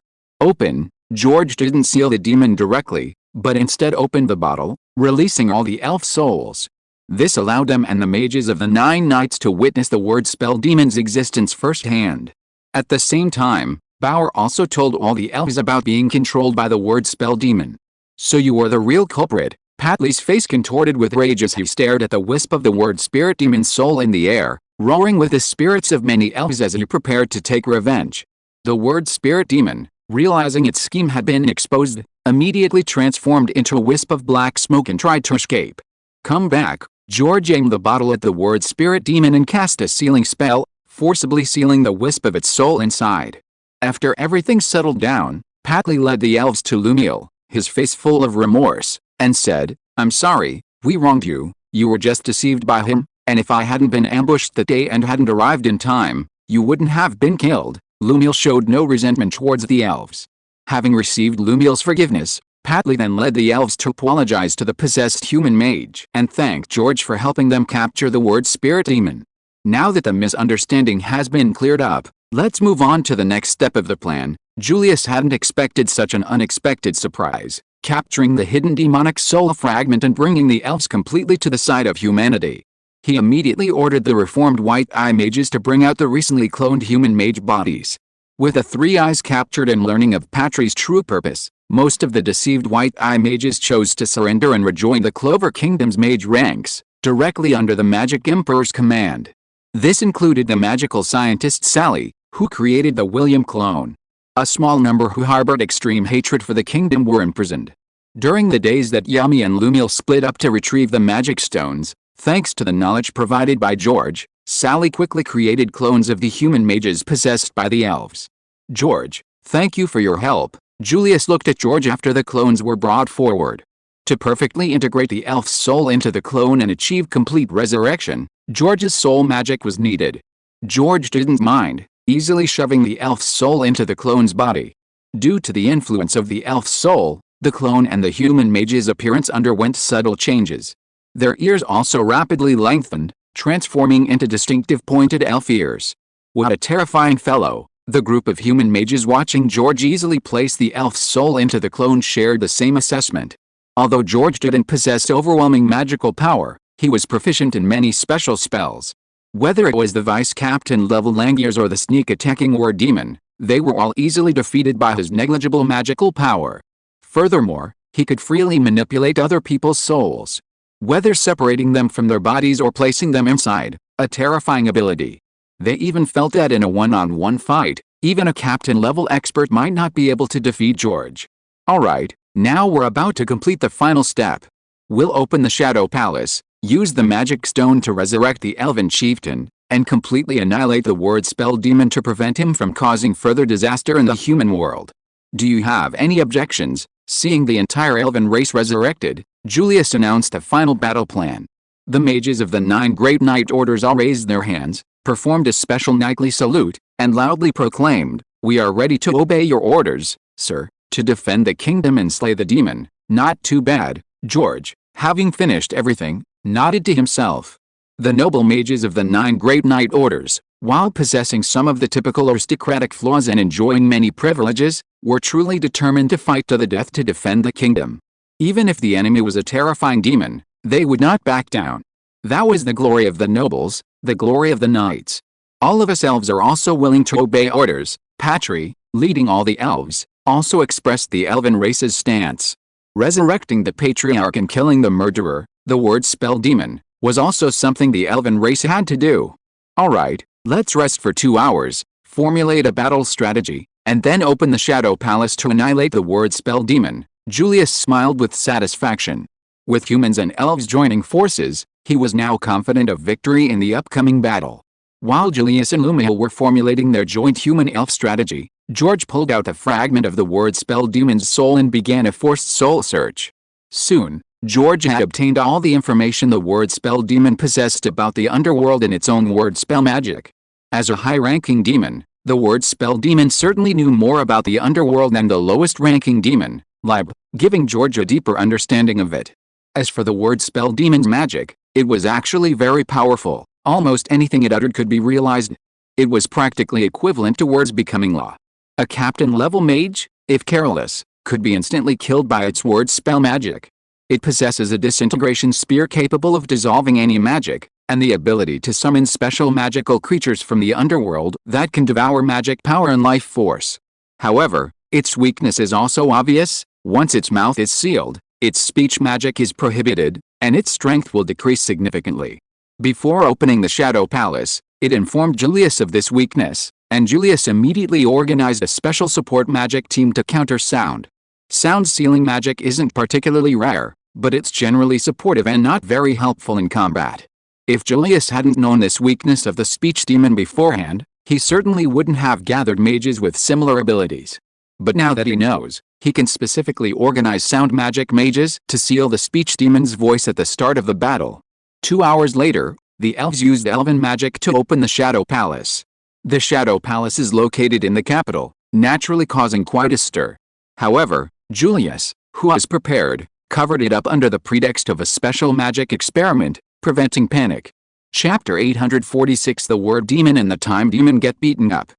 George didn't seal the demon directly, but instead opened the bottle, releasing all the elf souls. This allowed them and the mages of the 9 Knights to witness the word spell demon's existence firsthand. At the same time, Bauer also told all the elves about being controlled by the word spell demon. So you were the real culprit. Patley's face contorted with rage as he stared at the wisp of the word spirit demon's soul in the air, roaring with the spirits of many elves as he prepared to take revenge. The word spirit demon, realizing its scheme had been exposed, immediately transformed into a wisp of black smoke and tried to escape. Come back. George aimed the bottle at the word spirit demon and cast a sealing spell, forcibly sealing the wisp of its soul inside. After everything settled down, Patley led the elves to Lumiel, his face full of remorse, and said, "I'm sorry, we wronged you. You were just deceived by him, and if I hadn't been ambushed that day and hadn't arrived in time, you wouldn't have been killed." Lumiel showed no resentment towards the elves. Having received Lumiel's forgiveness, Patley then led the elves to apologize to the possessed human mage and thanked George for helping them capture the word spirit demon. Now that the misunderstanding has been cleared up, let's move on to the next step of the plan. Julius hadn't expected such an unexpected surprise, capturing the hidden demonic soul fragment and bringing the elves completely to the side of humanity. He immediately ordered the reformed White Eye mages to bring out the recently cloned human mage bodies. With the 3 eyes captured and learning of Patry's true purpose, most of the deceived White Eye mages chose to surrender and rejoin the Clover Kingdom's mage ranks, directly under the Magic Emperor's command. This included the magical scientist Sally, who created the William clone. A small number who harbored extreme hatred for the kingdom were imprisoned. During the days that Yami and Lumiel split up to retrieve the magic stones, thanks to the knowledge provided by George, Sally quickly created clones of the human mages possessed by the elves. "George, thank you for your help." Julius looked at George after the clones were brought forward. To perfectly integrate the elf's soul into the clone and achieve complete resurrection, George's soul magic was needed. George didn't mind, easily shoving the elf's soul into the clone's body. Due to the influence of the elf's soul, The clone and the human mage's appearance underwent subtle changes. Their ears also rapidly lengthened, transforming into distinctive pointed elf ears. What a terrifying fellow! The group of human mages watching George easily place the elf's soul into the clone shared the same assessment. Although George didn't possess overwhelming magical power, he was proficient in many special spells. Whether it was the vice-captain level Langiers or the sneak-attacking war demon, they were all easily defeated by his negligible magical power. Furthermore, he could freely manipulate other people's souls, whether separating them from their bodies or placing them inside, a terrifying ability. They even felt that in a one-on-one fight, even a captain-level expert might not be able to defeat George. Alright, now we're about to complete the final step. We'll open the Shadow Palace, use the magic stone to resurrect the elven chieftain, and completely annihilate the word spell demon to prevent him from causing further disaster in the human world. Do you have any objections? Seeing the entire elven race resurrected, Julius announced a final battle plan. The mages of the 9 great knight orders all raised their hands, performed a special knightly salute, and loudly proclaimed, "We are ready to obey your orders, sir, to defend the kingdom and slay the demon." Not too bad. George, having finished everything, nodded to himself. The noble mages of the 9 great knight orders, while possessing some of the typical aristocratic flaws and enjoying many privileges, were truly determined to fight to the death to defend the kingdom. Even if the enemy was a terrifying demon, they would not back down. That was the glory of the nobles, the glory of the knights. All of us elves are also willing to obey orders. Patry, leading all the elves, also expressed the elven race's stance. Resurrecting the patriarch and killing the murderer, the word spell demon, was also something the elven race had to do. Alright, let's rest for 2 hours, formulate a battle strategy, and then open the Shadow Palace to annihilate the word spell demon. Julius smiled with satisfaction. With humans and elves joining forces, he was now confident of victory in the upcoming battle. While Julius and Lumiel were formulating their joint human-elf strategy, George pulled out a fragment of the word spell demon's soul and began a forced soul search. Soon, George had obtained all the information the word spell demon possessed about the underworld and its own word spell magic. As a high-ranking demon, the word spell demon certainly knew more about the underworld than the lowest-ranking demon, Lib, giving George a deeper understanding of it. As for the word spell demon's magic, it was actually very powerful. Almost anything it uttered could be realized. It was practically equivalent to words becoming law. A captain-level mage, if careless, could be instantly killed by its word spell magic. It possesses a disintegration spear capable of dissolving any magic, and the ability to summon special magical creatures from the underworld that can devour magic power and life force. However, its weakness is also obvious. Once its mouth is sealed, its speech magic is prohibited, and its strength will decrease significantly. Before opening the Shadow Palace, it informed Julius of this weakness, and Julius immediately organized a special support magic team to counter sound. Sound sealing magic isn't particularly rare, but it's generally supportive and not very helpful in combat. If Julius hadn't known this weakness of the speech demon beforehand, he certainly wouldn't have gathered mages with similar abilities. But now that he knows, he can specifically organize sound magic mages to seal the speech demon's voice at the start of the battle. 2 hours later, the elves used elven magic to open the Shadow Palace. The Shadow Palace is located in the capital, naturally causing quite a stir. However, Julius, who was prepared, covered it up under the pretext of a special magic experiment, preventing panic. Chapter 846 The word demon and the time demon get beaten up.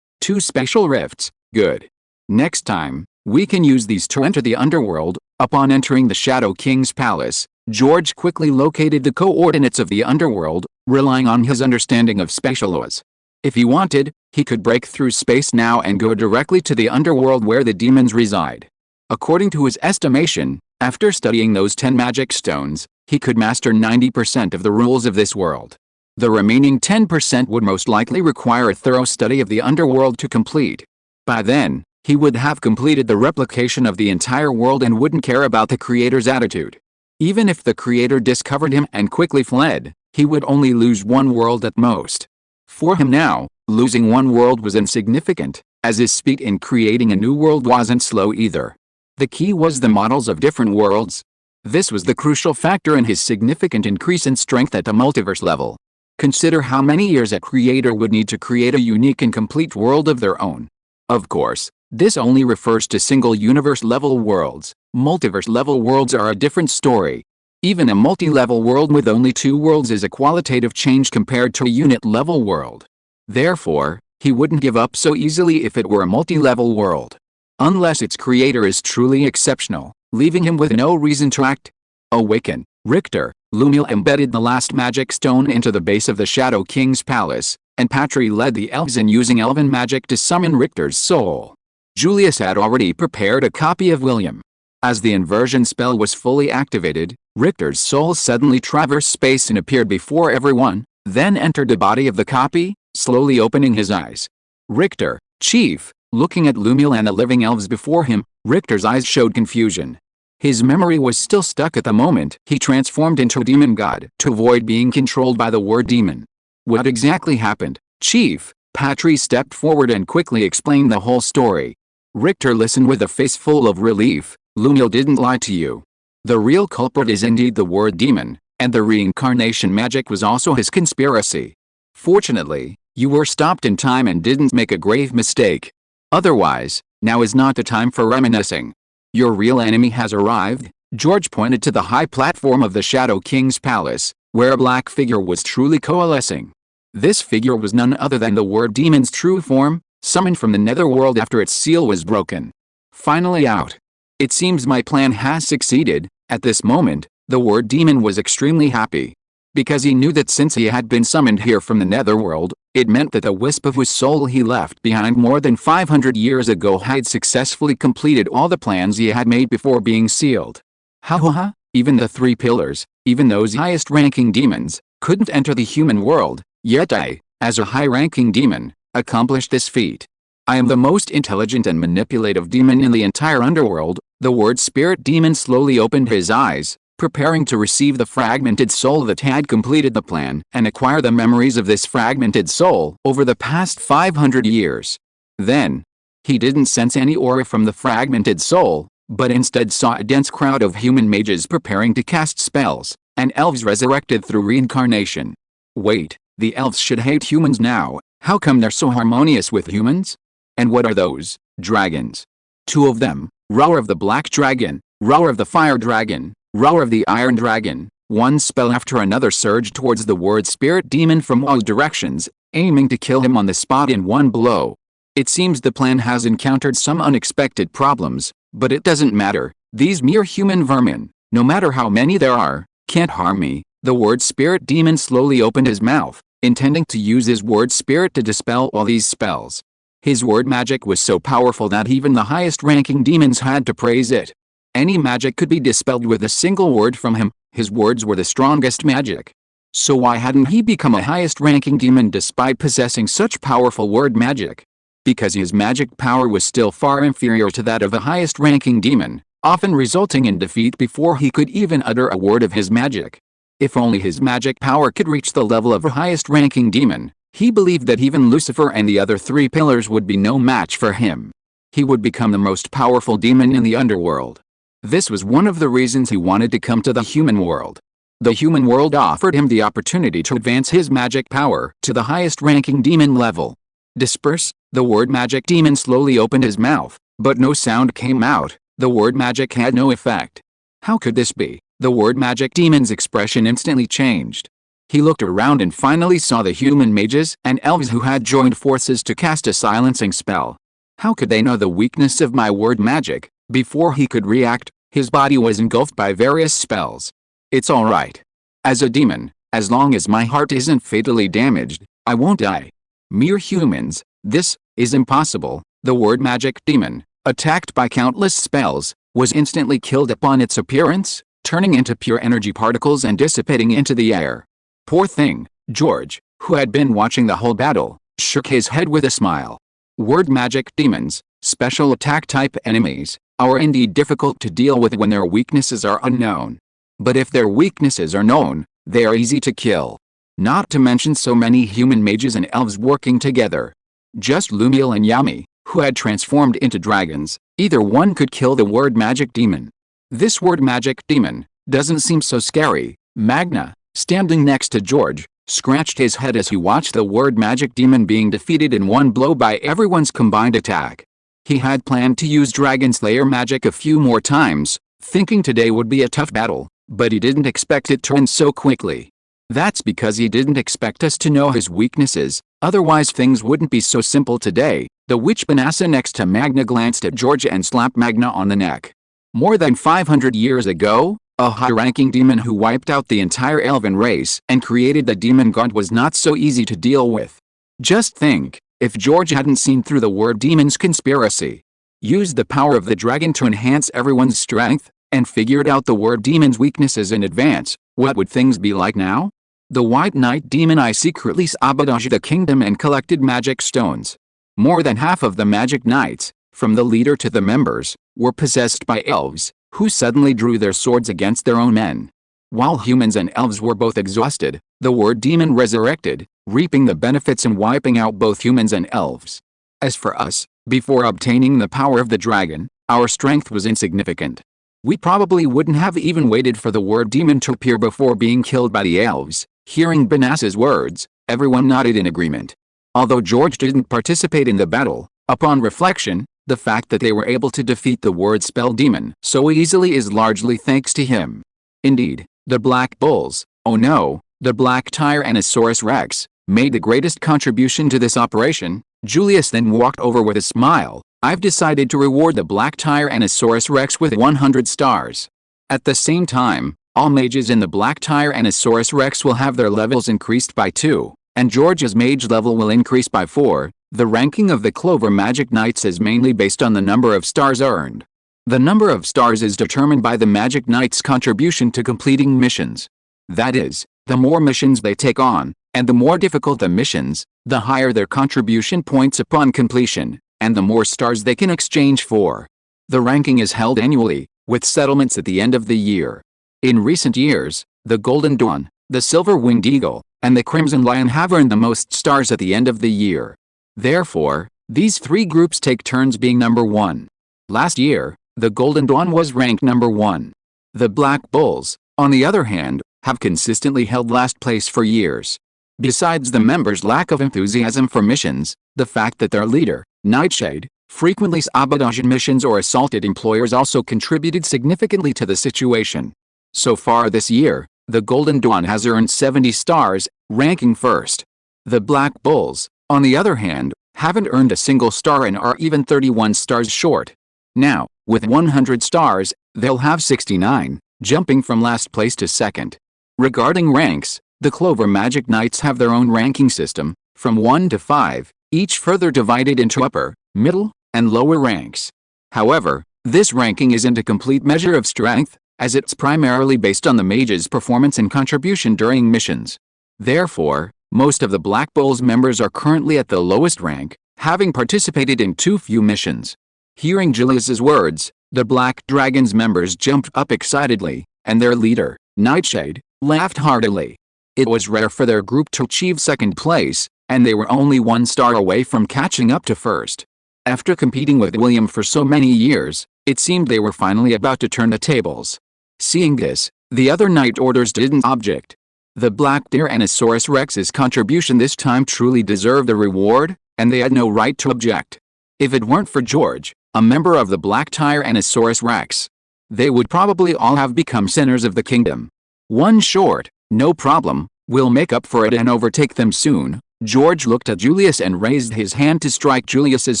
2 special rifts, good. Next time, we can use these to enter the underworld. Upon entering the Shadow King's palace, George quickly located the coordinates of the underworld, relying on his understanding of spatial laws. If he wanted, he could break through space now and go directly to the underworld where the demons reside. According to his estimation, after studying those 10 magic stones, he could master 90% of the rules of this world. The remaining 10% would most likely require a thorough study of the underworld to complete. By then, he would have completed the replication of the entire world and wouldn't care about the creator's attitude. Even if the creator discovered him and quickly fled, he would only lose 1 world at most. For him now, losing 1 world was insignificant, as his speed in creating a new world wasn't slow either. The key was the models of different worlds. This was the crucial factor in his significant increase in strength at the multiverse level. Consider how many years a creator would need to create a unique and complete world of their own. Of course, This only refers to single universe level worlds. Multiverse level worlds are a different story. Even a multi-level world with only 2 worlds is a qualitative change compared to a unit-level world. Therefore, he wouldn't give up so easily if it were a multi-level world. Unless its creator is truly exceptional, leaving him with no reason to act. Awaken. Richter, Lumiel embedded the last magic stone into the base of the Shadow King's palace, and Patry led the elves in using elven magic to summon Richter's soul. Julius had already prepared a copy of William. As the inversion spell was fully activated, Richter's soul suddenly traversed space and appeared before everyone, then entered the body of the copy, slowly opening his eyes. Richter, Chief, looking at Lumiel and the living elves before him, Richter's eyes showed confusion. His memory was still stuck at the moment he transformed into a demon god to avoid being controlled by the word demon. What exactly happened, Chief? Patry stepped forward and quickly explained the whole story. Richter listened with a face full of relief. Lumiel didn't lie to you. The real culprit is indeed the word demon, and the reincarnation magic was also his conspiracy. Fortunately, you were stopped in time and didn't make a grave mistake. Otherwise, now is not the time for reminiscing. Your real enemy has arrived. George pointed to the high platform of the Shadow King's palace, where a black figure was truly coalescing. This figure was none other than the word demon's true form, summoned from the netherworld after its seal was broken. Finally out. It seems my plan has succeeded. At this moment, the word demon was extremely happy. Because he knew that since he had been summoned here from the netherworld, it meant that the wisp of his soul he left behind more than 500 years ago had successfully completed all the plans he had made before being sealed. Ha, even the 3 pillars, even those highest-ranking demons, couldn't enter the human world, yet I, as a high-ranking demon, accomplished this feat. I am the most intelligent and manipulative demon in the entire underworld. The word spirit demon slowly opened his eyes, preparing to receive the fragmented soul that had completed the plan and acquire the memories of this fragmented soul over the past 500 years. Then, he didn't sense any aura from the fragmented soul, but instead saw a dense crowd of human mages preparing to cast spells, and elves resurrected through reincarnation. Wait, the elves should hate humans now. How come they're so harmonious with humans? And what are those? Dragons. 2 of them, roar of the black dragon, roar of the fire dragon, roar of the iron dragon. One spell after another surged towards the word spirit demon from all directions, aiming to kill him on the spot in one blow. It seems the plan has encountered some unexpected problems, but it doesn't matter. These mere human vermin, no matter how many there are, can't harm me. The word spirit demon slowly opened his mouth, intending to use his word spirit to dispel all these spells. His word magic was so powerful that even the highest-ranking demons had to praise it. Any magic could be dispelled with a single word from him. His words were the strongest magic. So why hadn't he become a highest-ranking demon despite possessing such powerful word magic? Because his magic power was still far inferior to that of a highest-ranking demon, often resulting in defeat before he could even utter a word of his magic. If only his magic power could reach the level of a highest-ranking demon, he believed that even Lucifer and the other 3 pillars would be no match for him. He would become the most powerful demon in the underworld. This was one of the reasons he wanted to come to the human world. The human world offered him the opportunity to advance his magic power to the highest-ranking demon level. Disperse. The word magic demon slowly opened his mouth, but no sound came out. The word magic had no effect. How could this be? The word magic demon's expression instantly changed. He looked around and finally saw the human mages and elves who had joined forces to cast a silencing spell. How could they know the weakness of my word magic? Before he could react, his body was engulfed by various spells. It's alright. As a demon, as long as my heart isn't fatally damaged, I won't die. Mere humans, this is impossible. The word magic demon, attacked by countless spells, was instantly killed upon its appearance, turning into pure energy particles and dissipating into the air. Poor thing. George, who had been watching the whole battle, shook his head with a smile. Word magic demons, special attack type enemies, are indeed difficult to deal with when their weaknesses are unknown. But if their weaknesses are known, they are easy to kill. Not to mention so many human mages and elves working together. Just Lumiel and Yami, who had transformed into dragons, either one could kill the word magic demon. This word magic demon doesn't seem so scary. Magna, standing next to George, scratched his head as he watched the word magic demon being defeated in one blow by everyone's combined attack. He had planned to use Dragon Slayer magic a few more times, thinking today would be a tough battle, but he didn't expect it to end so quickly. That's because he didn't expect us to know his weaknesses, otherwise things wouldn't be so simple today. The witch Banassa next to Magna glanced at George and slapped Magna on the neck. More than 500 years ago, a high-ranking demon who wiped out the entire elven race and created the demon god was not so easy to deal with. Just think, if George hadn't seen through the word demon's conspiracy, used the power of the dragon to enhance everyone's strength, and figured out the word demon's weaknesses in advance, what would things be like now? The White Knight demon I secretly sabotaged the kingdom and collected magic stones. More than half of the magic knights, from the leader to the members, were possessed by elves, who suddenly drew their swords against their own men. While humans and elves were both exhausted, the word demon resurrected, reaping the benefits and wiping out both humans and elves. As for us, before obtaining the power of the dragon, our strength was insignificant. We probably wouldn't have even waited for the word demon to appear before being killed by the elves. Hearing Banassa's words, everyone nodded in agreement. Although George didn't participate in the battle, upon reflection, the fact that they were able to defeat the word spell demon so easily is largely thanks to him. Indeed, the Black Bulls, oh no, the Black Tyrannosaurus Rex, made the greatest contribution to this operation. Julius then walked over with a smile. I've decided to reward the Black Tyrannosaurus Rex with 100 stars. At the same time, all mages in the Black Tyrannosaurus Rex will have their levels increased by 2, and George's mage level will increase by 4. The ranking of the Clover Magic Knights is mainly based on the number of stars earned. The number of stars is determined by the Magic Knight's contribution to completing missions. That is, the more missions they take on, and the more difficult the missions, the higher their contribution points upon completion, and the more stars they can exchange for. The ranking is held annually, with settlements at the end of the year. In recent years, the Golden Dawn, the Silver-Winged Eagle, and the Crimson Lion have earned the most stars at the end of the year. Therefore, these three groups take turns being number 1. Last year, the Golden Dawn was ranked number 1. The Black Bulls, on the other hand, have consistently held last place for years. Besides the members' lack of enthusiasm for missions, the fact that their leader, Nightshade, frequently sabotaged missions or assaulted employers also contributed significantly to the situation. So far this year, the Golden Dawn has earned 70 stars, ranking first. The Black Bulls, on the other hand, haven't earned a single star and are even 31 stars short. Now, with 100 stars, they'll have 69, jumping from last place to second. Regarding ranks, the Clover Magic Knights have their own ranking system, from 1 to 5, each further divided into upper, middle, and lower ranks. However, this ranking isn't a complete measure of strength, as it's primarily based on the mage's performance and contribution during missions. Therefore, most of the Black Bulls members are currently at the lowest rank, having participated in too few missions. Hearing Julius's words, the Black Dragons members jumped up excitedly, and their leader, Nightshade, laughed heartily. It was rare for their group to achieve second place, and they were only 1 star away from catching up to first. After competing with William for so many years, it seemed they were finally about to turn the tables. Seeing this, the other Knight Orders didn't object. The Black Tyrannosaurus Rex's contribution this time truly deserved a reward, and they had no right to object. If it weren't for George, a member of the Black Tyrannosaurus Rex, they would probably all have become sinners of the kingdom. 1 short, no problem, we'll make up for it and overtake them soon. George looked at Julius and raised his hand to strike Julius's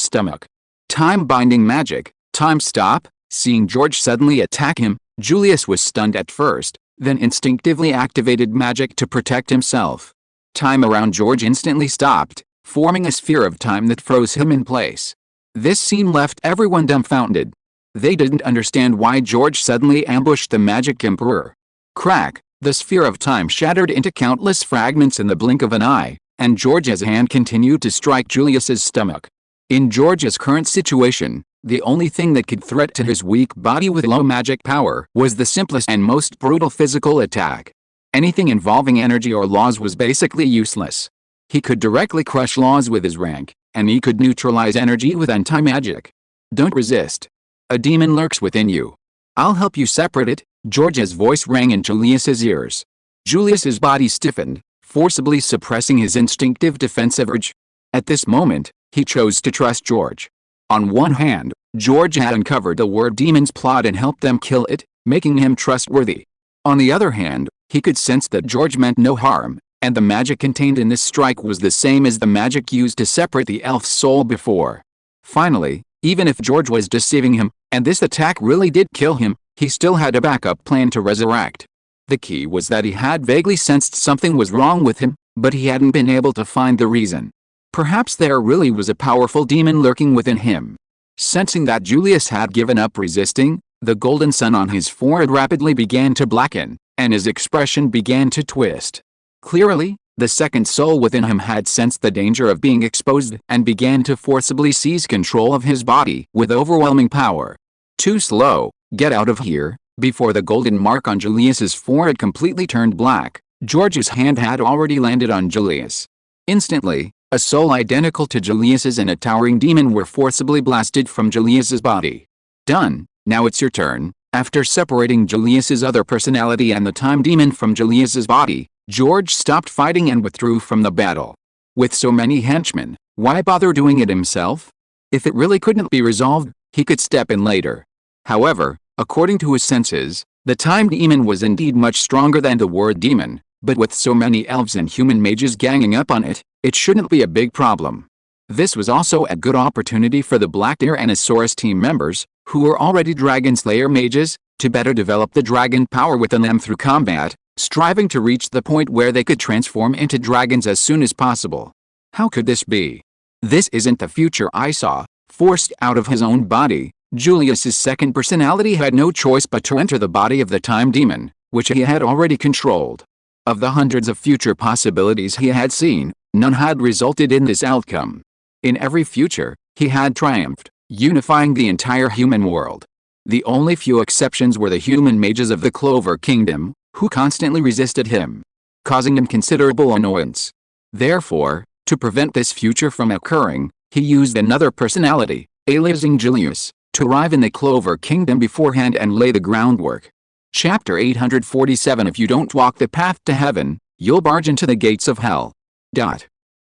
stomach. Time-binding magic, time stop. Seeing George suddenly attack him, Julius was stunned at first, then instinctively activated magic to protect himself. Time around George instantly stopped, forming a sphere of time that froze him in place. This scene left everyone dumbfounded. They didn't understand why George suddenly ambushed the Magic Emperor. Crack, the sphere of time shattered into countless fragments in the blink of an eye, and George's hand continued to strike Julius's stomach. In George's current situation, the only thing that could threaten his weak body with low magic power was the simplest and most brutal physical attack. Anything involving energy or laws was basically useless. He could directly crush laws with his rank, and he could neutralize energy with anti-magic. Don't resist. A demon lurks within you. I'll help you separate it. George's voice rang in Julius's ears. Julius's body stiffened, forcibly suppressing his instinctive defensive urge. At this moment, he chose to trust George. On one hand, George had uncovered the word demon's plot and helped them kill it, making him trustworthy. On the other hand, he could sense that George meant no harm, and the magic contained in this strike was the same as the magic used to separate the elf's soul before. Finally, even if George was deceiving him, and this attack really did kill him, he still had a backup plan to resurrect. The key was that he had vaguely sensed something was wrong with him, but he hadn't been able to find the reason. Perhaps there really was a powerful demon lurking within him. Sensing that Julius had given up resisting, the golden sun on his forehead rapidly began to blacken, and his expression began to twist. Clearly, the second soul within him had sensed the danger of being exposed and began to forcibly seize control of his body with overwhelming power. Too slow, get out of here. Before the golden mark on Julius's forehead completely turned black, George's hand had already landed on Julius. Instantly, a soul identical to Julius's and a towering demon were forcibly blasted from Julius's body. Done, now it's your turn. After separating Julius's other personality and the time demon from Julius's body, George stopped fighting and withdrew from the battle. With so many henchmen, why bother doing it himself? If it really couldn't be resolved, he could step in later. However, according to his senses, the time demon was indeed much stronger than the word demon, but with so many elves and human mages ganging up on it, it shouldn't be a big problem. This was also a good opportunity for the Black Deer and Asaurus team members, who were already Dragon Slayer mages, to better develop the dragon power within them through combat, striving to reach the point where they could transform into dragons as soon as possible. How could this be? This isn't the future I saw. Forced out of his own body, Julius's second personality had no choice but to enter the body of the time demon, which he had already controlled. Of the hundreds of future possibilities he had seen, none had resulted in this outcome. In every future, he had triumphed, unifying the entire human world. The only few exceptions were the human mages of the Clover Kingdom, who constantly resisted him, causing him considerable annoyance. Therefore, to prevent this future from occurring, he used another personality, aliasing Julius, to arrive in the Clover Kingdom beforehand and lay the groundwork. Chapter 847 If you don't walk the path to heaven, you'll barge into the gates of hell.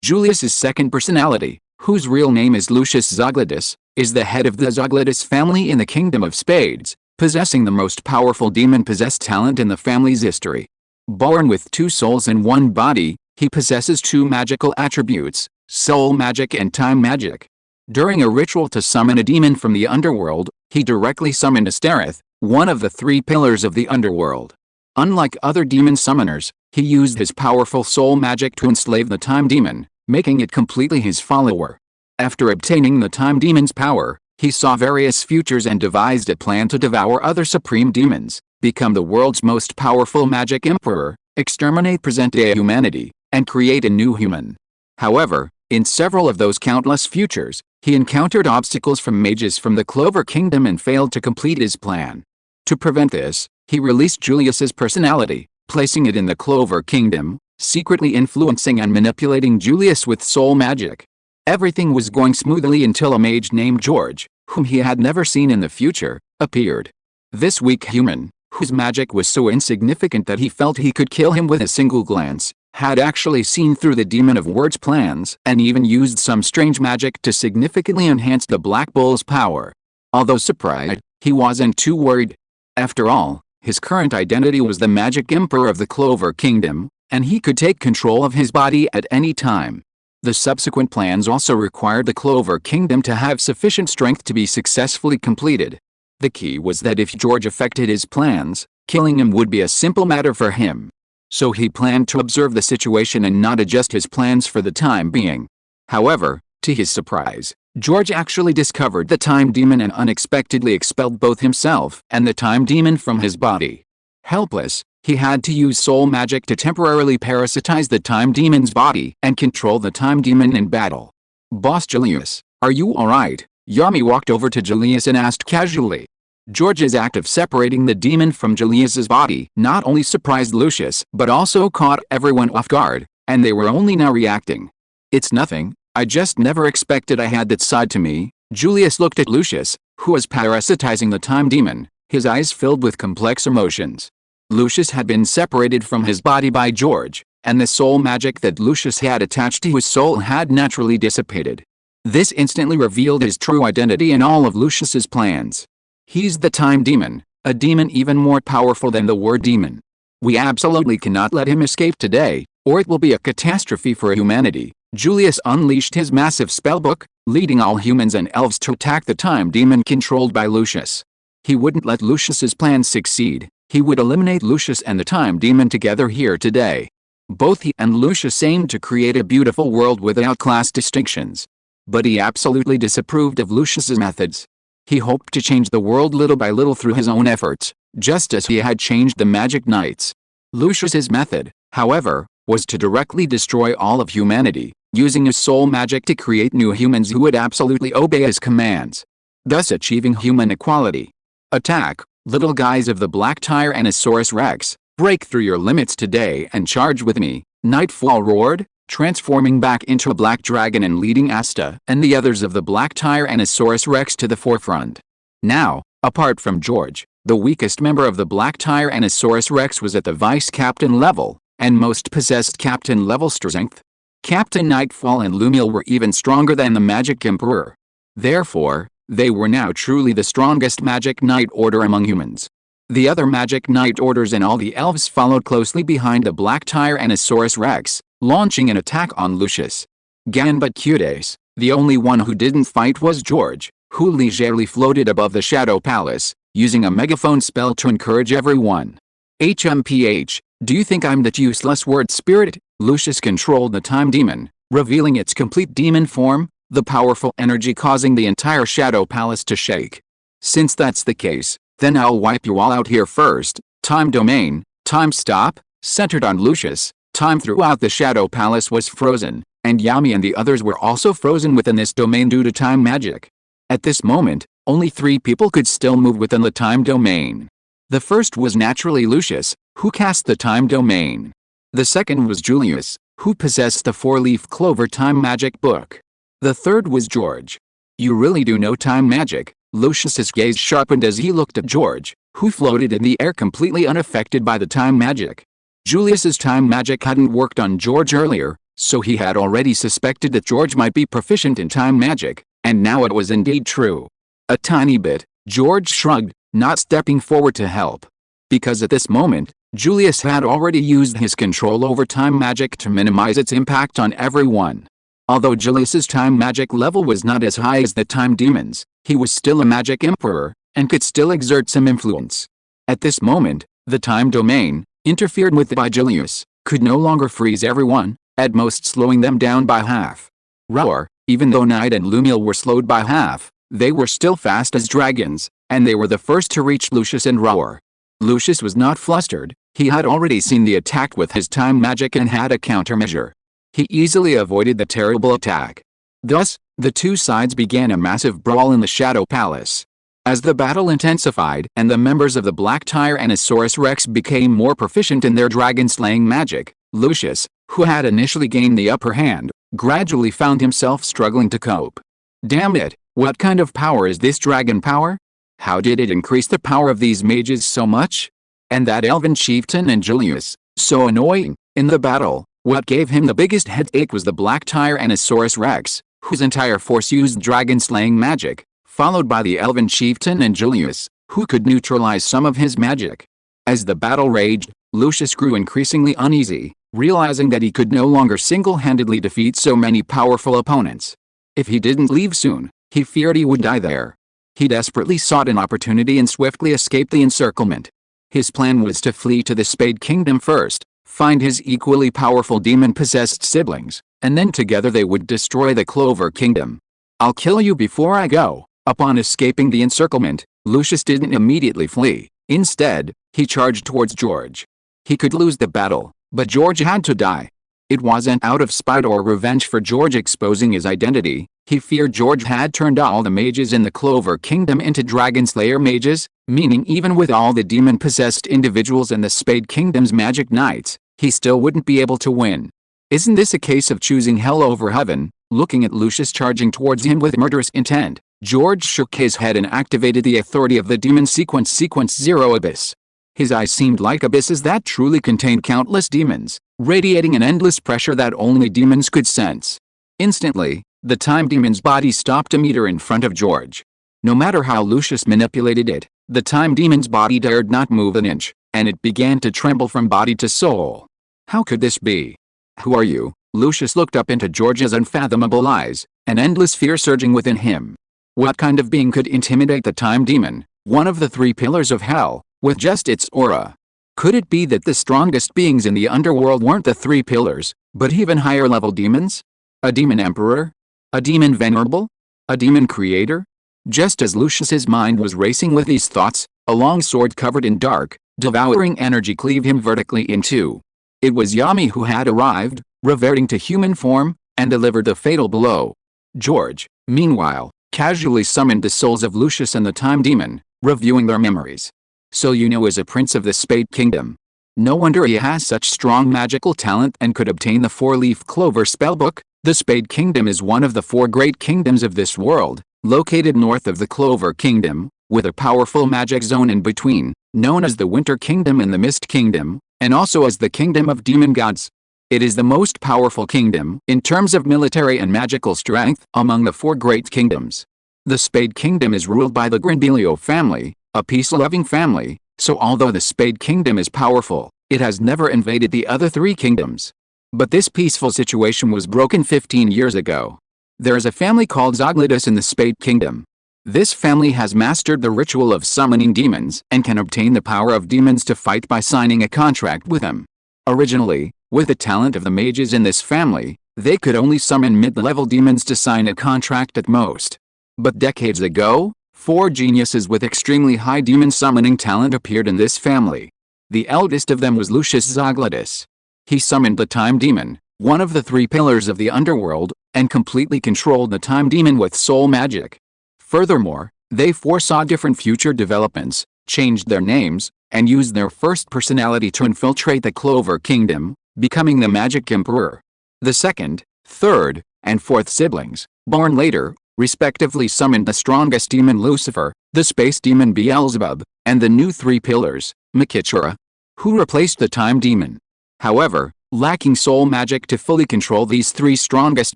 Julius's second personality, whose real name is Lucius Zogladus, is the head of the Zogladus family in the Kingdom of Spades, possessing the most powerful demon-possessed talent in the family's history. Born with two souls in one body, he possesses two magical attributes, soul magic and time magic. During a ritual to summon a demon from the underworld, he directly summoned Astereth, one of the three pillars of the underworld. Unlike other demon summoners, he used his powerful soul magic to enslave the time demon, making it completely his follower. After obtaining the time demon's power, he saw various futures and devised a plan to devour other supreme demons, become the world's most powerful magic emperor, exterminate present-day humanity, and create a new human. However, in several of those countless futures, he encountered obstacles from mages from the Clover Kingdom and failed to complete his plan. To prevent this, he released Julius's personality, placing it in the Clover Kingdom, secretly influencing and manipulating Julius with soul magic. Everything was going smoothly until a mage named George, whom he had never seen in the future, appeared. This weak human, whose magic was so insignificant that he felt he could kill him with a single glance, had actually seen through the Demon of Words plans and even used some strange magic to significantly enhance the Black Bull's power. Although surprised, he wasn't too worried. After all, his current identity was the Magic Emperor of the Clover Kingdom, and he could take control of his body at any time. The subsequent plans also required the Clover Kingdom to have sufficient strength to be successfully completed. The key was that if George effected his plans, killing him would be a simple matter for him. So he planned to observe the situation and not adjust his plans for the time being. However, to his surprise, George actually discovered the Time Demon and unexpectedly expelled both himself and the Time Demon from his body. Helpless, he had to use soul magic to temporarily parasitize the Time Demon's body and control the Time Demon in battle. "Boss Julius, are you alright?" Yami walked over to Julius and asked casually. George's act of separating the demon from Julius's body not only surprised Lucius but also caught everyone off guard, and they were only now reacting. "It's nothing, I just never expected I had that side to me." Julius looked at Lucius, who was parasitizing the Time Demon, his eyes filled with complex emotions. Lucius had been separated from his body by George, and the soul magic that Lucius had attached to his soul had naturally dissipated. This instantly revealed his true identity and all of Lucius's plans. He's the Time Demon, a demon even more powerful than the word demon. We absolutely cannot let him escape today, or it will be a catastrophe for humanity. Julius unleashed his massive spellbook, leading all humans and elves to attack the Time Demon controlled by Lucius. He wouldn't let Lucius's plans succeed. He would eliminate Lucius and the Time Demon together here today. Both he and Lucius aimed to create a beautiful world without class distinctions. But he absolutely disapproved of Lucius's methods. He hoped to change the world little by little through his own efforts, just as he had changed the Magic Knights. Lucius's method, however, was to directly destroy all of humanity, using his soul magic to create new humans who would absolutely obey his commands, thus achieving human equality. Attack, little guys of the Black Tyrannosaurus Rex, break through your limits today and charge with me, Nightfall roared, transforming back into a black dragon and leading Asta and the others of the Black Tyrannosaurus Rex to the forefront. Now, apart from George, the weakest member of the Black Tyrannosaurus Rex was at the vice-captain level, and most possessed captain level strength. Captain Nightfall and Lumiel were even stronger than the Magic Emperor. Therefore, they were now truly the strongest Magic Knight Order among humans. The other Magic Knight Orders and all the elves followed closely behind the Black Tyrannosaurus Rex, launching an attack on Lucius. But Cutes, the only one who didn't fight was George, who leisurely floated above the Shadow Palace, using a megaphone spell to encourage everyone. HMPH, do you think I'm that useless word spirit? Lucius controlled the Time Demon, revealing its complete demon form, the powerful energy causing the entire Shadow Palace to shake. Since that's the case, then I'll wipe you all out here first. Time Domain, Time Stop, centered on Lucius. Time throughout the Shadow Palace was frozen, and Yami and the others were also frozen within this domain due to time magic. At this moment, only 3 people could still move within the time domain. The first was naturally Lucius, who cast the time domain. The second was Julius, who possessed the 4-leaf clover time magic book. The third was George. You really do know time magic. Lucius's gaze sharpened as he looked at George, who floated in the air completely unaffected by the time magic. Julius's time magic hadn't worked on George earlier, so he had already suspected that George might be proficient in time magic, and now it was indeed true. A tiny bit, George shrugged, not stepping forward to help. Because at this moment, Julius had already used his control over time magic to minimize its impact on everyone. Although Julius's time magic level was not as high as the Time Demon's, he was still a Magic Emperor, and could still exert some influence. At this moment, the Time Domain, interfered with by Julius, could no longer freeze everyone, at most slowing them down by half. Roar, even though Knight and Lumiel were slowed by half, they were still fast as dragons, and they were the first to reach Lucius and Roar. Lucius was not flustered, he had already seen the attack with his time magic and had a countermeasure. He easily avoided the terrible attack. Thus, the two sides began a massive brawl in the Shadow Palace. As the battle intensified and the members of the Black Tyrannosaurus Rex became more proficient in their dragon-slaying magic, Lucius, who had initially gained the upper hand, gradually found himself struggling to cope. Damn it, what kind of power is this dragon power? How did it increase the power of these mages so much? And that elven chieftain and Julius, so annoying. In the battle, what gave him the biggest headache was the Black Tyrannosaurus Rex, whose entire force used dragon-slaying magic, followed by the elven chieftain and Julius, who could neutralize some of his magic. As the battle raged, Lucius grew increasingly uneasy, realizing that he could no longer single-handedly defeat so many powerful opponents. If he didn't leave soon, he feared he would die there. He desperately sought an opportunity and swiftly escaped the encirclement. His plan was to flee to the Spade Kingdom first, find his equally powerful demon-possessed siblings, and then together they would destroy the Clover Kingdom. I'll kill you before I go. Upon escaping the encirclement, Lucius didn't immediately flee. Instead, he charged towards George. He could lose the battle, but George had to die. It wasn't out of spite or revenge for George exposing his identity. He feared George had turned all the mages in the Clover Kingdom into Dragon Slayer mages, meaning even with all the demon-possessed individuals in the Spade Kingdom's Magic Knights, he still wouldn't be able to win. Isn't this a case of choosing hell over heaven? Looking at Lucius charging towards him with murderous intent, George shook his head and activated the authority of the demon Sequence 0 Abyss. His eyes seemed like abysses that truly contained countless demons, radiating an endless pressure that only demons could sense. Instantly, The time demon's body stopped a meter in front of George. No matter how Lucius manipulated it, the time demon's body dared not move an inch, and it began to tremble from body to soul. How could this be? Who are you? Lucius looked up into George's unfathomable eyes, an endless fear surging within him. What kind of being could intimidate the time demon, one of the three pillars of hell, with just its aura? Could it be that the strongest beings in the underworld weren't the three pillars, but even higher level demons? A demon emperor? A demon venerable? A demon creator? Just as Lucius's mind was racing with these thoughts, a long sword covered in dark, devouring energy cleaved him vertically in two. It was Yami who had arrived, reverting to human form, and delivered the fatal blow. George, meanwhile, casually summoned the souls of Lucius and the time demon, reviewing their memories. So is a prince of the Spade Kingdom. No wonder he has such strong magical talent and could obtain the four-leaf Clover spellbook. The Spade Kingdom is one of the four great kingdoms of this world, located north of the Clover Kingdom, with a powerful magic zone in between, known as the Winter Kingdom and the Mist Kingdom, and also as the Kingdom of Demon Gods. It is the most powerful kingdom in terms of military and magical strength among the four great kingdoms. The Spade Kingdom is ruled by the Grindelio family, a peace-loving family, so although the Spade Kingdom is powerful, it has never invaded the other three kingdoms. But this peaceful situation was broken 15 years ago. There is a family called Zogladus in the Spade Kingdom. This family has mastered the ritual of summoning demons and can obtain the power of demons to fight by signing a contract with them. Originally, with the talent of the mages in this family, they could only summon mid-level demons to sign a contract at most. But decades ago, four geniuses with extremely high demon summoning talent appeared in this family. The eldest of them was Lucius Zogladus. He summoned the time demon, one of the three pillars of the underworld, and completely controlled the time demon with soul magic. Furthermore, they foresaw different future developments, changed their names, and used their first personality to infiltrate the Clover Kingdom, becoming the Magic Emperor. The second, third, and fourth siblings, born later, respectively summoned the strongest demon Lucifer, the space demon Beelzebub, and the new three pillars, Makichura, who replaced the time demon. However, lacking soul magic to fully control these three strongest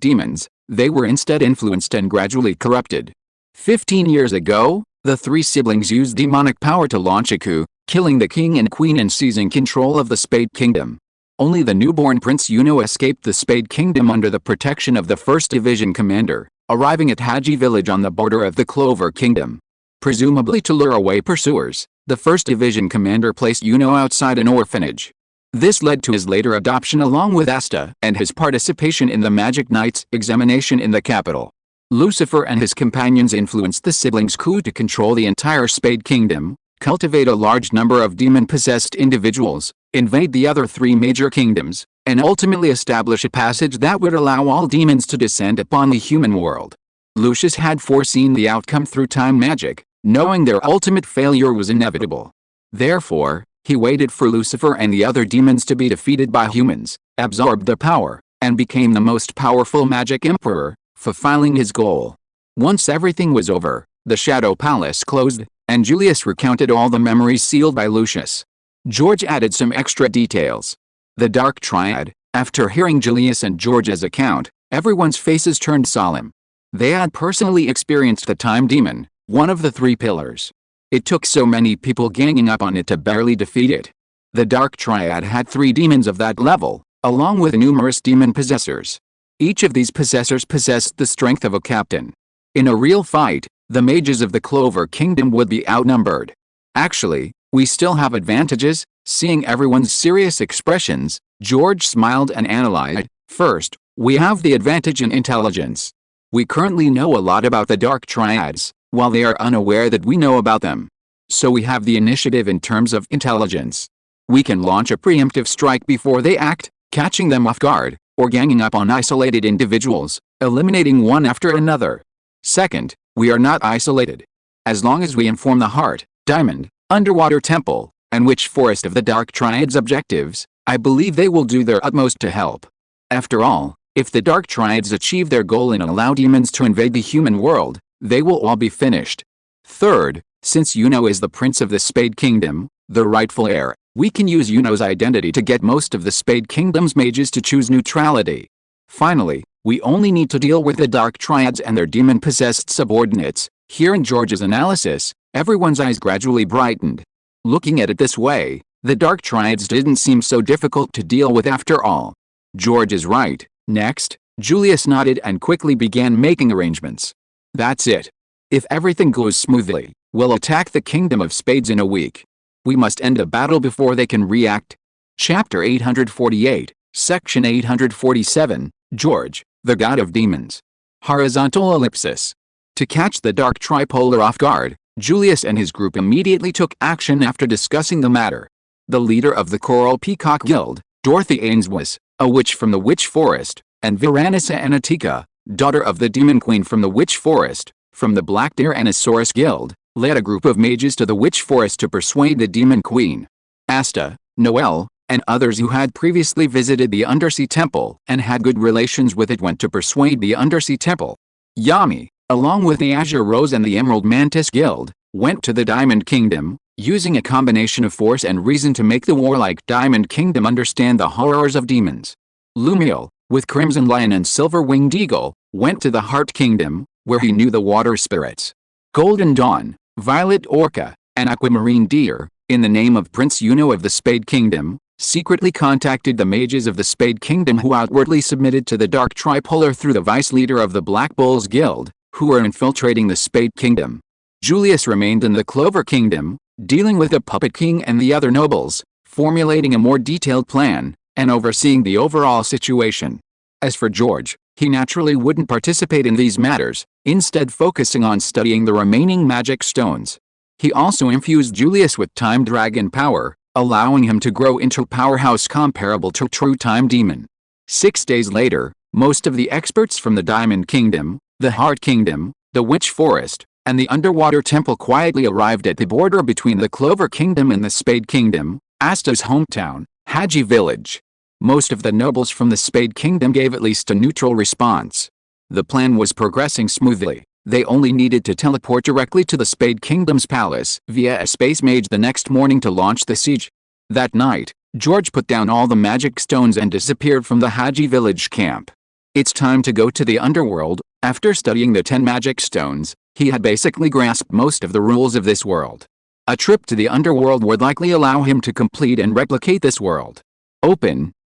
demons, they were instead influenced and gradually corrupted. 15 years ago, the three siblings used demonic power to launch a coup, killing the king and queen and seizing control of the Spade Kingdom. Only the newborn Prince escaped the Spade Kingdom under the protection of the 1st Division commander, arriving at Haji village on the border of the Clover Kingdom. Presumably to lure away pursuers, the 1st Division commander placed outside an orphanage. This led to his later adoption along with Asta and his participation in the Magic Knight's examination in the capital. Lucifer and his companions influenced the siblings' coup to control the entire Spade Kingdom, cultivate a large number of demon-possessed individuals, invade the other three major kingdoms, and ultimately establish a passage that would allow all demons to descend upon the human world. Lucius had foreseen the outcome through time magic, knowing their ultimate failure was inevitable. Therefore, he waited for Lucifer and the other demons to be defeated by humans, absorbed their power, and became the most powerful Magic Emperor, fulfilling his goal. Once everything was over, the Shadow Palace closed, and Julius recounted all the memories sealed by Lucius. George added some extra details. The Dark Triad, after hearing Julius and George's account, everyone's faces turned solemn. They had personally experienced the Time Demon, one of the three pillars. It took so many people ganging up on it to barely defeat it. The Dark Triad had three demons of that level, along with numerous demon possessors. Each of these possessors possessed the strength of a captain. In a real fight, the mages of the Clover Kingdom would be outnumbered. Actually, we still have advantages. Seeing everyone's serious expressions, George smiled and analyzed. First, we have the advantage in intelligence. We currently know a lot about the Dark Triads, while they are unaware that we know about them. So we have the initiative in terms of intelligence. We can launch a preemptive strike before they act, catching them off guard, or ganging up on isolated individuals, eliminating one after another. Second, we are not isolated. As long as we inform the Heart, Diamond, Underwater Temple, and Witch Forest of the Dark Triad's objectives, I believe they will do their utmost to help. After all, if the Dark Triads achieve their goal and allow demons to invade the human world, they will all be finished. Third, since is the Prince of the Spade Kingdom, the rightful heir, we can use identity to get most of the Spade Kingdom's mages to choose neutrality. Finally, We only need to deal with the Dark Triads and their demon-possessed subordinates. Hearing George's analysis, everyone's eyes gradually brightened. Looking at it this way, the Dark Triads didn't seem so difficult to deal with after all. George is right. Next, Julius nodded and quickly began making arrangements. That's it. If everything goes smoothly, we'll attack the Kingdom of Spades in a week. We must end the battle before they can react. Chapter 848, Section 847, George, the God of Demons. Horizontal ellipsis. To catch the Dark Tripolar off guard, Julius and his group immediately took action after discussing the matter. The leader of the Coral Peacock Guild, Dorothy Ainsworth, a witch from the Witch Forest, and Veranissa Anatica, daughter of the Demon Queen from the Witch Forest, from the Black Deer Anasaurus Guild, led a group of mages to the Witch Forest to persuade the Demon Queen. Asta, Noel, and others who had previously visited the Undersea Temple and had good relations with it went to persuade the Undersea Temple. Yami, along with the Azure Rose and the Emerald Mantis Guild, went to the Diamond Kingdom, using a combination of force and reason to make the warlike Diamond Kingdom understand the horrors of demons. Lumiel, with Crimson Lion and Silver-Winged Eagle, went to the Heart Kingdom, where he knew the water spirits. Golden Dawn, Violet Orca, and Aquamarine Deer, in the name of Prince Yuno of the Spade Kingdom, secretly contacted the mages of the Spade Kingdom who outwardly submitted to the Dark Tripolar through the vice leader of the Black Bulls Guild, who were infiltrating the Spade Kingdom. Julius remained in the Clover Kingdom, dealing with the Puppet King and the other nobles, formulating a more detailed plan, and overseeing the overall situation. As for George, he naturally wouldn't participate in these matters, instead focusing on studying the remaining magic stones. He also infused Julius with Time Dragon power, allowing him to grow into a powerhouse comparable to a true Time Demon. 6 days later, most of the experts from the Diamond Kingdom, the Heart Kingdom, the Witch Forest, and the Underwater Temple quietly arrived at the border between the Clover Kingdom and the Spade Kingdom, Asta's hometown, Haji Village. Most of the nobles from the Spade Kingdom gave at least a neutral response. The plan was progressing smoothly. They only needed to teleport directly to the Spade Kingdom's palace via a space mage the next morning to launch the siege. That night, George put down all the magic stones and disappeared from the Haji Village camp. It's time to go to the underworld. After studying the 10 magic stones, he had basically grasped most of the rules of this world. A trip to the underworld would likely allow him to complete and replicate this world.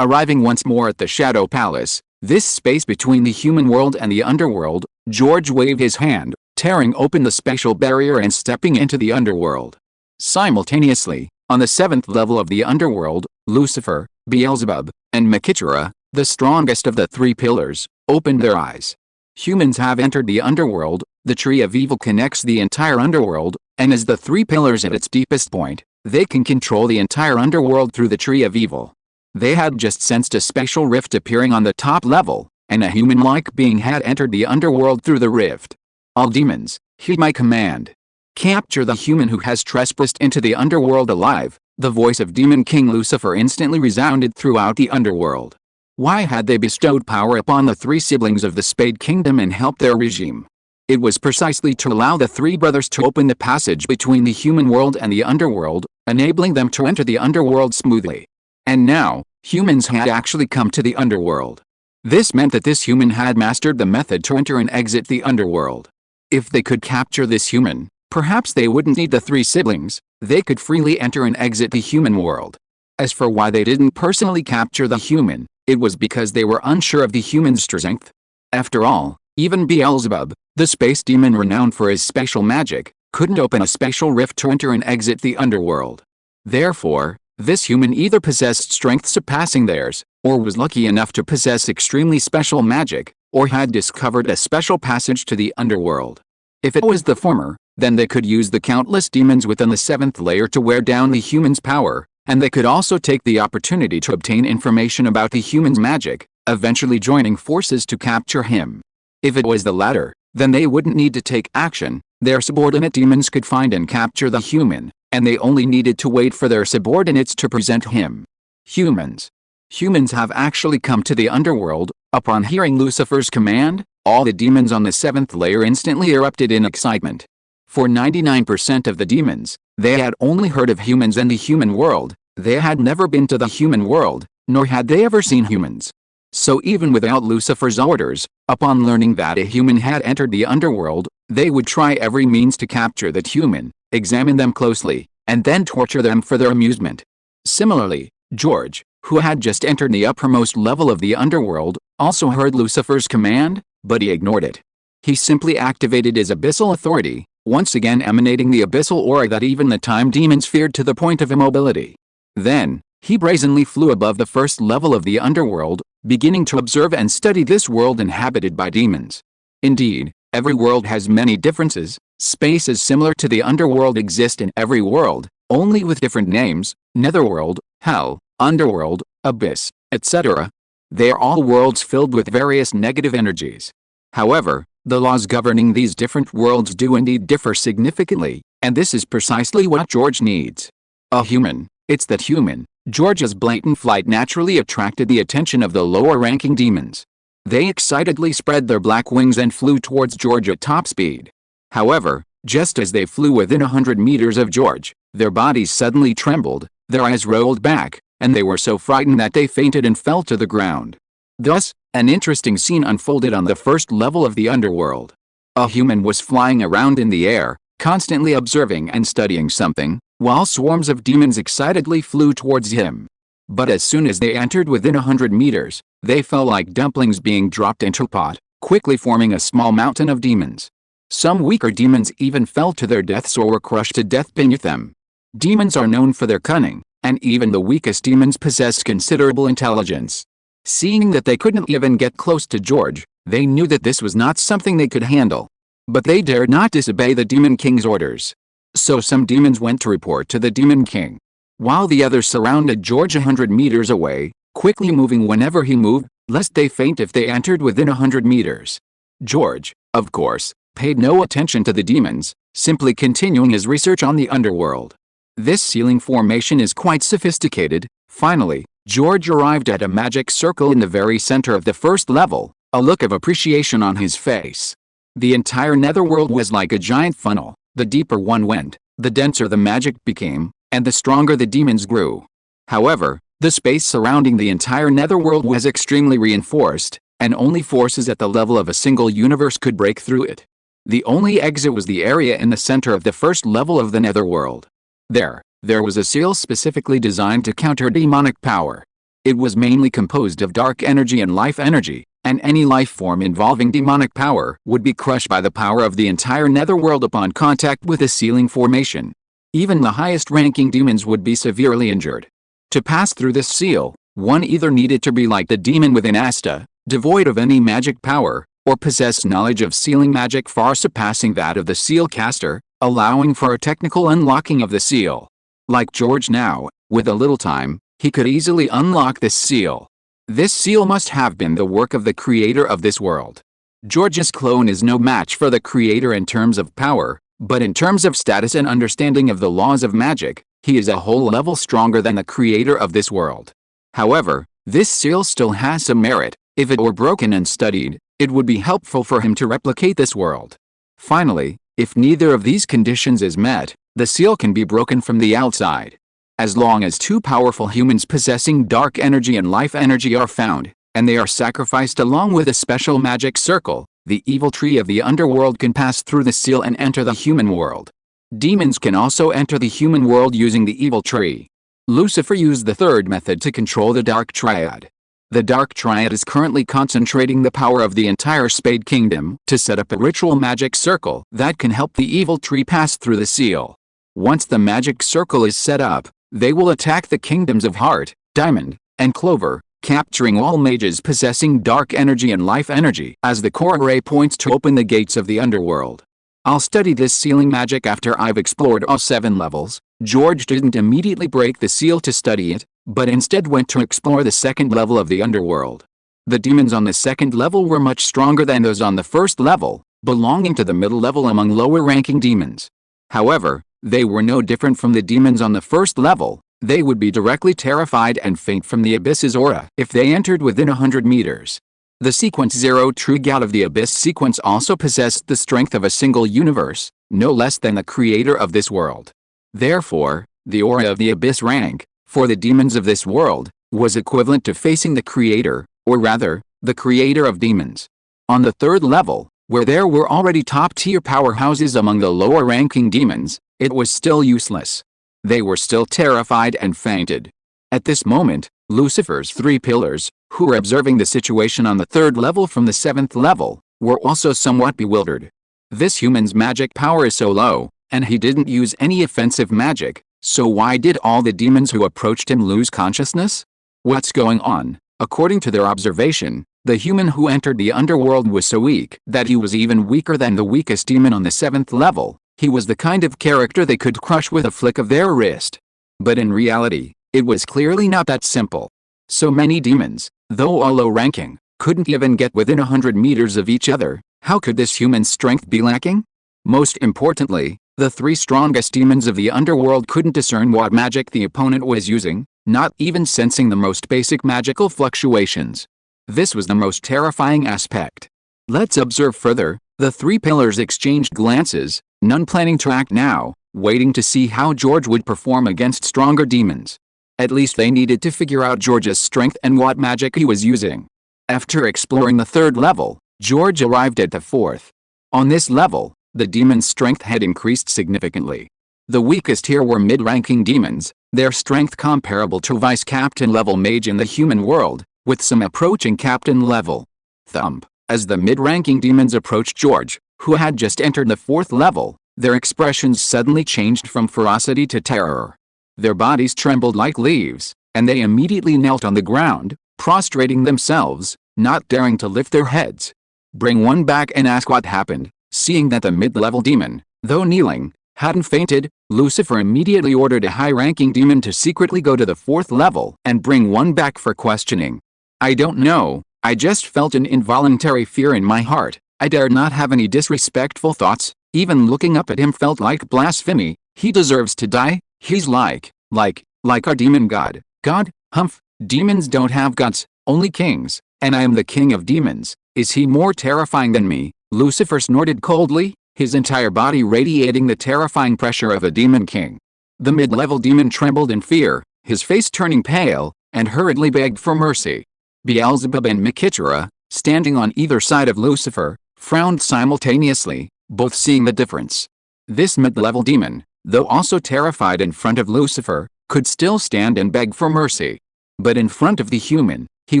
Arriving once more at the Shadow Palace, this space between the human world and the underworld, George waved his hand, tearing open the spatial barrier and stepping into the underworld. Simultaneously, on the 7th level of the underworld, Lucifer, Beelzebub, and Makitra, the strongest of the 3 pillars, opened their eyes. Humans have entered the underworld. The Tree of Evil connects the entire underworld, and as the 3 pillars at its deepest point, they can control the entire underworld through the Tree of Evil. They had just sensed a spatial rift appearing on the top level, and a human-like being had entered the underworld through the rift. All demons, heed my command. Capture the human who has trespassed into the underworld alive. The voice of Demon King Lucifer instantly resounded throughout the underworld. Why had they bestowed power upon the 3 siblings of the Spade Kingdom and helped their regime? It was precisely to allow the 3 brothers to open the passage between the human world and the underworld, enabling them to enter the underworld smoothly. And now, humans had actually come to the underworld. This meant that this human had mastered the method to enter and exit the underworld. If they could capture this human, perhaps they wouldn't need the 3 siblings. They could freely enter and exit the human world. As for why they didn't personally capture the human, it was because they were unsure of the human's strength. After all, even Beelzebub, the space demon renowned for his special magic, couldn't open a special rift to enter and exit the underworld. Therefore, this human either possessed strength surpassing theirs, or was lucky enough to possess extremely special magic, or had discovered a special passage to the underworld. If it was the former, then they could use the countless demons within the 7th layer to wear down the human's power, and they could also take the opportunity to obtain information about the human's magic, eventually joining forces to capture him. If it was the latter, then they wouldn't need to take action. Their subordinate demons could find and capture the human, and they only needed to wait for their subordinates to present him. Humans have actually come to the underworld. Upon hearing Lucifer's command, all the demons on the 7th layer instantly erupted in excitement. For 99% of the demons, they had only heard of humans and the human world. They had never been to the human world, nor had they ever seen humans. So even without Lucifer's orders, upon learning that a human had entered the underworld, they would try every means to capture that human, examine them closely, and then torture them for their amusement. Similarly, George, who had just entered the uppermost level of the underworld, also heard Lucifer's command, but he ignored it. He simply activated his abyssal authority, once again emanating the abyssal aura that even the time demons feared to the point of immobility. Then, he brazenly flew above the first level of the underworld, beginning to observe and study this world inhabited by demons. Indeed, every world has many differences. Spaces similar to the underworld exist in every world, only with different names: netherworld, hell, underworld, abyss, etc. They are all worlds filled with various negative energies. However, the laws governing these different worlds do indeed differ significantly, and this is precisely what George needs. A human. It's that human, George's blatant flight naturally attracted the attention of the lower-ranking demons. They excitedly spread their black wings and flew towards George at top speed. However, just as they flew within 100 meters of George, their bodies suddenly trembled, their eyes rolled back, and they were so frightened that they fainted and fell to the ground. Thus, an interesting scene unfolded on the first level of the underworld. A human was flying around in the air, constantly observing and studying something, while swarms of demons excitedly flew towards him. But as soon as they entered within 100 meters, they fell like dumplings being dropped into a pot, quickly forming a small mountain of demons. Some weaker demons even fell to their deaths or were crushed to death beneath them. Demons are known for their cunning, and even the weakest demons possess considerable intelligence. Seeing that they couldn't even get close to George, they knew that this was not something they could handle. But they dared not disobey the Demon King's orders. So some demons went to report to the Demon King, while the others surrounded George 100 meters away, quickly moving whenever he moved, lest they faint if they entered within 100 meters. George, of course, paid no attention to the demons, simply continuing his research on the underworld. This ceiling formation is quite sophisticated. Finally, George arrived at a magic circle in the very center of the first level, a look of appreciation on his face. The entire netherworld was like a giant funnel. The deeper one went, the denser the magic became, and the stronger the demons grew. However, the space surrounding the entire netherworld was extremely reinforced, and only forces at the level of a single universe could break through it. The only exit was the area in the center of the first level of the netherworld. There was a seal specifically designed to counter demonic power. It was mainly composed of dark energy and life energy, and any life form involving demonic power would be crushed by the power of the entire netherworld upon contact with the ceiling formation. Even the highest-ranking demons would be severely injured. To pass through this seal, one either needed to be like the demon within Asta, devoid of any magic power, or possess knowledge of sealing magic far surpassing that of the seal caster, allowing for a technical unlocking of the seal. Like George now, with a little time, he could easily unlock this seal. This seal must have been the work of the creator of this world. George's clone is no match for the creator in terms of power, but in terms of status and understanding of the laws of magic, he is a whole level stronger than the creator of this world. However, this seal still has some merit. If it were broken and studied, it would be helpful for him to replicate this world. Finally, if neither of these conditions is met, the seal can be broken from the outside. As long as two powerful humans possessing dark energy and life energy are found, and they are sacrificed along with a special magic circle, the evil tree of the underworld can pass through the seal and enter the human world. Demons can also enter the human world using the evil tree. Lucifer used the third method to control the Dark Triad. The Dark Triad is currently concentrating the power of the entire Spade Kingdom to set up a ritual magic circle that can help the evil tree pass through the seal. Once the magic circle is set up, they will attack the kingdoms of Heart, Diamond, and Clover, capturing all mages possessing dark energy and life energy as the core array points to open the gates of the underworld. I'll study this sealing magic after I've explored all 7 levels. George didn't immediately break the seal to study it, but instead went to explore the second level of the underworld. The demons on the second level were much stronger than those on the first level, belonging to the middle level among lower-ranking demons. However, they were no different from the demons on the first level. They would be directly terrified and faint from the abyss's aura if they entered within 100 meters. The sequence 0 Trig out of the Abyss sequence also possessed the strength of a single universe, no less than the creator of this world. Therefore, the aura of the Abyss rank, for the demons of this world, was equivalent to facing the creator, Or rather, the creator of demons. On the third level, where there were already top-tier powerhouses among the lower-ranking demons, it was still useless. They were still terrified and fainted. At this moment, Lucifer's three pillars, who were observing the situation on the third level from the seventh level, were also somewhat bewildered. This human's magic power is so low, and he didn't use any offensive magic, so why did all the demons who approached him lose consciousness? What's going on? According to their observation, the human who entered the underworld was so weak that he was even weaker than the weakest demon on the seventh level. He was the kind of character they could crush with a flick of their wrist. But in reality, it was clearly not that simple. So many demons, though all low-ranking, couldn't even get within 100 meters of each other. How could this human's strength be lacking? Most importantly, the three strongest demons of the underworld couldn't discern what magic the opponent was using, not even sensing the most basic magical fluctuations. This was the most terrifying aspect. Let's observe further. The three pillars exchanged glances, none planning to act now, waiting to see how George would perform against stronger demons. At least they needed to figure out George's strength and what magic he was using. After exploring the third level, George arrived at the fourth. On this level, the demon's strength had increased significantly. The weakest here were mid-ranking demons, their strength comparable to vice-captain level mage in the human world, with some approaching captain level. Thump. As the mid-ranking demons approached George, who had just entered the fourth level, their expressions suddenly changed from ferocity to terror. Their bodies trembled like leaves, and they immediately knelt on the ground, prostrating themselves, not daring to lift their heads. Bring one back and ask what happened. Seeing that the mid-level demon, though kneeling, hadn't fainted, Lucifer immediately ordered a high-ranking demon to secretly go to the fourth level and bring one back for questioning. I don't know, I just felt an involuntary fear in my heart. I dared not have any disrespectful thoughts. Even looking up at him felt like blasphemy. He deserves to die. He's like our demon god. God? Humph. Demons don't have gods, only kings, and I am the king of demons. Is he more terrifying than me? Lucifer snorted coldly, his entire body radiating the terrifying pressure of a demon king. The mid-level demon trembled in fear, his face turning pale, and hurriedly begged for mercy. Beelzebub and Mikitra, standing on either side of Lucifer, frowned simultaneously, both seeing the difference. This mid-level demon, though also terrified in front of Lucifer, could still stand and beg for mercy. But in front of the human, he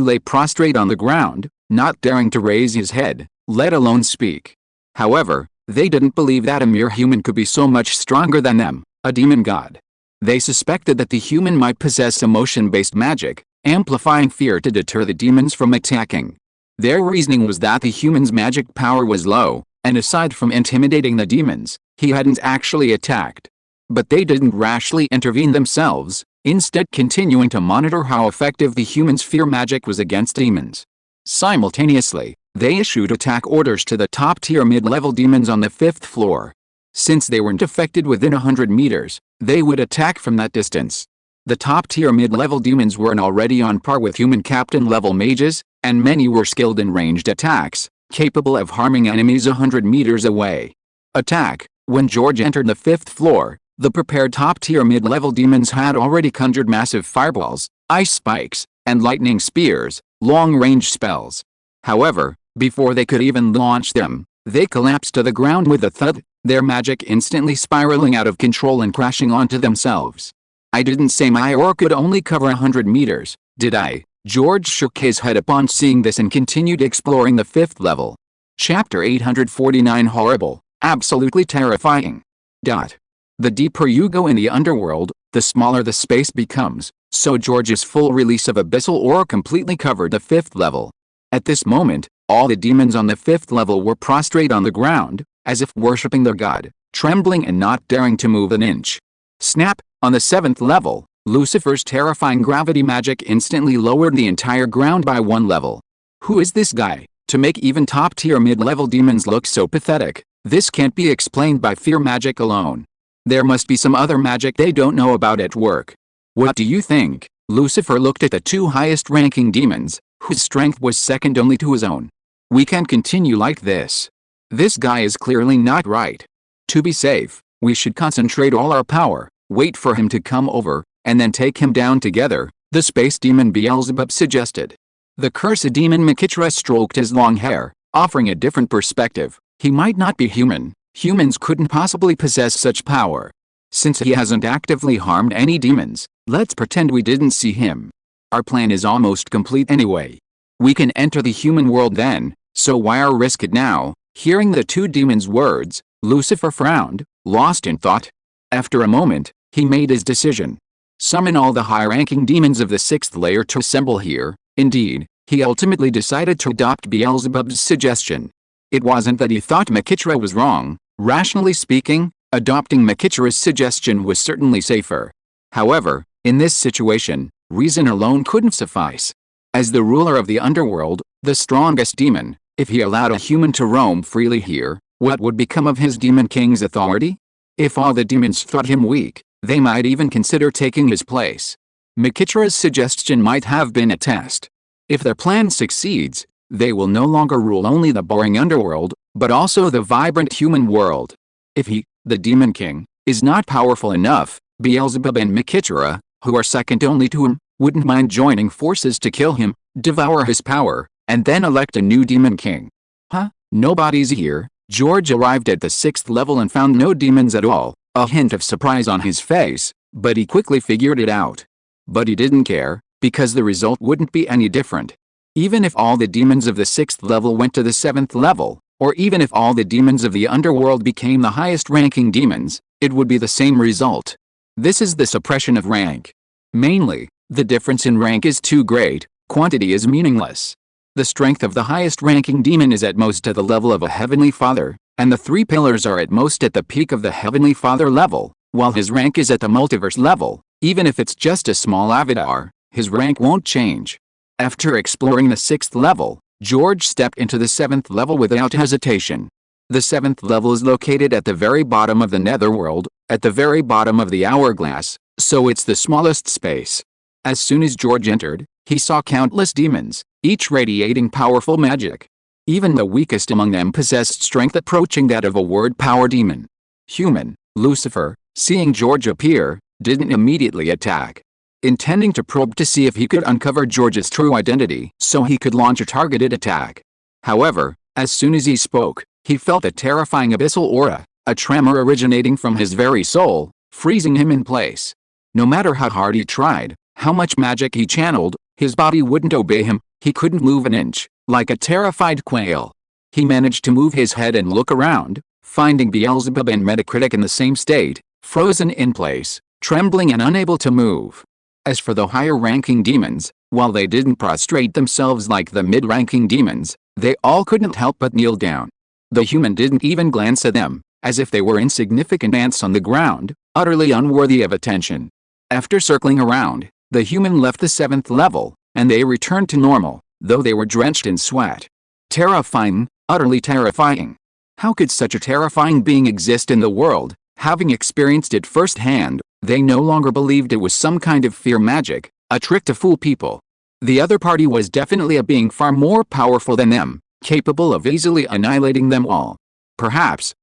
lay prostrate on the ground, not daring to raise his head, let alone speak. However, they didn't believe that a mere human could be so much stronger than them, a demon god. They suspected that the human might possess emotion-based magic, amplifying fear to deter the demons from attacking. Their reasoning was that the human's magic power was low, and aside from intimidating the demons, he hadn't actually attacked. But they didn't rashly intervene themselves, instead continuing to monitor how effective the human's fear magic was against demons. Simultaneously, they issued attack orders to the top-tier mid-level demons on the fifth floor. Since they weren't affected within 100 meters, they would attack from that distance. The top-tier mid-level demons weren't already on par with human captain-level mages, and many were skilled in ranged attacks, capable of harming enemies 100 meters away. Attack. When George entered the fifth floor, the prepared top-tier mid-level demons had already conjured massive fireballs, ice spikes, and lightning spears, long-range spells. However, before they could even launch them, they collapsed to the ground with a thud, their magic instantly spiraling out of control and crashing onto themselves. I didn't say my aura could only cover 100 meters, did I? George shook his head upon seeing this and continued exploring the fifth level. Chapter 849 Horrible, absolutely terrifying. The deeper you go in the underworld, the smaller the space becomes, so George's full release of abyssal aura completely covered the fifth level. At this moment, all the demons on the fifth level were prostrate on the ground, as if worshipping their god, trembling and not daring to move an inch. Snap! On the seventh level, Lucifer's terrifying gravity magic instantly lowered the entire ground by one level. Who is this guy, to make even top-tier mid-level demons look so pathetic? This can't be explained by fear magic alone. There must be some other magic they don't know about at work. What do you think? Lucifer looked at the two highest-ranking demons, whose strength was second only to his own. We can't continue like this. This guy is clearly not right. To be safe, we should concentrate all our power, wait for him to come over, and then take him down together, the space demon Beelzebub suggested. The cursed demon Makitra stroked his long hair, offering a different perspective. He might not be human. Humans couldn't possibly possess such power. Since he hasn't actively harmed any demons, let's pretend we didn't see him. Our plan is almost complete anyway. We can enter the human world then, so why risk it now? Hearing the two demons' words, Lucifer frowned, lost in thought. After a moment, he made his decision. Summon all the high-ranking demons of the 6th layer to assemble here. Indeed, he ultimately decided to adopt Beelzebub's suggestion. It wasn't that he thought Makitra was wrong. Rationally speaking, adopting Makitra's suggestion was certainly safer. However, in this situation, reason alone couldn't suffice. As the ruler of the underworld, the strongest demon, if he allowed a human to roam freely here, what would become of his demon king's authority? If all the demons thought him weak, they might even consider taking his place. Makitra's suggestion might have been a test. If their plan succeeds, they will no longer rule only the boring underworld, but also the vibrant human world. If he, the Demon King, is not powerful enough, Beelzebub and Makitra, who are second only to him, wouldn't mind joining forces to kill him, devour his power, and then elect a new Demon King. Huh? Nobody's here. George arrived at the 6th level and found no demons at all, a hint of surprise on his face, but he quickly figured it out. But he didn't care, because the result wouldn't be any different. Even if all the demons of the 6th level went to the 7th level, or even if all the demons of the underworld became the highest-ranking demons, it would be the same result. This is the suppression of rank. Mainly, the difference in rank is too great, quantity is meaningless. The strength of the highest-ranking demon is at most at the level of a Heavenly Father, and the 3 pillars are at most at the peak of the Heavenly Father level, while his rank is at the Multiverse level. Even if it's just a small avatar, his rank won't change. After exploring the 6th level, George stepped into the 7th level without hesitation. The 7th level is located at the very bottom of the netherworld, at the very bottom of the hourglass, so it's the smallest space. As soon as George entered, he saw countless demons, each radiating powerful magic. Even the weakest among them possessed strength approaching that of a word-power demon. Human, Lucifer, seeing George appear, didn't immediately attack, intending to probe to see if he could uncover George's true identity so he could launch a targeted attack. However, as soon as he spoke, he felt a terrifying abyssal aura, a tremor originating from his very soul, freezing him in place. No matter how hard he tried, how much magic he channeled, his body wouldn't obey him. He couldn't move an inch, like a terrified quail. He managed to move his head and look around, finding Beelzebub and Metacritic in the same state, frozen in place, trembling and unable to move. As for the higher-ranking demons, while they didn't prostrate themselves like the mid-ranking demons, they all couldn't help but kneel down. The human didn't even glance at them, as if they were insignificant ants on the ground, utterly unworthy of attention. After circling around, the human left the 7th level, and they returned to normal, though they were drenched in sweat. Terrifying, utterly terrifying. How could such a terrifying being exist in the world? Having experienced it firsthand, they no longer believed it was some kind of fear magic, a trick to fool people. The other party was definitely a being far more powerful than them, capable of easily annihilating them all. Perhaps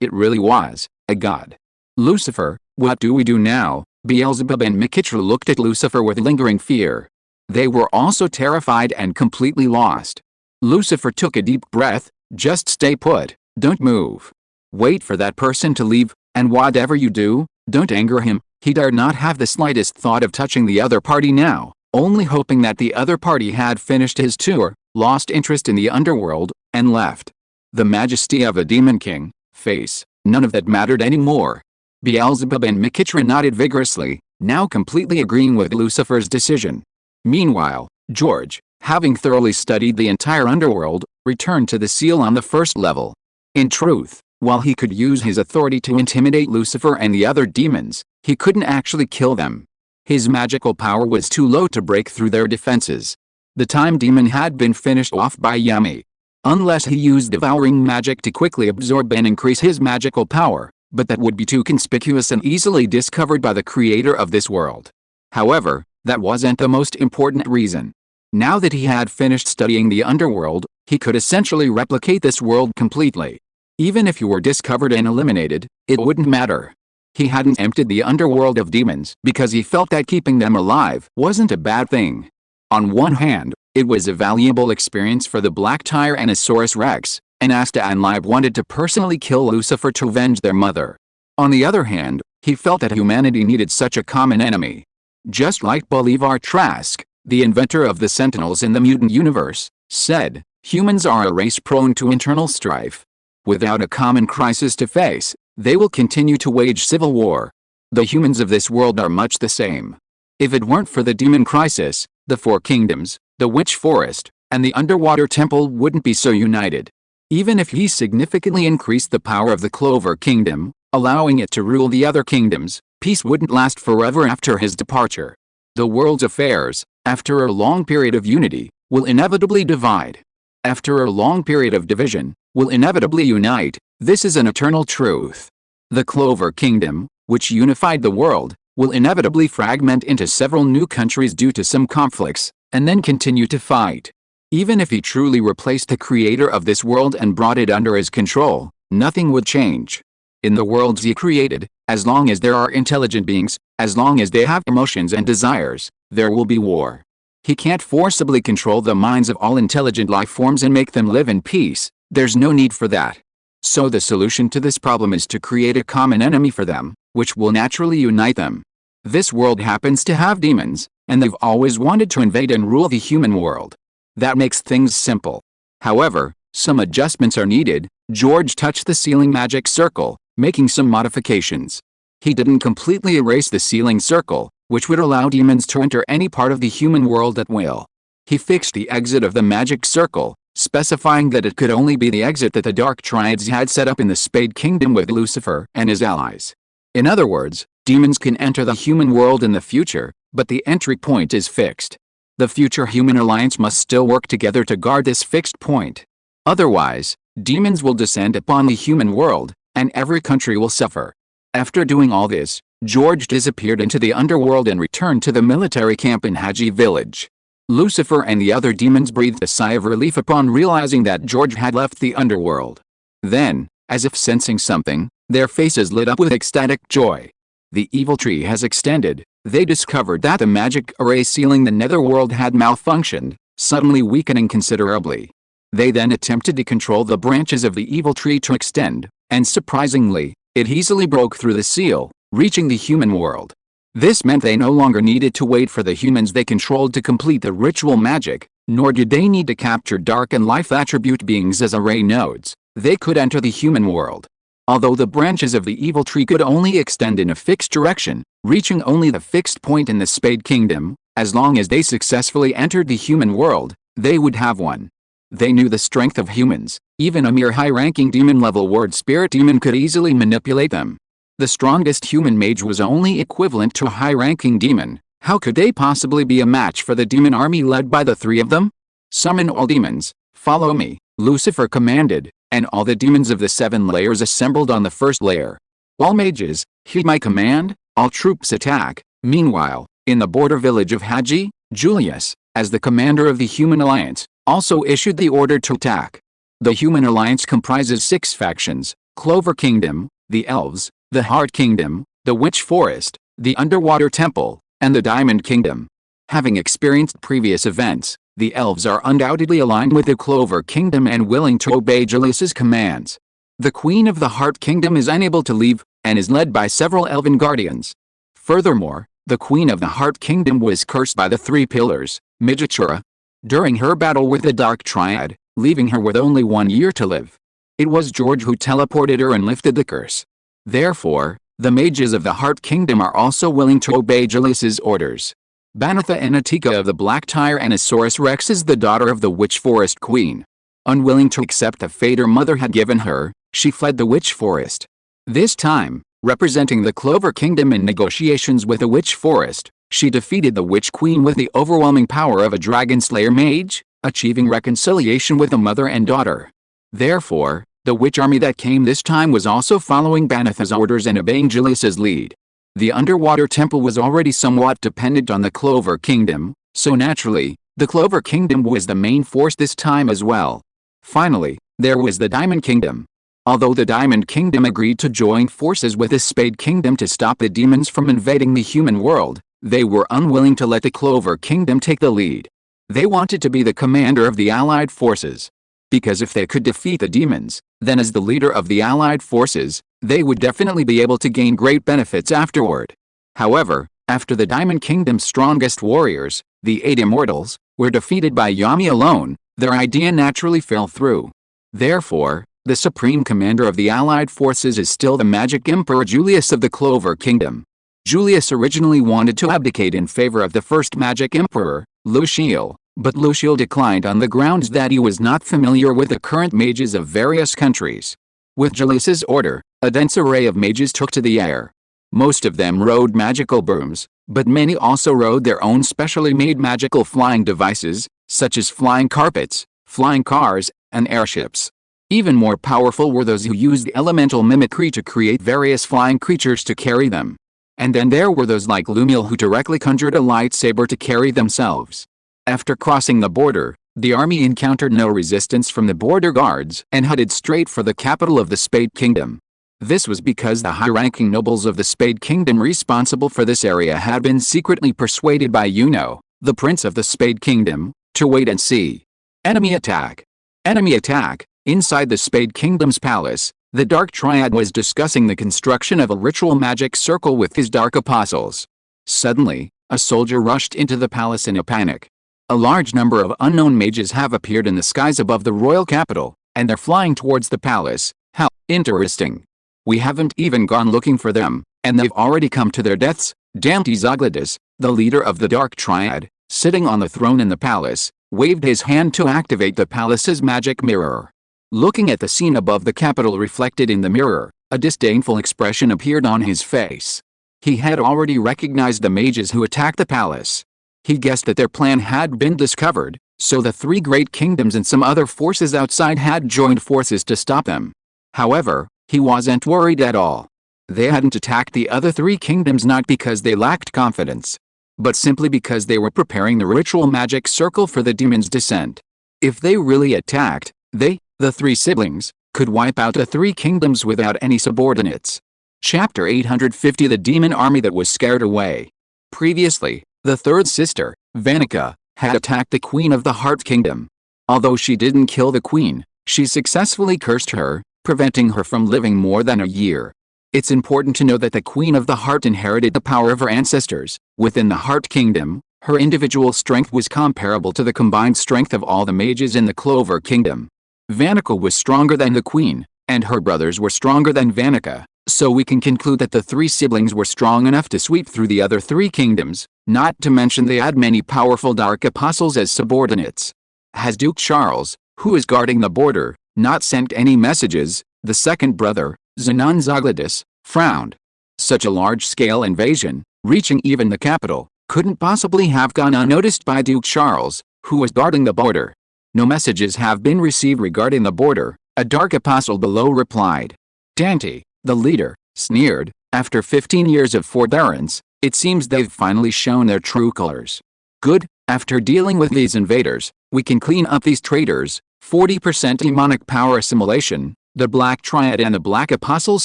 it really was a god. Lucifer, what do we do now? Beelzebub and Makitra looked at Lucifer with lingering fear. They were also terrified and completely lost. Lucifer took a deep breath. Just stay put, don't move. Wait for that person to leave, and whatever you do, don't anger him. He dared not have the slightest thought of touching the other party now, only hoping that the other party had finished his tour, lost interest in the underworld, and left. The majesty of a demon king, face, none of that mattered anymore. Beelzebub and Makitra nodded vigorously, now completely agreeing with Lucifer's decision. Meanwhile, George, having thoroughly studied the entire underworld, returned to the seal on the 1st level. In truth, while he could use his authority to intimidate Lucifer and the other demons, he couldn't actually kill them. His magical power was too low to break through their defenses. The time demon had been finished off by Yami. Unless he used devouring magic to quickly absorb and increase his magical power, but that would be too conspicuous and easily discovered by the creator of this world. However, that wasn't the most important reason. Now that he had finished studying the underworld, he could essentially replicate this world completely. Even if he were discovered and eliminated, it wouldn't matter. He hadn't emptied the underworld of demons because he felt that keeping them alive wasn't a bad thing. On one hand, It was a valuable experience for the Black Tyrannosaurus Rex, and Asta and Lib wanted to personally kill Lucifer to avenge their mother. On the other hand, he felt that humanity needed such a common enemy. Just like Bolivar Trask, the inventor of the Sentinels in the mutant universe, said, humans are a race prone to internal strife. Without a common crisis to face, they will continue to wage civil war. The humans of this world are much the same. If it weren't for the demon crisis, the Four Kingdoms, the Witch Forest, and the Underwater Temple wouldn't be so united. Even if he significantly increased the power of the Clover Kingdom, allowing it to rule the other kingdoms, peace wouldn't last forever after his departure. The world's affairs, after a long period of unity, will inevitably divide. After a long period of division, will inevitably unite. This is an eternal truth. The Clover Kingdom, which unified the world, will inevitably fragment into several new countries due to some conflicts, and then continue to fight. Even if he truly replaced the creator of this world and brought it under his control, nothing would change. In the worlds he created, as long as there are intelligent beings, as long as they have emotions and desires, there will be war. He can't forcibly control the minds of all intelligent life forms and make them live in peace. There's no need for that. So the solution to this problem is to create a common enemy for them, which will naturally unite them. This world happens to have demons, and they've always wanted to invade and rule the human world. That makes things simple. However, some adjustments are needed. George touched the sealing magic circle, making some modifications. He didn't completely erase the sealing circle, which would allow demons to enter any part of the human world at will. He fixed the exit of the magic circle, specifying that it could only be the exit that the Dark Triads had set up in the Spade Kingdom with Lucifer and his allies. In other words, demons can enter the human world in the future, but the entry point is fixed. The future human alliance must still work together to guard this fixed point. Otherwise, demons will descend upon the human world, and every country will suffer. After doing all this, George disappeared into the underworld and returned to the military camp in Haji village. Lucifer and the other demons breathed a sigh of relief upon realizing that George had left the underworld. Then, as if sensing something, their faces lit up with ecstatic joy. The evil tree has extended. They discovered that the magic array sealing the netherworld had malfunctioned, suddenly weakening considerably. They then attempted to control the branches of the evil tree to extend, and surprisingly, it easily broke through the seal, reaching the human world. This meant they no longer needed to wait for the humans they controlled to complete the ritual magic, nor did they need to capture dark and life attribute beings as array nodes. They could enter the human world. Although the branches of the evil tree could only extend in a fixed direction, reaching only the fixed point in the Spade Kingdom, as long as they successfully entered the human world, they would have won. They knew the strength of humans. Even a mere high-ranking demon-level word spirit demon could easily manipulate them. The strongest human mage was only equivalent to a high-ranking demon. How could they possibly be a match for the demon army led by the three of them? Summon all demons, follow me, Lucifer commanded, and all the demons of the 7 layers assembled on the first layer. All mages, heed my command, all troops attack. Meanwhile, in the border village of Haji, Julius, as the commander of the Human Alliance, also issued the order to attack. The Human Alliance comprises 6 factions: Clover Kingdom, the Elves, the Heart Kingdom, the Witch Forest, the Underwater Temple, and the Diamond Kingdom. Having experienced previous events, the Elves are undoubtedly aligned with the Clover Kingdom and willing to obey Julius's commands. The Queen of the Heart Kingdom is unable to leave, and is led by several elven guardians. Furthermore, the Queen of the Heart Kingdom was cursed by the 3 pillars, Mijitura, during her battle with the Dark Triad, leaving her with only 1 year to live. It was George who teleported her and lifted the curse. Therefore, the mages of the Heart Kingdom are also willing to obey Julius's orders. Banatha Anatika of the Black Tyrannosaurus Rex is the daughter of the Witch Forest Queen. Unwilling to accept the fate her mother had given her, she fled the Witch Forest. This time, representing the Clover Kingdom in negotiations with the Witch Forest, she defeated the Witch Queen with the overwhelming power of a Dragon Slayer mage, achieving reconciliation with the mother and daughter. Therefore, the witch army that came this time was also following Banatha's orders and obeying Julius's lead. The Underwater Temple was already somewhat dependent on the Clover Kingdom, so naturally, the Clover Kingdom was the main force this time as well. Finally, there was the Diamond Kingdom. Although the Diamond Kingdom agreed to join forces with the Spade Kingdom to stop the demons from invading the human world, they were unwilling to let the Clover Kingdom take the lead. They wanted to be the commander of the Allied forces. Because if they could defeat the demons, then as the leader of the Allied forces, they would definitely be able to gain great benefits afterward. However, after the Diamond Kingdom's strongest warriors, the 8 Immortals, were defeated by Yami alone, their idea naturally fell through. Therefore, the supreme commander of the Allied forces is still the Magic Emperor Julius of the Clover Kingdom. Julius originally wanted to abdicate in favor of the first Magic Emperor, Luciel, but Luciel declined on the grounds that he was not familiar with the current mages of various countries. With Julius's order, a dense array of mages took to the air. Most of them rode magical brooms, but many also rode their own specially made magical flying devices, such as flying carpets, flying cars, and airships. Even more powerful were those who used elemental mimicry to create various flying creatures to carry them. And then there were those like Lumiel who directly conjured a lightsaber to carry themselves. After crossing the border, the army encountered no resistance from the border guards and headed straight for the capital of the Spade Kingdom. This was because the high-ranking nobles of the Spade Kingdom responsible for this area had been secretly persuaded by Yuno, the prince of the Spade Kingdom, to wait and see. Enemy attack. Enemy attack. Inside the Spade Kingdom's palace, the Dark Triad was discussing the construction of a ritual magic circle with his Dark Apostles. Suddenly, a soldier rushed into the palace in a panic. A large number of unknown mages have appeared in the skies above the royal capital, and they're flying towards the palace. How interesting. We haven't even gone looking for them, and they've already come to their deaths. Dante Zogladus, the leader of the Dark Triad, sitting on the throne in the palace, waved his hand to activate the palace's magic mirror. Looking at the scene above the capital reflected in the mirror, a disdainful expression appeared on his face. He had already recognized the mages who attacked the palace. He guessed that their plan had been discovered, so the 3 great kingdoms and some other forces outside had joined forces to stop them. However, he wasn't worried at all. They hadn't attacked the other 3 kingdoms not because they lacked confidence, but simply because they were preparing the ritual magic circle for the demon's descent. If they really attacked, they, the 3 siblings, could wipe out the 3 kingdoms without any subordinates. Chapter 850 The Demon Army That Was Scared Away. Previously, the 3rd sister, Vanica, had attacked the Queen of the Heart Kingdom. Although she didn't kill the queen, she successfully cursed her, preventing her from living more than a year. It's important to know that the Queen of the Heart inherited the power of her ancestors. Within the Heart Kingdom, her individual strength was comparable to the combined strength of all the mages in the Clover Kingdom. Vanica was stronger than the queen, and her brothers were stronger than Vanica, so we can conclude that the 3 siblings were strong enough to sweep through the other 3 kingdoms, not to mention they had many powerful Dark Apostles as subordinates. Has Duke Charles, who is guarding the border, not sent any messages? The second brother, Zenon Zogladus, frowned. Such a large-scale invasion, reaching even the capital, couldn't possibly have gone unnoticed by Duke Charles, who was guarding the border. No messages have been received regarding the border, a Dark Apostle below replied. Dante, the leader, sneered, after 15 years of forbearance, it seems they've finally shown their true colors. Good, after dealing with these invaders, we can clean up these traitors. 40% demonic power assimilation. The Black Triad and the Black Apostles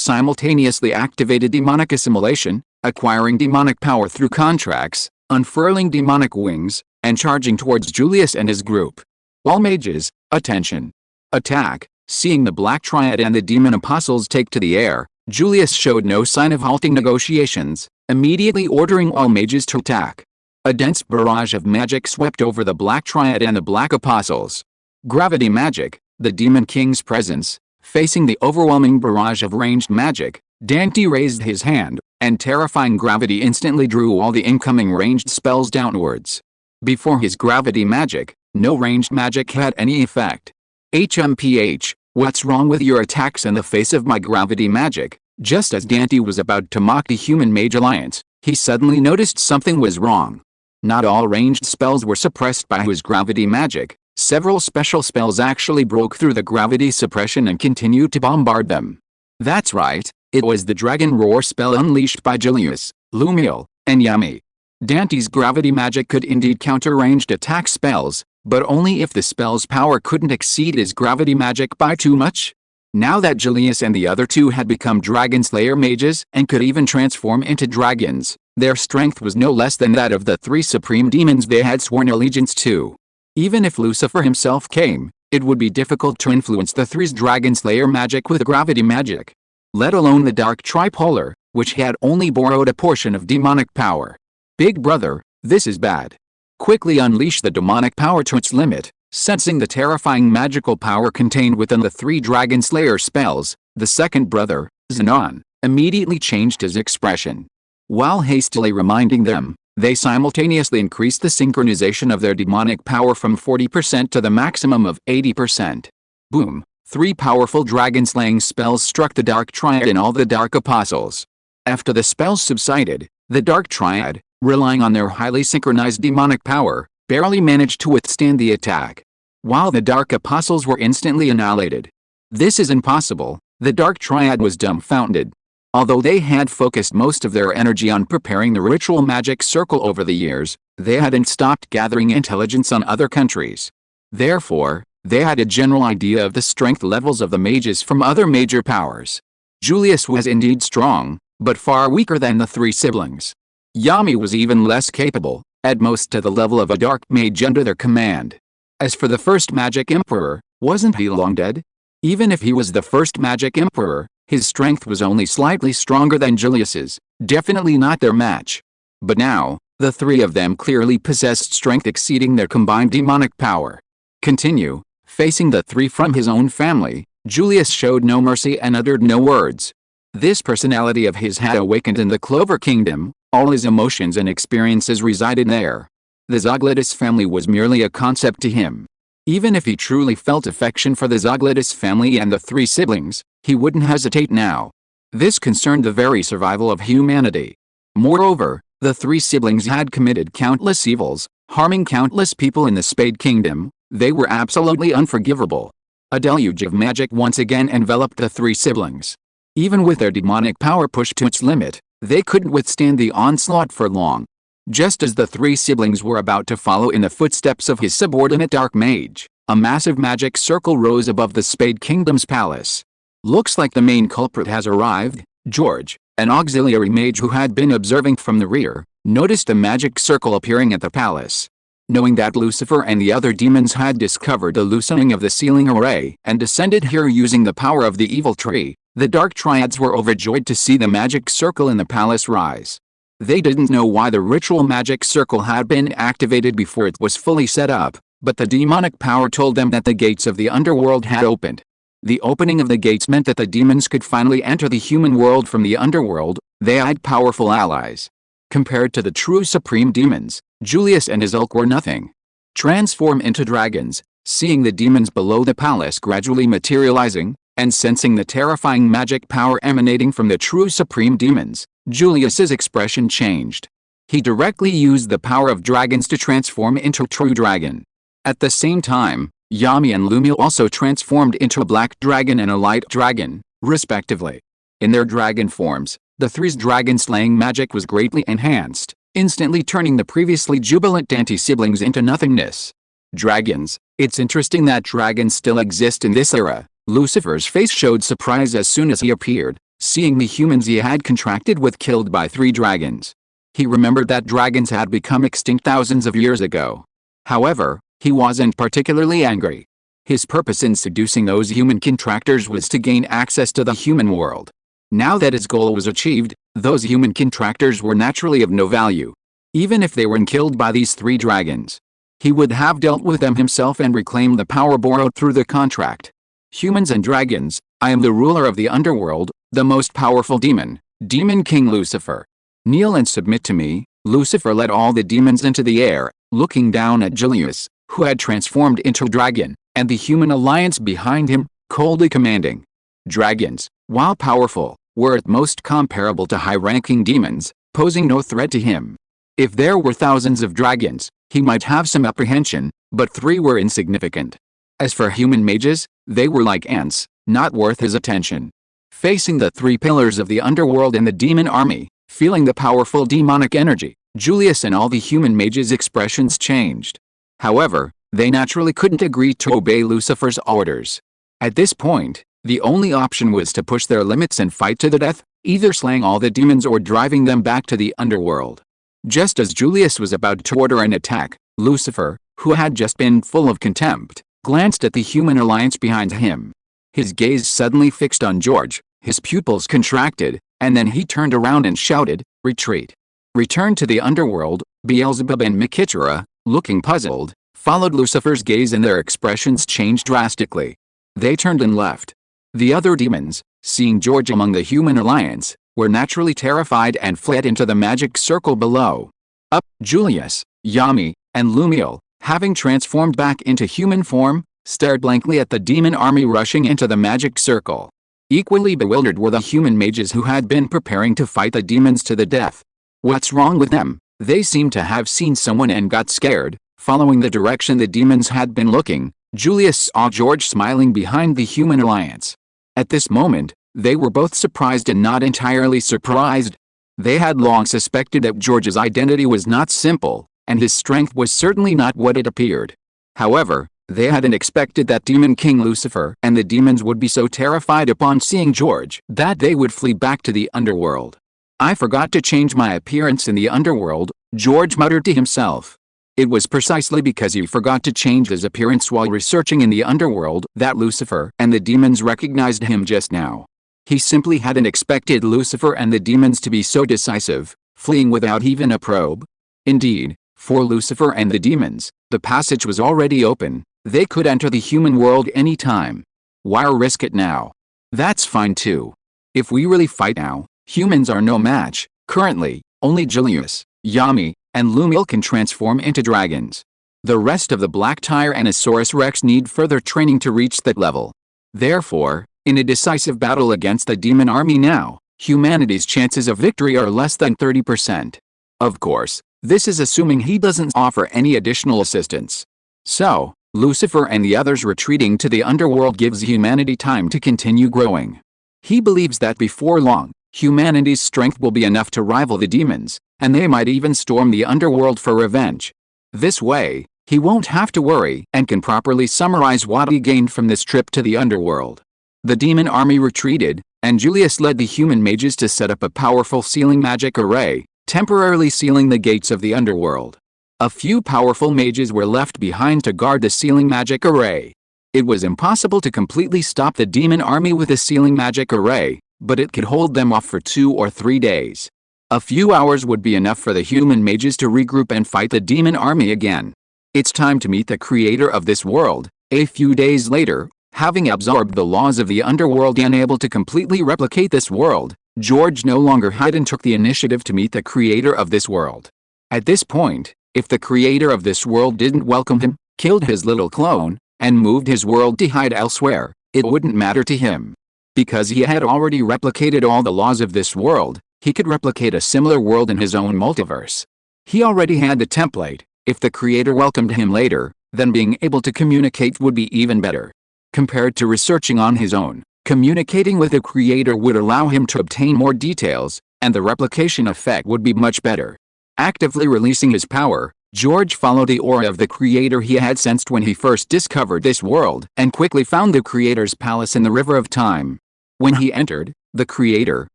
simultaneously activated demonic assimilation, acquiring demonic power through contracts, unfurling demonic wings, and charging towards Julius and his group. All mages, attention. Attack. Seeing the Black Triad and the Demon Apostles take to the air, Julius showed no sign of halting negotiations, immediately ordering all mages to attack. A dense barrage of magic swept over the Black Triad and the Black Apostles. Gravity magic, the Demon King's presence. Facing the overwhelming barrage of ranged magic, Dante raised his hand, and terrifying gravity instantly drew all the incoming ranged spells downwards. Before his gravity magic, no ranged magic had any effect. HMPH, what's wrong with your attacks in the face of my gravity magic? Just as Dante was about to mock the Human Mage Alliance, he suddenly noticed something was wrong. Not all ranged spells were suppressed by his gravity magic. Several special spells actually broke through the gravity suppression and continued to bombard them. That's right, it was the Dragon Roar spell unleashed by Julius, Lumiel, and Yami. Dante's gravity magic could indeed counter ranged attack spells, but only if the spell's power couldn't exceed his gravity magic by too much. Now that Julius and the other 2 had become Dragon Slayer mages and could even transform into dragons, their strength was no less than that of the 3 supreme demons they had sworn allegiance to. Even if Lucifer himself came, it would be difficult to influence the three's Dragon Slayer magic with gravity magic. Let alone the Dark Tripolar, which had only borrowed a portion of demonic power. Big brother, this is bad. Quickly unleash the demonic power to its limit. Sensing the terrifying magical power contained within the three Dragon Slayer spells, the second brother, Xenon, immediately changed his expression. While hastily reminding them, they simultaneously increased the synchronization of their demonic power from 40% to the maximum of 80%. Boom! 3 powerful dragon-slaying spells struck the Dark Triad and all the Dark Apostles. After the spells subsided, the Dark Triad, relying on their highly synchronized demonic power, barely managed to withstand the attack. While the Dark Apostles were instantly annihilated. This is impossible, the Dark Triad was dumbfounded. Although they had focused most of their energy on preparing the ritual magic circle over the years, they hadn't stopped gathering intelligence on other countries. Therefore, they had a general idea of the strength levels of the mages from other major powers. Julius was indeed strong, but far weaker than the 3 siblings. Yami was even less capable, at most to the level of a dark mage under their command. As for the first Magic Emperor, wasn't he long dead? Even if he was the first Magic Emperor, his strength was only slightly stronger than Julius's, definitely not their match. But now, the 3 of them clearly possessed strength exceeding their combined demonic power. Continue, facing the 3 from his own family, Julius showed no mercy and uttered no words. This personality of his had awakened in the Clover Kingdom, all his emotions and experiences resided there. The Zoglotus family was merely a concept to him. Even if he truly felt affection for the Zoglotus family and the 3 siblings, he wouldn't hesitate now. This concerned the very survival of humanity. Moreover, the 3 siblings had committed countless evils, harming countless people in the Spade Kingdom. They were absolutely unforgivable. A deluge of magic once again enveloped the 3 siblings. Even with their demonic power pushed to its limit, they couldn't withstand the onslaught for long. Just as the 3 siblings were about to follow in the footsteps of his subordinate Dark Mage, a massive magic circle rose above the Spade Kingdom's palace. Looks like the main culprit has arrived. George, an auxiliary mage who had been observing from the rear, noticed a magic circle appearing at the palace. Knowing that Lucifer and the other demons had discovered the loosening of the ceiling array and descended here using the power of the evil tree, the Dark Triads were overjoyed to see the magic circle in the palace rise. They didn't know why the ritual magic circle had been activated before it was fully set up, but the demonic power told them that the gates of the underworld had opened. The opening of the gates meant that the demons could finally enter the human world from the underworld. They had powerful allies. Compared to the true supreme demons, Julius and his ilk were nothing. Transform into dragons, seeing the demons below the palace gradually materializing, and sensing the terrifying magic power emanating from the true supreme demons, Julius's expression changed. He directly used the power of dragons to transform into a true dragon. At the same time, Yami and Lumiel also transformed into a black dragon and a light dragon, respectively. In their dragon forms, the 3's dragon-slaying magic was greatly enhanced, instantly turning the previously jubilant anti-siblings into nothingness. Dragons. It's interesting that dragons still exist in this era. Lucifer's face showed surprise as soon as he appeared, seeing the humans he had contracted with killed by 3 dragons. He remembered that dragons had become extinct thousands of years ago. However, he wasn't particularly angry. His purpose in seducing those human contractors was to gain access to the human world. Now that his goal was achieved, those human contractors were naturally of no value. Even if they were killed by these 3 dragons, he would have dealt with them himself and reclaimed the power borrowed through the contract. Humans and dragons, I am the ruler of the underworld, the most powerful demon, Demon King Lucifer. Kneel and submit to me. Lucifer led all the demons into the air, looking down at Julius, who had transformed into a dragon, and the human alliance behind him, coldly commanding. Dragons, while powerful, were at most comparable to high-ranking demons, posing no threat to him. If there were thousands of dragons, he might have some apprehension, but 3 were insignificant. As for human mages, they were like ants, not worth his attention. Facing the 3 pillars of the underworld and the demon army, feeling the powerful demonic energy, Julius and all the human mages' expressions changed. However, they naturally couldn't agree to obey Lucifer's orders. At this point, the only option was to push their limits and fight to the death, either slaying all the demons or driving them back to the underworld. Just as Julius was about to order an attack, Lucifer, who had just been full of contempt, glanced at the human alliance behind him. His gaze suddenly fixed on George, his pupils contracted, and then he turned around and shouted, "Retreat! Return to the underworld." Beelzebub and Mikitra, looking puzzled, followed Lucifer's gaze and their expressions changed drastically. They turned and left. The other demons, seeing George among the human alliance, were naturally terrified and fled into the magic circle below. Up, Julius, Yami, and Lumiel, having transformed back into human form, stared blankly at the demon army rushing into the magic circle. Equally bewildered were the human mages who had been preparing to fight the demons to the death. What's wrong with them? They seemed to have seen someone and got scared. Following the direction the demons had been looking, Julius saw George smiling behind the human alliance. At this moment, they were both surprised and not entirely surprised. They had long suspected that George's identity was not simple, and his strength was certainly not what it appeared. However, they hadn't expected that Demon King Lucifer and the demons would be so terrified upon seeing George that they would flee back to the underworld. "I forgot to change my appearance in the underworld," George muttered to himself. It was precisely because he forgot to change his appearance while researching in the underworld that Lucifer and the demons recognized him just now. He simply hadn't expected Lucifer and the demons to be so decisive, fleeing without even a probe. Indeed, for Lucifer and the demons, the passage was already open. They could enter the human world any time. Why risk it now? That's fine too. If we really fight now, humans are no match. Currently, only Julius, Yami, and Lumiel can transform into dragons. The rest of the Black Tyrannosaurus Rex need further training to reach that level. Therefore, in a decisive battle against the demon army now, humanity's chances of victory are less than 30%. Of course, this is assuming he doesn't offer any additional assistance. So, Lucifer and the others retreating to the underworld gives humanity time to continue growing. He believes that before long, humanity's strength will be enough to rival the demons, and they might even storm the underworld for revenge. This way, he won't have to worry and can properly summarize what he gained from this trip to the underworld. The demon army retreated, and Julius led the human mages to set up a powerful sealing magic array, temporarily sealing the gates of the underworld. A few powerful mages were left behind to guard the sealing magic array. It was impossible to completely stop the demon army with a sealing magic array, but it could hold them off for 2 or 3 days. A few hours would be enough for the human mages to regroup and fight the demon army again. It's time to meet the creator of this world. A few days later, having absorbed the laws of the underworld and able to completely replicate this world, George no longer hid and took the initiative to meet the creator of this world. At this point, if the creator of this world didn't welcome him, killed his little clone, and moved his world to hide elsewhere, it wouldn't matter to him. Because he had already replicated all the laws of this world, he could replicate a similar world in his own multiverse. He already had the template. If the creator welcomed him later, then being able to communicate would be even better. Compared to researching on his own, communicating with the creator would allow him to obtain more details, and the replication effect would be much better. Actively releasing his power, George followed the aura of the creator he had sensed when he first discovered this world and quickly found the creator's palace in the River of Time. When he entered, the creator,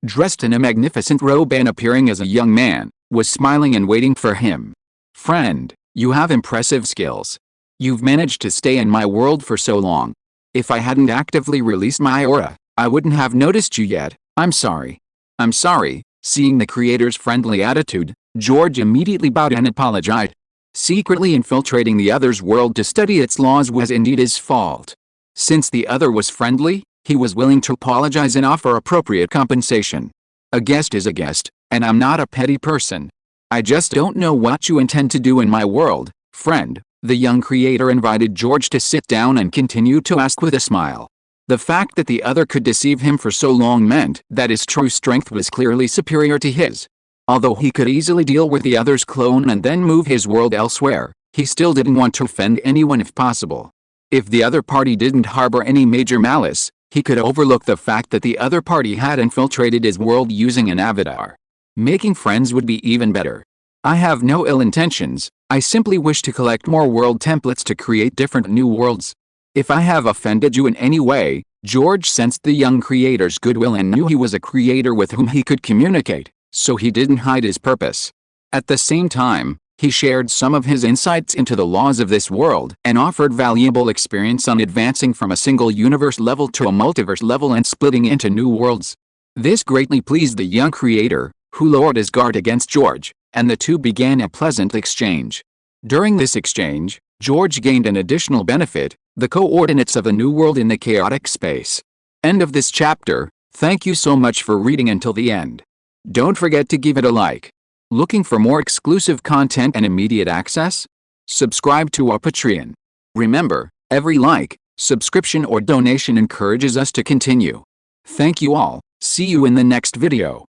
dressed in a magnificent robe and appearing as a young man, was smiling and waiting for him. "Friend, you have impressive skills. You've managed to stay in my world for so long. If I hadn't actively released my aura, I wouldn't have noticed you yet. I'm sorry." "I'm sorry." Seeing the creator's friendly attitude, George immediately bowed and apologized. Secretly infiltrating the other's world to study its laws was indeed his fault. Since the other was friendly, he was willing to apologize and offer appropriate compensation. "A guest is a guest, and I'm not a petty person. I just don't know what you intend to do in my world, friend." The young creator invited George to sit down and continued to ask with a smile. The fact that the other could deceive him for so long meant that his true strength was clearly superior to his. Although he could easily deal with the other's clone and then move his world elsewhere, he still didn't want to offend anyone if possible. If the other party didn't harbor any major malice, he could overlook the fact that the other party had infiltrated his world using an avatar. Making friends would be even better. "I have no ill intentions, I simply wish to collect more world templates to create different new worlds. If I have offended you in any way," George sensed the young creator's goodwill and knew he was a creator with whom he could communicate, so he didn't hide his purpose. At the same time, He shared some of his insights into the laws of this world and offered valuable experience on advancing from a single universe level to a multiverse level and splitting into new worlds. This greatly pleased the young creator, who lowered his guard against George, and the two began a pleasant exchange. During this exchange, George gained an additional benefit, the coordinates of a new world in the chaotic space. End of this chapter. Thank you so much for reading until the end. Don't forget to give it a like. Looking for more exclusive content and immediate access? Subscribe to our Patreon. Remember, every like, subscription or donation encourages us to continue. Thank you all. See you in the next video.